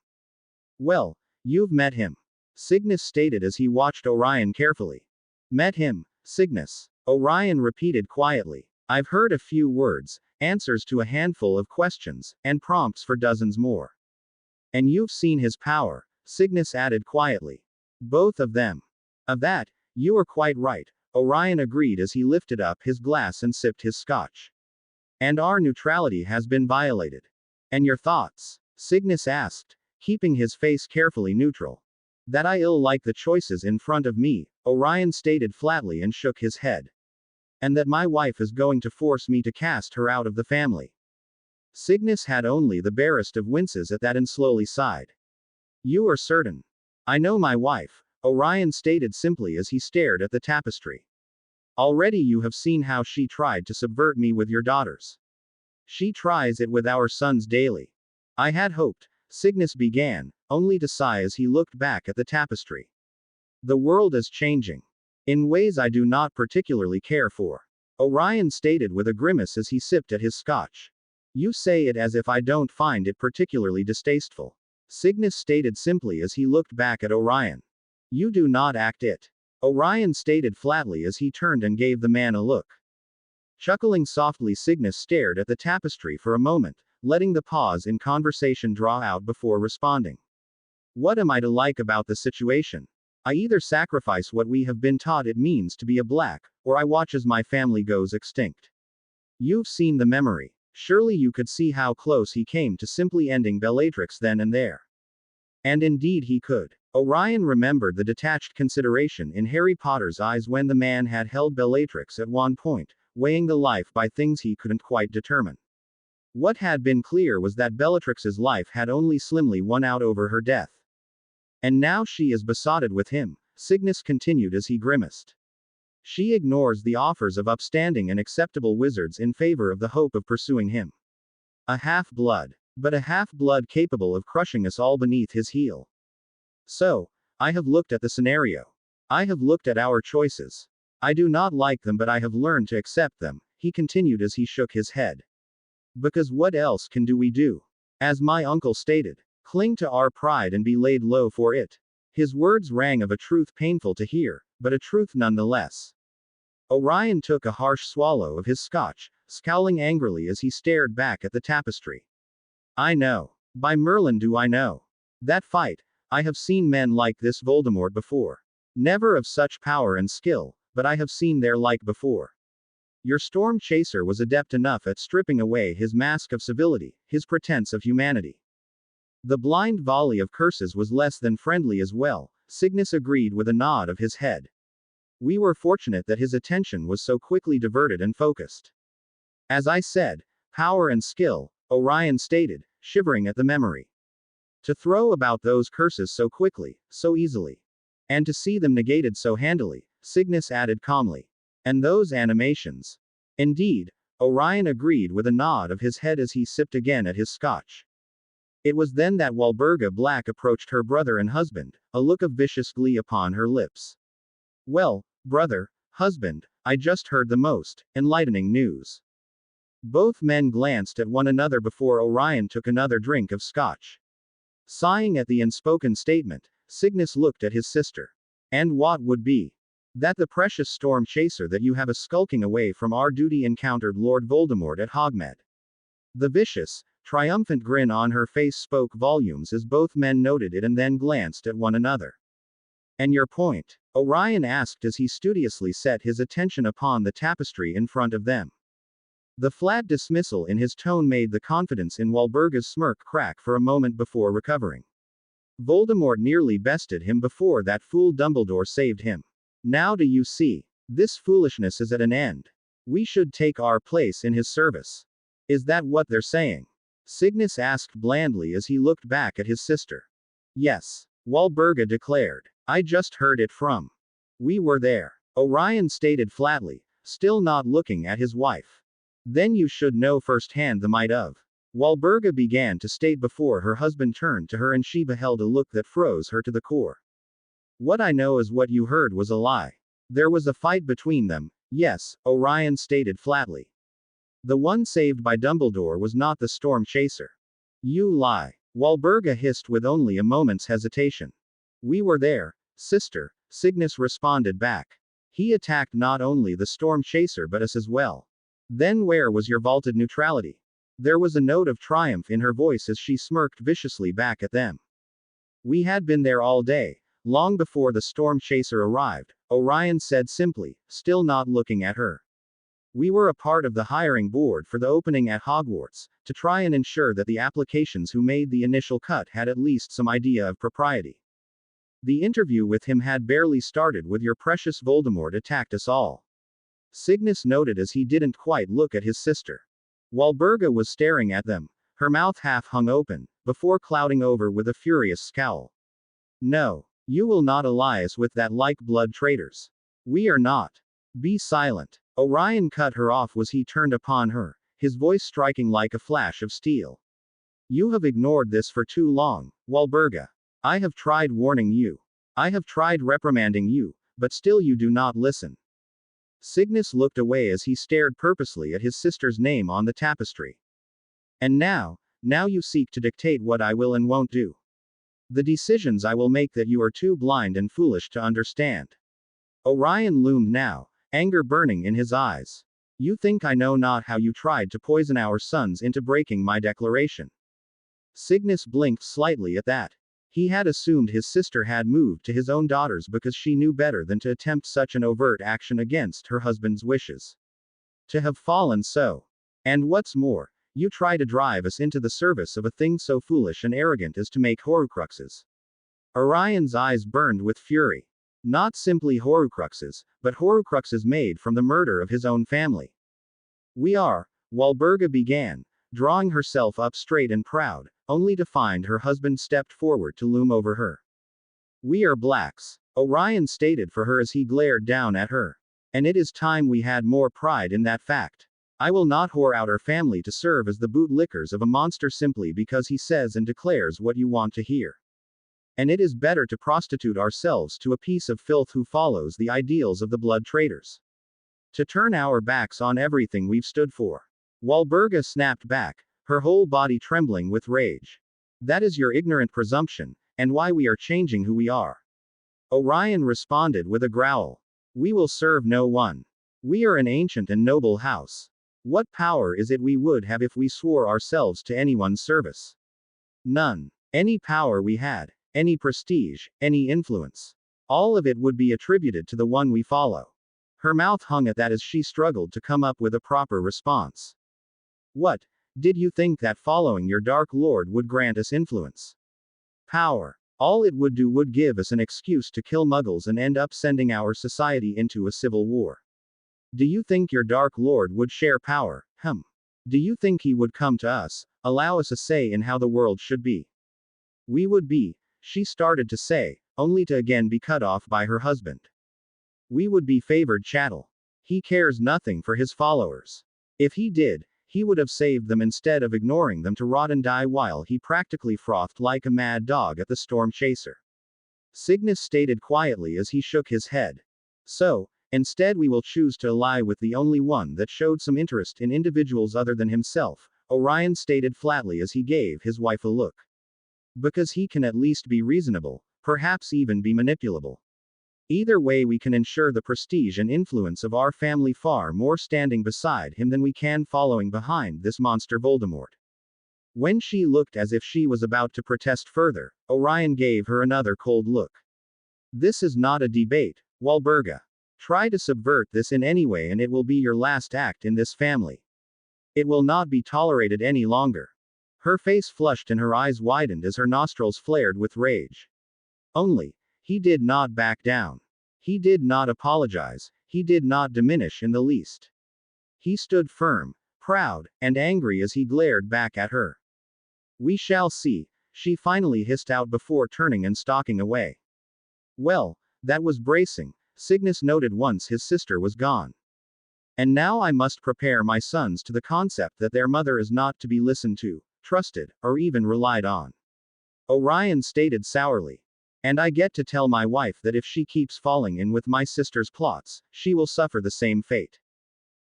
Well, you've met him. Cygnus stated as he watched Orion carefully. Met him, Cygnus. Orion repeated quietly. I've heard a few words, answers to a handful of questions, and prompts for dozens more. And you've seen his power, Cygnus added quietly. Both of them. Of that, you are quite right, Orion agreed as he lifted up his glass and sipped his scotch. And our neutrality has been violated. And your thoughts? Cygnus asked, keeping his face carefully neutral. That I ill like the choices in front of me, Orion stated flatly and shook his head. And that my wife is going to force me to cast her out of the family. Cygnus had only the barest of winces at that and slowly sighed. You are certain? I know my wife, Orion stated simply as he stared at the tapestry. Already you have seen how she tried to subvert me with your daughters. She tries it with our sons daily. I had hoped, Cygnus began, only to sigh as he looked back at the tapestry. The world is changing. In ways I do not particularly care for. Orion stated with a grimace as he sipped at his scotch. You say it as if I don't find it particularly distasteful. Cygnus stated simply as he looked back at Orion. You do not act it. Orion stated flatly as he turned and gave the man a look. Chuckling softly, Cygnus stared at the tapestry for a moment, letting the pause in conversation draw out before responding. What am I to like about the situation? I either sacrifice what we have been taught it means to be a black, or I watch as my family goes extinct. You've seen the memory. Surely you could see how close he came to simply ending Bellatrix then and there. And indeed he could. Orion remembered the detached consideration in Harry Potter's eyes when the man had held Bellatrix at one point, weighing the life by things he couldn't quite determine. What had been clear was that Bellatrix's life had only slimly won out over her death. And now she is besotted with him, Cygnus continued as he grimaced. She ignores the offers of upstanding and acceptable wizards in favor of the hope of pursuing him. A half-blood. But a half-blood capable of crushing us all beneath his heel. So, I have looked at the scenario. I have looked at our choices. I do not like them, but I have learned to accept them, he continued as he shook his head. Because what else can we do? As my uncle stated, cling to our pride and be laid low for it. His words rang of a truth painful to hear, but a truth nonetheless. Orion took a harsh swallow of his scotch, scowling angrily as he stared back at the tapestry. I know. By Merlin do I know. That fight, I have seen men like this Voldemort before. Never of such power and skill, but I have seen their like before. Your storm chaser was adept enough at stripping away his mask of civility, his pretense of humanity. The blind volley of curses was less than friendly as well, Cygnus agreed with a nod of his head. We were fortunate that his attention was so quickly diverted and focused. As I said, power and skill, Orion stated, shivering at the memory. To throw about those curses so quickly, so easily. And to see them negated so handily, Cygnus added calmly. And those animations. Indeed, Orion agreed with a nod of his head as he sipped again at his scotch. It was then that Walburga Black approached her brother and husband, a look of vicious glee upon her lips. Well, brother, husband, I just heard the most enlightening news. Both men glanced at one another before Orion took another drink of scotch. Sighing at the unspoken statement, Cygnus looked at his sister. And what would be? That the precious storm chaser that you have a skulking away from our duty encountered Lord Voldemort at Hogsmeade. The vicious, triumphant grin on her face spoke volumes as both men noted it and then glanced at one another. And your point? Orion asked as he studiously set his attention upon the tapestry in front of them. The flat dismissal in his tone made the confidence in Walburga's smirk crack for a moment before recovering. Voldemort nearly bested him before that fool Dumbledore saved him. Now do you see? This foolishness is at an end. We should take our place in his service. Is that what they're saying? Cygnus asked blandly as he looked back at his sister. Yes, Walburga declared. I just heard it from. We were there. Orion stated flatly, still not looking at his wife. Then you should know firsthand the might of. Walburga began to state before her husband turned to her and she beheld a look that froze her to the core. What I know is what you heard was a lie. There was a fight between them, yes, Orion stated flatly. The one saved by Dumbledore was not the storm chaser. You lie. Walburga hissed with only a moment's hesitation. We were there, sister, Cygnus responded back. He attacked not only the storm chaser but us as well. Then where was your vaulted neutrality? There was a note of triumph in her voice as she smirked viciously back at them. We had been there all day, long before the storm chaser arrived, Orion said simply, still not looking at her. We were a part of the hiring board for the opening at Hogwarts, to try and ensure that the applications who made the initial cut had at least some idea of propriety. The interview with him had barely started with your precious Voldemort attacked us all. Cygnus noted as he didn't quite look at his sister. Walburga was staring at them, her mouth half hung open, before clouding over with a furious scowl. No, you will not ally us with that like blood traitors. We are not. Be silent. Orion cut her off as he turned upon her, his voice striking like a flash of steel. You have ignored this for too long, Walburga. I have tried warning you. I have tried reprimanding you, but still you do not listen. Cygnus looked away as he stared purposely at his sister's name on the tapestry. And now you seek to dictate what I will and won't do. The decisions I will make that you are too blind and foolish to understand. Orion loomed now, anger burning in his eyes. You think I know not how you tried to poison our sons into breaking my declaration. Cygnus blinked slightly at that. He had assumed his sister had moved to his own daughters because she knew better than to attempt such an overt action against her husband's wishes. To have fallen so. And what's more, you try to drive us into the service of a thing so foolish and arrogant as to make Horcruxes. Orion's eyes burned with fury. Not simply Horcruxes, but Horcruxes made from the murder of his own family. We are, Walburga began, drawing herself up straight and proud, only to find her husband stepped forward to loom over her. We are blacks, Orion stated for her as he glared down at her. And it is time we had more pride in that fact. I will not whore out our family to serve as the bootlickers of a monster simply because he says and declares what you want to hear. And it is better to prostitute ourselves to a piece of filth who follows the ideals of the blood traders. To turn our backs on everything we've stood for. Walburga snapped back, her whole body trembling with rage. That is your ignorant presumption, and why we are changing who we are. Orion responded with a growl. We will serve no one. We are an ancient and noble house. What power is it we would have if we swore ourselves to anyone's service? None. Any power we had, any prestige, any influence. All of it would be attributed to the one we follow. Her mouth hung at that as she struggled to come up with a proper response. What? Did you think that following your Dark Lord would grant us influence? Power. All it would do would give us an excuse to kill muggles and end up sending our society into a civil war. Do you think your Dark Lord would share power? Do you think he would come to us, allow us a say in how the world should be? We would be, she started to say, only to again be cut off by her husband. We would be favored chattel. He cares nothing for his followers. If he did, he would have saved them instead of ignoring them to rot and die while he practically frothed like a mad dog at the storm chaser. Cygnus stated quietly as he shook his head. So, instead we will choose to ally with the only one that showed some interest in individuals other than himself, Orion stated flatly as he gave his wife a look. Because he can at least be reasonable, perhaps even be manipulable. Either way we can ensure the prestige and influence of our family far more standing beside him than we can following behind this monster Voldemort. When she looked as if she was about to protest further, Orion gave her another cold look. This is not a debate, Walburga. Try to subvert this in any way and it will be your last act in this family. It will not be tolerated any longer. Her face flushed and her eyes widened as her nostrils flared with rage. Only, he did not back down. He did not apologize, he did not diminish in the least. He stood firm, proud, and angry as he glared back at her. We shall see, she finally hissed out before turning and stalking away. Well, that was bracing, Cygnus noted once his sister was gone. And now I must prepare my sons to the concept that their mother is not to be listened to, trusted, or even relied on. Orion stated sourly. And I get to tell my wife that if she keeps falling in with my sister's plots, she will suffer the same fate.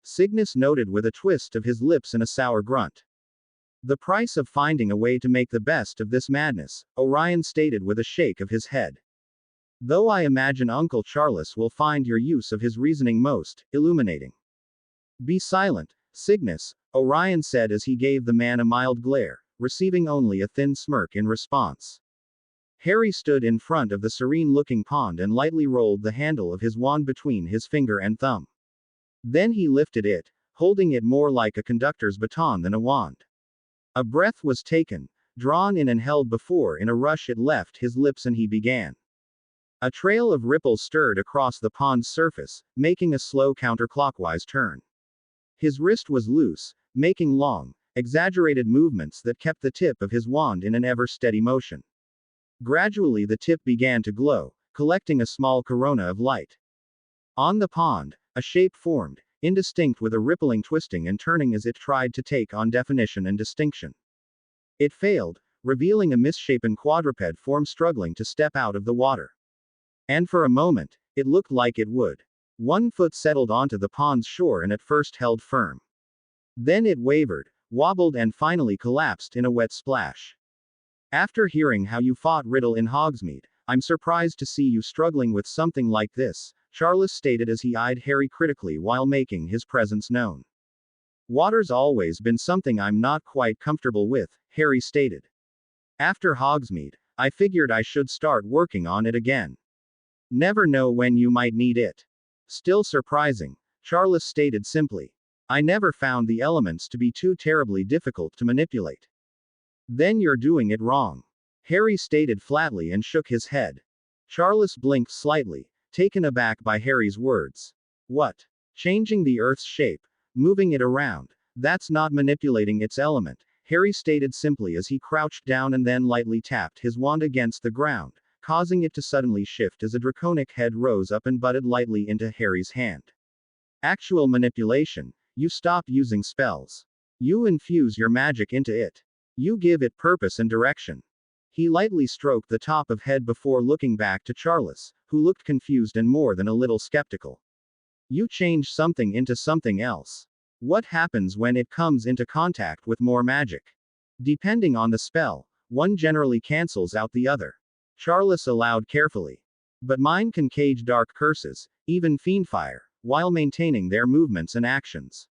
Cygnus noted with a twist of his lips and a sour grunt. The price of finding a way to make the best of this madness, Orion stated with a shake of his head. Though I imagine Uncle Charles will find your use of his reasoning most illuminating. Be silent, Cygnus, Orion said as he gave the man a mild glare, receiving only a thin smirk in response. Harry stood in front of the serene-looking pond and lightly rolled the handle of his wand between his finger and thumb. Then he lifted it, holding it more like a conductor's baton than a wand. A breath was taken, drawn in and held before in a rush it left his lips and he began. A trail of ripples stirred across the pond's surface, making a slow counterclockwise turn. His wrist was loose, making long, exaggerated movements that kept the tip of his wand in an ever-steady motion. Gradually the tip began to glow, collecting a small corona of light. On the pond, a shape formed, indistinct with a rippling twisting and turning as it tried to take on definition and distinction. It failed, revealing a misshapen quadruped form struggling to step out of the water. And for a moment, it looked like it would. One foot settled onto the pond's shore and at first held firm. Then it wavered, wobbled and finally collapsed in a wet splash. After hearing how you fought Riddle in Hogsmeade, I'm surprised to see you struggling with something like this, Charles stated as he eyed Harry critically while making his presence known. Water's always been something I'm not quite comfortable with, Harry stated. After Hogsmeade, I figured I should start working on it again. Never know when you might need it. Still surprising, Charles stated simply. I never found the elements to be too terribly difficult to manipulate. Then you're doing it wrong. Harry stated flatly and shook his head. Charles blinked slightly, taken aback by Harry's words. What? Changing the Earth's shape, moving it around, that's not manipulating its element, Harry stated simply as he crouched down and then lightly tapped his wand against the ground, causing it to suddenly shift as a draconic head rose up and butted lightly into Harry's hand. Actual manipulation. You stop using spells. You infuse your magic into it. You give it purpose and direction. He lightly stroked the top of head before looking back to Charles, who looked confused and more than a little skeptical. You change something into something else. What happens when it comes into contact with more magic? Depending on the spell, one generally cancels out the other. Charles allowed carefully. But mine can cage dark curses, even fiendfire, while maintaining their movements and actions.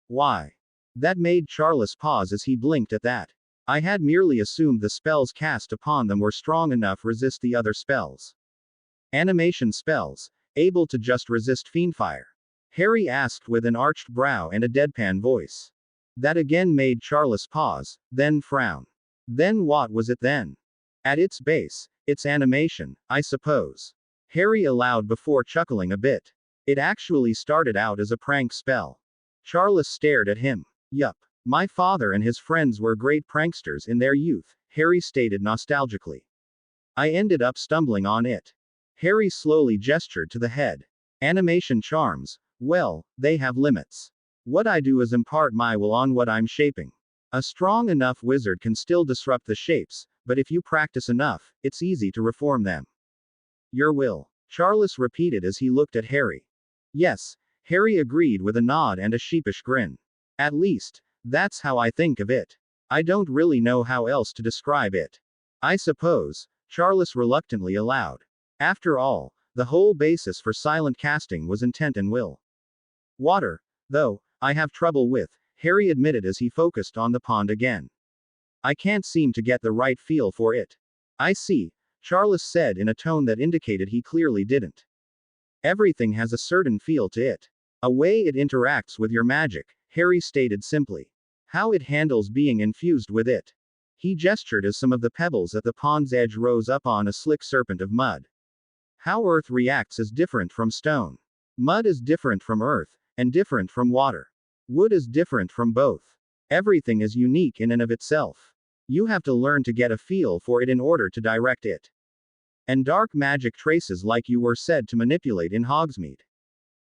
Why? That made Charles pause as he blinked at that. I had merely assumed the spells cast upon them were strong enough resist the other spells. Animation spells, able to just resist fiendfire? Harry asked with an arched brow and a deadpan voice. That again made Charles pause, then frown. Then what was it then? At its base, it's animation, I suppose. Harry allowed before chuckling a bit. It actually started out as a prank spell. Charles stared at him. Yup. My father and his friends were great pranksters in their youth, Harry stated nostalgically. I ended up stumbling on it. Harry slowly gestured to the head. Animation charms, well, they have limits. What I do is impart my will on what I'm shaping. A strong enough wizard can still disrupt the shapes, but if you practice enough, it's easy to reform them. Your will, Charles repeated as he looked at Harry. Yes, Harry agreed with a nod and a sheepish grin. At least, that's how I think of it. I don't really know how else to describe it. I suppose, Charles reluctantly allowed. After all, the whole basis for silent casting was intent and will. Water, though, I have trouble with, Harry admitted as he focused on the pond again. I can't seem to get the right feel for it. I see, Charles said in a tone that indicated he clearly didn't. Everything has a certain feel to it. A way it interacts with your magic, Harry stated simply. How it handles being infused with it. He gestured as some of the pebbles at the pond's edge rose up on a slick serpent of mud. How earth reacts is different from stone. Mud is different from earth, and different from water. Wood is different from both. Everything is unique in and of itself. You have to learn to get a feel for it in order to direct it. And dark magic traces like you were said to manipulate in Hogsmeade?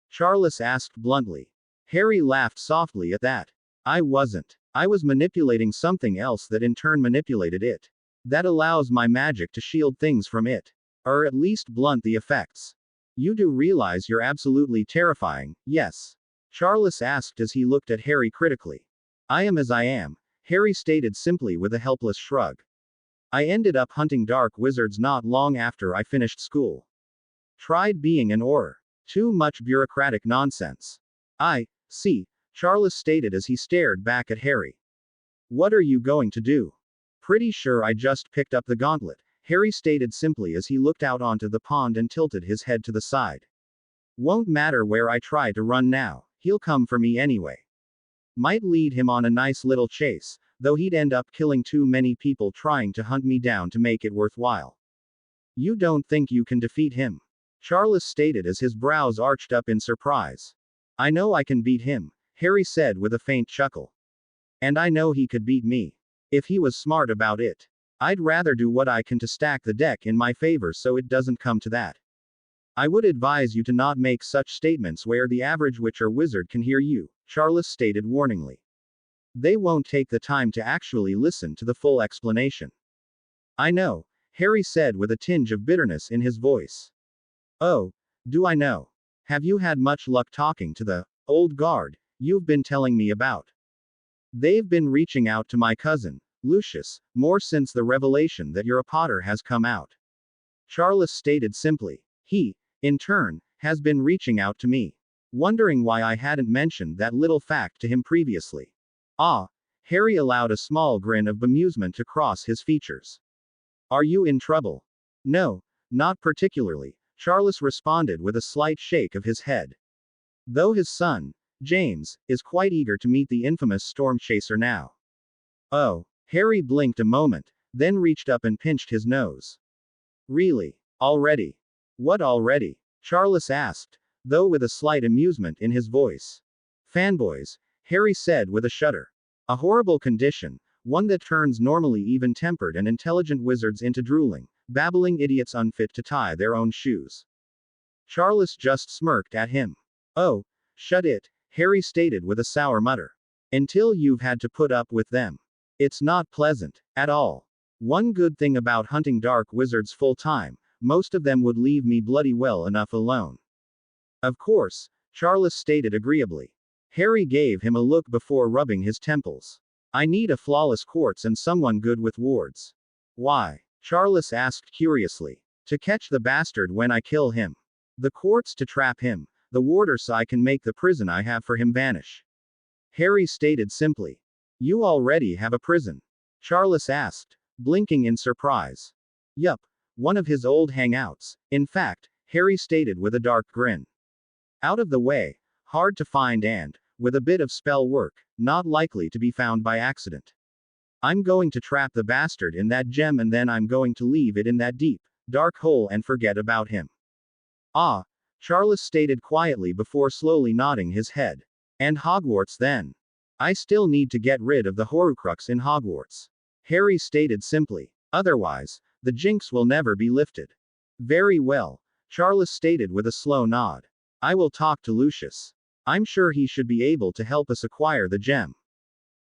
Charles asked bluntly. Harry laughed softly at that. I wasn't. I was manipulating something else that in turn manipulated it. That allows my magic to shield things from it. Or at least blunt the effects. You do realize you're absolutely terrifying, yes? Charles asked as he looked at Harry critically. I am as I am, Harry stated simply with a helpless shrug. I ended up hunting dark wizards not long after I finished school. Tried being an Auror. Too much bureaucratic nonsense. I see, Charles stated as he stared back at Harry. What are you going to do? Pretty sure I just picked up the gauntlet, Harry stated simply as he looked out onto the pond and tilted his head to the side. Won't matter where I try to run now, he'll come for me anyway. Might lead him on a nice little chase, though he'd end up killing too many people trying to hunt me down to make it worthwhile. You don't think you can defeat him? Charles stated as his brows arched up in surprise. I know I can beat him, Harry said with a faint chuckle. And I know he could beat me. If he was smart about it. I'd rather do what I can to stack the deck in my favor so it doesn't come to that. I would advise you to not make such statements where the average witch or wizard can hear you, Charles stated warningly. They won't take the time to actually listen to the full explanation. I know, Harry said with a tinge of bitterness in his voice. Oh, do I know? Have you had much luck talking to the old guard you've been telling me about? They've been reaching out to my cousin, Lucius, more since the revelation that you're a Potter has come out. Charles stated simply. He, in turn, has been reaching out to me. Wondering why I hadn't mentioned that little fact to him previously. Ah, Harry allowed a small grin of bemusement to cross his features. Are you in trouble? No, not particularly, Charles responded with a slight shake of his head. Though his son, James, is quite eager to meet the infamous storm chaser now. Oh, Harry blinked a moment, then reached up and pinched his nose. Really? Already? What already? Charles asked, though with a slight amusement in his voice. Fanboys, Harry said with a shudder. A horrible condition, one that turns normally even-tempered and intelligent wizards into drooling, babbling idiots unfit to tie their own shoes. Charles just smirked at him. Oh, shut it, Harry stated with a sour mutter. Until you've had to put up with them. It's not pleasant, at all. One good thing about hunting dark wizards full-time, most of them would leave me bloody well enough alone. Of course, Charles stated agreeably. Harry gave him a look before rubbing his temples. I need a flawless quartz and someone good with wards. Why? Charles asked curiously. To catch the bastard when I kill him. The quartz to trap him, the warder so I can make the prison I have for him vanish. Harry stated simply. You already have a prison? Charles asked, blinking in surprise. Yup, one of his old hangouts, in fact, Harry stated with a dark grin. Out of the way, hard to find and, with a bit of spell work, not likely to be found by accident. I'm going to trap the bastard in that gem and then I'm going to leave it in that deep, dark hole and forget about him. Ah, Charles stated quietly before slowly nodding his head. And Hogwarts then. I still need to get rid of the Horcrux in Hogwarts. Harry stated simply. Otherwise, the jinx will never be lifted. Very well, Charles stated with a slow nod. I will talk to Lucius. I'm sure he should be able to help us acquire the gem.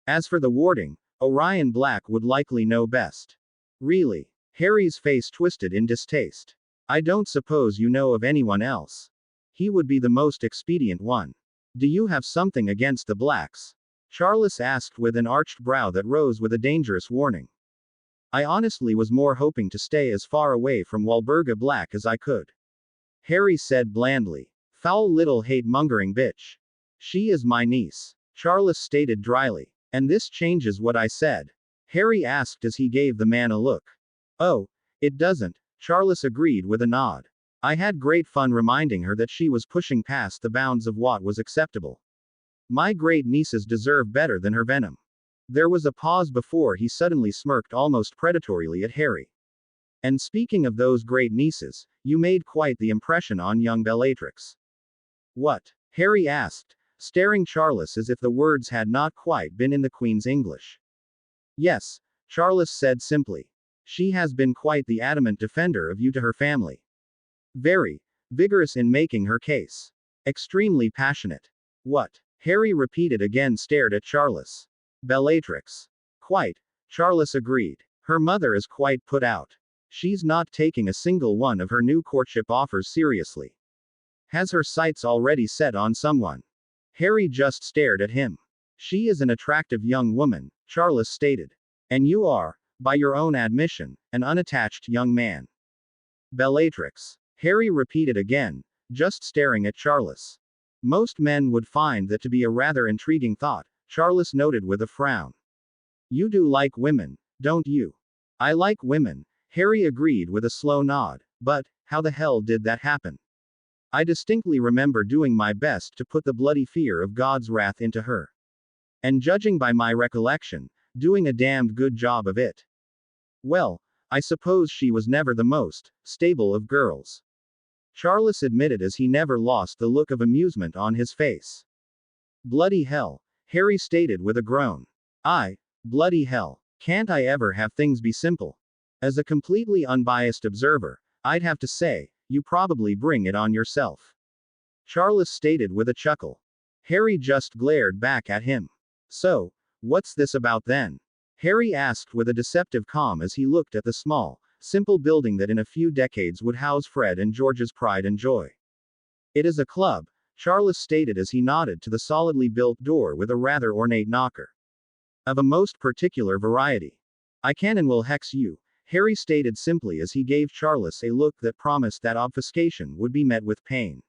As for the warding, Orion Black would likely know best. Really? Harry's face twisted in distaste. I don't suppose you know of anyone else. He would be the most expedient one. Do you have something against the Blacks? Charles asked with an arched brow that rose with a dangerous warning. I honestly was more hoping to stay as far away from Walburga Black as I could. Harry said blandly. Foul little hate-mongering bitch. She is my niece. Charles stated dryly. And this changes what I said. Harry asked as he gave the man a look. Oh, it doesn't, Charles agreed with a nod. I had great fun reminding her that she was pushing past the bounds of what was acceptable. My great nieces deserve better than her venom. There was a pause before he suddenly smirked almost predatorily at Harry. And speaking of those great nieces, you made quite the impression on young Bellatrix. What? Harry asked, staring Charles as if the words had not quite been in the Queen's English. Yes, Charles said simply. She has been quite the adamant defender of you to her family. Very vigorous in making her case. Extremely passionate. What? Harry repeated again, stared at Charles. Bellatrix. Quite, Charles agreed. Her mother is quite put out. She's not taking a single one of her new courtship offers seriously. Has her sights already set on someone? Harry just stared at him. She is an attractive young woman, Charles stated. And you are, by your own admission, an unattached young man. Bellatrix. Harry repeated again, just staring at Charles. Most men would find that to be a rather intriguing thought, Charles noted with a frown. You do like women, don't you? I like women, Harry agreed with a slow nod, but, how the hell did that happen? I distinctly remember doing my best to put the bloody fear of God's wrath into her. And judging by my recollection, doing a damned good job of it. Well, I suppose she was never the most stable of girls. Charles admitted as he never lost the look of amusement on his face. Bloody hell, Harry stated with a groan. Bloody hell. Can't I ever have things be simple? As a completely unbiased observer, I'd have to say, you probably bring it on yourself. Charles stated with a chuckle. Harry just glared back at him. So, what's this about then? Harry asked with a deceptive calm as he looked at the small, simple building that in a few decades would house Fred and George's pride and joy. It is a club, Charles stated as he nodded to the solidly built door with a rather ornate knocker. Of a most particular variety. I can and will hex you, Harry stated simply as he gave Charles a look that promised that obfuscation would be met with pain.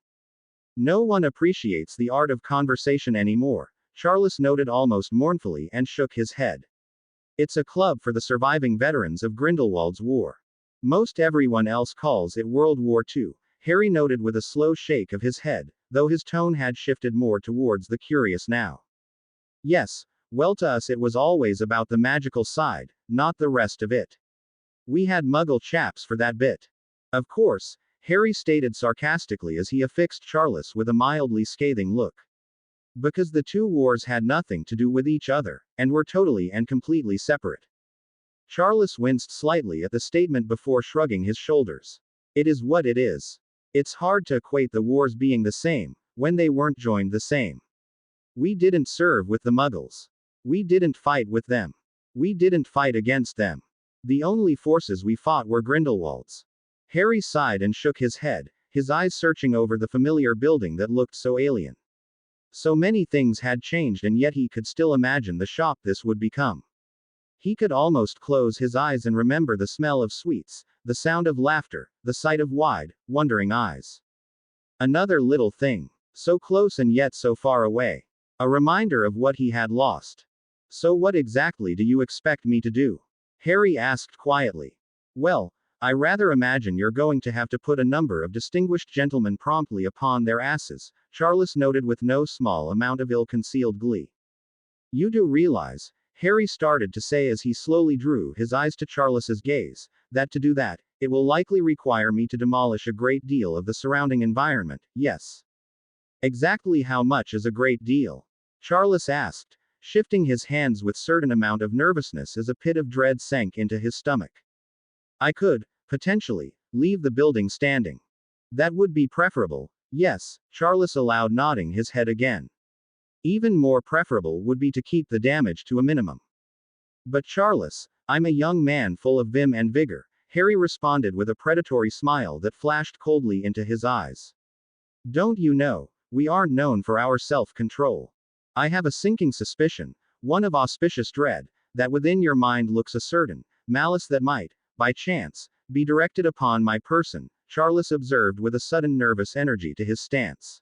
No one appreciates the art of conversation anymore, Charles noted almost mournfully and shook his head. It's a club for the surviving veterans of Grindelwald's war. Most everyone else calls it World War II, Harry noted with a slow shake of his head, though his tone had shifted more towards the curious now. Yes, well, to us it was always about the magical side, not the rest of it. We had muggle chaps for that bit. Of course, Harry stated sarcastically as he affixed Charles with a mildly scathing look. Because the two wars had nothing to do with each other, and were totally and completely separate. Charles winced slightly at the statement before shrugging his shoulders. It is what it is. It's hard to equate the wars being the same, when they weren't joined the same. We didn't serve with the Muggles. We didn't fight with them. We didn't fight against them. The only forces we fought were Grindelwald's. Harry sighed and shook his head, his eyes searching over the familiar building that looked so alien. So many things had changed, and yet he could still imagine the shop this would become. He could almost close his eyes and remember the smell of sweets, the sound of laughter, the sight of wide, wondering eyes. Another little thing. So close and yet so far away. A reminder of what he had lost. So what exactly do you expect me to do? Harry asked quietly. Well, I rather imagine you're going to have to put a number of distinguished gentlemen promptly upon their asses, Charles noted with no small amount of ill-concealed glee. You do realize, Harry started to say as he slowly drew his eyes to Charles's gaze, that to do that, it will likely require me to demolish a great deal of the surrounding environment, yes. Exactly how much is a great deal? Charles asked, shifting his hands with certain amount of nervousness as a pit of dread sank into his stomach. I could, potentially, leave the building standing. That would be preferable, yes, Charles allowed, nodding his head again. Even more preferable would be to keep the damage to a minimum. But Charles, I'm a young man full of vim and vigor, Harry responded with a predatory smile that flashed coldly into his eyes. Don't you know, we aren't known for our self-control. I have a sinking suspicion, one of auspicious dread, that within your mind looks a certain malice that might, by chance, be directed upon my person, Charles observed with a sudden nervous energy to his stance.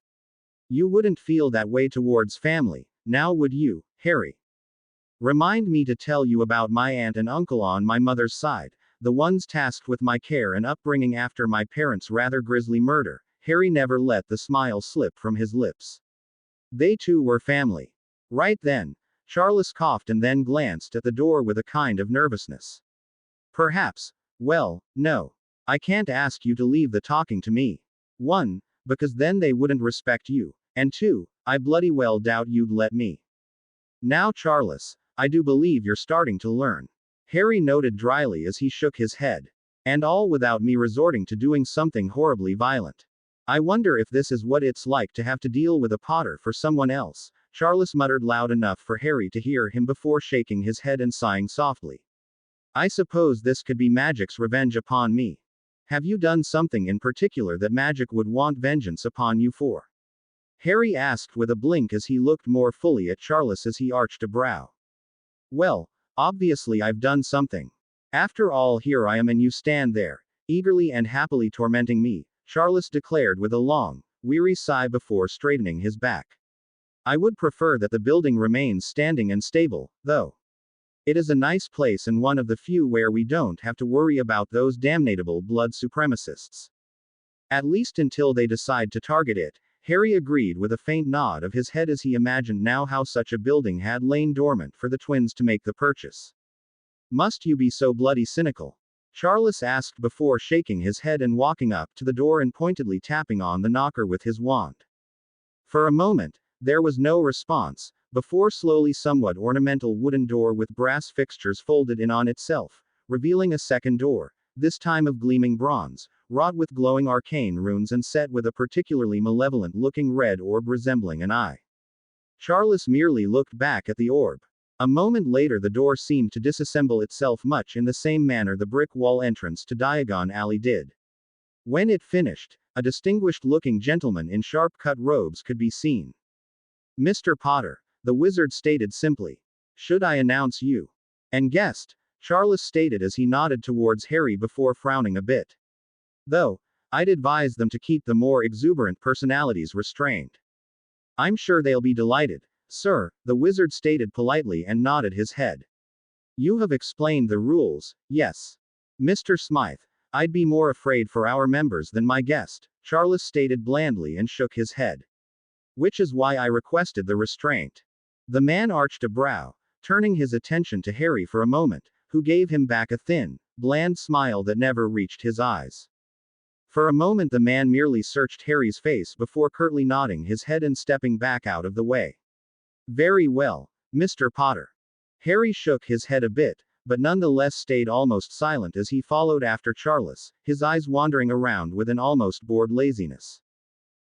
You wouldn't feel that way towards family, now would you, Harry? Remind me to tell you about my aunt and uncle on my mother's side, the ones tasked with my care and upbringing after my parents' rather grisly murder. Harry never let the smile slip from his lips. They too were family. Right then, Charles coughed and then glanced at the door with a kind of nervousness. Perhaps, well, no. I can't ask you to leave the talking to me. 1, because then they wouldn't respect you, and 2, I bloody well doubt you'd let me. Now Charles, I do believe you're starting to learn. Harry noted dryly as he shook his head. And all without me resorting to doing something horribly violent. I wonder if this is what it's like to have to deal with a Potter for someone else, Charles muttered loud enough for Harry to hear him before shaking his head and sighing softly. I suppose this could be magic's revenge upon me. Have you done something in particular that magic would want vengeance upon you for? Harry asked with a blink as he looked more fully at Charles as he arched a brow. Well, obviously I've done something. After all, here I am and you stand there, eagerly and happily tormenting me, Charles declared with a long, weary sigh before straightening his back. I would prefer that the building remains standing and stable, though. It is a nice place and one of the few where we don't have to worry about those damnable blood supremacists. At least until they decide to target it, Harry agreed with a faint nod of his head as he imagined now how such a building had lain dormant for the twins to make the purchase. Must you be so bloody cynical? Charles asked before shaking his head and walking up to the door and pointedly tapping on the knocker with his wand. For a moment, there was no response, before slowly somewhat ornamental wooden door with brass fixtures folded in on itself, revealing a second door, this time of gleaming bronze, wrought with glowing arcane runes and set with a particularly malevolent-looking red orb resembling an eye. Charles merely looked back at the orb. A moment later the door seemed to disassemble itself much in the same manner the brick wall entrance to Diagon Alley did. When it finished, a distinguished-looking gentleman in sharp-cut robes could be seen. Mr. Potter, the wizard stated simply. Should I announce you? And guest, Charles stated as he nodded towards Harry before frowning a bit. Though, I'd advise them to keep the more exuberant personalities restrained. I'm sure they'll be delighted, sir, the wizard stated politely and nodded his head. You have explained the rules, yes. Mr. Smythe, I'd be more afraid for our members than my guest, Charles stated blandly and shook his head. Which is why I requested the restraint. The man arched a brow, turning his attention to Harry for a moment, who gave him back a thin, bland smile that never reached his eyes. For a moment the man merely searched Harry's face before curtly nodding his head and stepping back out of the way. Very well, Mr. Potter. Harry shook his head a bit, but nonetheless stayed almost silent as he followed after Charles, his eyes wandering around with an almost bored laziness.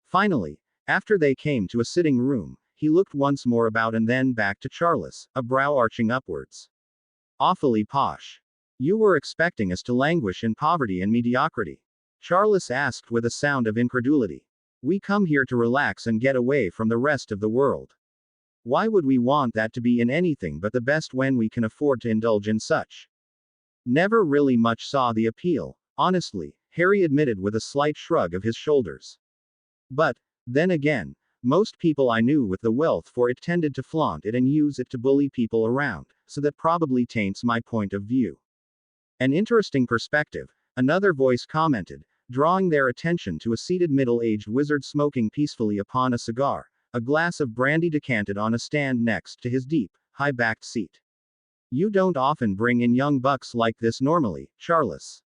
Finally, after they came to a sitting room, he looked once more about and then back to Charles, a brow arching upwards. Awfully posh. You were expecting us to languish in poverty and mediocrity? Charles asked with a sound of incredulity. We come here to relax and get away from the rest of the world. Why would we want that to be in anything but the best when we can afford to indulge in such? Never really much saw the appeal, honestly, Harry admitted with a slight shrug of his shoulders. But, then again, most people I knew with the wealth for it tended to flaunt it and use it to bully people around, so that probably taints my point of view. An interesting perspective, another voice commented, drawing their attention to a seated middle-aged wizard smoking peacefully upon a cigar, a glass of brandy decanted on a stand next to his deep, high-backed seat. You don't often bring in young bucks like this normally, Charles.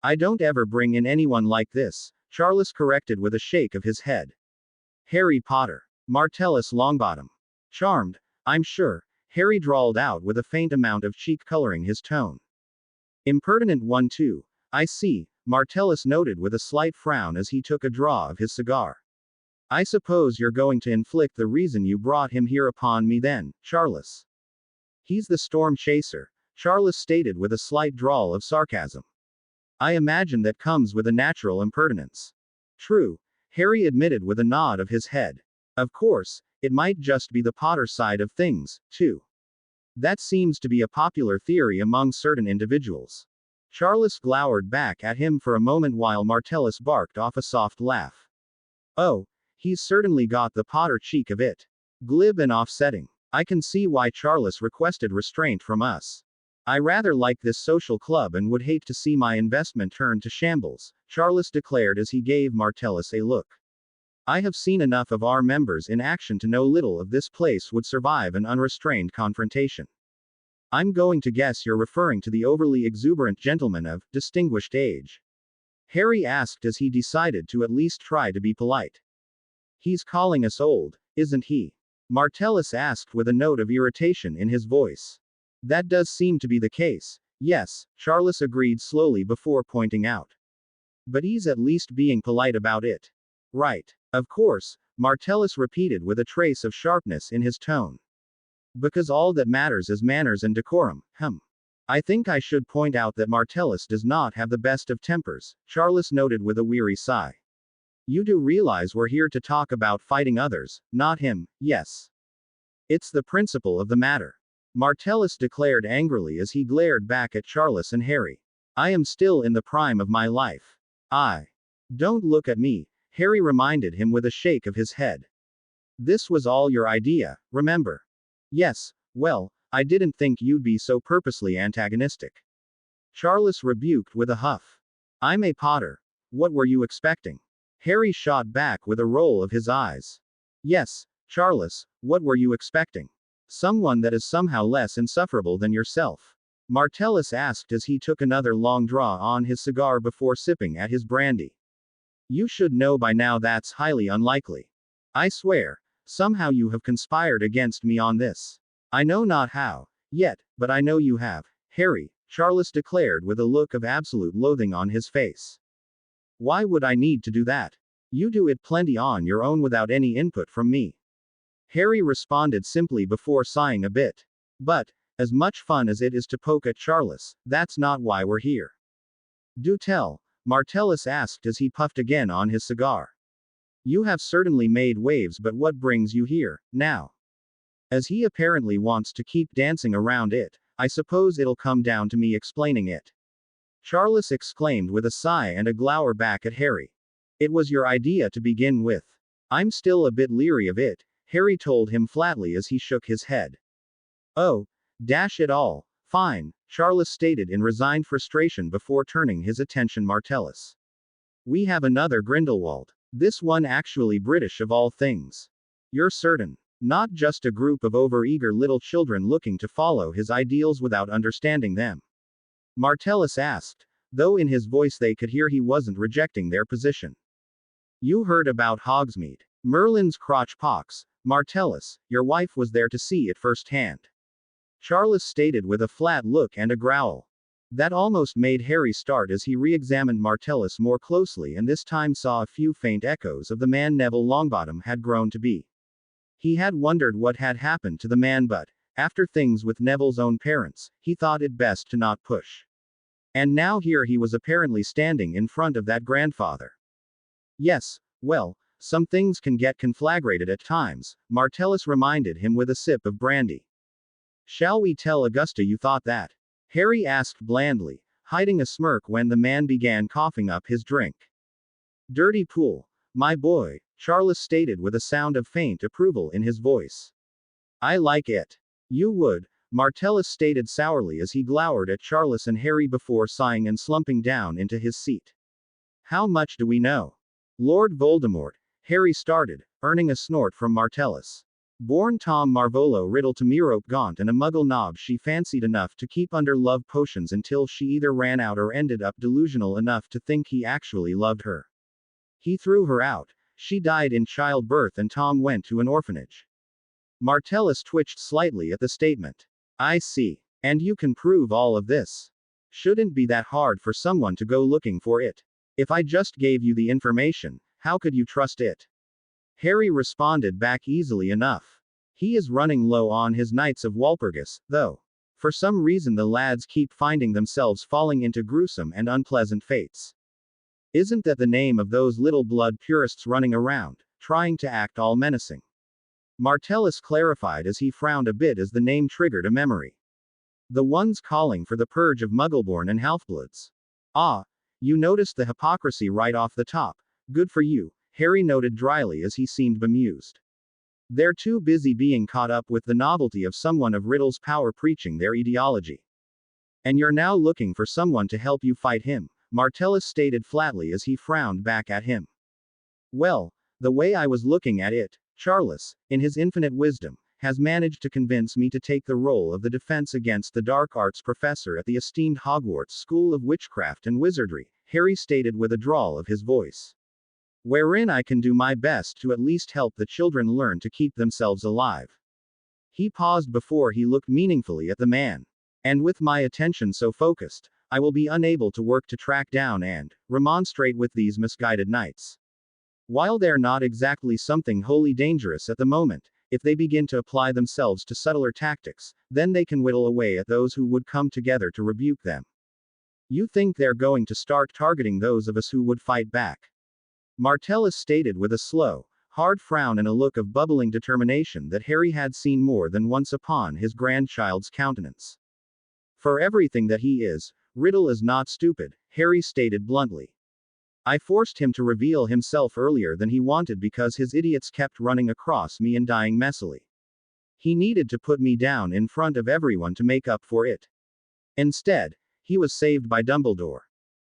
I don't ever bring in anyone like this, Charles corrected with a shake of his head. Harry Potter. Martellus Longbottom. Charmed, I'm sure, Harry drawled out with a faint amount of cheek coloring his tone. Impertinent one too, I see, Martellus noted with a slight frown as he took a draw of his cigar. I suppose you're going to inflict the reason you brought him here upon me then, Charles. He's the storm chaser, Charles stated with a slight drawl of sarcasm. I imagine that comes with a natural impertinence. True, Harry admitted with a nod of his head. Of course, it might just be the Potter side of things, too. That seems to be a popular theory among certain individuals. Charles glowered back at him for a moment while Martellus barked off a soft laugh. Oh, he's certainly got the Potter cheek of it. Glib and offsetting. I can see why Charles requested restraint from us. I rather like this social club and would hate to see my investment turn to shambles, Charles declared as he gave Martellus a look. I have seen enough of our members in action to know little of this place would survive an unrestrained confrontation. I'm going to guess you're referring to the overly exuberant gentleman of distinguished age. Harry asked as he decided to at least try to be polite. He's calling us old, isn't he? Martellus asked with a note of irritation in his voice. That does seem to be the case, yes, Charles agreed slowly before pointing out. But he's at least being polite about it. Right. Of course, Martellus repeated with a trace of sharpness in his tone. Because all that matters is manners and decorum, I think I should point out that Martellus does not have the best of tempers, Charles noted with a weary sigh. You do realize we're here to talk about fighting others, not him, yes. It's the principle of the matter. Martellus declared angrily as he glared back at Charles and Harry. I am still in the prime of my life. Don't look at me, Harry reminded him with a shake of his head. This was all your idea, remember? Yes, well, I didn't think you'd be so purposely antagonistic. Charles rebuked with a huff. I'm a Potter. What were you expecting? Harry shot back with a roll of his eyes. Yes, Charles, what were you expecting? Someone that is somehow less insufferable than yourself. Martellus asked as he took another long draw on his cigar before sipping at his brandy. You should know by now that's highly unlikely. I swear, somehow you have conspired against me on this. I know not how, yet, but I know you have, Harry, Charles declared with a look of absolute loathing on his face. Why would I need to do that? You do it plenty on your own without any input from me. Harry responded simply before sighing a bit. But, as much fun as it is to poke at Charles, that's not why we're here. Do tell, Martellus asked as he puffed again on his cigar. You have certainly made waves, but what brings you here, now? As he apparently wants to keep dancing around it, I suppose it'll come down to me explaining it. Charles exclaimed with a sigh and a glower back at Harry. It was your idea to begin with. I'm still a bit leery of it, Harry told him flatly as he shook his head. Oh, dash it all, Fine, Charles stated in resigned frustration before turning his attention Martellus. We have another Grindelwald. This one actually British of all things. You're certain? Not just a group of overeager little children looking to follow his ideals without understanding them. Martellus asked, though in his voice they could hear he wasn't rejecting their position. You heard about Hogsmeade. Merlin's crotch pox. Martellus, your wife was there to see it firsthand. Charles stated with a flat look and a growl. That almost made Harry start as he re-examined Martellus more closely and this time saw a few faint echoes of the man Neville Longbottom had grown to be. He had wondered what had happened to the man but, after things with Neville's own parents, he thought it best to not push. And now here he was apparently standing in front of that grandfather. Yes, well, some things can get conflagrated at times, Martellus reminded him with a sip of brandy. Shall we tell Augusta you thought that? Harry asked blandly, hiding a smirk when the man began coughing up his drink. Dirty pool, my boy, Charles stated with a sound of faint approval in his voice. I like it. You would, Martellus stated sourly as he glowered at Charles and Harry before sighing and slumping down into his seat. How much do we know? Lord Voldemort, Harry started, earning a snort from Martellus. Born Tom Marvolo Riddle to Merope Gaunt and a muggle knob she fancied enough to keep under love potions until she either ran out or ended up delusional enough to think he actually loved her. He threw her out, she died in childbirth and Tom went to an orphanage. Martellus twitched slightly at the statement. I see. And you can prove all of this. Shouldn't be that hard for someone to go looking for it. If I just gave you the information, how could you trust it? Harry responded back easily enough. He is running low on his Knights of Walpurgis, though. For some reason the lads keep finding themselves falling into gruesome and unpleasant fates. Isn't that the name of those little blood purists running around, trying to act all menacing? Martellus clarified as he frowned a bit as the name triggered a memory. The ones calling for the purge of Muggleborn and Halfbloods. Ah, you noticed the hypocrisy right off the top. Good for you, Harry noted dryly as he seemed bemused. They're too busy being caught up with the novelty of someone of Riddle's power preaching their ideology. And you're now looking for someone to help you fight him, Martellus stated flatly as he frowned back at him. Well, the way I was looking at it, Charles, in his infinite wisdom, has managed to convince me to take the role of the defense against the dark arts professor at the esteemed Hogwarts School of Witchcraft and Wizardry, Harry stated with a drawl of his voice. Wherein I can do my best to at least help the children learn to keep themselves alive. He paused before he looked meaningfully at the man. And with my attention so focused, I will be unable to work to track down and remonstrate with these misguided knights. While they're not exactly something wholly dangerous at the moment, if they begin to apply themselves to subtler tactics, then they can whittle away at those who would come together to rebuke them. You think they're going to start targeting those of us who would fight back? Martellus stated with a slow, hard frown and a look of bubbling determination that Harry had seen more than once upon his grandchild's countenance. For everything that he is, Riddle is not stupid, Harry stated bluntly. I forced him to reveal himself earlier than he wanted because his idiots kept running across me and dying messily. He needed to put me down in front of everyone to make up for it. Instead, he was saved by Dumbledore.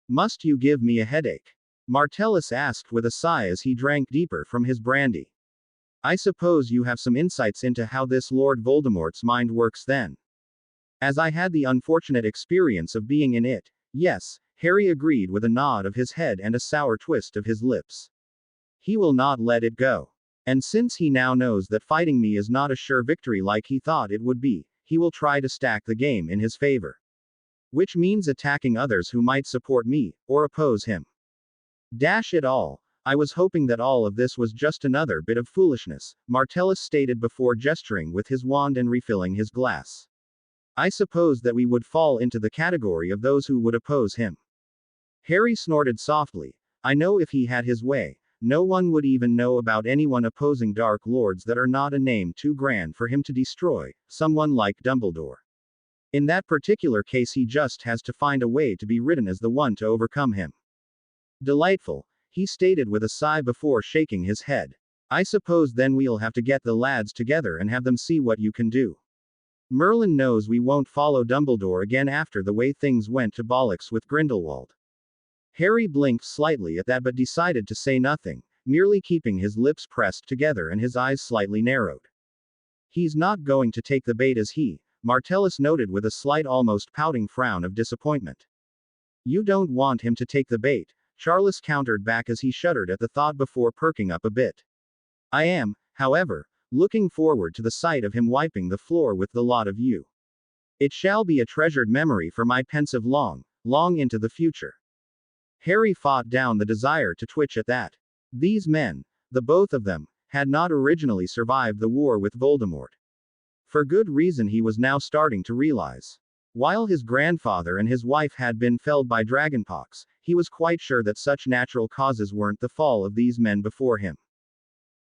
Must you give me a headache? Martellus asked with a sigh as he drank deeper from his brandy. I suppose you have some insights into how this Lord Voldemort's mind works then. As I had the unfortunate experience of being in it, yes, Harry agreed with a nod of his head and a sour twist of his lips. He will not let it go. And since he now knows that fighting me is not a sure victory like he thought it would be, he will try to stack the game in his favor. Which means attacking others who might support me, or oppose him. Dash it all. I was hoping that all of this was just another bit of foolishness, Martellus stated before gesturing with his wand and refilling his glass. I suppose that we would fall into the category of those who would oppose him. Harry snorted softly. I know if he had his way, no one would even know about anyone opposing Dark Lords that are not a name too grand for him to destroy, someone like Dumbledore. In that particular case he just has to find a way to be written as the one to overcome him. Delightful, he stated with a sigh before shaking his head. I suppose then we'll have to get the lads together and have them see what you can do. Merlin knows we won't follow Dumbledore again after the way things went to bollocks with Grindelwald. Harry blinked slightly at that but decided to say nothing, merely keeping his lips pressed together and his eyes slightly narrowed. He's not going to take the bait, as he, Martellus noted with a slight, almost pouting frown of disappointment. You don't want him to take the bait, Charles countered back as he shuddered at the thought before perking up a bit. I am, however, looking forward to the sight of him wiping the floor with the lot of you. It shall be a treasured memory for my pensive long, long into the future. Harry fought down the desire to twitch at that. These men, the both of them, had not originally survived the war with Voldemort. For good reason, he was now starting to realize. While his grandfather and his wife had been felled by dragonpox, he was quite sure that such natural causes weren't the fall of these men before him.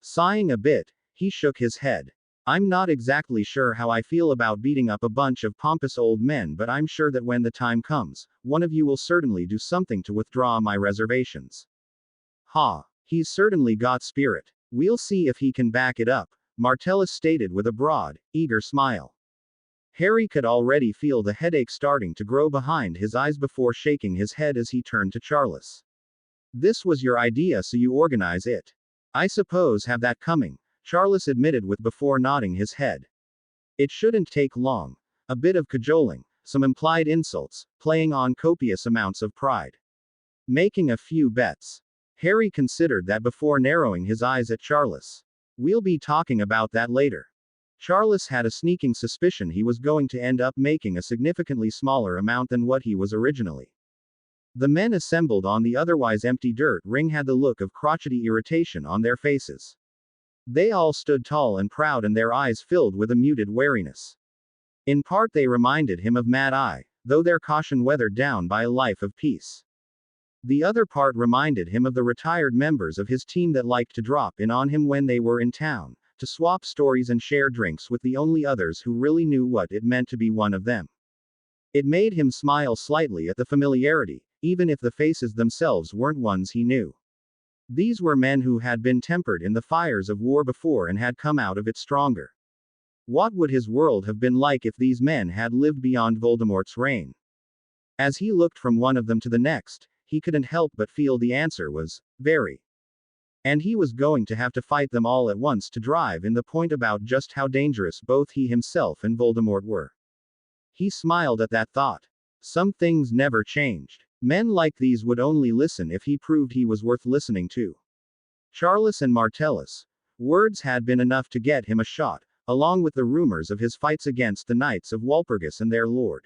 Sighing a bit, he shook his head. I'm not exactly sure how I feel about beating up a bunch of pompous old men, but I'm sure that when the time comes, one of you will certainly do something to withdraw my reservations. Ha! He's certainly got spirit. We'll see if he can back it up, Martellus stated with a broad, eager smile. Harry could already feel the headache starting to grow behind his eyes before shaking his head as he turned to Charles. This was your idea, so you organize it. I suppose have that coming, Charles admitted before nodding his head. It shouldn't take long. A bit of cajoling, some implied insults, playing on copious amounts of pride. Making a few bets. Harry considered that before narrowing his eyes at Charles. We'll be talking about that later. Charles had a sneaking suspicion he was going to end up making a significantly smaller amount than what he was originally. The men assembled on the otherwise empty dirt ring had the look of crotchety irritation on their faces. They all stood tall and proud, and their eyes filled with a muted wariness. In part they reminded him of Mad Eye, though their caution weathered down by a life of peace. The other part reminded him of the retired members of his team that liked to drop in on him when they were in town, to swap stories and share drinks with the only others who really knew what it meant to be one of them. It made him smile slightly at the familiarity, even if the faces themselves weren't ones he knew. These were men who had been tempered in the fires of war before and had come out of it stronger. What would his world have been like if these men had lived beyond Voldemort's reign? As he looked from one of them to the next, he couldn't help but feel the answer was, very. And he was going to have to fight them all at once to drive in the point about just how dangerous both he himself and Voldemort were. He smiled at that thought. Some things never changed. Men like these would only listen if he proved he was worth listening to. Charles and Martellus. Words had been enough to get him a shot, along with the rumors of his fights against the Knights of Walpurgis and their lord.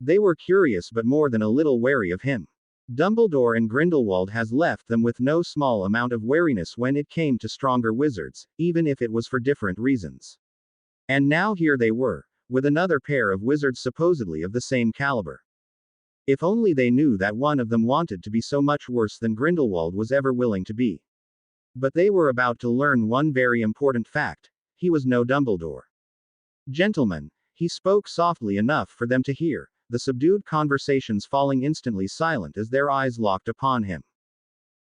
They were curious but more than a little wary of him. Dumbledore and Grindelwald has left them with no small amount of wariness when it came to stronger wizards, even if it was for different reasons. And now here they were, with another pair of wizards supposedly of the same caliber. If only they knew that one of them wanted to be so much worse than Grindelwald was ever willing to be. But they were about to learn one very important fact. He was no Dumbledore. Gentlemen, he spoke softly enough for them to hear, the subdued conversations falling instantly silent as their eyes locked upon him.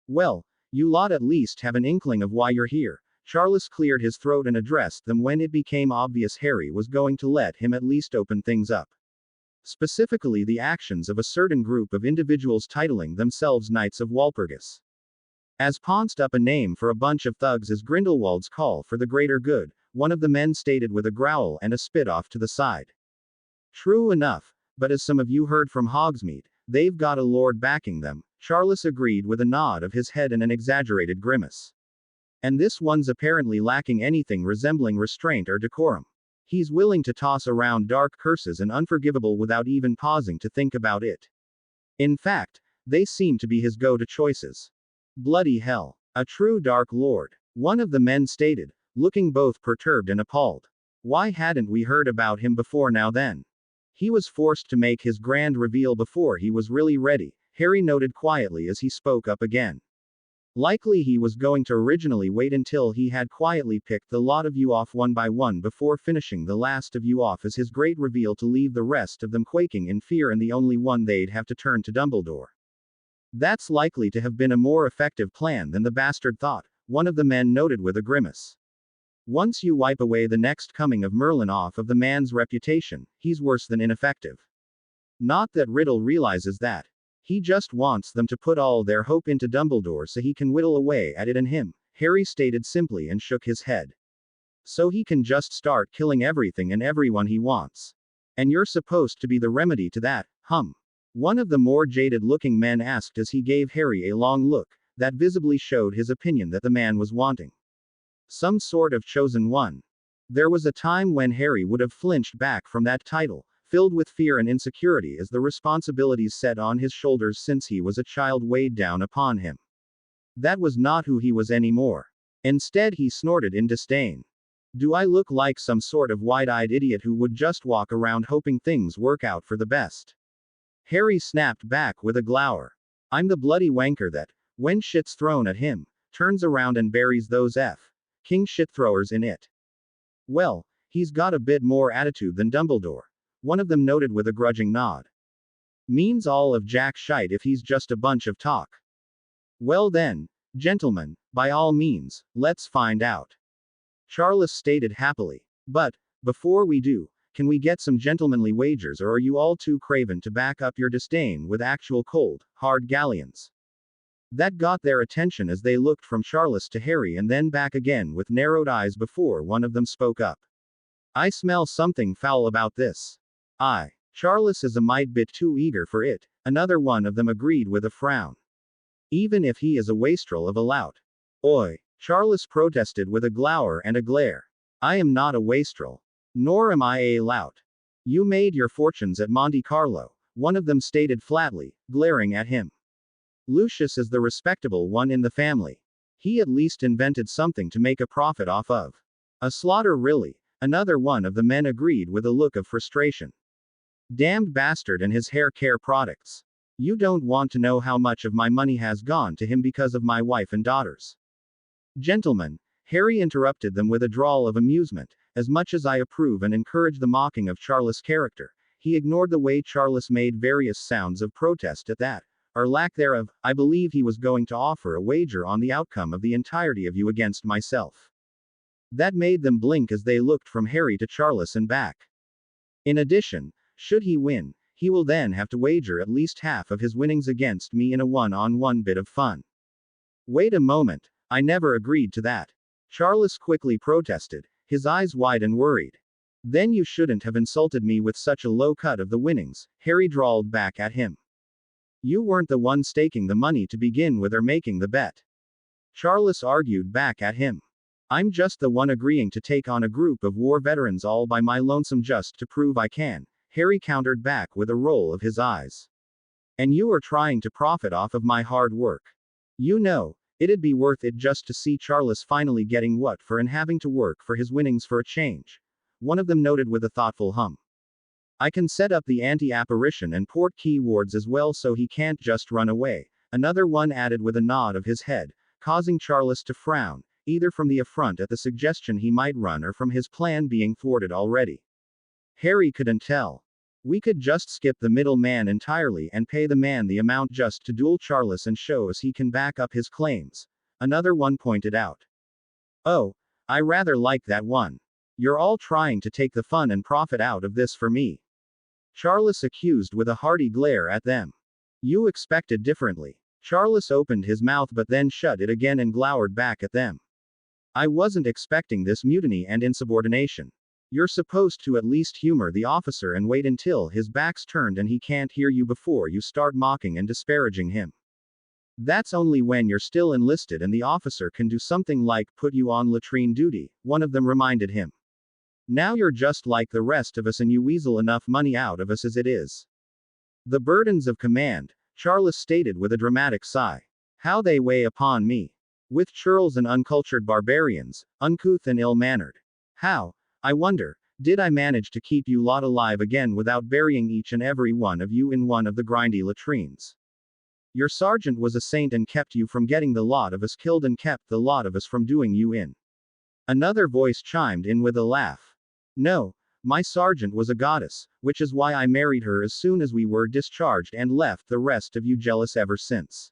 Well, you lot at least have an inkling of why you're here. Charles cleared his throat and addressed them when it became obvious Harry was going to let him at least open things up. Specifically the actions of a certain group of individuals titling themselves Knights of Walpurgis. As pounced up a name for a bunch of thugs as Grindelwald's call for the greater good, one of the men stated with a growl and a spit off to the side. True enough, but as some of you heard from Hogsmeade, they've got a lord backing them, Charles agreed with a nod of his head and an exaggerated grimace. And this one's apparently lacking anything resembling restraint or decorum. He's willing to toss around dark curses and unforgivable without even pausing to think about it. In fact, they seem to be his go-to choices. Bloody hell. A true Dark Lord. One of the men stated, looking both perturbed and appalled. Why hadn't we heard about him before now then? He was forced to make his grand reveal before he was really ready, Harry noted quietly as he spoke up again. Likely he was going to originally wait until he had quietly picked the lot of you off one by one before finishing the last of you off as his great reveal to leave the rest of them quaking in fear and the only one they'd have to turn to Dumbledore. That's likely to have been a more effective plan than the bastard thought, one of the men noted with a grimace. Once you wipe away the next coming of Merlin off of the man's reputation, he's worse than ineffective. Not that Riddle realizes that. He just wants them to put all their hope into Dumbledore so he can whittle away at it and him, Harry stated simply and shook his head. So he can just start killing everything and everyone he wants. And you're supposed to be the remedy to that, One of the more jaded-looking men asked as he gave Harry a long look, that visibly showed his opinion that the man was wanting some sort of chosen one. There was a time when Harry would have flinched back from that title, filled with fear and insecurity as the responsibilities set on his shoulders since he was a child weighed down upon him. That was not who he was anymore. Instead, he snorted in disdain. Do I look like some sort of wide-eyed idiot who would just walk around hoping things work out for the best? Harry snapped back with a glower. I'm the bloody wanker that, when shit's thrown at him, turns around and buries those king shit throwers in it. Well, he's got a bit more attitude than Dumbledore, one of them noted with a grudging nod. Means all of jack shite if he's just a bunch of talk. Well then, gentlemen, by all means, let's find out. Charles stated happily. But, before we do, can we get some gentlemanly wagers, or are you all too craven to back up your disdain with actual cold, hard galleons? That got their attention as they looked from Charles to Harry and then back again with narrowed eyes before one of them spoke up. I smell something foul about this. Charles is a mite bit too eager for it, another one of them agreed with a frown. Even if he is a wastrel of a lout. Oi, Charles protested with a glower and a glare. I am not a wastrel. Nor am I a lout. You made your fortunes at Monte Carlo, one of them stated flatly, glaring at him. Lucius is the respectable one in the family. He at least invented something to make a profit off of. A slaughter really, another one of the men agreed with a look of frustration. Damned bastard and his hair care products. You don't want to know how much of my money has gone to him because of my wife and daughters. Gentlemen, Harry interrupted them with a drawl of amusement. As much as I approve and encourage the mocking of Charles' character, he ignored the way Charles made various sounds of protest at that, or lack thereof. I believe he was going to offer a wager on the outcome of the entirety of you against myself. That made them blink as they looked from Harry to Charles and back. In addition, should he win, he will then have to wager at least half of his winnings against me in a one-on-one bit of fun. Wait a moment, I never agreed to that. Charles quickly protested, his eyes wide and worried. Then you shouldn't have insulted me with such a low cut of the winnings, Harry drawled back at him. You weren't the one staking the money to begin with or making the bet. Charles argued back at him. I'm just the one agreeing to take on a group of war veterans all by my lonesome just to prove I can, Harry countered back with a roll of his eyes. And you are trying to profit off of my hard work. You know, it'd be worth it just to see Charles finally getting what for and having to work for his winnings for a change. One of them noted with a thoughtful hum. I can set up the anti-apparition and port key wards as well so he can't just run away, another one added with a nod of his head, causing Charles to frown, either from the affront at the suggestion he might run or from his plan being thwarted already. Harry couldn't tell. We could just skip the middleman entirely and pay the man the amount just to duel Charles and show us he can back up his claims, another one pointed out. Oh, I rather like that one. You're all trying to take the fun and profit out of this for me. Charles accused with a hearty glare at them. You expected differently. Charles opened his mouth but then shut it again and glowered back at them. I wasn't expecting this mutiny and insubordination. You're supposed to at least humor the officer and wait until his back's turned and he can't hear you before you start mocking and disparaging him. That's only when you're still enlisted and the officer can do something like put you on latrine duty, one of them reminded him. Now you're just like the rest of us and you weasel enough money out of us as it is. The burdens of command, Charles stated with a dramatic sigh. How they weigh upon me. With churls and uncultured barbarians, uncouth and ill-mannered. How, I wonder, did I manage to keep you lot alive again without burying each and every one of you in one of the grindy latrines? Your sergeant was a saint and kept you from getting the lot of us killed and kept the lot of us from doing you in. Another voice chimed in with a laugh. No, my sergeant was a goddess, which is why I married her as soon as we were discharged and left the rest of you jealous ever since.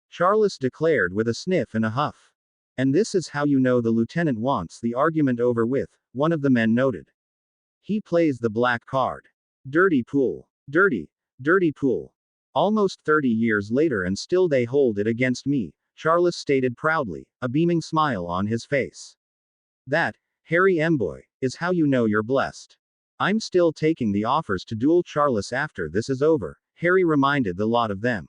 Charles declared with a sniff and a huff. And this is how you know the lieutenant wants the argument over with, one of the men noted. He plays the black card. Dirty pool. Dirty. Dirty pool. Almost 30 years later and still they hold it against me, Charles stated proudly, a beaming smile on his face. That, Harry M. Boy, is how you know you're blessed. I'm still taking the offers to duel Charles after this is over, Harry reminded the lot of them.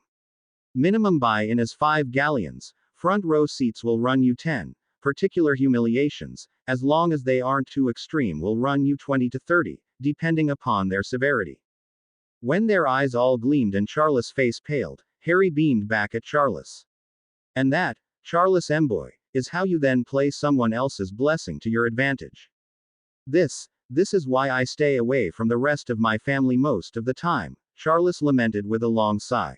Minimum buy-in is 5 galleons, front row seats will run you 10, particular humiliations, as long as they aren't too extreme will run you 20 to 30, depending upon their severity. When their eyes all gleamed and Charles' face paled, Harry beamed back at Charles. And that, Charles M. Boy, is how you then play someone else's blessing to your advantage. This is why I stay away from the rest of my family most of the time, Charles lamented with a long sigh.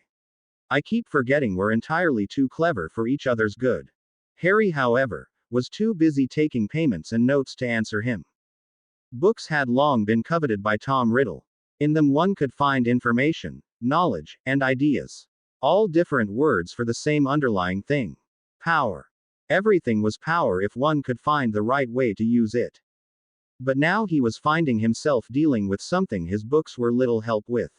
I keep forgetting we're entirely too clever for each other's good. Harry, however, was too busy taking payments and notes to answer him. Books had long been coveted by Tom Riddle. In them one could find information, knowledge, and ideas. All different words for the same underlying thing. Power. Everything was power if one could find the right way to use it. But now he was finding himself dealing with something his books were little help with.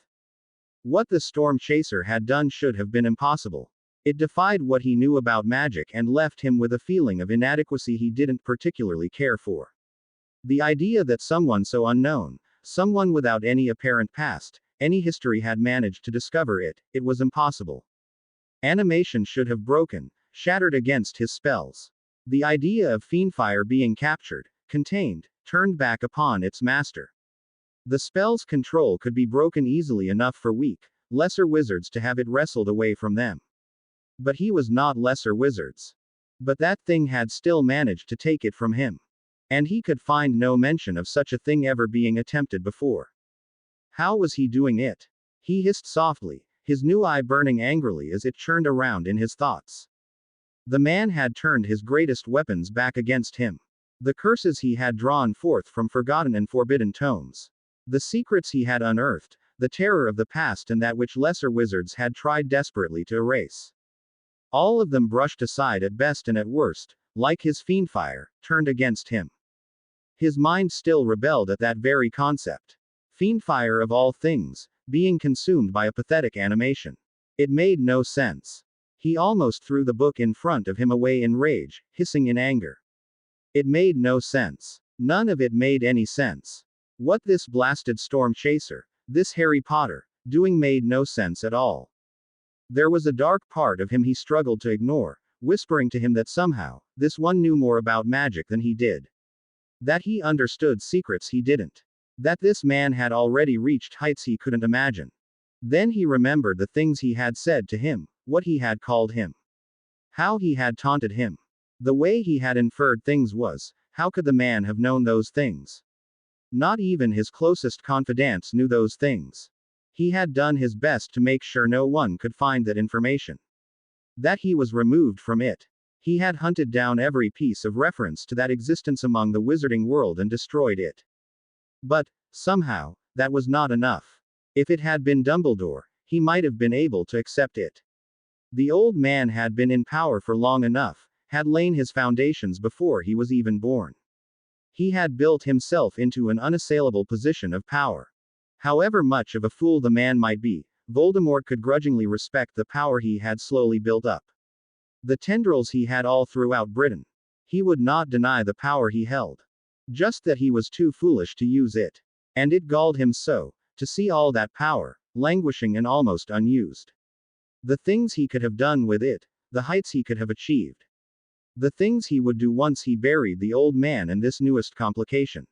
What the storm chaser had done should have been impossible. It defied what he knew about magic and left him with a feeling of inadequacy he didn't particularly care for. The idea that someone so unknown, someone without any apparent past, any history had managed to discover it was impossible. Animation should have broken, shattered against his spells. The idea of Fiendfire being captured, contained, turned back upon its master. The spell's control could be broken easily enough for weak, lesser wizards to have it wrestled away from them. But he was not lesser wizards. But that thing had still managed to take it from him. And he could find no mention of such a thing ever being attempted before. How was he doing it? He hissed softly, his new eye burning angrily as it churned around in his thoughts. The man had turned his greatest weapons back against him. The curses he had drawn forth from forgotten and forbidden tomes. The secrets he had unearthed, the terror of the past and that which lesser wizards had tried desperately to erase. All of them brushed aside at best and at worst, like his fiendfire, turned against him. His mind still rebelled at that very concept. Fiendfire of all things, being consumed by a pathetic animation. It made no sense. He almost threw the book in front of him away in rage, hissing in anger. It made no sense. None of it made any sense. What this blasted storm chaser, this Harry Potter, doing made no sense at all. There was a dark part of him he struggled to ignore, whispering to him that somehow, this one knew more about magic than he did. That he understood secrets he didn't. That this man had already reached heights he couldn't imagine. Then he remembered the things he had said to him, what he had called him. How he had taunted him. The way he had inferred things was, how could the man have known those things? Not even his closest confidants knew those things. He had done his best to make sure no one could find that information. That he was removed from it. He had hunted down every piece of reference to that existence among the wizarding world and destroyed it. But, somehow, that was not enough. If it had been Dumbledore, he might have been able to accept it. The old man had been in power for long enough, had laid his foundations before he was even born. He had built himself into an unassailable position of power. However much of a fool the man might be, Voldemort could grudgingly respect the power he had slowly built up. The tendrils he had all throughout Britain. He would not deny the power he held. Just that he was too foolish to use it. And it galled him so, to see all that power, languishing and almost unused. The things he could have done with it, the heights he could have achieved. The things he would do once he buried the old man and this newest complication.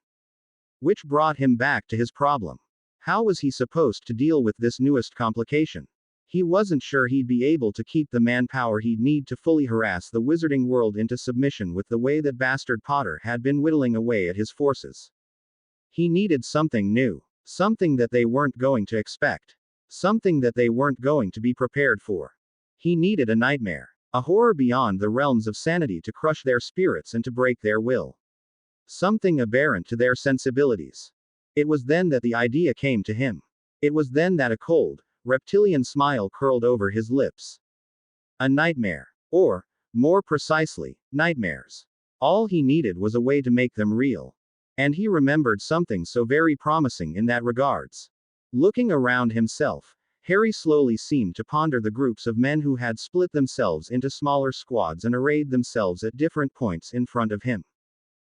Which brought him back to his problem. How was he supposed to deal with this newest complication? He wasn't sure he'd be able to keep the manpower he'd need to fully harass the wizarding world into submission with the way that bastard Potter had been whittling away at his forces. He needed something new. Something that they weren't going to expect. Something that they weren't going to be prepared for. He needed a nightmare. A horror beyond the realms of sanity to crush their spirits and to break their will. Something aberrant to their sensibilities. It was then that the idea came to him. It was then that a cold, reptilian smile curled over his lips. A nightmare. Or, More precisely, nightmares. All he needed was a way to make them real. And he remembered something so very promising in that regards. Looking around himself, Harry slowly seemed to ponder the groups of men who had split themselves into smaller squads and arrayed themselves at different points in front of him.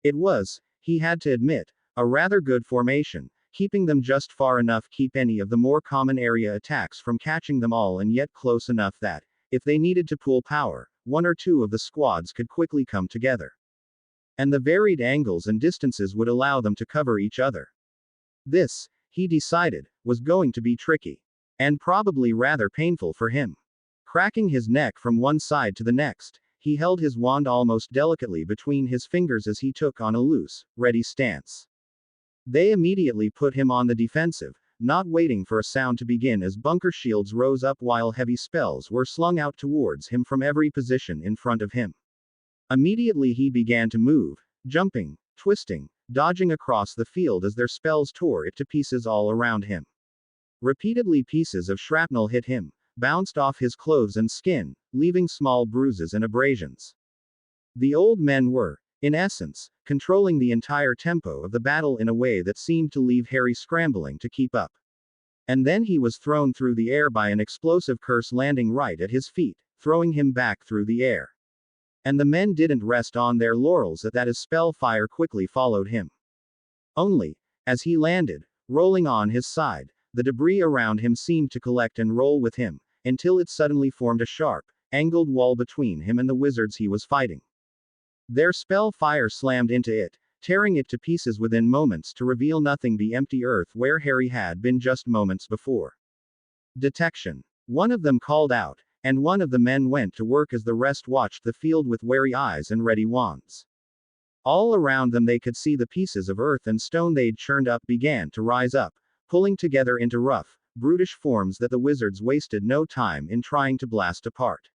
It was, he had to admit, a rather good formation, keeping them just far enough keep any of the more common area attacks from catching them all and yet close enough that, if they needed to pool power, one or two of the squads could quickly come together. And the varied angles and distances would allow them to cover each other. This, he decided, was going to be tricky. And probably rather painful for him. Cracking his neck from one side to the next, he held his wand almost delicately between his fingers as he took on a loose, ready stance. They immediately put him on the defensive, not waiting for a sound to begin as bunker shields rose up while heavy spells were slung out towards him from every position in front of him. Immediately he began to move, jumping, twisting, dodging across the field as their spells tore it to pieces all around him. Repeatedly pieces of shrapnel hit him, bounced off his clothes and skin, leaving small bruises and abrasions. The old men were, in essence, controlling the entire tempo of the battle in a way that seemed to leave Harry scrambling to keep up. And then he was thrown through the air by an explosive curse landing right at his feet, throwing him back through the air. And the men didn't rest on their laurels at that as spellfire quickly followed him. Only, as he landed, rolling on his side, the debris around him seemed to collect and roll with him, until it suddenly formed a sharp, angled wall between him and the wizards he was fighting. Their spell fire slammed into it, tearing it to pieces within moments to reveal nothing but the empty earth where Harry had been just moments before. Detection. One of them called out, and one of the men went to work as the rest watched the field with wary eyes and ready wands. All around them they could see the pieces of earth and stone they'd churned up began to rise up, pulling together into rough, brutish forms that the wizards wasted no time in trying to blast apart.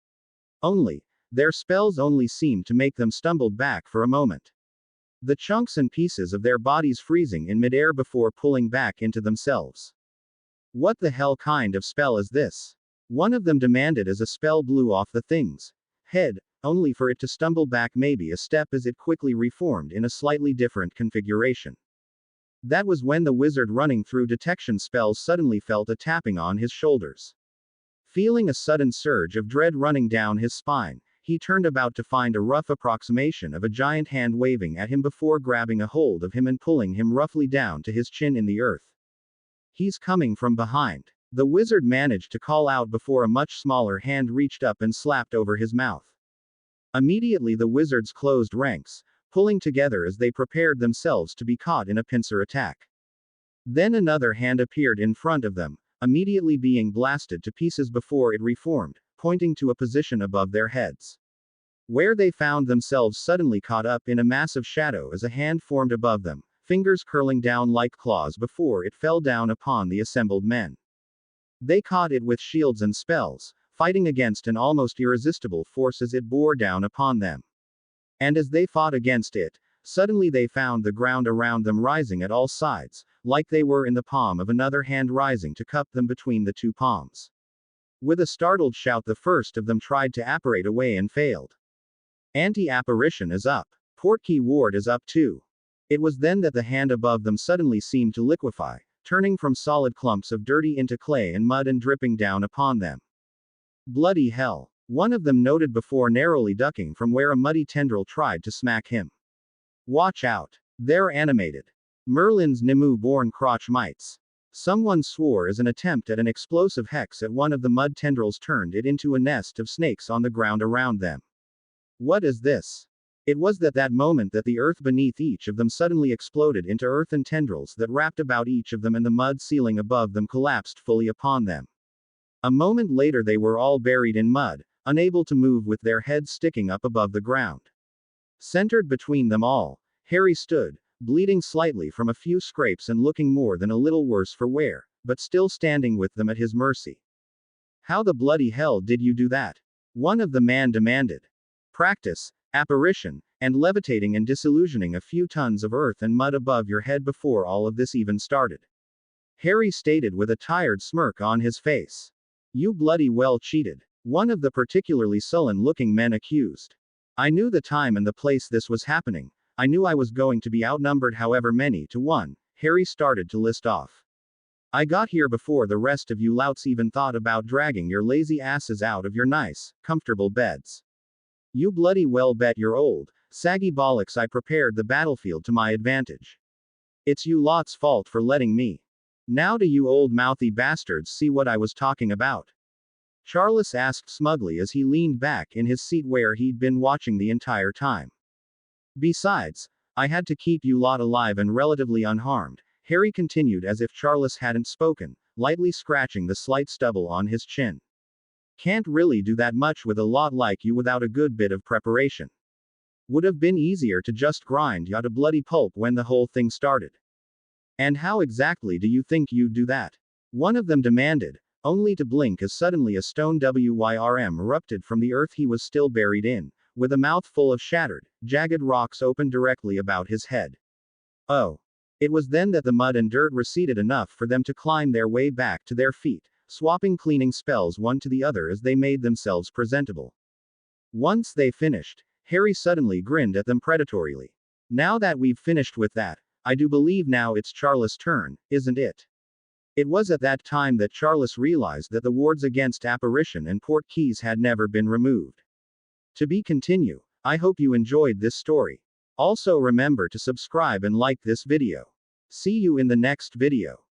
Only, their spells only seemed to make them stumble back for a moment. The chunks and pieces of their bodies freezing in midair before pulling back into themselves. What the hell kind of spell is this? One of them demanded as a spell blew off the thing's head, only for it to stumble back maybe a step as it quickly reformed in a slightly different configuration. That was when the wizard running through detection spells suddenly felt a tapping on his shoulders. Feeling a sudden surge of dread running down his spine, he turned about to find a rough approximation of a giant hand waving at him before grabbing a hold of him and pulling him roughly down to his chin in the earth. He's coming from behind. The wizard managed to call out before a much smaller hand reached up and slapped over his mouth. Immediately the wizards closed ranks, pulling together as they prepared themselves to be caught in a pincer attack. Then another hand appeared in front of them, immediately being blasted to pieces before it reformed, pointing to a position above their heads. Where they found themselves suddenly caught up in a massive shadow as a hand formed above them, fingers curling down like claws before it fell down upon the assembled men. They caught it with shields and spells, fighting against an almost irresistible force as it bore down upon them. And as they fought against it, suddenly they found the ground around them rising at all sides, like they were in the palm of another hand rising to cup them between the two palms. With a startled shout the first of them tried to apparate away and failed. Anti-apparition is up. Portkey ward is up too. It was then that the hand above them suddenly seemed to liquefy, turning from solid clumps of dirty into clay and mud and dripping down upon them. Bloody hell. One of them noted before narrowly ducking from where a muddy tendril tried to smack him. Watch out. They're animated. Merlin's Nimue-born crotch mites. Someone swore as an attempt at an explosive hex at one of the mud tendrils turned it into a nest of snakes on the ground around them. What is this? It was that moment that the earth beneath each of them suddenly exploded into earthen tendrils that wrapped about each of them and the mud ceiling above them collapsed fully upon them. A moment later they were all buried in mud, unable to move with their heads sticking up above the ground. Centered between them all, Harry stood, bleeding slightly from a few scrapes and looking more than a little worse for wear, but still standing with them at his mercy. How the bloody hell did you do that? One of the men demanded. Practice, apparition, and levitating and disillusioning a few tons of earth and mud above your head before all of this even started. Harry stated with a tired smirk on his face. You bloody well cheated. one of the particularly sullen-looking men accused. I knew the time and the place this was happening. I knew I was going to be outnumbered however many to one. Harry started to list off. I got here before the rest of you louts even thought about dragging your lazy asses out of your nice, comfortable beds. You bloody well bet your old, saggy bollocks I prepared the battlefield to my advantage. It's you lot's fault for letting me. Now do you old mouthy bastards see what I was talking about? Charles asked smugly as he leaned back in his seat where he'd been watching the entire time. Besides, I had to keep you lot alive and relatively unharmed, Harry continued as if Charles hadn't spoken, lightly scratching the slight stubble on his chin. Can't really do that much with a lot like you without a good bit of preparation. Would have been easier to just grind you to bloody pulp when the whole thing started. And how exactly do you think you'd do that? One of them demanded, only to blink as suddenly a stone wyrm erupted from the earth he was still buried in, with a mouth full of shattered, jagged rocks open directly about his head. Oh. It was then that the mud and dirt receded enough for them to climb their way back to their feet, swapping cleaning spells one to the other as they made themselves presentable. Once they finished, Harry suddenly grinned at them predatorily. Now that we've finished with that, I do believe now it's Charles' turn, isn't it? It was at that time that Charles realized that the wards against apparition and port keys had never been removed. To be continued. I hope you enjoyed this story. Also remember to subscribe and like this video. See you in the next video.